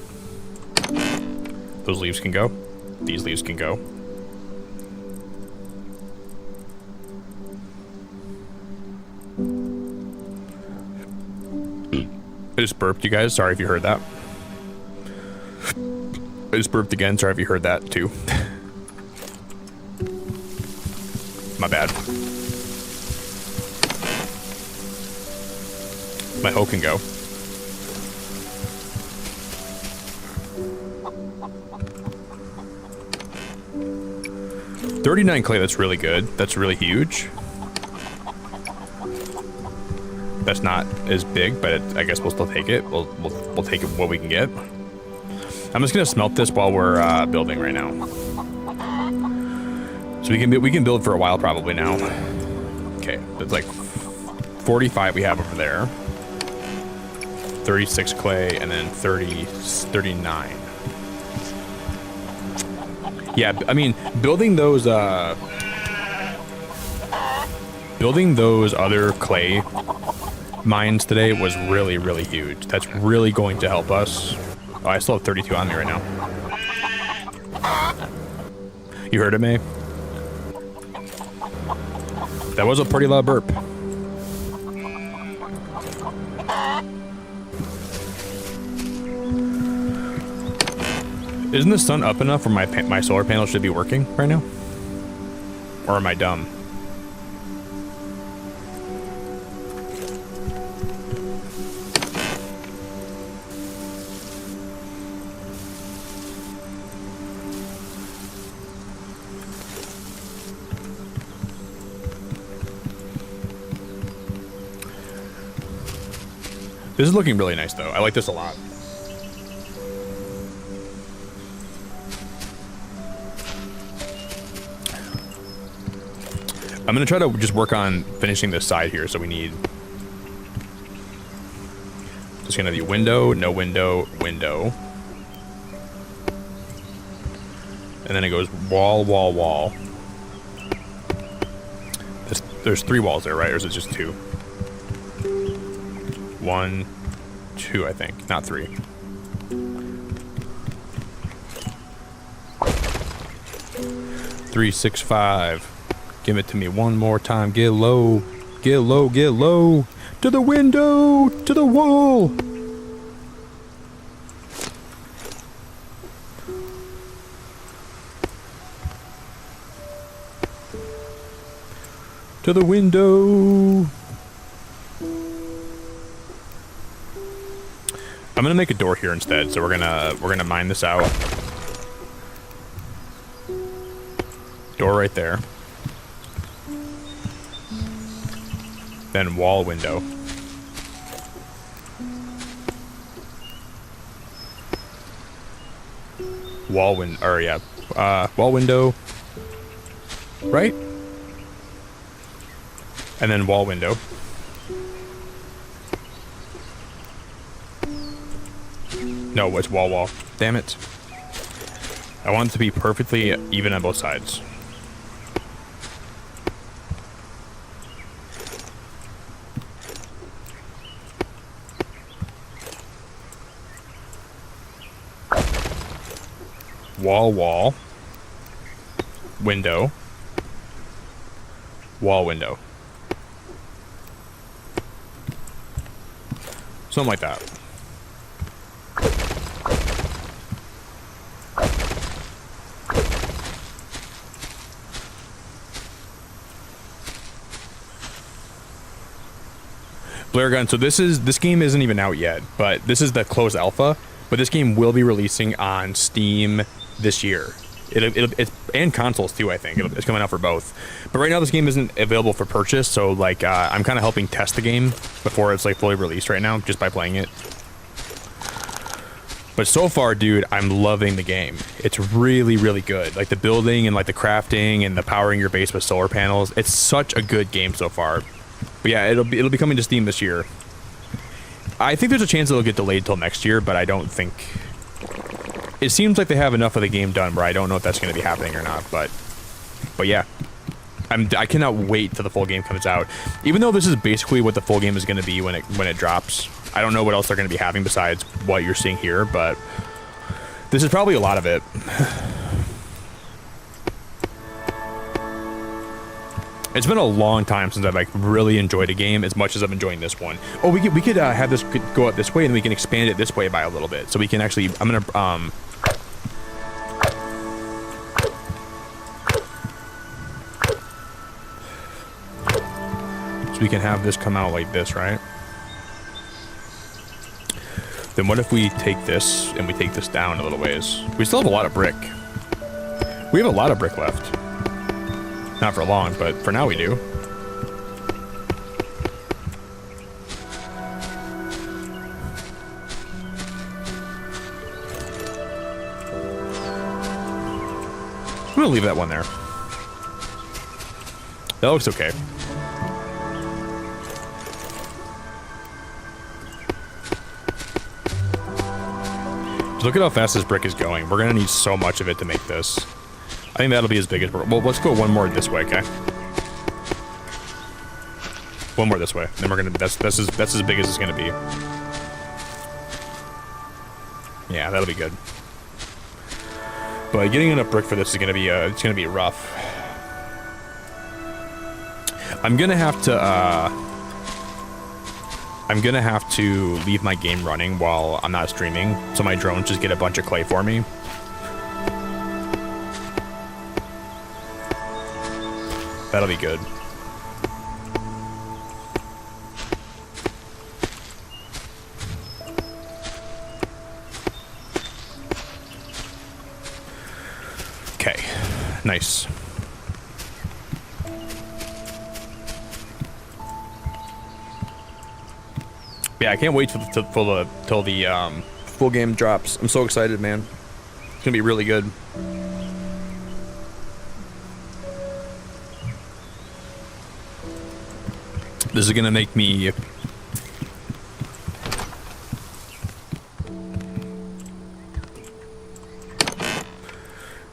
Those leaves can go. These leaves can go. I just burped, you guys. Sorry if you heard that. I just burped again. Sorry if you heard that too. My bad. My hoe can go. $39 clay, that's really good. That's really huge. That's not as big, but I guess we'll still take it. We'll take it what we can get. I'm just gonna smelt this while we're building right now. So we can build for a while probably now. Okay, it's like 45 we have over there. 36 clay, and then 39. Yeah, I mean, building those other clay mines today was really, really huge. That's really going to help us. Oh, I still have 32 on me right now. You heard it, May? That was a pretty loud burp. Isn't the sun up enough where my solar panel should be working right now? Or am I dumb? This is looking really nice though. I like this a lot. I'm gonna try to just work on finishing this side here. So we need just gonna be window, no window, window, and then it goes wall, wall, wall. There's 3 walls there, right? Or is it just 2? 1, 2, I think, not 3. Three, 6, 5. Give it to me one more time. Get low, get low, get low. To the window, to the wall. To the window. I'm gonna make a door here instead. So we're gonna mine this out. Door right there. Then wall, window. Wall, or yeah, wall, window. Right? And then wall, window. No, it's wall, wall. Damn it. I want it to be perfectly even on both sides. Wall, wall. Window. Wall, window. Something like that. Flare gun. So this game isn't even out yet, but this is the closed alpha. But this game will be releasing on Steam this year. It's and consoles too. I think it's coming out for both. But right now this game isn't available for purchase. So like I'm kind of helping test the game before it's like fully released right now, just by playing it. But so far, dude, I'm loving the game. It's really, really good. Like the building and like the crafting and the powering your base with solar panels. It's such a good game so far. But yeah, it'll be coming to Steam this year. I think there's a chance it'll get delayed till next year, but I don't think. It seems like they have enough of the game done where I don't know if that's going to be happening or not. But yeah, I cannot wait till the full game comes out. Even though this is basically what the full game is going to be when it drops. I don't know what else they're going to be having besides what you're seeing here, but this is probably a lot of it. It's been a long time since I've like really enjoyed a game as much as I'm enjoying this one. Oh, we could have this go out this way, and we can expand it this way by a little bit. So we can actually, I'm gonna so we can have this come out like this, right? Then what if we take this and we take this down a little ways? We still have a lot of brick. We have a lot of brick left. Not for long, but for now we do. I'm gonna leave that one there. That looks okay. Just look at how fast this brick is going. We're gonna need so much of it to make this. I think that'll be as big as... Well, let's go one more this way, okay? One more this way. Then we're gonna... That's as big as it's gonna be. Yeah, that'll be good. But getting enough brick for this is gonna be it's gonna be rough. I'm gonna have to leave my game running while I'm not streaming, so my drones just get a bunch of clay for me. That'll be good. Okay, nice. Yeah, I can't wait till the full game drops. I'm so excited, man. It's gonna be really good. This is gonna make me...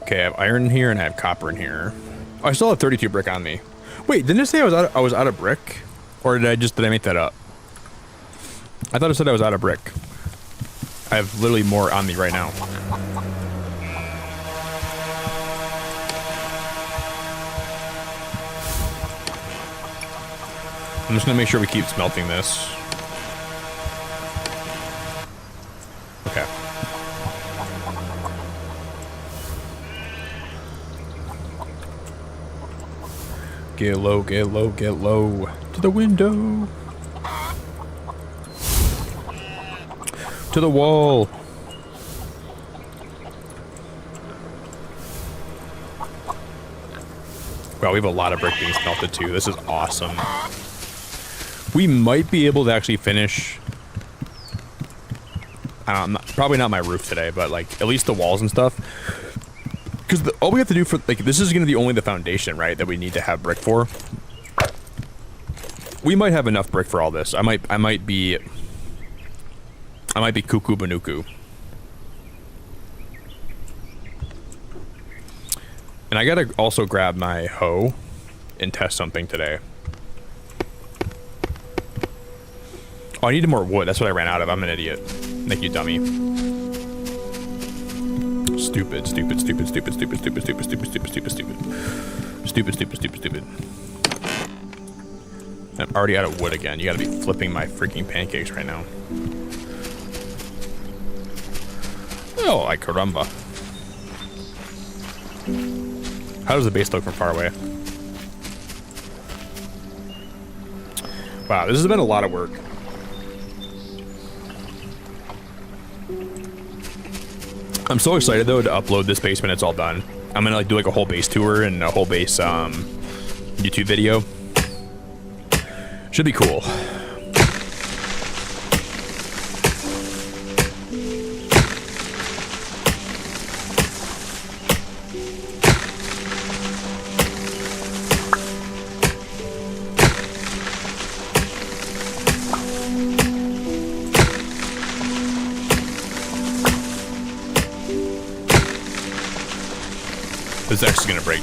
Okay, I have iron in here and I have copper in here. Oh, I still have 32 brick on me. Wait, didn't it say I was out of brick? Or did I make that up? I thought it said I was out of brick. I have literally more on me right now. I'm just gonna make sure we keep smelting this. Okay. Get low, get low, get low. To the window. To the wall. Wow, we have a lot of brick being smelted too. This is awesome. We might be able to actually finish. Probably not my roof today, but like at least the walls and stuff. Because all we have to do for like this is going to be only the foundation, right? That we need to have brick for. We might have enough brick for all this. I might be cuckoo banuku. And I gotta also grab my hoe and test something today. Oh, I needed more wood. That's what I ran out of. I'm an idiot. Thank you, dummy. Stupid, stupid, stupid, stupid, stupid, stupid, stupid, stupid, stupid, stupid, stupid. Stupid, stupid, stupid, stupid. I'm already out of wood again. You gotta be flipping my freaking pancakes right now. Oh, like caramba. How does the base look from far away? Wow, this has been a lot of work. I'm so excited though to upload this base when it's all done. I'm gonna like do like a whole base tour and a whole base YouTube video. Should be cool. This X is gonna break.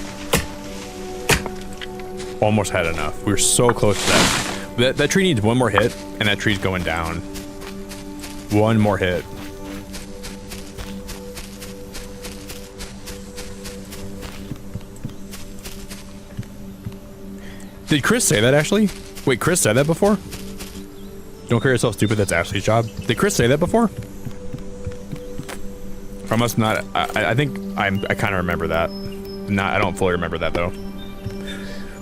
Almost had enough. We were so close to that. That tree needs one more hit, and that tree's going down. One more hit. Did Chris say that actually? Wait, Chris said that before? Don't call yourself stupid, that's Ashley's job. Did Chris say that before? Or must not. I think I kind of remember that. I don't fully remember that though.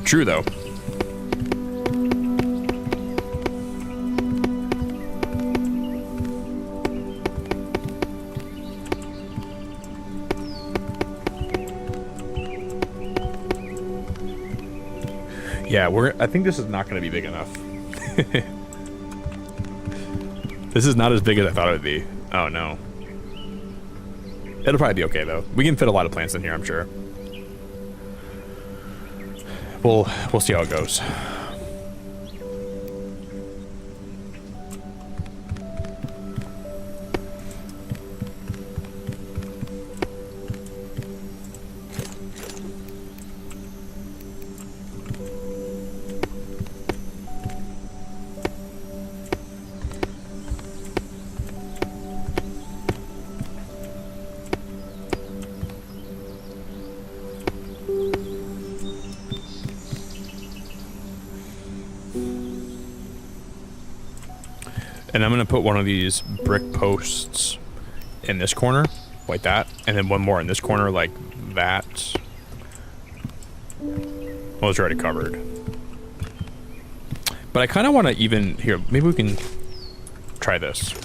True though. Yeah, I think this is not going to be big enough. This is not as big as I thought it would be. Oh no. It'll probably be okay though. We can fit a lot of plants in here, I'm sure. We'll see how it goes. And I'm gonna put one of these brick posts in this corner, like that, and then one more in this corner, like that. Well, it's already covered. But I kind of want to even, here, maybe we can try this.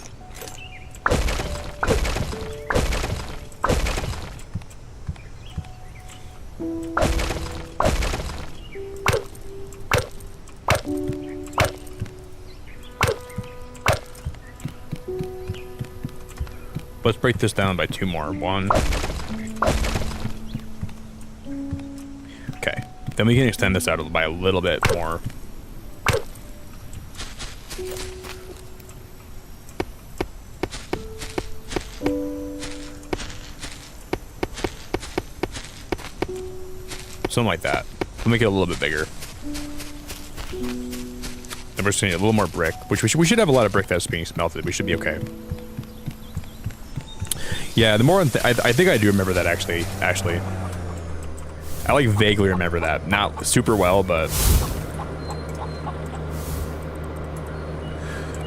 Let's break this down by 2 more. 1. Okay. Then we can extend this out by a little bit more. Something like that. We'll make it a little bit bigger. And we're just gonna need a little more brick, which we should have a lot of brick that's being smelted. We should be okay. Yeah, the more I think I do remember that actually. I like vaguely remember that. Not super well, but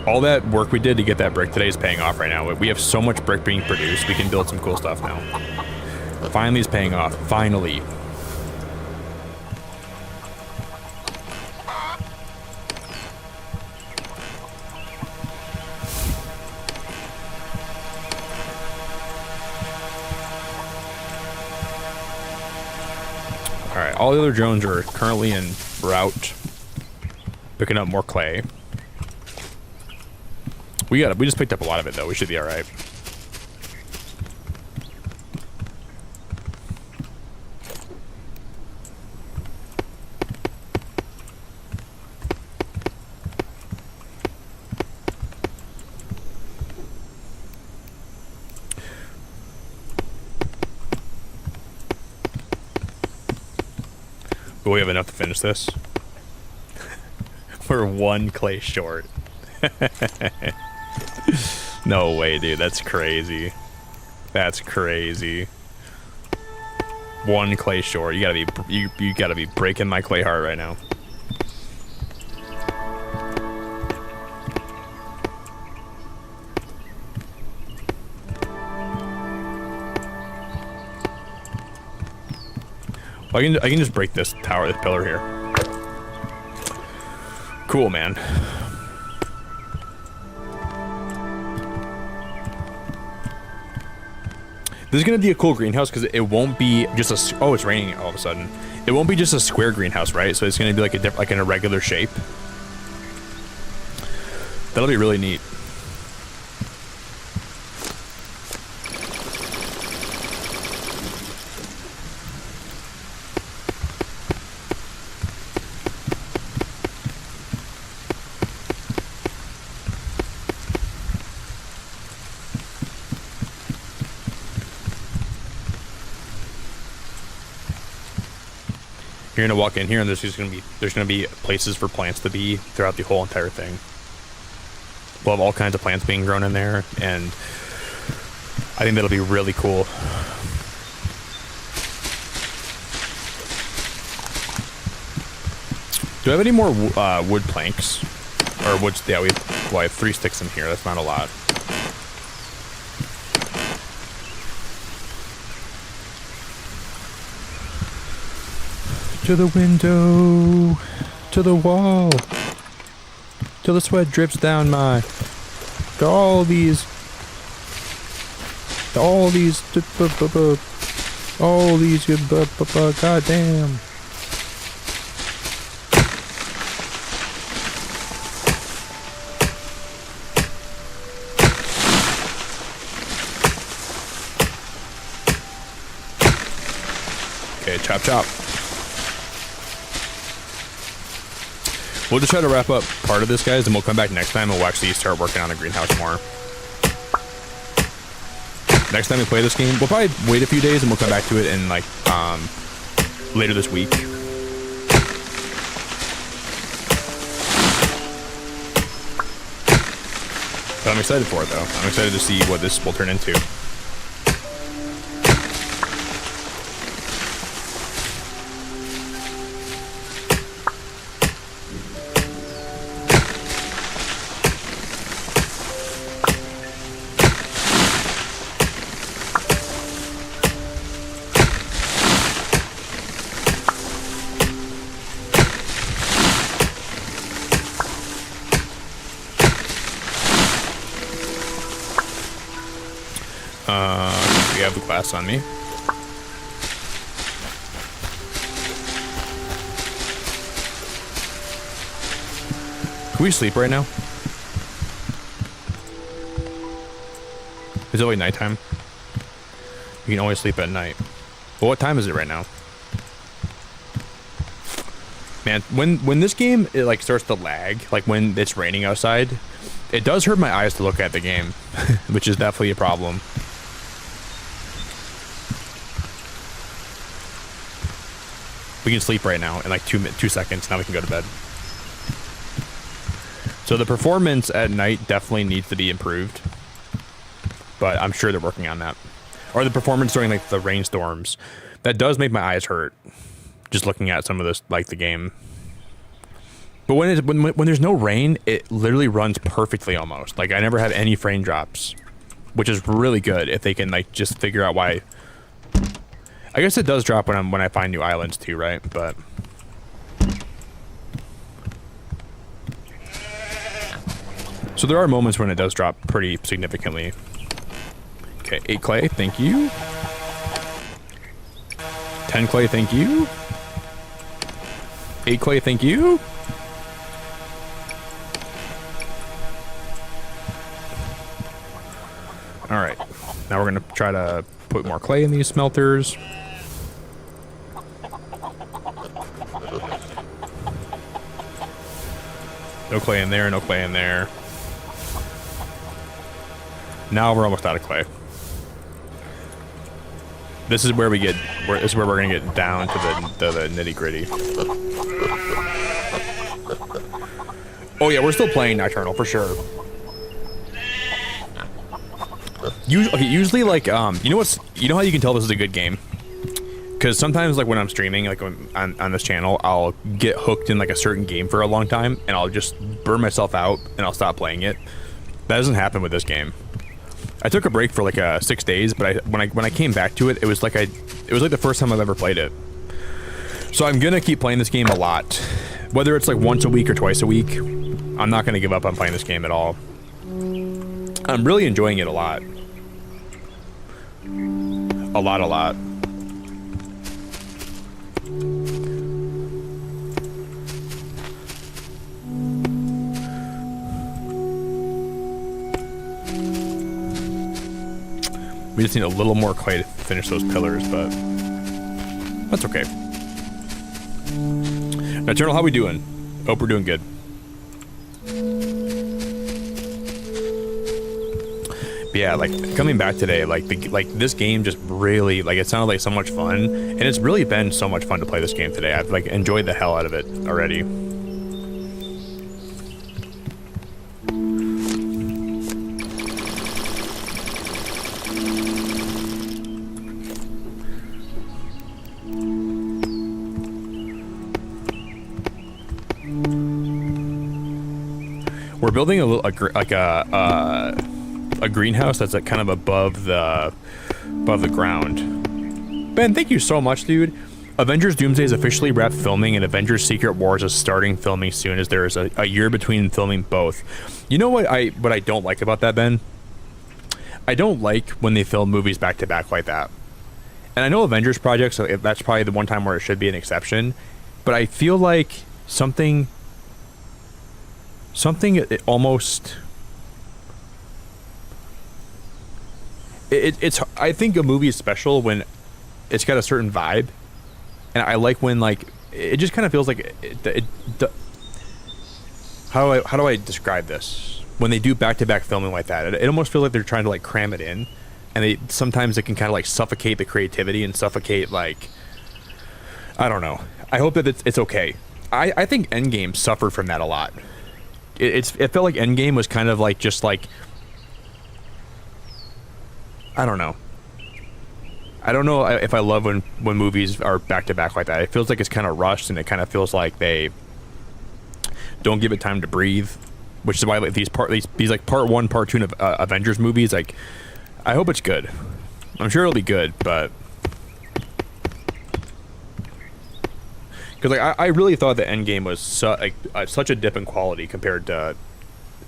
all that work we did to get that brick today is paying off right now. We have so much brick being produced, we can build some cool stuff now. Finally, it's paying off. Finally. Alright, all the other drones are currently en route, picking up more clay. We just picked up a lot of it though, we should be alright. Will we have enough to finish this? We're one clay short. No way, dude. That's crazy. That's crazy. One clay short. You gotta be breaking my clay heart right now. I can just break this tower, this pillar here. Cool, man. This is gonna be a cool greenhouse because it won't be just a. Oh, it's raining all of a sudden. It won't be just a square greenhouse, right? So it's gonna be like like in a regular shape. That'll be really neat. You're gonna walk in here, and there's gonna be places for plants to be throughout the whole entire thing. We'll have all kinds of plants being grown in there, and I think that'll be really cool. Do I have any more wood planks? Or wood? Yeah, I have 3 sticks in here. That's not a lot. To the window, to the wall, till the sweat drips down my, to all these, goddamn. Okay, chop chop. We'll just try to wrap up part of this, guys, and we'll come back next time and we'll actually start working on the greenhouse more. Next time we play this game, we'll probably wait a few days and we'll come back to it in, like, later this week. But I'm excited for it, though. I'm excited to see what this will turn into. We have the glass on me. Can we sleep right now? Is it like nighttime? You can always sleep at night. Well, what time is it right now? Man, when this game like starts to lag, like when it's raining outside, it does hurt my eyes to look at the game, which is definitely a problem. We can sleep right now in like 2 seconds. Now we can go to bed. So the performance at night definitely needs to be improved, but I'm sure they're working on that. Or the performance during like the rainstorms. That does make my eyes hurt just looking at some of this, like the game. But when there's no rain, it literally runs perfectly almost. Like I never have any frame drops, which is really good if they can like just figure out why. I guess it does drop when I find new islands too, right? But so there are moments when it does drop pretty significantly. Okay, 8 clay, thank you. 10 clay, thank you. 8 clay, thank you. All right, now we're gonna try to put more clay in these smelters. No clay in there, no clay in there. Now we're almost out of clay. This is where this is where we're gonna get down to the nitty gritty. Oh yeah, we're still playing Nocturnal for sure. Usually like you know how you can tell this is a good game? Because sometimes like when I'm streaming, like on this channel, I'll get hooked in like a certain game for a long time, and I'll just burn myself out and I'll stop playing it. That doesn't happen with this game. I took a break for like 6 days, but when I came back to it, it was like the first time I've ever played it. So I'm gonna keep playing this game a lot, whether it's like once a week or twice a week. I'm not gonna give up on playing this game at all. I'm really enjoying it a lot. A lot. We just need a little more clay to finish those pillars, but that's okay. Nocturnal, how we doing? Hope we're doing good. But yeah, like coming back today, like this game just really, like, it sounded like so much fun, and it's really been so much fun to play this game today. I've like enjoyed the hell out of it already. We're building a greenhouse that's like kind of above the ground. Ben, thank you so much, dude. Avengers Doomsday is officially wrapped filming, and Avengers Secret Wars is starting filming soon, as there is a year between filming both. You know what I don't like about that, Ben? I don't like when they film movies back to back like that. And I know Avengers projects, so that's probably the one time where it should be an exception, but I feel like something it almost it's I think a movie is special when it's got a certain vibe, and I like when like it just kind of feels like how do I describe this? When they do back-to-back filming like that, it almost feels like they're trying to like cram it in, and sometimes it can kind of like suffocate the creativity and suffocate, like, I don't know. I hope that it's okay. I think Endgame suffered from that a lot. It felt like Endgame was kind of like just like, I don't know. I don't know if I love when movies are back to back like that. It feels like it's kind of rushed, and it kind of feels like they don't give it time to breathe, which is why like these like part 1, part 2 of Avengers movies, like, I hope it's good. I'm sure it'll be good, but because like I really thought the Endgame was such a dip in quality compared to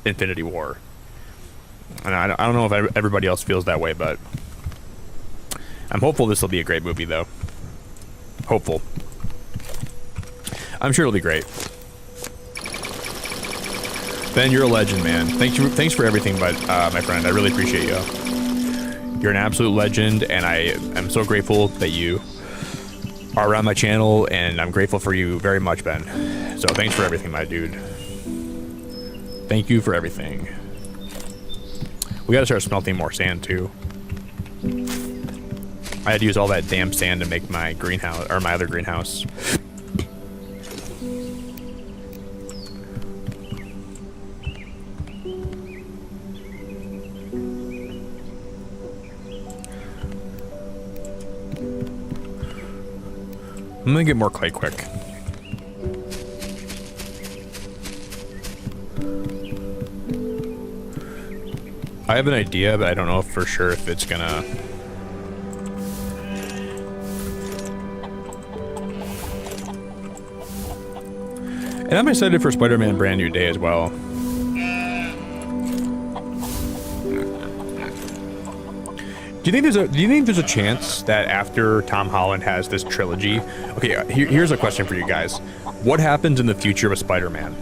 Infinity War, and I don't know if everybody else feels that way, but I'm hopeful this will be a great movie, though. Hopeful. I'm sure it'll be great. Ben, you're a legend, man. Thanks for everything, my friend. I really appreciate you. You're an absolute legend, and I am so grateful that you are around my channel, and I'm grateful for you very much, Ben. So thanks for everything, my dude. Thank you for everything. We gotta start smelting more sand, too. I had to use all that damn sand to make my greenhouse, or my other greenhouse. I'm gonna get more clay quick. I have an idea, but I don't know for sure if it's gonna... And I'm excited for Spider-Man Brand New Day as well. Do you think there's a chance that after Tom Holland has this trilogy... Okay, here's a question for you guys. What happens in the future with Spider-Man?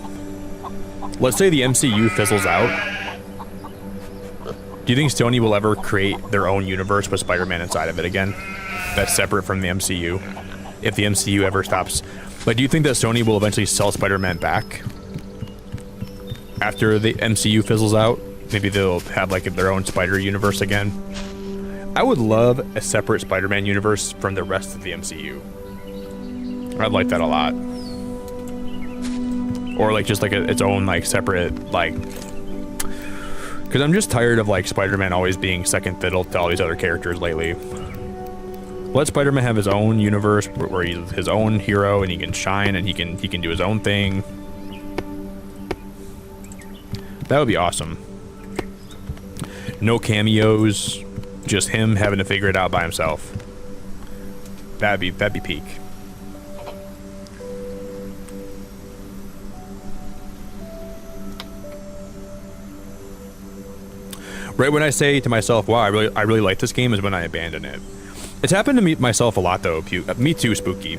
Let's say the MCU fizzles out. Do you think Sony will ever create their own universe with Spider-Man inside of it again? That's separate from the MCU? If the MCU ever stops... Like, do you think that Sony will eventually sell Spider-Man back? After the MCU fizzles out? Maybe they'll have, like, their own Spider universe again? I would love a separate Spider-Man universe from the rest of the MCU. I'd like that a lot. Or, like, just, like, its own, like, separate, like... Because I'm just tired of, like, Spider-Man always being second fiddle to all these other characters lately. Let Spider-Man have his own universe where he's his own hero and he can shine and he can do his own thing. That would be awesome. No cameos, just him having to figure it out by himself. That'd be peak. Right when I say to myself, wow, I really like this game, is when I abandon it. It's happened to me myself a lot though. Me too, Spooky.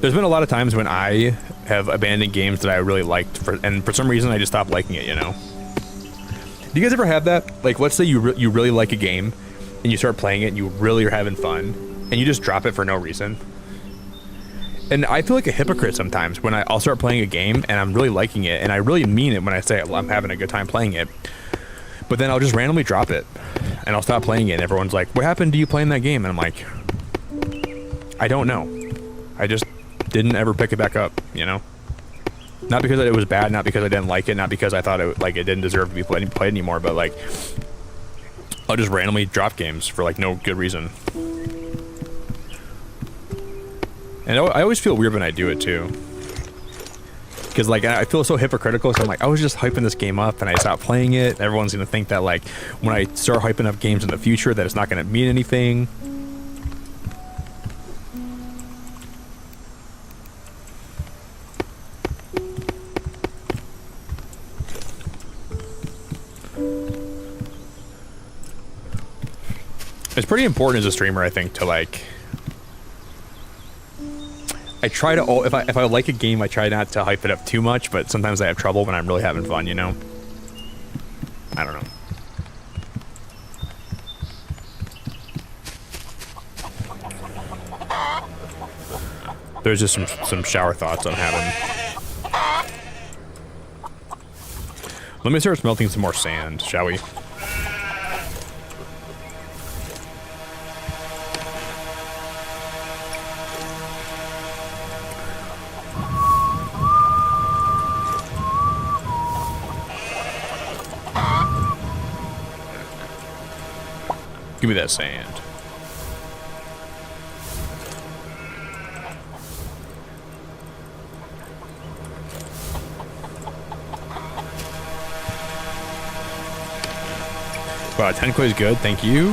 There's been a lot of times when I have abandoned games that I really liked, and for some reason I just stopped liking it, you know? Do you guys ever have that? Like, let's say you really like a game, and you start playing it, and you really are having fun, and you just drop it for no reason. And I feel like a hypocrite sometimes when I'll start playing a game, and I'm really liking it, and I really mean it when I say I'm having a good time playing it. But then I'll just randomly drop it, and I'll stop playing it, and everyone's like, what happened to you playing that game? And I'm like, I don't know. I just didn't ever pick it back up, you know? Not because it was bad, not because I didn't like it, not because I thought it didn't deserve to be played anymore, but like, I'll just randomly drop games for like no good reason. And I always feel weird when I do it too. Because like, I feel so hypocritical, so I'm like, I was just hyping this game up and I stopped playing it. Everyone's gonna think that like, when I start hyping up games in the future, that it's not gonna mean anything. It's pretty important as a streamer, I think, to like... I try to... if I like a game, I try not to hype it up too much, but sometimes I have trouble when I'm really having fun, you know? I don't know. There's just some shower thoughts I'm having. Let me start smelting some more sand, shall we? Give me that sand. Wow, 10 clay is good, thank you.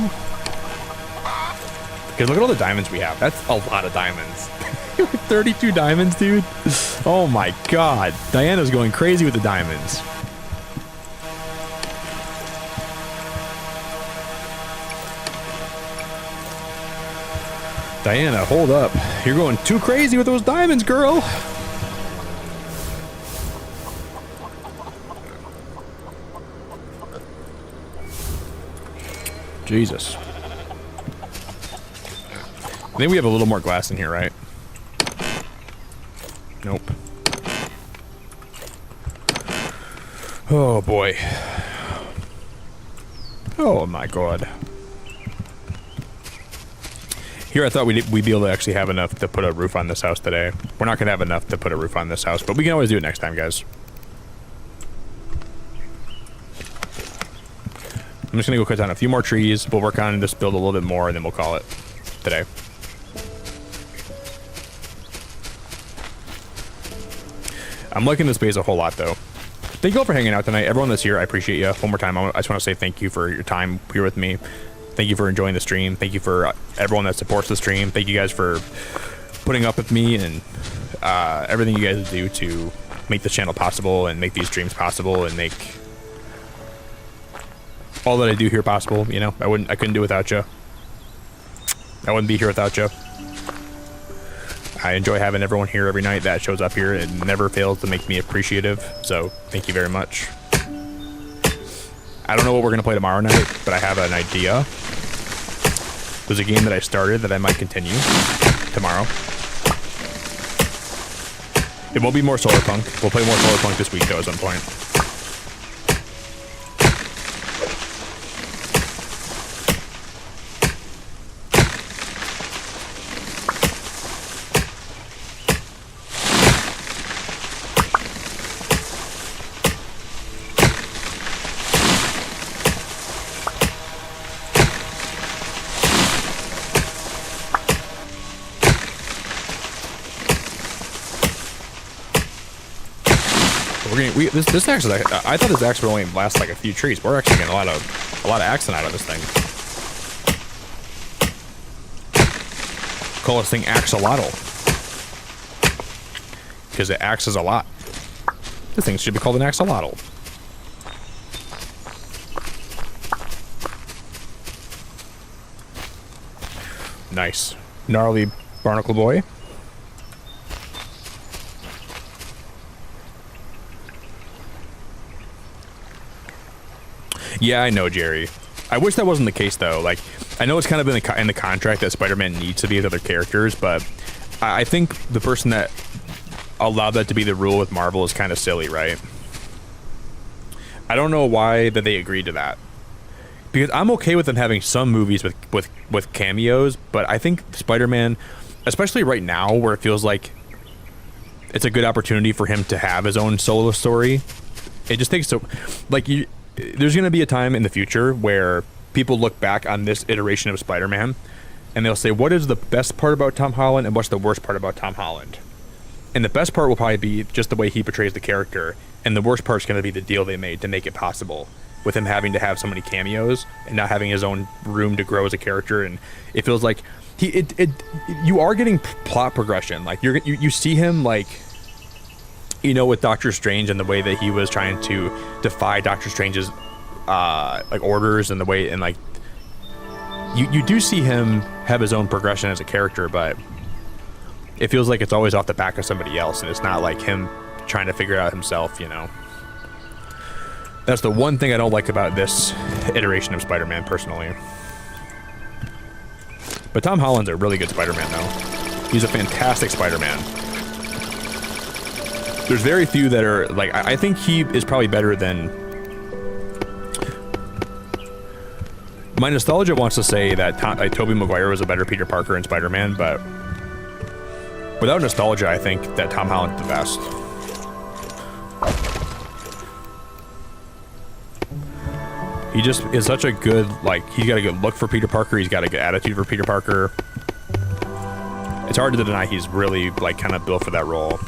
Because look at all the diamonds we have. That's a lot of diamonds. 32 diamonds, dude. Oh my god. Diana's going crazy with the diamonds. Diana, hold up. You're going too crazy with those diamonds, girl. Jesus. I think we have a little more glass in here, right? Nope. Oh, boy. Oh, my God. Here, I thought we'd be able to actually have enough to put a roof on this house today. We're not going to have enough to put a roof on this house, but we can always do it next time, guys. I'm just going to go cut down a few more trees. We'll work on this build a little bit more, and then we'll call it today. I'm liking this base a whole lot, though. Thank you all for hanging out tonight. Everyone that's here, I appreciate you. One more time, I just want to say thank you for your time here with me. Thank you for enjoying the stream. Thank you for everyone that supports the stream. Thank you guys for putting up with me and everything you guys do to make this channel possible and make these streams possible and make all that I do here possible. You know, I couldn't do it without you. I wouldn't be here without you. I enjoy having everyone here every night that shows up here. It never fails to make me appreciative. So thank you very much. I don't know what we're going to play tomorrow night, but I have an idea. There's a game that I started that I might continue tomorrow. It won't be more Solarpunk. We'll play more Solarpunk this week, though, at some point. This axe is, I thought this axe would only last like a few trees. We're actually getting a lot of accent out of this thing. Call this thing axolotl because it axes a lot. This thing should be called an axolotl. Nice, gnarly barnacle boy. Yeah, I know, Jerry. I wish that wasn't the case, though. Like, I know it's kind of in the contract that Spider-Man needs to be with other characters, but I think the person that allowed that to be the rule with Marvel is kind of silly, right? I don't know why that they agreed to that. Because I'm okay with them having some movies with cameos, but I think Spider-Man, especially right now, where it feels like it's a good opportunity for him to have his own solo story, it just takes so... Like, there's going to be a time in the future where people look back on this iteration of Spider-Man and they'll say, what is the best part about Tom Holland and what's the worst part about Tom Holland? And the best part will probably be just the way he portrays the character, and the worst part is going to be the deal they made to make it possible, with him having to have so many cameos and not having his own room to grow as a character. And it feels like you are getting plot progression. Like you see him, like, you know, with Doctor Strange and the way that he was trying to defy Doctor Strange's like orders, and the way, and like you do see him have his own progression as a character, but it feels like it's always off the back of somebody else, and it's not like him trying to figure it out himself, you know. That's the one thing I don't like about this iteration of Spider-Man, personally. But Tom Holland's a really good Spider-Man, though. He's a fantastic Spider-Man. There's very few that are, like, I think he is probably better than... My nostalgia wants to say that Tobey Maguire was a better Peter Parker in Spider-Man, but without nostalgia, I think that Tom Holland's the best. He just is such a good, like, he's got a good look for Peter Parker, he's got a good attitude for Peter Parker. It's hard to deny he's really, like, kind of built for that role.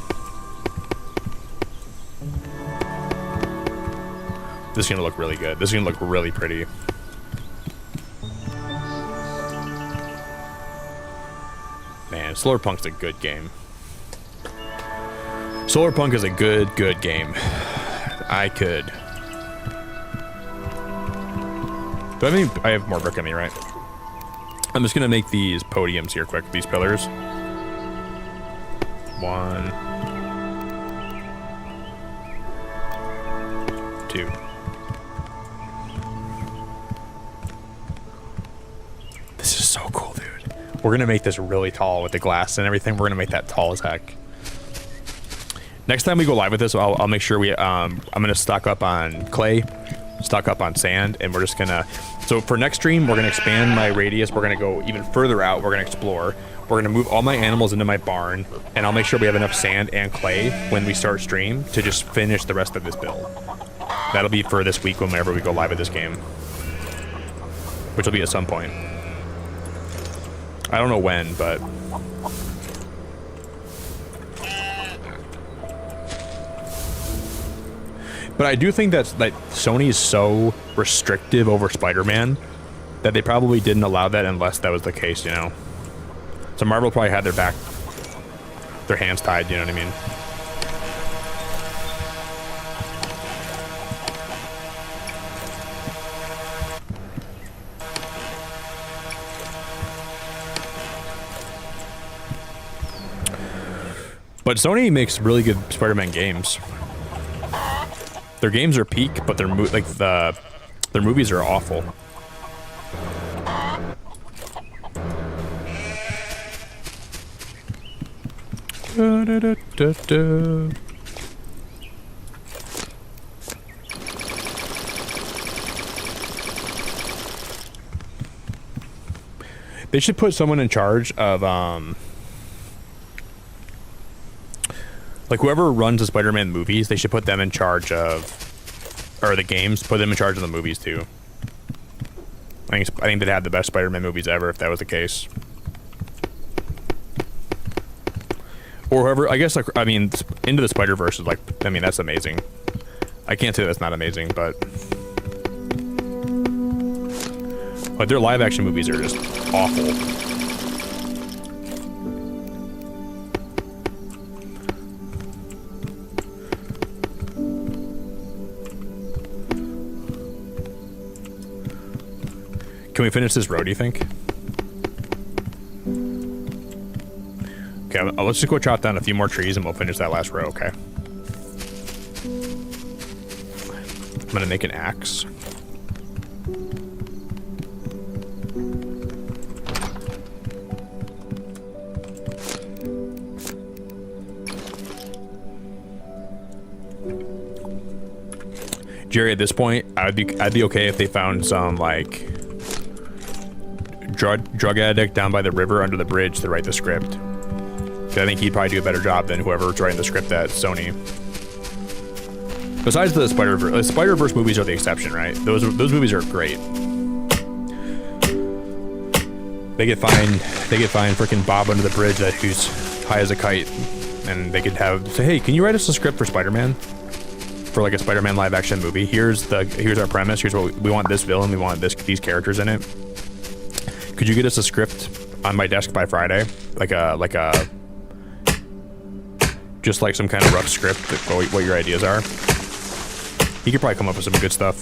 This is gonna look really good. This is gonna look really pretty. Man, Solarpunk's a good game. Solarpunk is a good game. I could... Do I have more brick on me, right? I'm just gonna make these podiums here quick, these pillars. 1, 2. This is so cool, dude. We're gonna make this really tall with the glass and everything. We're gonna make that tall as heck. Next time we go live with this, I'll make sure we I'm gonna stock up on clay stuck up on sand, and we're just gonna, so for next stream, we're gonna expand my radius. We're gonna go even further out. We're gonna explore. We're gonna move all my animals into my barn, and I'll make sure we have enough sand and clay when we start stream to just finish the rest of this build. That'll be for this week whenever we go live at this game, which will be at some point. I don't know when, but I do think that Sony is so restrictive over Spider-Man that they probably didn't allow that unless that was the case, you know. So Marvel probably had their hands tied, you know what I mean? But Sony makes really good Spider-Man games. Their games are peak, but their movies are awful. Da, da, da, da, da. They should put someone in charge of like whoever runs the Spider-Man movies, they should put them in charge of, or the games, put them in charge of the movies too. I think they'd have the best Spider-Man movies ever if that was the case. Or whoever, I guess, like, I mean, Into the Spider-Verse is like, I mean, that's amazing. I can't say that's not amazing, but like their live action movies are just awful. Can we finish this road, do you think? Okay, let's just go chop down a few more trees and we'll finish that last row, okay? I'm gonna make an axe. Jerry, at this point, I'd be okay if they found some, like, drug addict down by the river under the bridge to write the script. I think he'd probably do a better job than whoever's writing the script at Sony. Besides the Spider-Verse movies are the exception, right? Those movies are great. They could find freaking Bob under the bridge who's high as a kite, and they could say, hey, can you write us a script for Spider-Man? For like a Spider-Man live action movie. Here's our premise. Here's what we want, this villain. We want these characters in it. Could you get us a script on my desk by Friday? Just like some kind of rough script of what your ideas are. He could probably come up with some good stuff.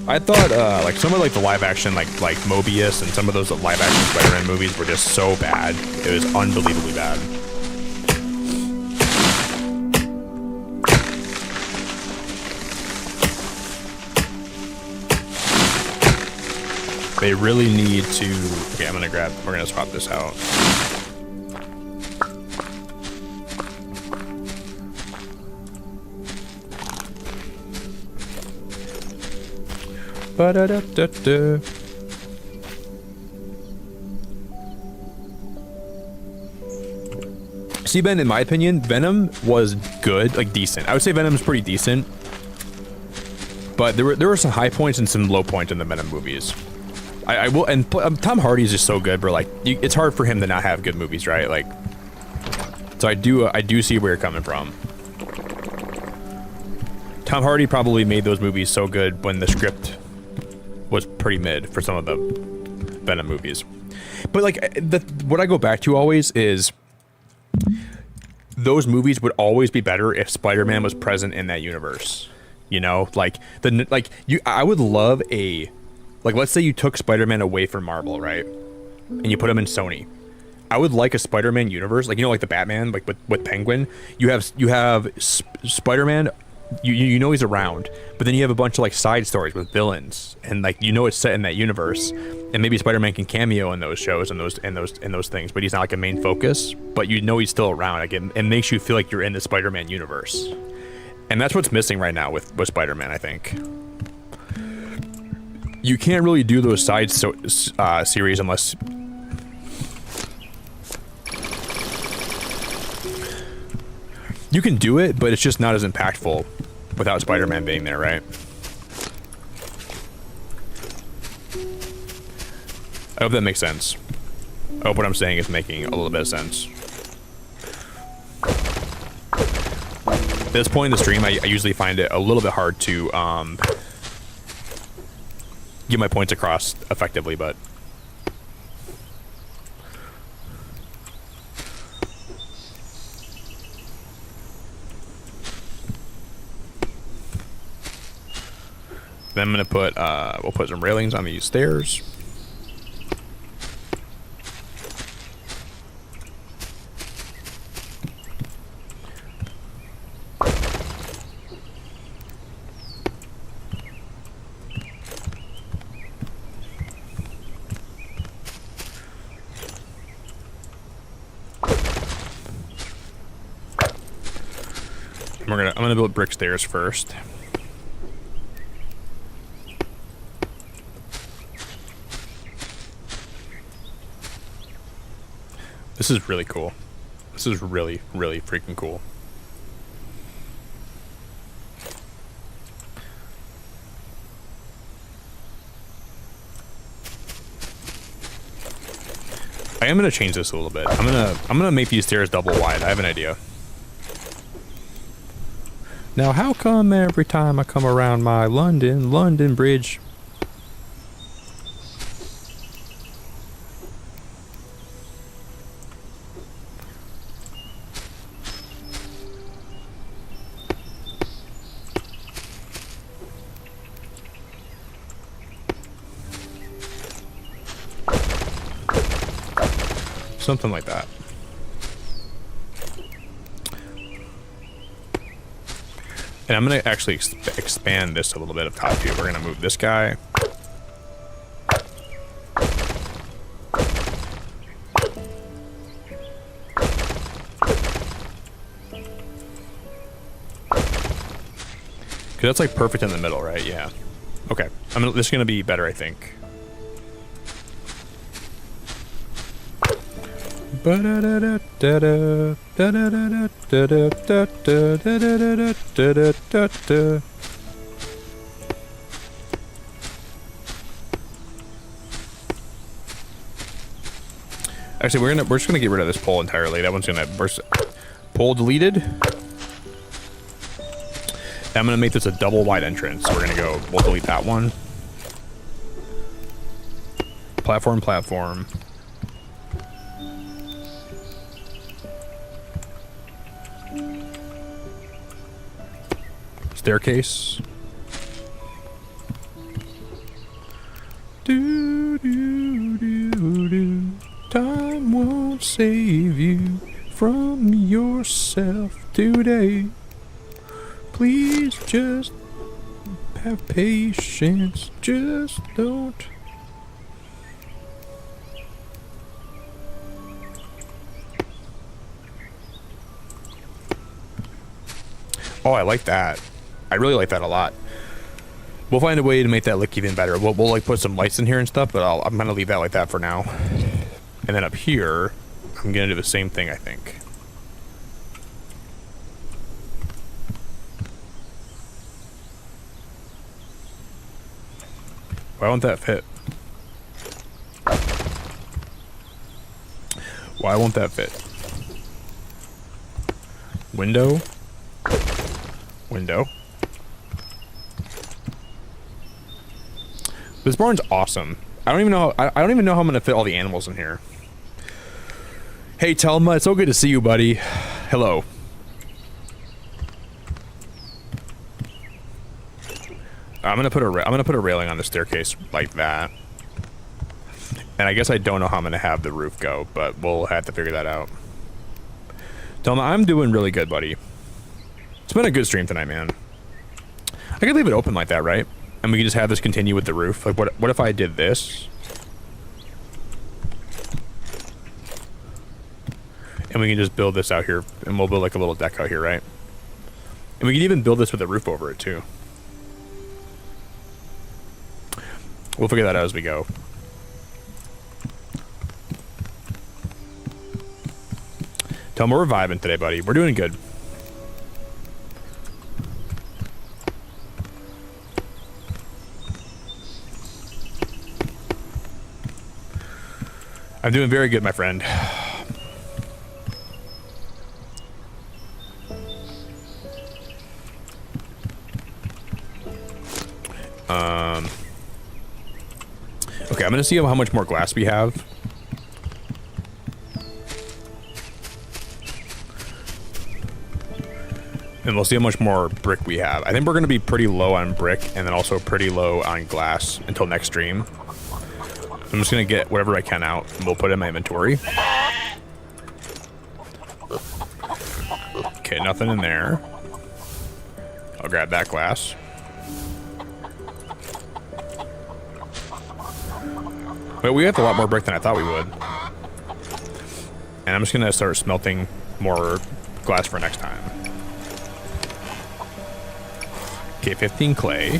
I thought like some of like the live action like Mobius and some of those live action Spider-Man movies were just so bad. It was unbelievably bad. They really need to. Okay, we're gonna swap this out. Ba-da-da-da-da. See, Ben, in my opinion, Venom was good, like decent. I would say Venom's pretty decent, but there were some high points and some low points in the Venom movies. I will, and Tom Hardy is just so good, but like it's hard for him to not have good movies, right? Like, so I do see where you're coming from. Tom Hardy probably made those movies so good when the script was pretty mid for some of the Venom movies. But like what I go back to always is those movies would always be better if Spider-Man was present in that universe. You know, I would love like, let's say you took Spider-Man away from Marvel, right? And you put him in Sony. I would like a Spider-Man universe, like, you know, like the Batman, like with Penguin. You have Spider-Man you know he's around, but then you have a bunch of like side stories with villains, and like you know it's set in that universe, and maybe Spider-Man can cameo in those shows and those things, but he's not like a main focus. But you know he's still around. Like it makes you feel like you're in the Spider-Man universe, and that's what's missing right now with Spider-Man. I think you can't really do those side series unless. You can do it, but it's just not as impactful without Spider-Man being there, right? I hope that makes sense. I hope what I'm saying is making a little bit of sense. At this point in the stream, I usually find it a little bit hard to get my points across effectively, but... Then I'm gonna put, we'll put some railings on these stairs. I'm gonna build brick stairs first. This is really cool. This is really, really freaking cool. I am gonna change this a little bit. I'm gonna make these stairs double wide. I have an idea. Now, how come every time I come around my London Bridge? Something like that. And I'm going to actually expand this a little bit up top here. We're going to move this guy. Because that's like perfect in the middle, right? Yeah. Okay. This is going to be better, I think. Actually, we're just gonna get rid of this pole entirely. That one's gonna burst. Pole deleted. And I'm gonna make this a double wide entrance. So we'll delete that one. Platform. Staircase. Time won't save you from yourself today. Please just have patience. Just don't. Oh, I like that. I really like that a lot. We'll find a way to make that look even better. We'll like put some lights in here and stuff, but I'm gonna leave that like that for now. And then up here, I'm gonna do the same thing, I think. Why won't that fit? Why won't that fit? Window. This barn's awesome. I don't even know how I'm gonna fit all the animals in here. Hey Telma, it's so good to see you, buddy. Hello. I'm gonna put a railing on the staircase like that. And I guess I don't know how I'm gonna have the roof go, but we'll have to figure that out. Telma, I'm doing really good, buddy. It's been a good stream tonight, man. I could leave it open like that, right? And we can just have this continue with the roof. Like, what if I did this? And we can just build this out here, and we'll build like a little deck out here, right? And we can even build this with a roof over it too. We'll figure that out as we go. Tell them we're reviving today, buddy. We're doing good. I'm doing very good, my friend. Okay, I'm gonna see how much more glass we have. And we'll see how much more brick we have. I think we're gonna be pretty low on brick and then also pretty low on glass until next stream. I'm just gonna get whatever I can out and we'll put it in my inventory. Okay, nothing in there. I'll grab that glass. But we have a lot more brick than I thought we would. And I'm just gonna start smelting more glass for next time. Okay, 15 clay.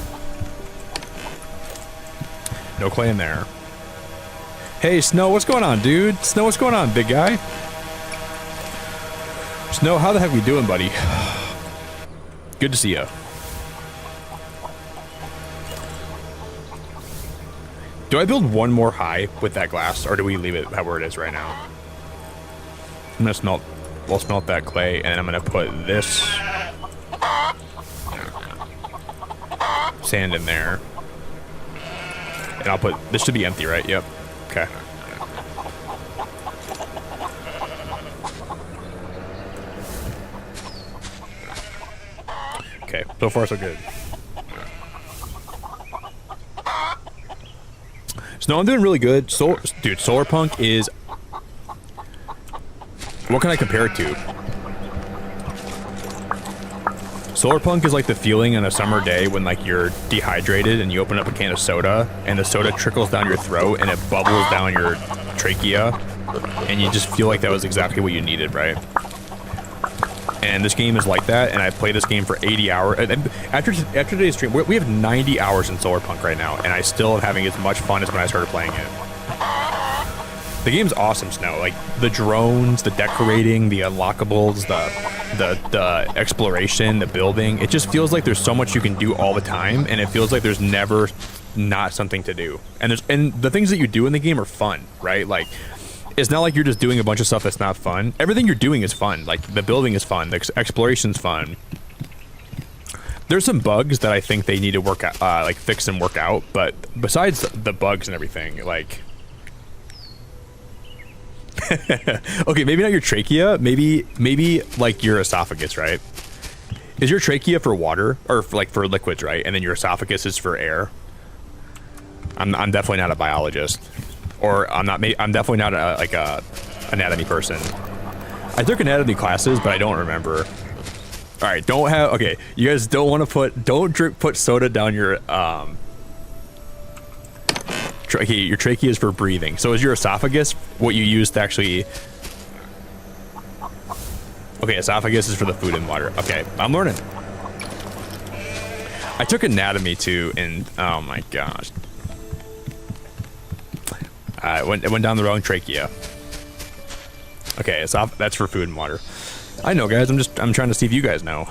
No clay in there. Hey, Snow, what's going on, dude? Snow, what's going on, big guy? Snow, how the heck are you doing, buddy? Good to see you. Do I build one more high with that glass, or do we leave it where it is right now? I'm gonna smelt, we'll smelt that clay, and then I'm gonna put this sand in there. And I'll put, this should be empty, right? Yep. Okay. Okay, so far so good. No, I'm doing really good. Dude, Solarpunk is... What can I compare it to? Solarpunk is like the feeling on a summer day when like you're dehydrated and you open up a can of soda and the soda trickles down your throat and it bubbles down your trachea and you just feel like that was exactly what you needed, right? And this game is like that, and I played this game for 80 hours. After today's stream, we have 90 hours in Solarpunk right now, and I still am having as much fun as when I started playing it. The game's awesome, Snow. Like, the drones, the decorating, the unlockables, the exploration, the building. It just feels like there's so much you can do all the time, and it feels like there's never not something to do. And the things that you do in the game are fun, right? Like, it's not like you're just doing a bunch of stuff that's not fun. Everything you're doing is fun. Like, the building is fun. The exploration's fun. There's some bugs that I think they need to work out, like, fix and work out. But besides the bugs and everything, like... Okay, maybe not your trachea. Maybe, like, your esophagus, right? Is your trachea for water? Or, for liquids, right? And then your esophagus is for air? I'm definitely not a biologist. Or I'm definitely not a anatomy person. I took anatomy classes, but I don't remember. All right, okay, you guys don't want to put soda down your trachea. Your trachea is for breathing. So is your esophagus what you use to actually? Okay, esophagus is for the food and water. Okay, I'm learning. I took anatomy too, and oh my gosh. It went down the wrong trachea. Okay, that's for food and water. I know, guys. I'm trying to see if you guys know.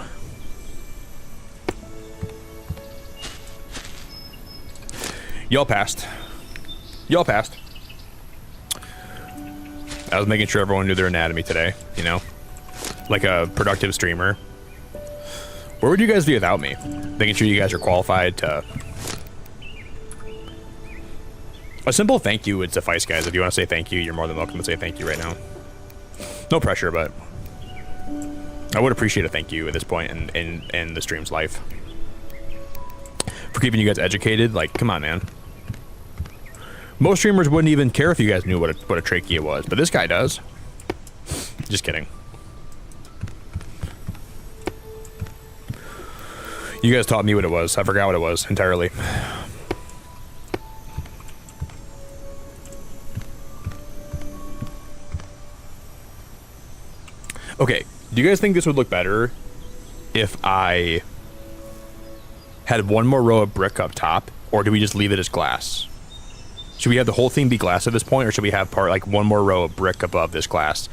Y'all passed. Y'all passed. I was making sure everyone knew their anatomy today, you know? Like a productive streamer. Where would you guys be without me? Making sure you guys are qualified to... A simple thank you would suffice, guys. If you want to say thank you, you're more than welcome to say thank you right now. No pressure, but I would appreciate a thank you at this point in the stream's life. For keeping you guys educated. Like, come on, man. Most streamers wouldn't even care if you guys knew what a trachea was, but this guy does. Just kidding. You guys taught me what it was. I forgot what it was entirely. Okay, do you guys think this would look better if I had one more row of brick up top, or do we just leave it as glass? Should we have the whole thing be glass at this point, or should we have part like one more row of brick above this glass,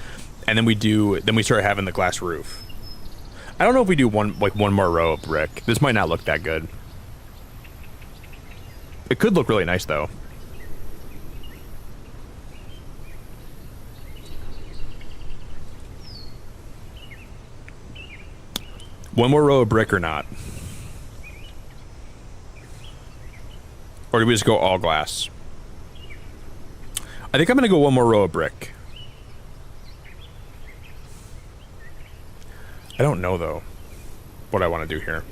and then we start having the glass roof? I don't know if we do one more row of brick. This might not look that good. It could look really nice though. One more row of brick or not? Or do we just go all glass? I think I'm gonna go one more row of brick. I don't know though what I want to do here.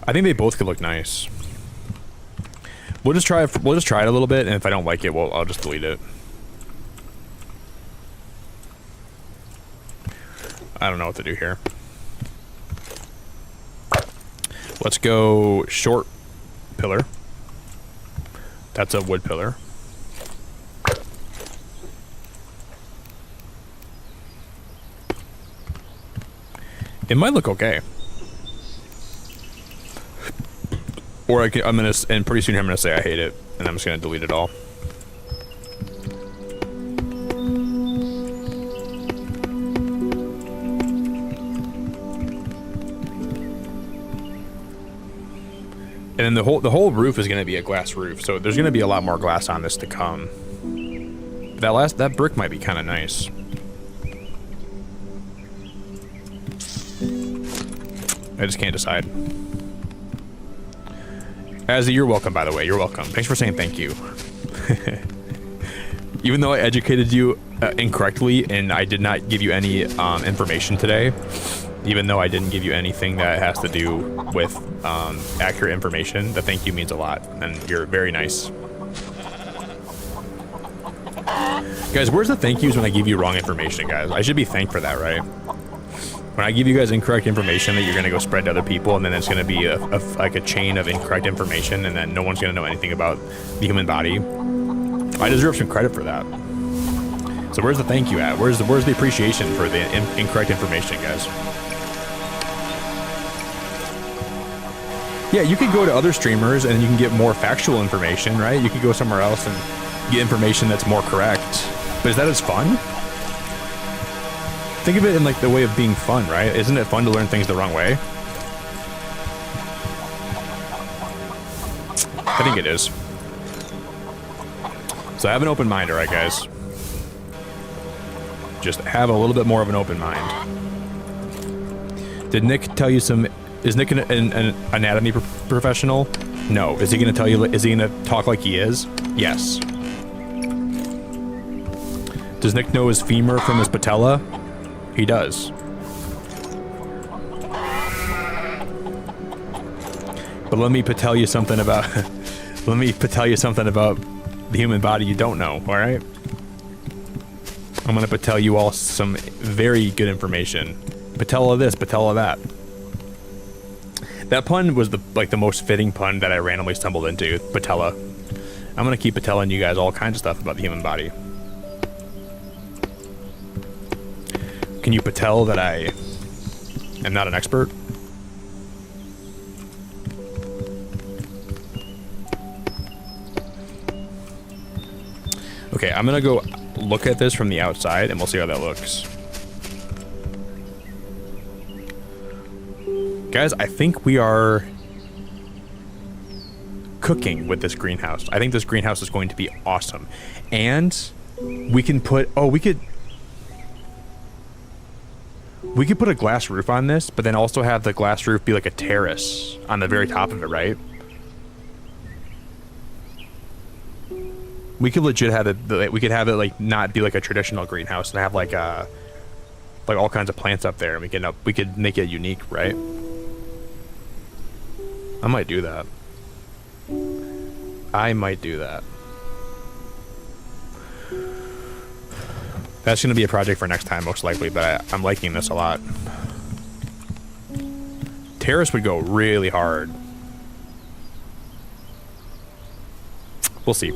I think they both could look nice. We'll just try it a little bit, and if I don't like it, I'll just delete it. I don't know what to do here. Let's go short pillar. That's a wood pillar. It might look okay. Or and pretty soon I'm gonna say I hate it, and I'm just gonna delete it all. And then the whole roof is going to be a glass roof, so there's going to be a lot more glass on this to come. That brick might be kind of nice. I just can't decide. Azzy, you're welcome, by the way. You're welcome. Thanks for saying thank you. Even though I educated you incorrectly and I did not give you any information today, even though I didn't give you anything that has to do with accurate information, the thank you means a lot, and you're very nice. Guys, where's the thank yous when I give you wrong information, guys? I should be thanked for that, right? When I give you guys incorrect information that you're going to go spread to other people, and then it's going to be like a chain of incorrect information, and then no one's going to know anything about the human body. I deserve some credit for that. So where's the thank you at? Where's the appreciation for the incorrect information, guys? Yeah, you could go to other streamers and you can get more factual information, right? You could go somewhere else and get information that's more correct. But is that as fun? Think of it in like the way of being fun, right? Isn't it fun to learn things the wrong way? I think it is. So have an open mind, alright guys? Just have a little bit more of an open mind. Did Nick tell you some... Is Nick an anatomy professional? No. Is he going to tell you... Is he going to talk like he is? Yes. Does Nick know his femur from his patella? He does. But let me tell you something about... let me tell you something about the human body you don't know, alright? I'm going to tell you all some very good information. Patella this, patella that. That pun was the most fitting pun that I randomly stumbled into. Patella. I'm gonna keep telling you guys all kinds of stuff about the human body. Can you tell that I am not an expert? Okay, I'm gonna go look at this from the outside and we'll see how that looks. Guys, I think we are cooking with this greenhouse. I think this greenhouse is going to be awesome. And we can put... Oh, we could put a glass roof on this, but then also have the glass roof be like a terrace on the very top of it, right? We could legit have it... We could have it like not be like a traditional greenhouse and have like all kinds of plants up there, and we could make it unique, right? I might do that. I might do that. That's going to be a project for next time, most likely, but I'm liking this a lot. Terrace would go really hard. We'll see.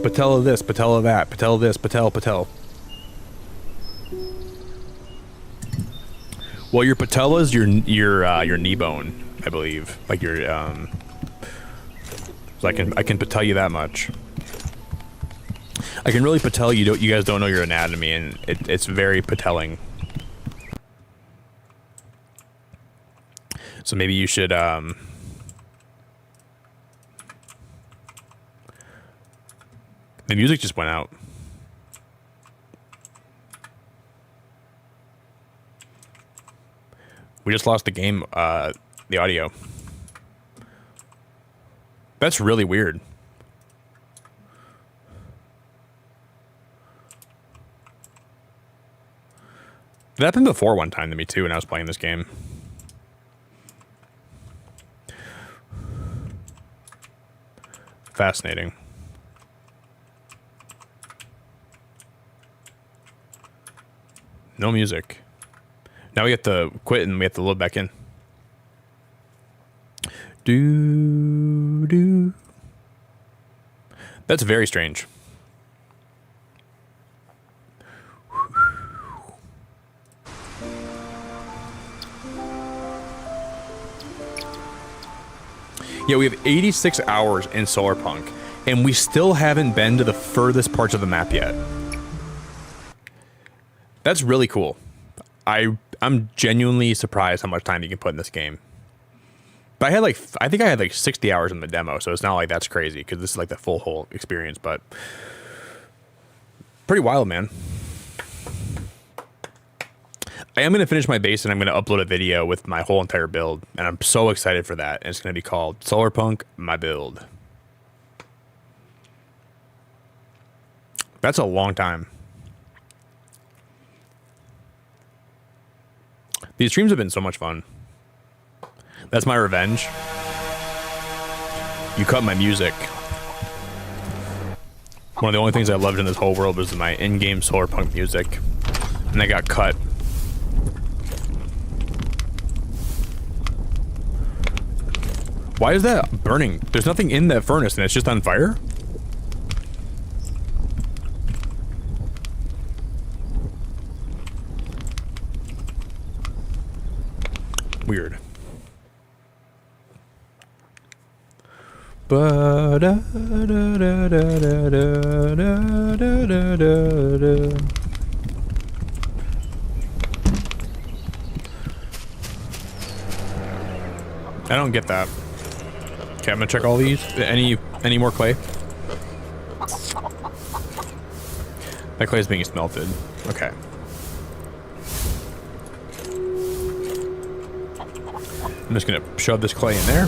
Patella this, patella that, patella this, patel. Well, your patella is your knee bone, I believe. Like your so I can patell you that much. I can really patell you. You guys don't know your anatomy, and it's very patelling. So maybe you should the music just went out. We just lost the game, the audio. That's really weird. That happened before one time to me too when I was playing this game. Fascinating. No music. Now we have to quit and we have to load back in. Do. That's very strange. Yeah, we have 86 hours in Solarpunk, and we still haven't been to the furthest parts of the map yet. That's really cool. I'm genuinely surprised how much time you can put in this game. But I think I had like 60 hours in the demo, so it's not like that's crazy, because this is like the full whole experience, but pretty wild, man. I am going to finish my base, and I'm going to upload a video with my whole entire build, and I'm so excited for that. And it's going to be called Solarpunk, My Build. That's a long time. These streams have been so much fun. That's my revenge. You cut my music. One of the only things I loved in this whole world was my in-game Solarpunk music, and they got cut. Why is that burning? There's nothing in that furnace and it's just on fire? Weird. I don't get that. Okay, I'm gonna check all these. Any more clay? That clay is being smelted. Okay. I'm just gonna shove this clay in there.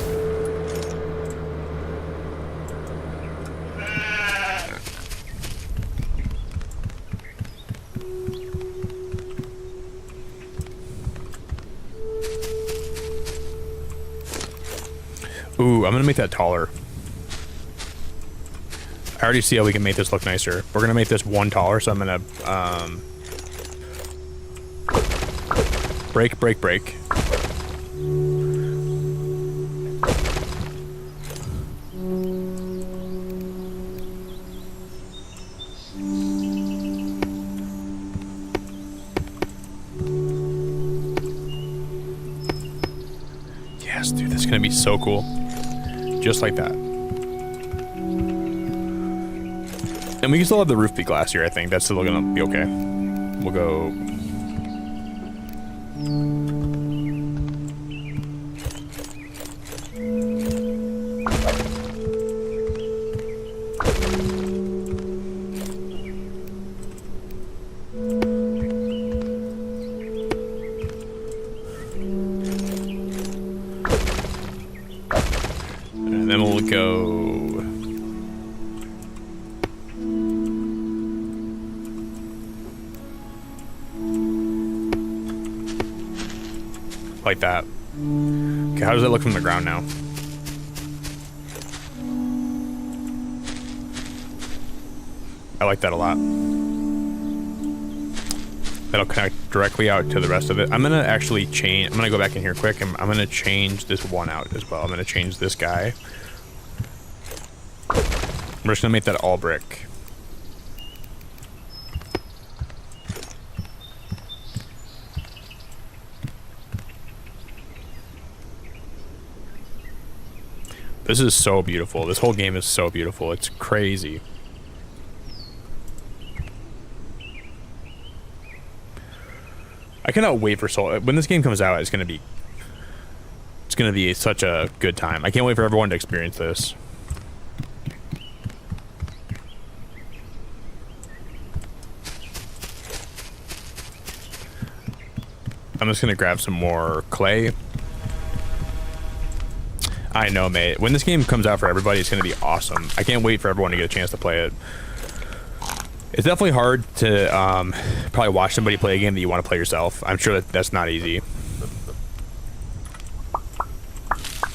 Ooh, I'm gonna make that taller. I already see how we can make this look nicer. We're gonna make this one taller, so I'm gonna break. Yes, dude, that's gonna be so cool. Just like that. And we can still have the roof be glass here, I think. That's still gonna be okay. We'll go... And then we'll go... like that. Okay, how does it look from the ground now? I like that a lot. That'll connect directly out to the rest of it. I'm gonna actually change. I'm gonna go back in here quick, and I'm gonna change this one out as well. I'm gonna change this guy. We're just gonna make that all brick. This is so beautiful. This whole game is so beautiful. It's crazy. I cannot wait for Soul. When this game comes out, it's gonna be such a good time. I can't wait for everyone to experience this. I'm just gonna grab some more clay. I know, mate. When this game comes out for everybody, it's gonna be awesome. I can't wait for everyone to get a chance to play it. It's definitely hard to probably watch somebody play a game that you want to play yourself. I'm sure that's not easy.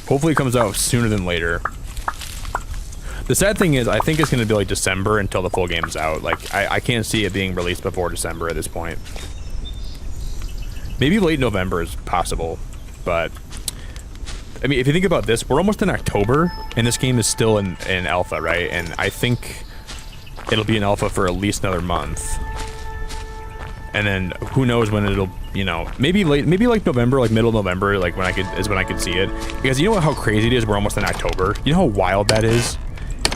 Hopefully it comes out sooner than later. The sad thing is, I think it's going to be like December until the full game is out. Like, I can't see it being released before December at this point. Maybe late November is possible, but... I mean, if you think about this, we're almost in October, and this game is still in alpha, right? And I think... it'll be an alpha for at least another month, and then who knows when it'll, you know, maybe like November, like middle of November, like when I could see it. Because you know how crazy it is. We're almost in October. You know how wild that is.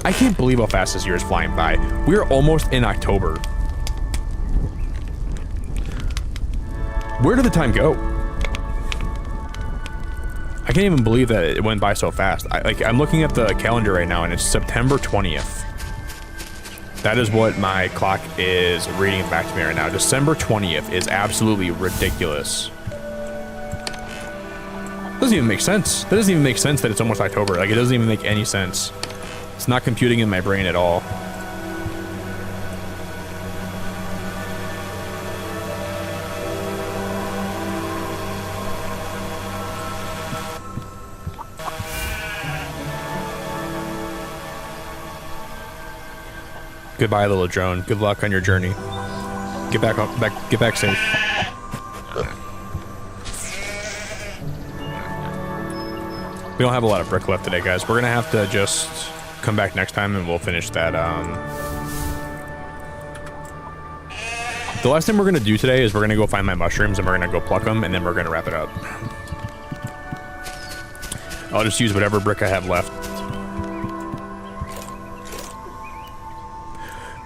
I can't believe how fast this year is flying by. We're almost in October. Where did the time go? I can't even believe that it went by so fast. I'm looking at the calendar right now, and it's September 20th. That is what my clock is reading back to me right now. December 20th is absolutely ridiculous. Doesn't even make sense. That doesn't even make sense that it's almost October. Like, it doesn't even make any sense. It's not computing in my brain at all. Goodbye, little drone. Good luck on your journey. Get back safe. We don't have a lot of brick left today, guys. We're gonna have to just come back next time and we'll finish that. The last thing we're gonna do today is we're gonna go find my mushrooms and we're gonna go pluck them, and then we're gonna wrap it up. I'll just use whatever brick I have left.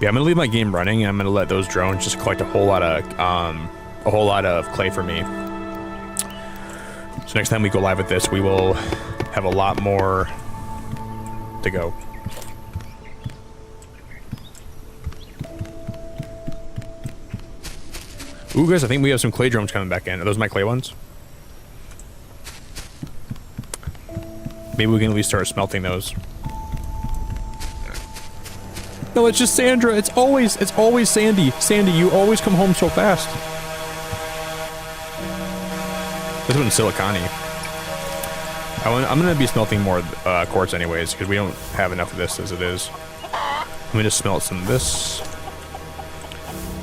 Yeah, I'm gonna leave my game running, and I'm gonna let those drones just collect a whole lot of clay for me. So next time we go live with this, we will have a lot more to go. Ooh, guys, I think we have some clay drones coming back in. Are those my clay ones? Maybe we can at least start smelting those. No, it's just Sandra. It's always Sandy. Sandy, you always come home so fast. This one's silicone-y. I'm gonna be smelting more quartz anyways, because we don't have enough of this as it is. Let me just smelt some of this.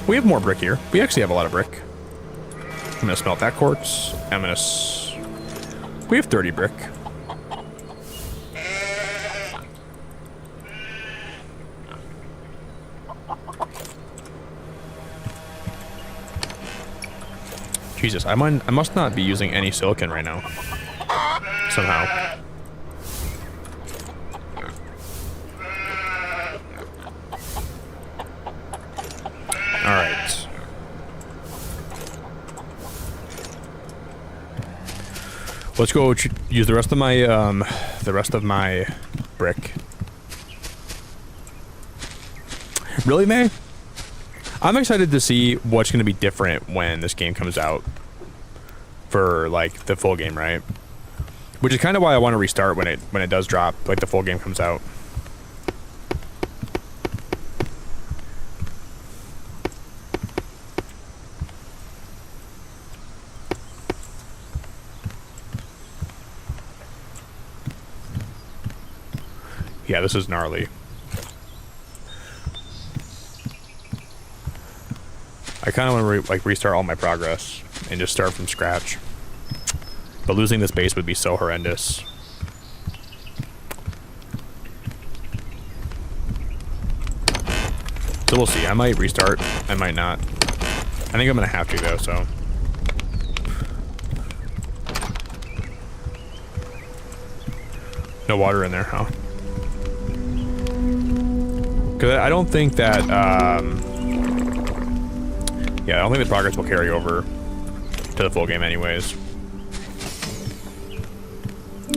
We have more brick here. We actually have a lot of brick. I'm gonna smelt that quartz. We have 30 brick. Jesus, I must not be using any silicon right now. Somehow. Alright. Let's go use the rest of my brick. Really, May? I'm excited to see what's going to be different when this game comes out for, like, the full game, right? Which is kind of why I want to restart when it does drop, like, the full game comes out. Yeah, this is gnarly. I kind of want to restart all my progress and just start from scratch. But losing this base would be so horrendous. So we'll see. I might restart. I might not. I think I'm gonna have to though, so. No water in there, huh? Because I don't think that, yeah, I don't think the progress will carry over to the full game anyways.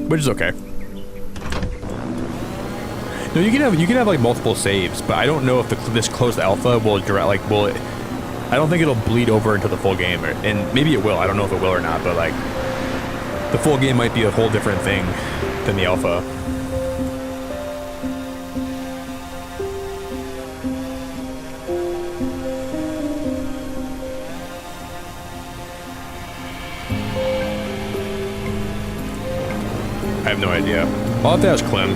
Which is okay. No, you can have like multiple saves, but I don't know if this closed alpha will I don't think it'll bleed over into the full game, and maybe it will. I don't know if it will or not, but like the full game might be a whole different thing than the alpha. I have no idea. I'll have to ask Clem.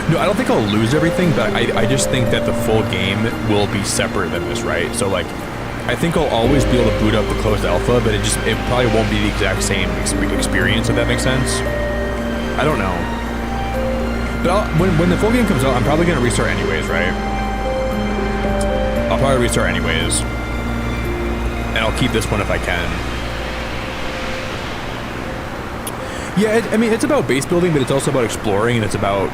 No, I don't think I'll lose everything, but I just think that the full game will be separate than this, right? So like, I think I'll always be able to boot up the closed alpha, but it probably won't be the exact same experience, if that makes sense. I don't know. But when the full game comes out, I'm probably going to restart anyways, right? I'll probably restart anyways. And I'll keep this one if I can. Yeah, I mean, it's about base building, but it's also about exploring, and it's about,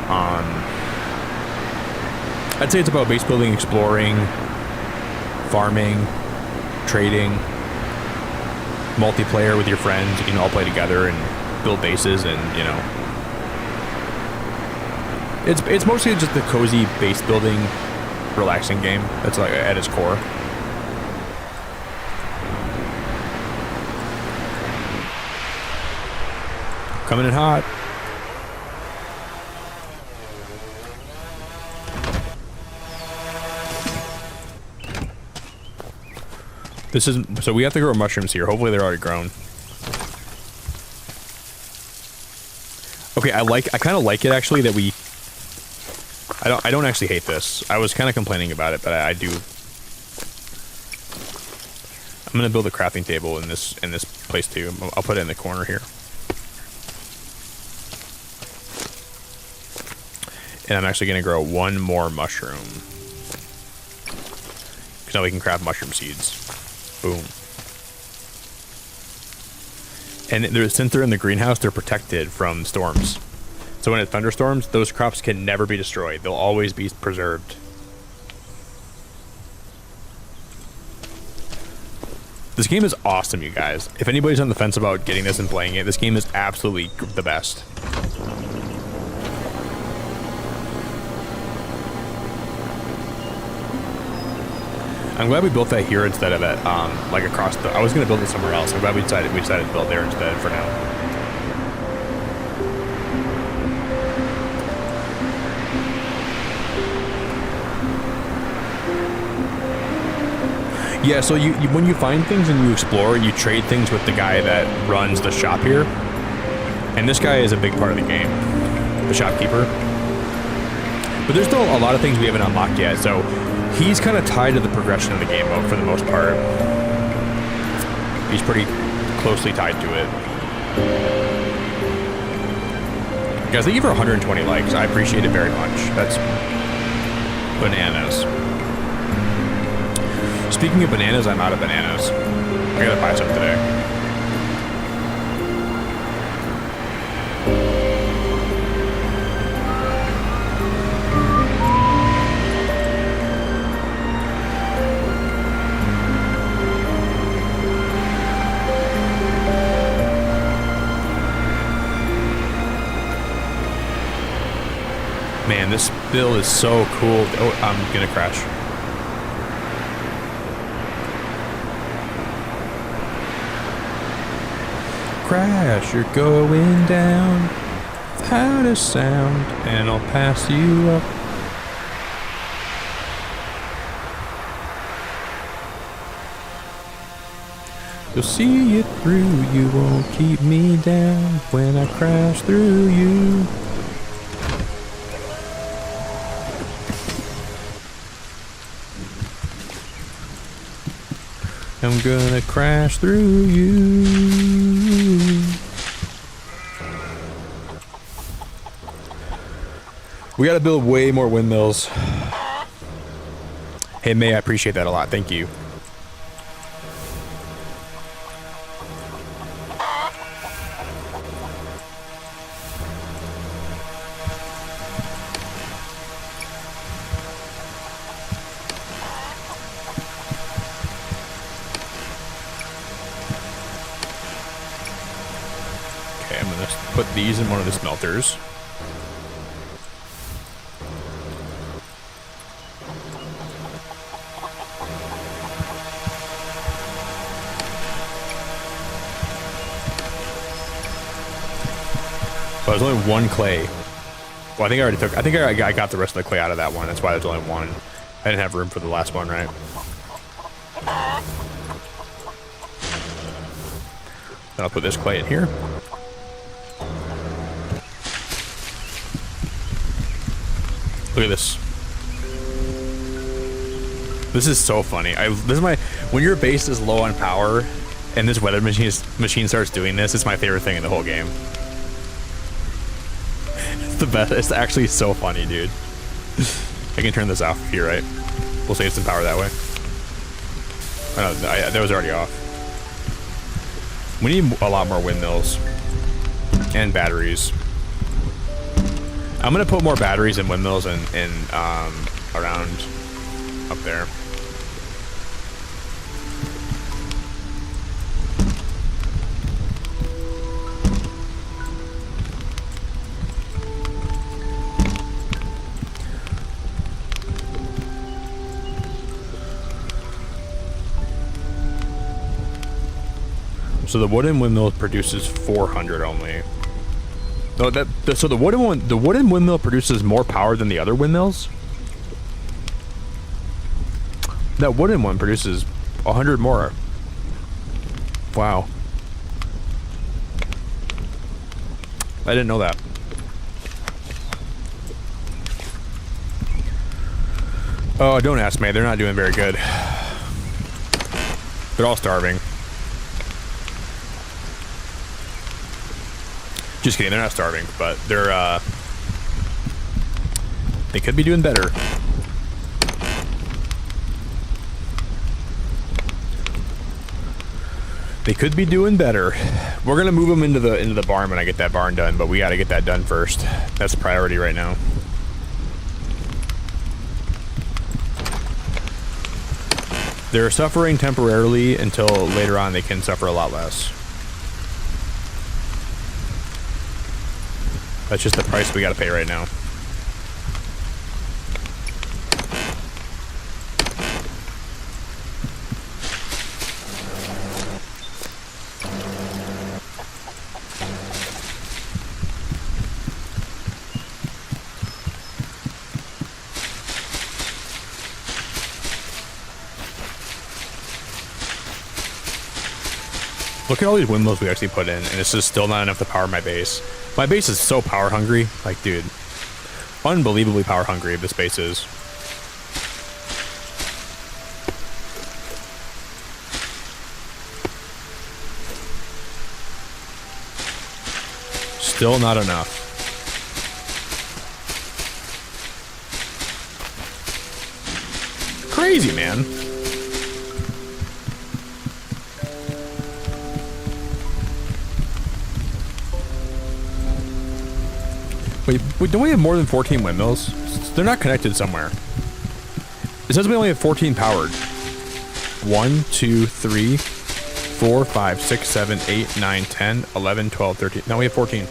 I'd say it's about base building, exploring, farming, trading, multiplayer with your friends. You can all play together and build bases, and you know, it's mostly just the cozy base building, relaxing game. That's like at its core. Coming in hot. This is, so we have to grow mushrooms here. Hopefully they're already grown. Okay, I kind of like it actually that we, I don't actually hate this. I was kind of complaining about it, but I do. I'm gonna build a crafting table in this place too. I'll put it in the corner here. And I'm actually gonna grow one more mushroom. Because now we can craft mushroom seeds. Boom. And since they're in the greenhouse, they're protected from storms. So when it thunderstorms, those crops can never be destroyed. They'll always be preserved. This game is awesome, you guys. If anybody's on the fence about getting this and playing it, this game is absolutely the best. I'm glad we built that here instead of at, like across the, I was going to build it somewhere else. I'm glad we decided to build there instead for now. Yeah, so you when you find things and you explore, you trade things with the guy that runs the shop here. And this guy is a big part of the game, the shopkeeper. But there's still a lot of things we haven't unlocked yet, so he's kind of tied to the progression of the game for the most part. He's pretty closely tied to it. Guys, thank you for 120 likes. I appreciate it very much. That's bananas. Speaking of bananas, I'm out of bananas. I gotta buy some today. Man, this bill is so cool. Oh, I'm gonna crash. Crash, you're going down. out of sound, and I'll pass you up. You'll see it through, you won't keep me down when I crash through you. I'm gonna crash through you. We gotta build way more windmills. Hey May, I appreciate that a lot, thank you. Put these in one of the smelters. Well, there's only one clay. Well, I think I already took. I think I got the rest of the clay out of that one. That's why there's only one. I didn't have room for the last one, right? Then I'll put this clay in here. Look at this. This is so funny. This is my, when your base is low on power and this weather machine starts doing this, it's my favorite thing in the whole game. It's the best. It's actually so funny, dude. I can turn this off here, right? We'll save some power that way. Oh, no, that was already off. We need a lot more windmills and batteries. I'm gonna put more batteries and windmills in around up there. So the wooden windmill produces 400 only. No, so the wooden windmill produces more power than the other windmills? That wooden one produces 100 more. Wow. I didn't know that. Oh, don't ask me. They're not doing very good. They're all starving. Just kidding, they're not starving, but they're, they could be doing better. They could be doing better. We're gonna move them into the barn when I get that barn done, but we gotta get that done first. That's the priority right now. They're suffering temporarily until later on they can suffer a lot less. That's just the price we gotta pay right now. Look at all these windmills we actually put in, and it's just still not enough to power my base. My base is so power hungry. Like, dude, unbelievably power hungry this base is. Still not enough. Crazy, man. Wait, don't we have more than 14 windmills? They're not connected somewhere. It says we only have 14 powered. 1, 2, 3, 4, 5, 6, 7, 8, 9, 10, 11, 12, 13. Now we have 14.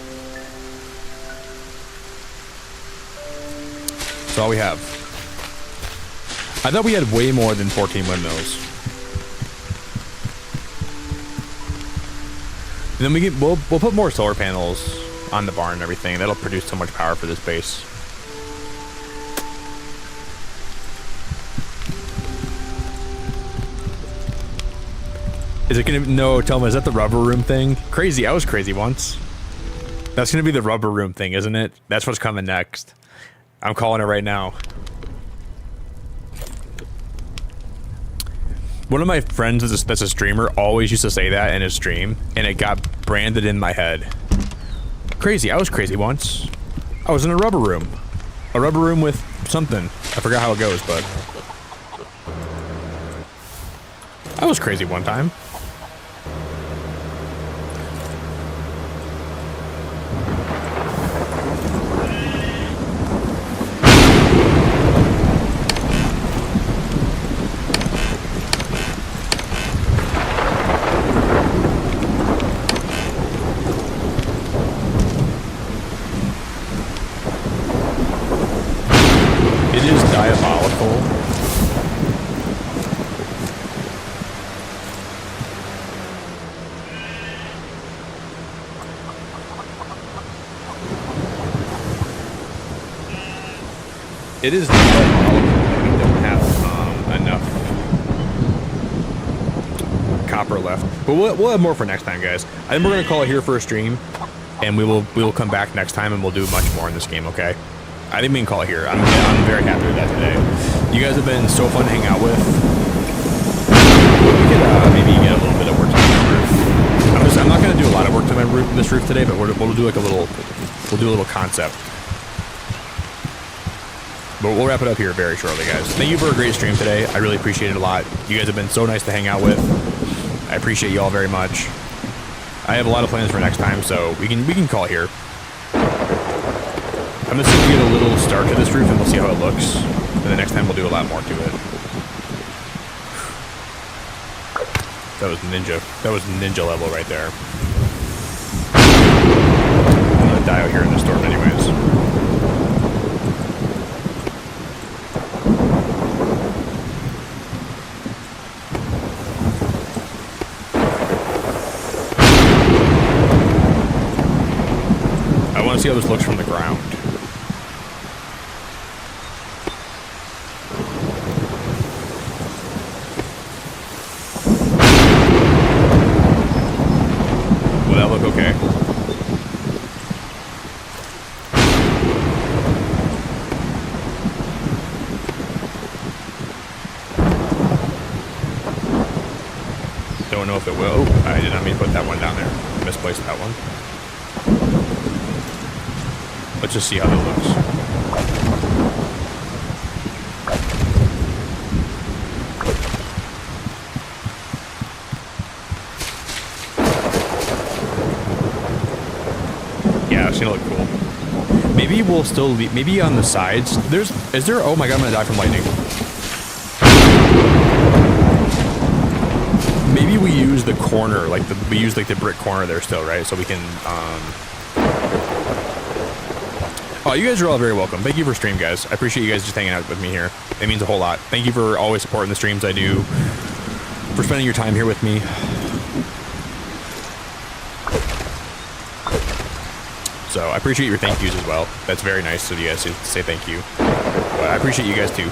That's all we have. I thought we had way more than 14 windmills. And then we'll put more solar panels on the barn and everything. That'll produce so much power for this base. Is it gonna, no, tell me, is that the rubber room thing? Crazy, I was crazy once. That's gonna be the rubber room thing, isn't it? That's what's coming next. I'm calling it right now. One of my friends that's a streamer always used to say that in his stream, and it got branded in my head. Crazy, I was crazy once. I was in a rubber room. A rubber room with something. I forgot how it goes, but... I was crazy one time. It is diabolical that we don't have enough copper left, but we'll have more for next time, guys. I think we're gonna call it here for a stream, and we will come back next time and we'll do much more in this game. Okay? I think we can call it here. I'm very happy with that today. You guys have been so fun to hang out with. We could maybe get a little bit of work to my roof. I'm not gonna do a lot of work to my roof, this roof today, but we'll do like a little concept. But we'll wrap it up here very shortly, guys. Thank you for a great stream today. I really appreciate it a lot. You guys have been so nice to hang out with. I appreciate you all very much. I have a lot of plans for next time, so we can call here. I'm just gonna get a little start to this roof and we'll see how it looks. And the next time we'll do a lot more to it. That was ninja. That was ninja level right there. I'm gonna die out here in the storm anyways. See how this looks from the ground. Will that look okay? Don't know if it will. Oh, I did not mean to put that one down there. Misplaced that one. Let's just see how that looks. Yeah, it's gonna look cool. Maybe we'll still leave, maybe on the sides. Is there, oh my god, I'm gonna die from lightning. Maybe we use the corner, we use the brick corner there still, right? So we can, oh, you guys are all very welcome. Thank you for stream, guys. I appreciate you guys just hanging out with me here. It means a whole lot. Thank you for always supporting the streams I do, for spending your time here with me. So I appreciate your thank yous as well. That's very nice of you guys to say thank you. But I appreciate you guys too.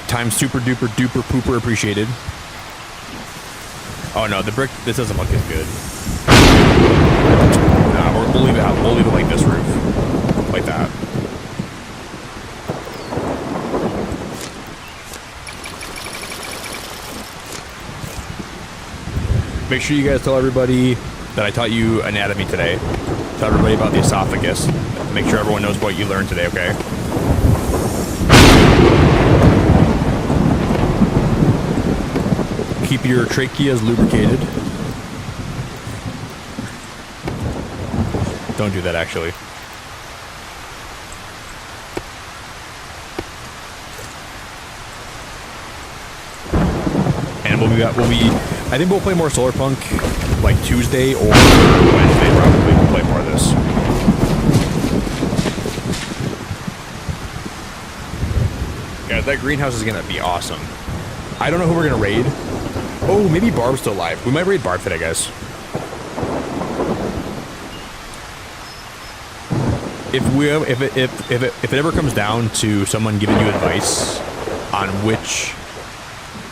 Time super duper duper pooper appreciated. Oh no, the brick, this doesn't look as good. Nah, we'll leave it out. We'll leave it like this roof. Like that. Make sure you guys tell everybody that I taught you anatomy today. Tell everybody about the esophagus. Make sure everyone knows what you learned today, okay? Keep your tracheas lubricated. Don't do that, actually. And I think we'll play more Solarpunk like Tuesday or Wednesday probably. We'll play more of this. Guys, that greenhouse is gonna be awesome. I don't know who we're gonna raid. Oh, maybe Barb's still alive. We might raid Barb today, guys. if it ever comes down to someone giving you advice on which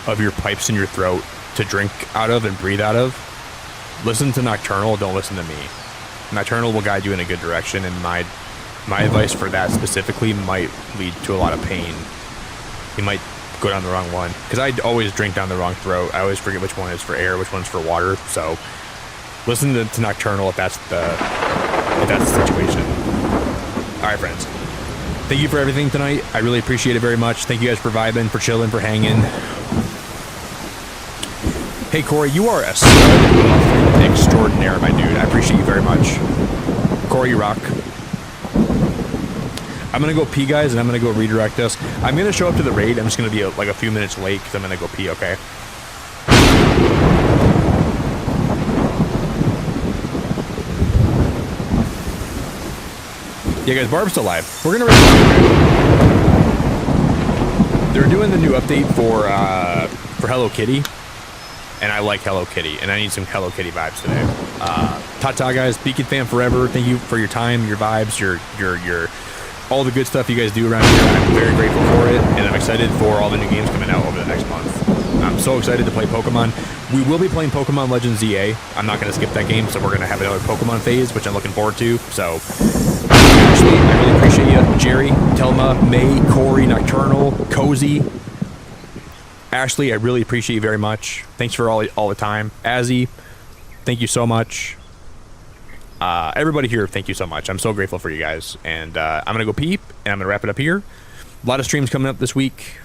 of your pipes in your throat to drink out of and breathe out of, listen to Nocturnal, don't listen to me. Nocturnal will guide you in a good direction, and my advice for that specifically might lead to a lot of pain. You might go down the wrong one, because I always drink down the wrong throat. I always forget which one is for air, which one's for water. So listen to Nocturnal if that's the situation. All right, friends. Thank you for everything tonight. I really appreciate it very much. Thank you guys for vibing, for chilling, for hanging. Hey, Corey, you are a stud extraordinaire, my dude. I appreciate you very much. Corey, you rock. I'm going to go pee, guys, and I'm going to go redirect us. I'm going to show up to the raid. I'm just going to be like a few minutes late because I'm going to go pee, okay? Yeah, guys, Barb's still alive. We're going to raid. They're doing the new update for Hello Kitty, and I like Hello Kitty, and I need some Hello Kitty vibes today. Ta-ta, guys. Beacon fan forever. Thank you for your time, your vibes, your all the good stuff you guys do around here. I'm very grateful for it, and I'm excited for all the new games coming out over the next month. I'm so excited to play Pokemon. We will be playing Pokemon Legends ZA. I'm not going to skip that game, so we're going to have another Pokemon phase, which I'm looking forward to. So, Ashley, I really appreciate you. Jerry, Telma, May, Corey, Nocturnal, Cozy. Ashley, I really appreciate you very much. Thanks for all the time. Azzy, thank you so much. Everybody here, thank you so much. I'm so grateful for you guys. And I'm going to go peep, and I'm going to wrap it up here. A lot of streams coming up this week.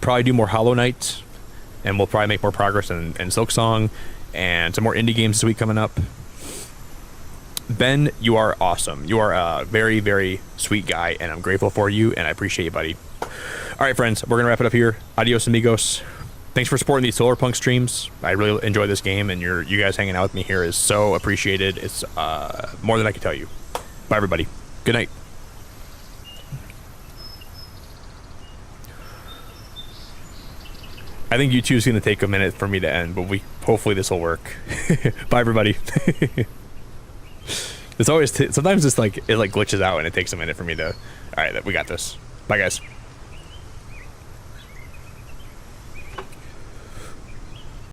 Probably do more Hollow Knight, and we'll probably make more progress in Silksong, and some more indie games this week coming up. Ben, you are awesome. You are a very, very sweet guy, and I'm grateful for you, and I appreciate you, buddy. All right, friends, we're going to wrap it up here. Adios, amigos. Thanks for supporting these Solarpunk streams. I really enjoy this game, and you guys hanging out with me here is so appreciated. It's more than I can tell you. Bye, everybody. Good night. I think YouTube is going to take a minute for me to end, but hopefully this will work. Bye, everybody. It's always sometimes it's like it glitches out and it takes a minute for me to. All right, we got this. Bye, guys.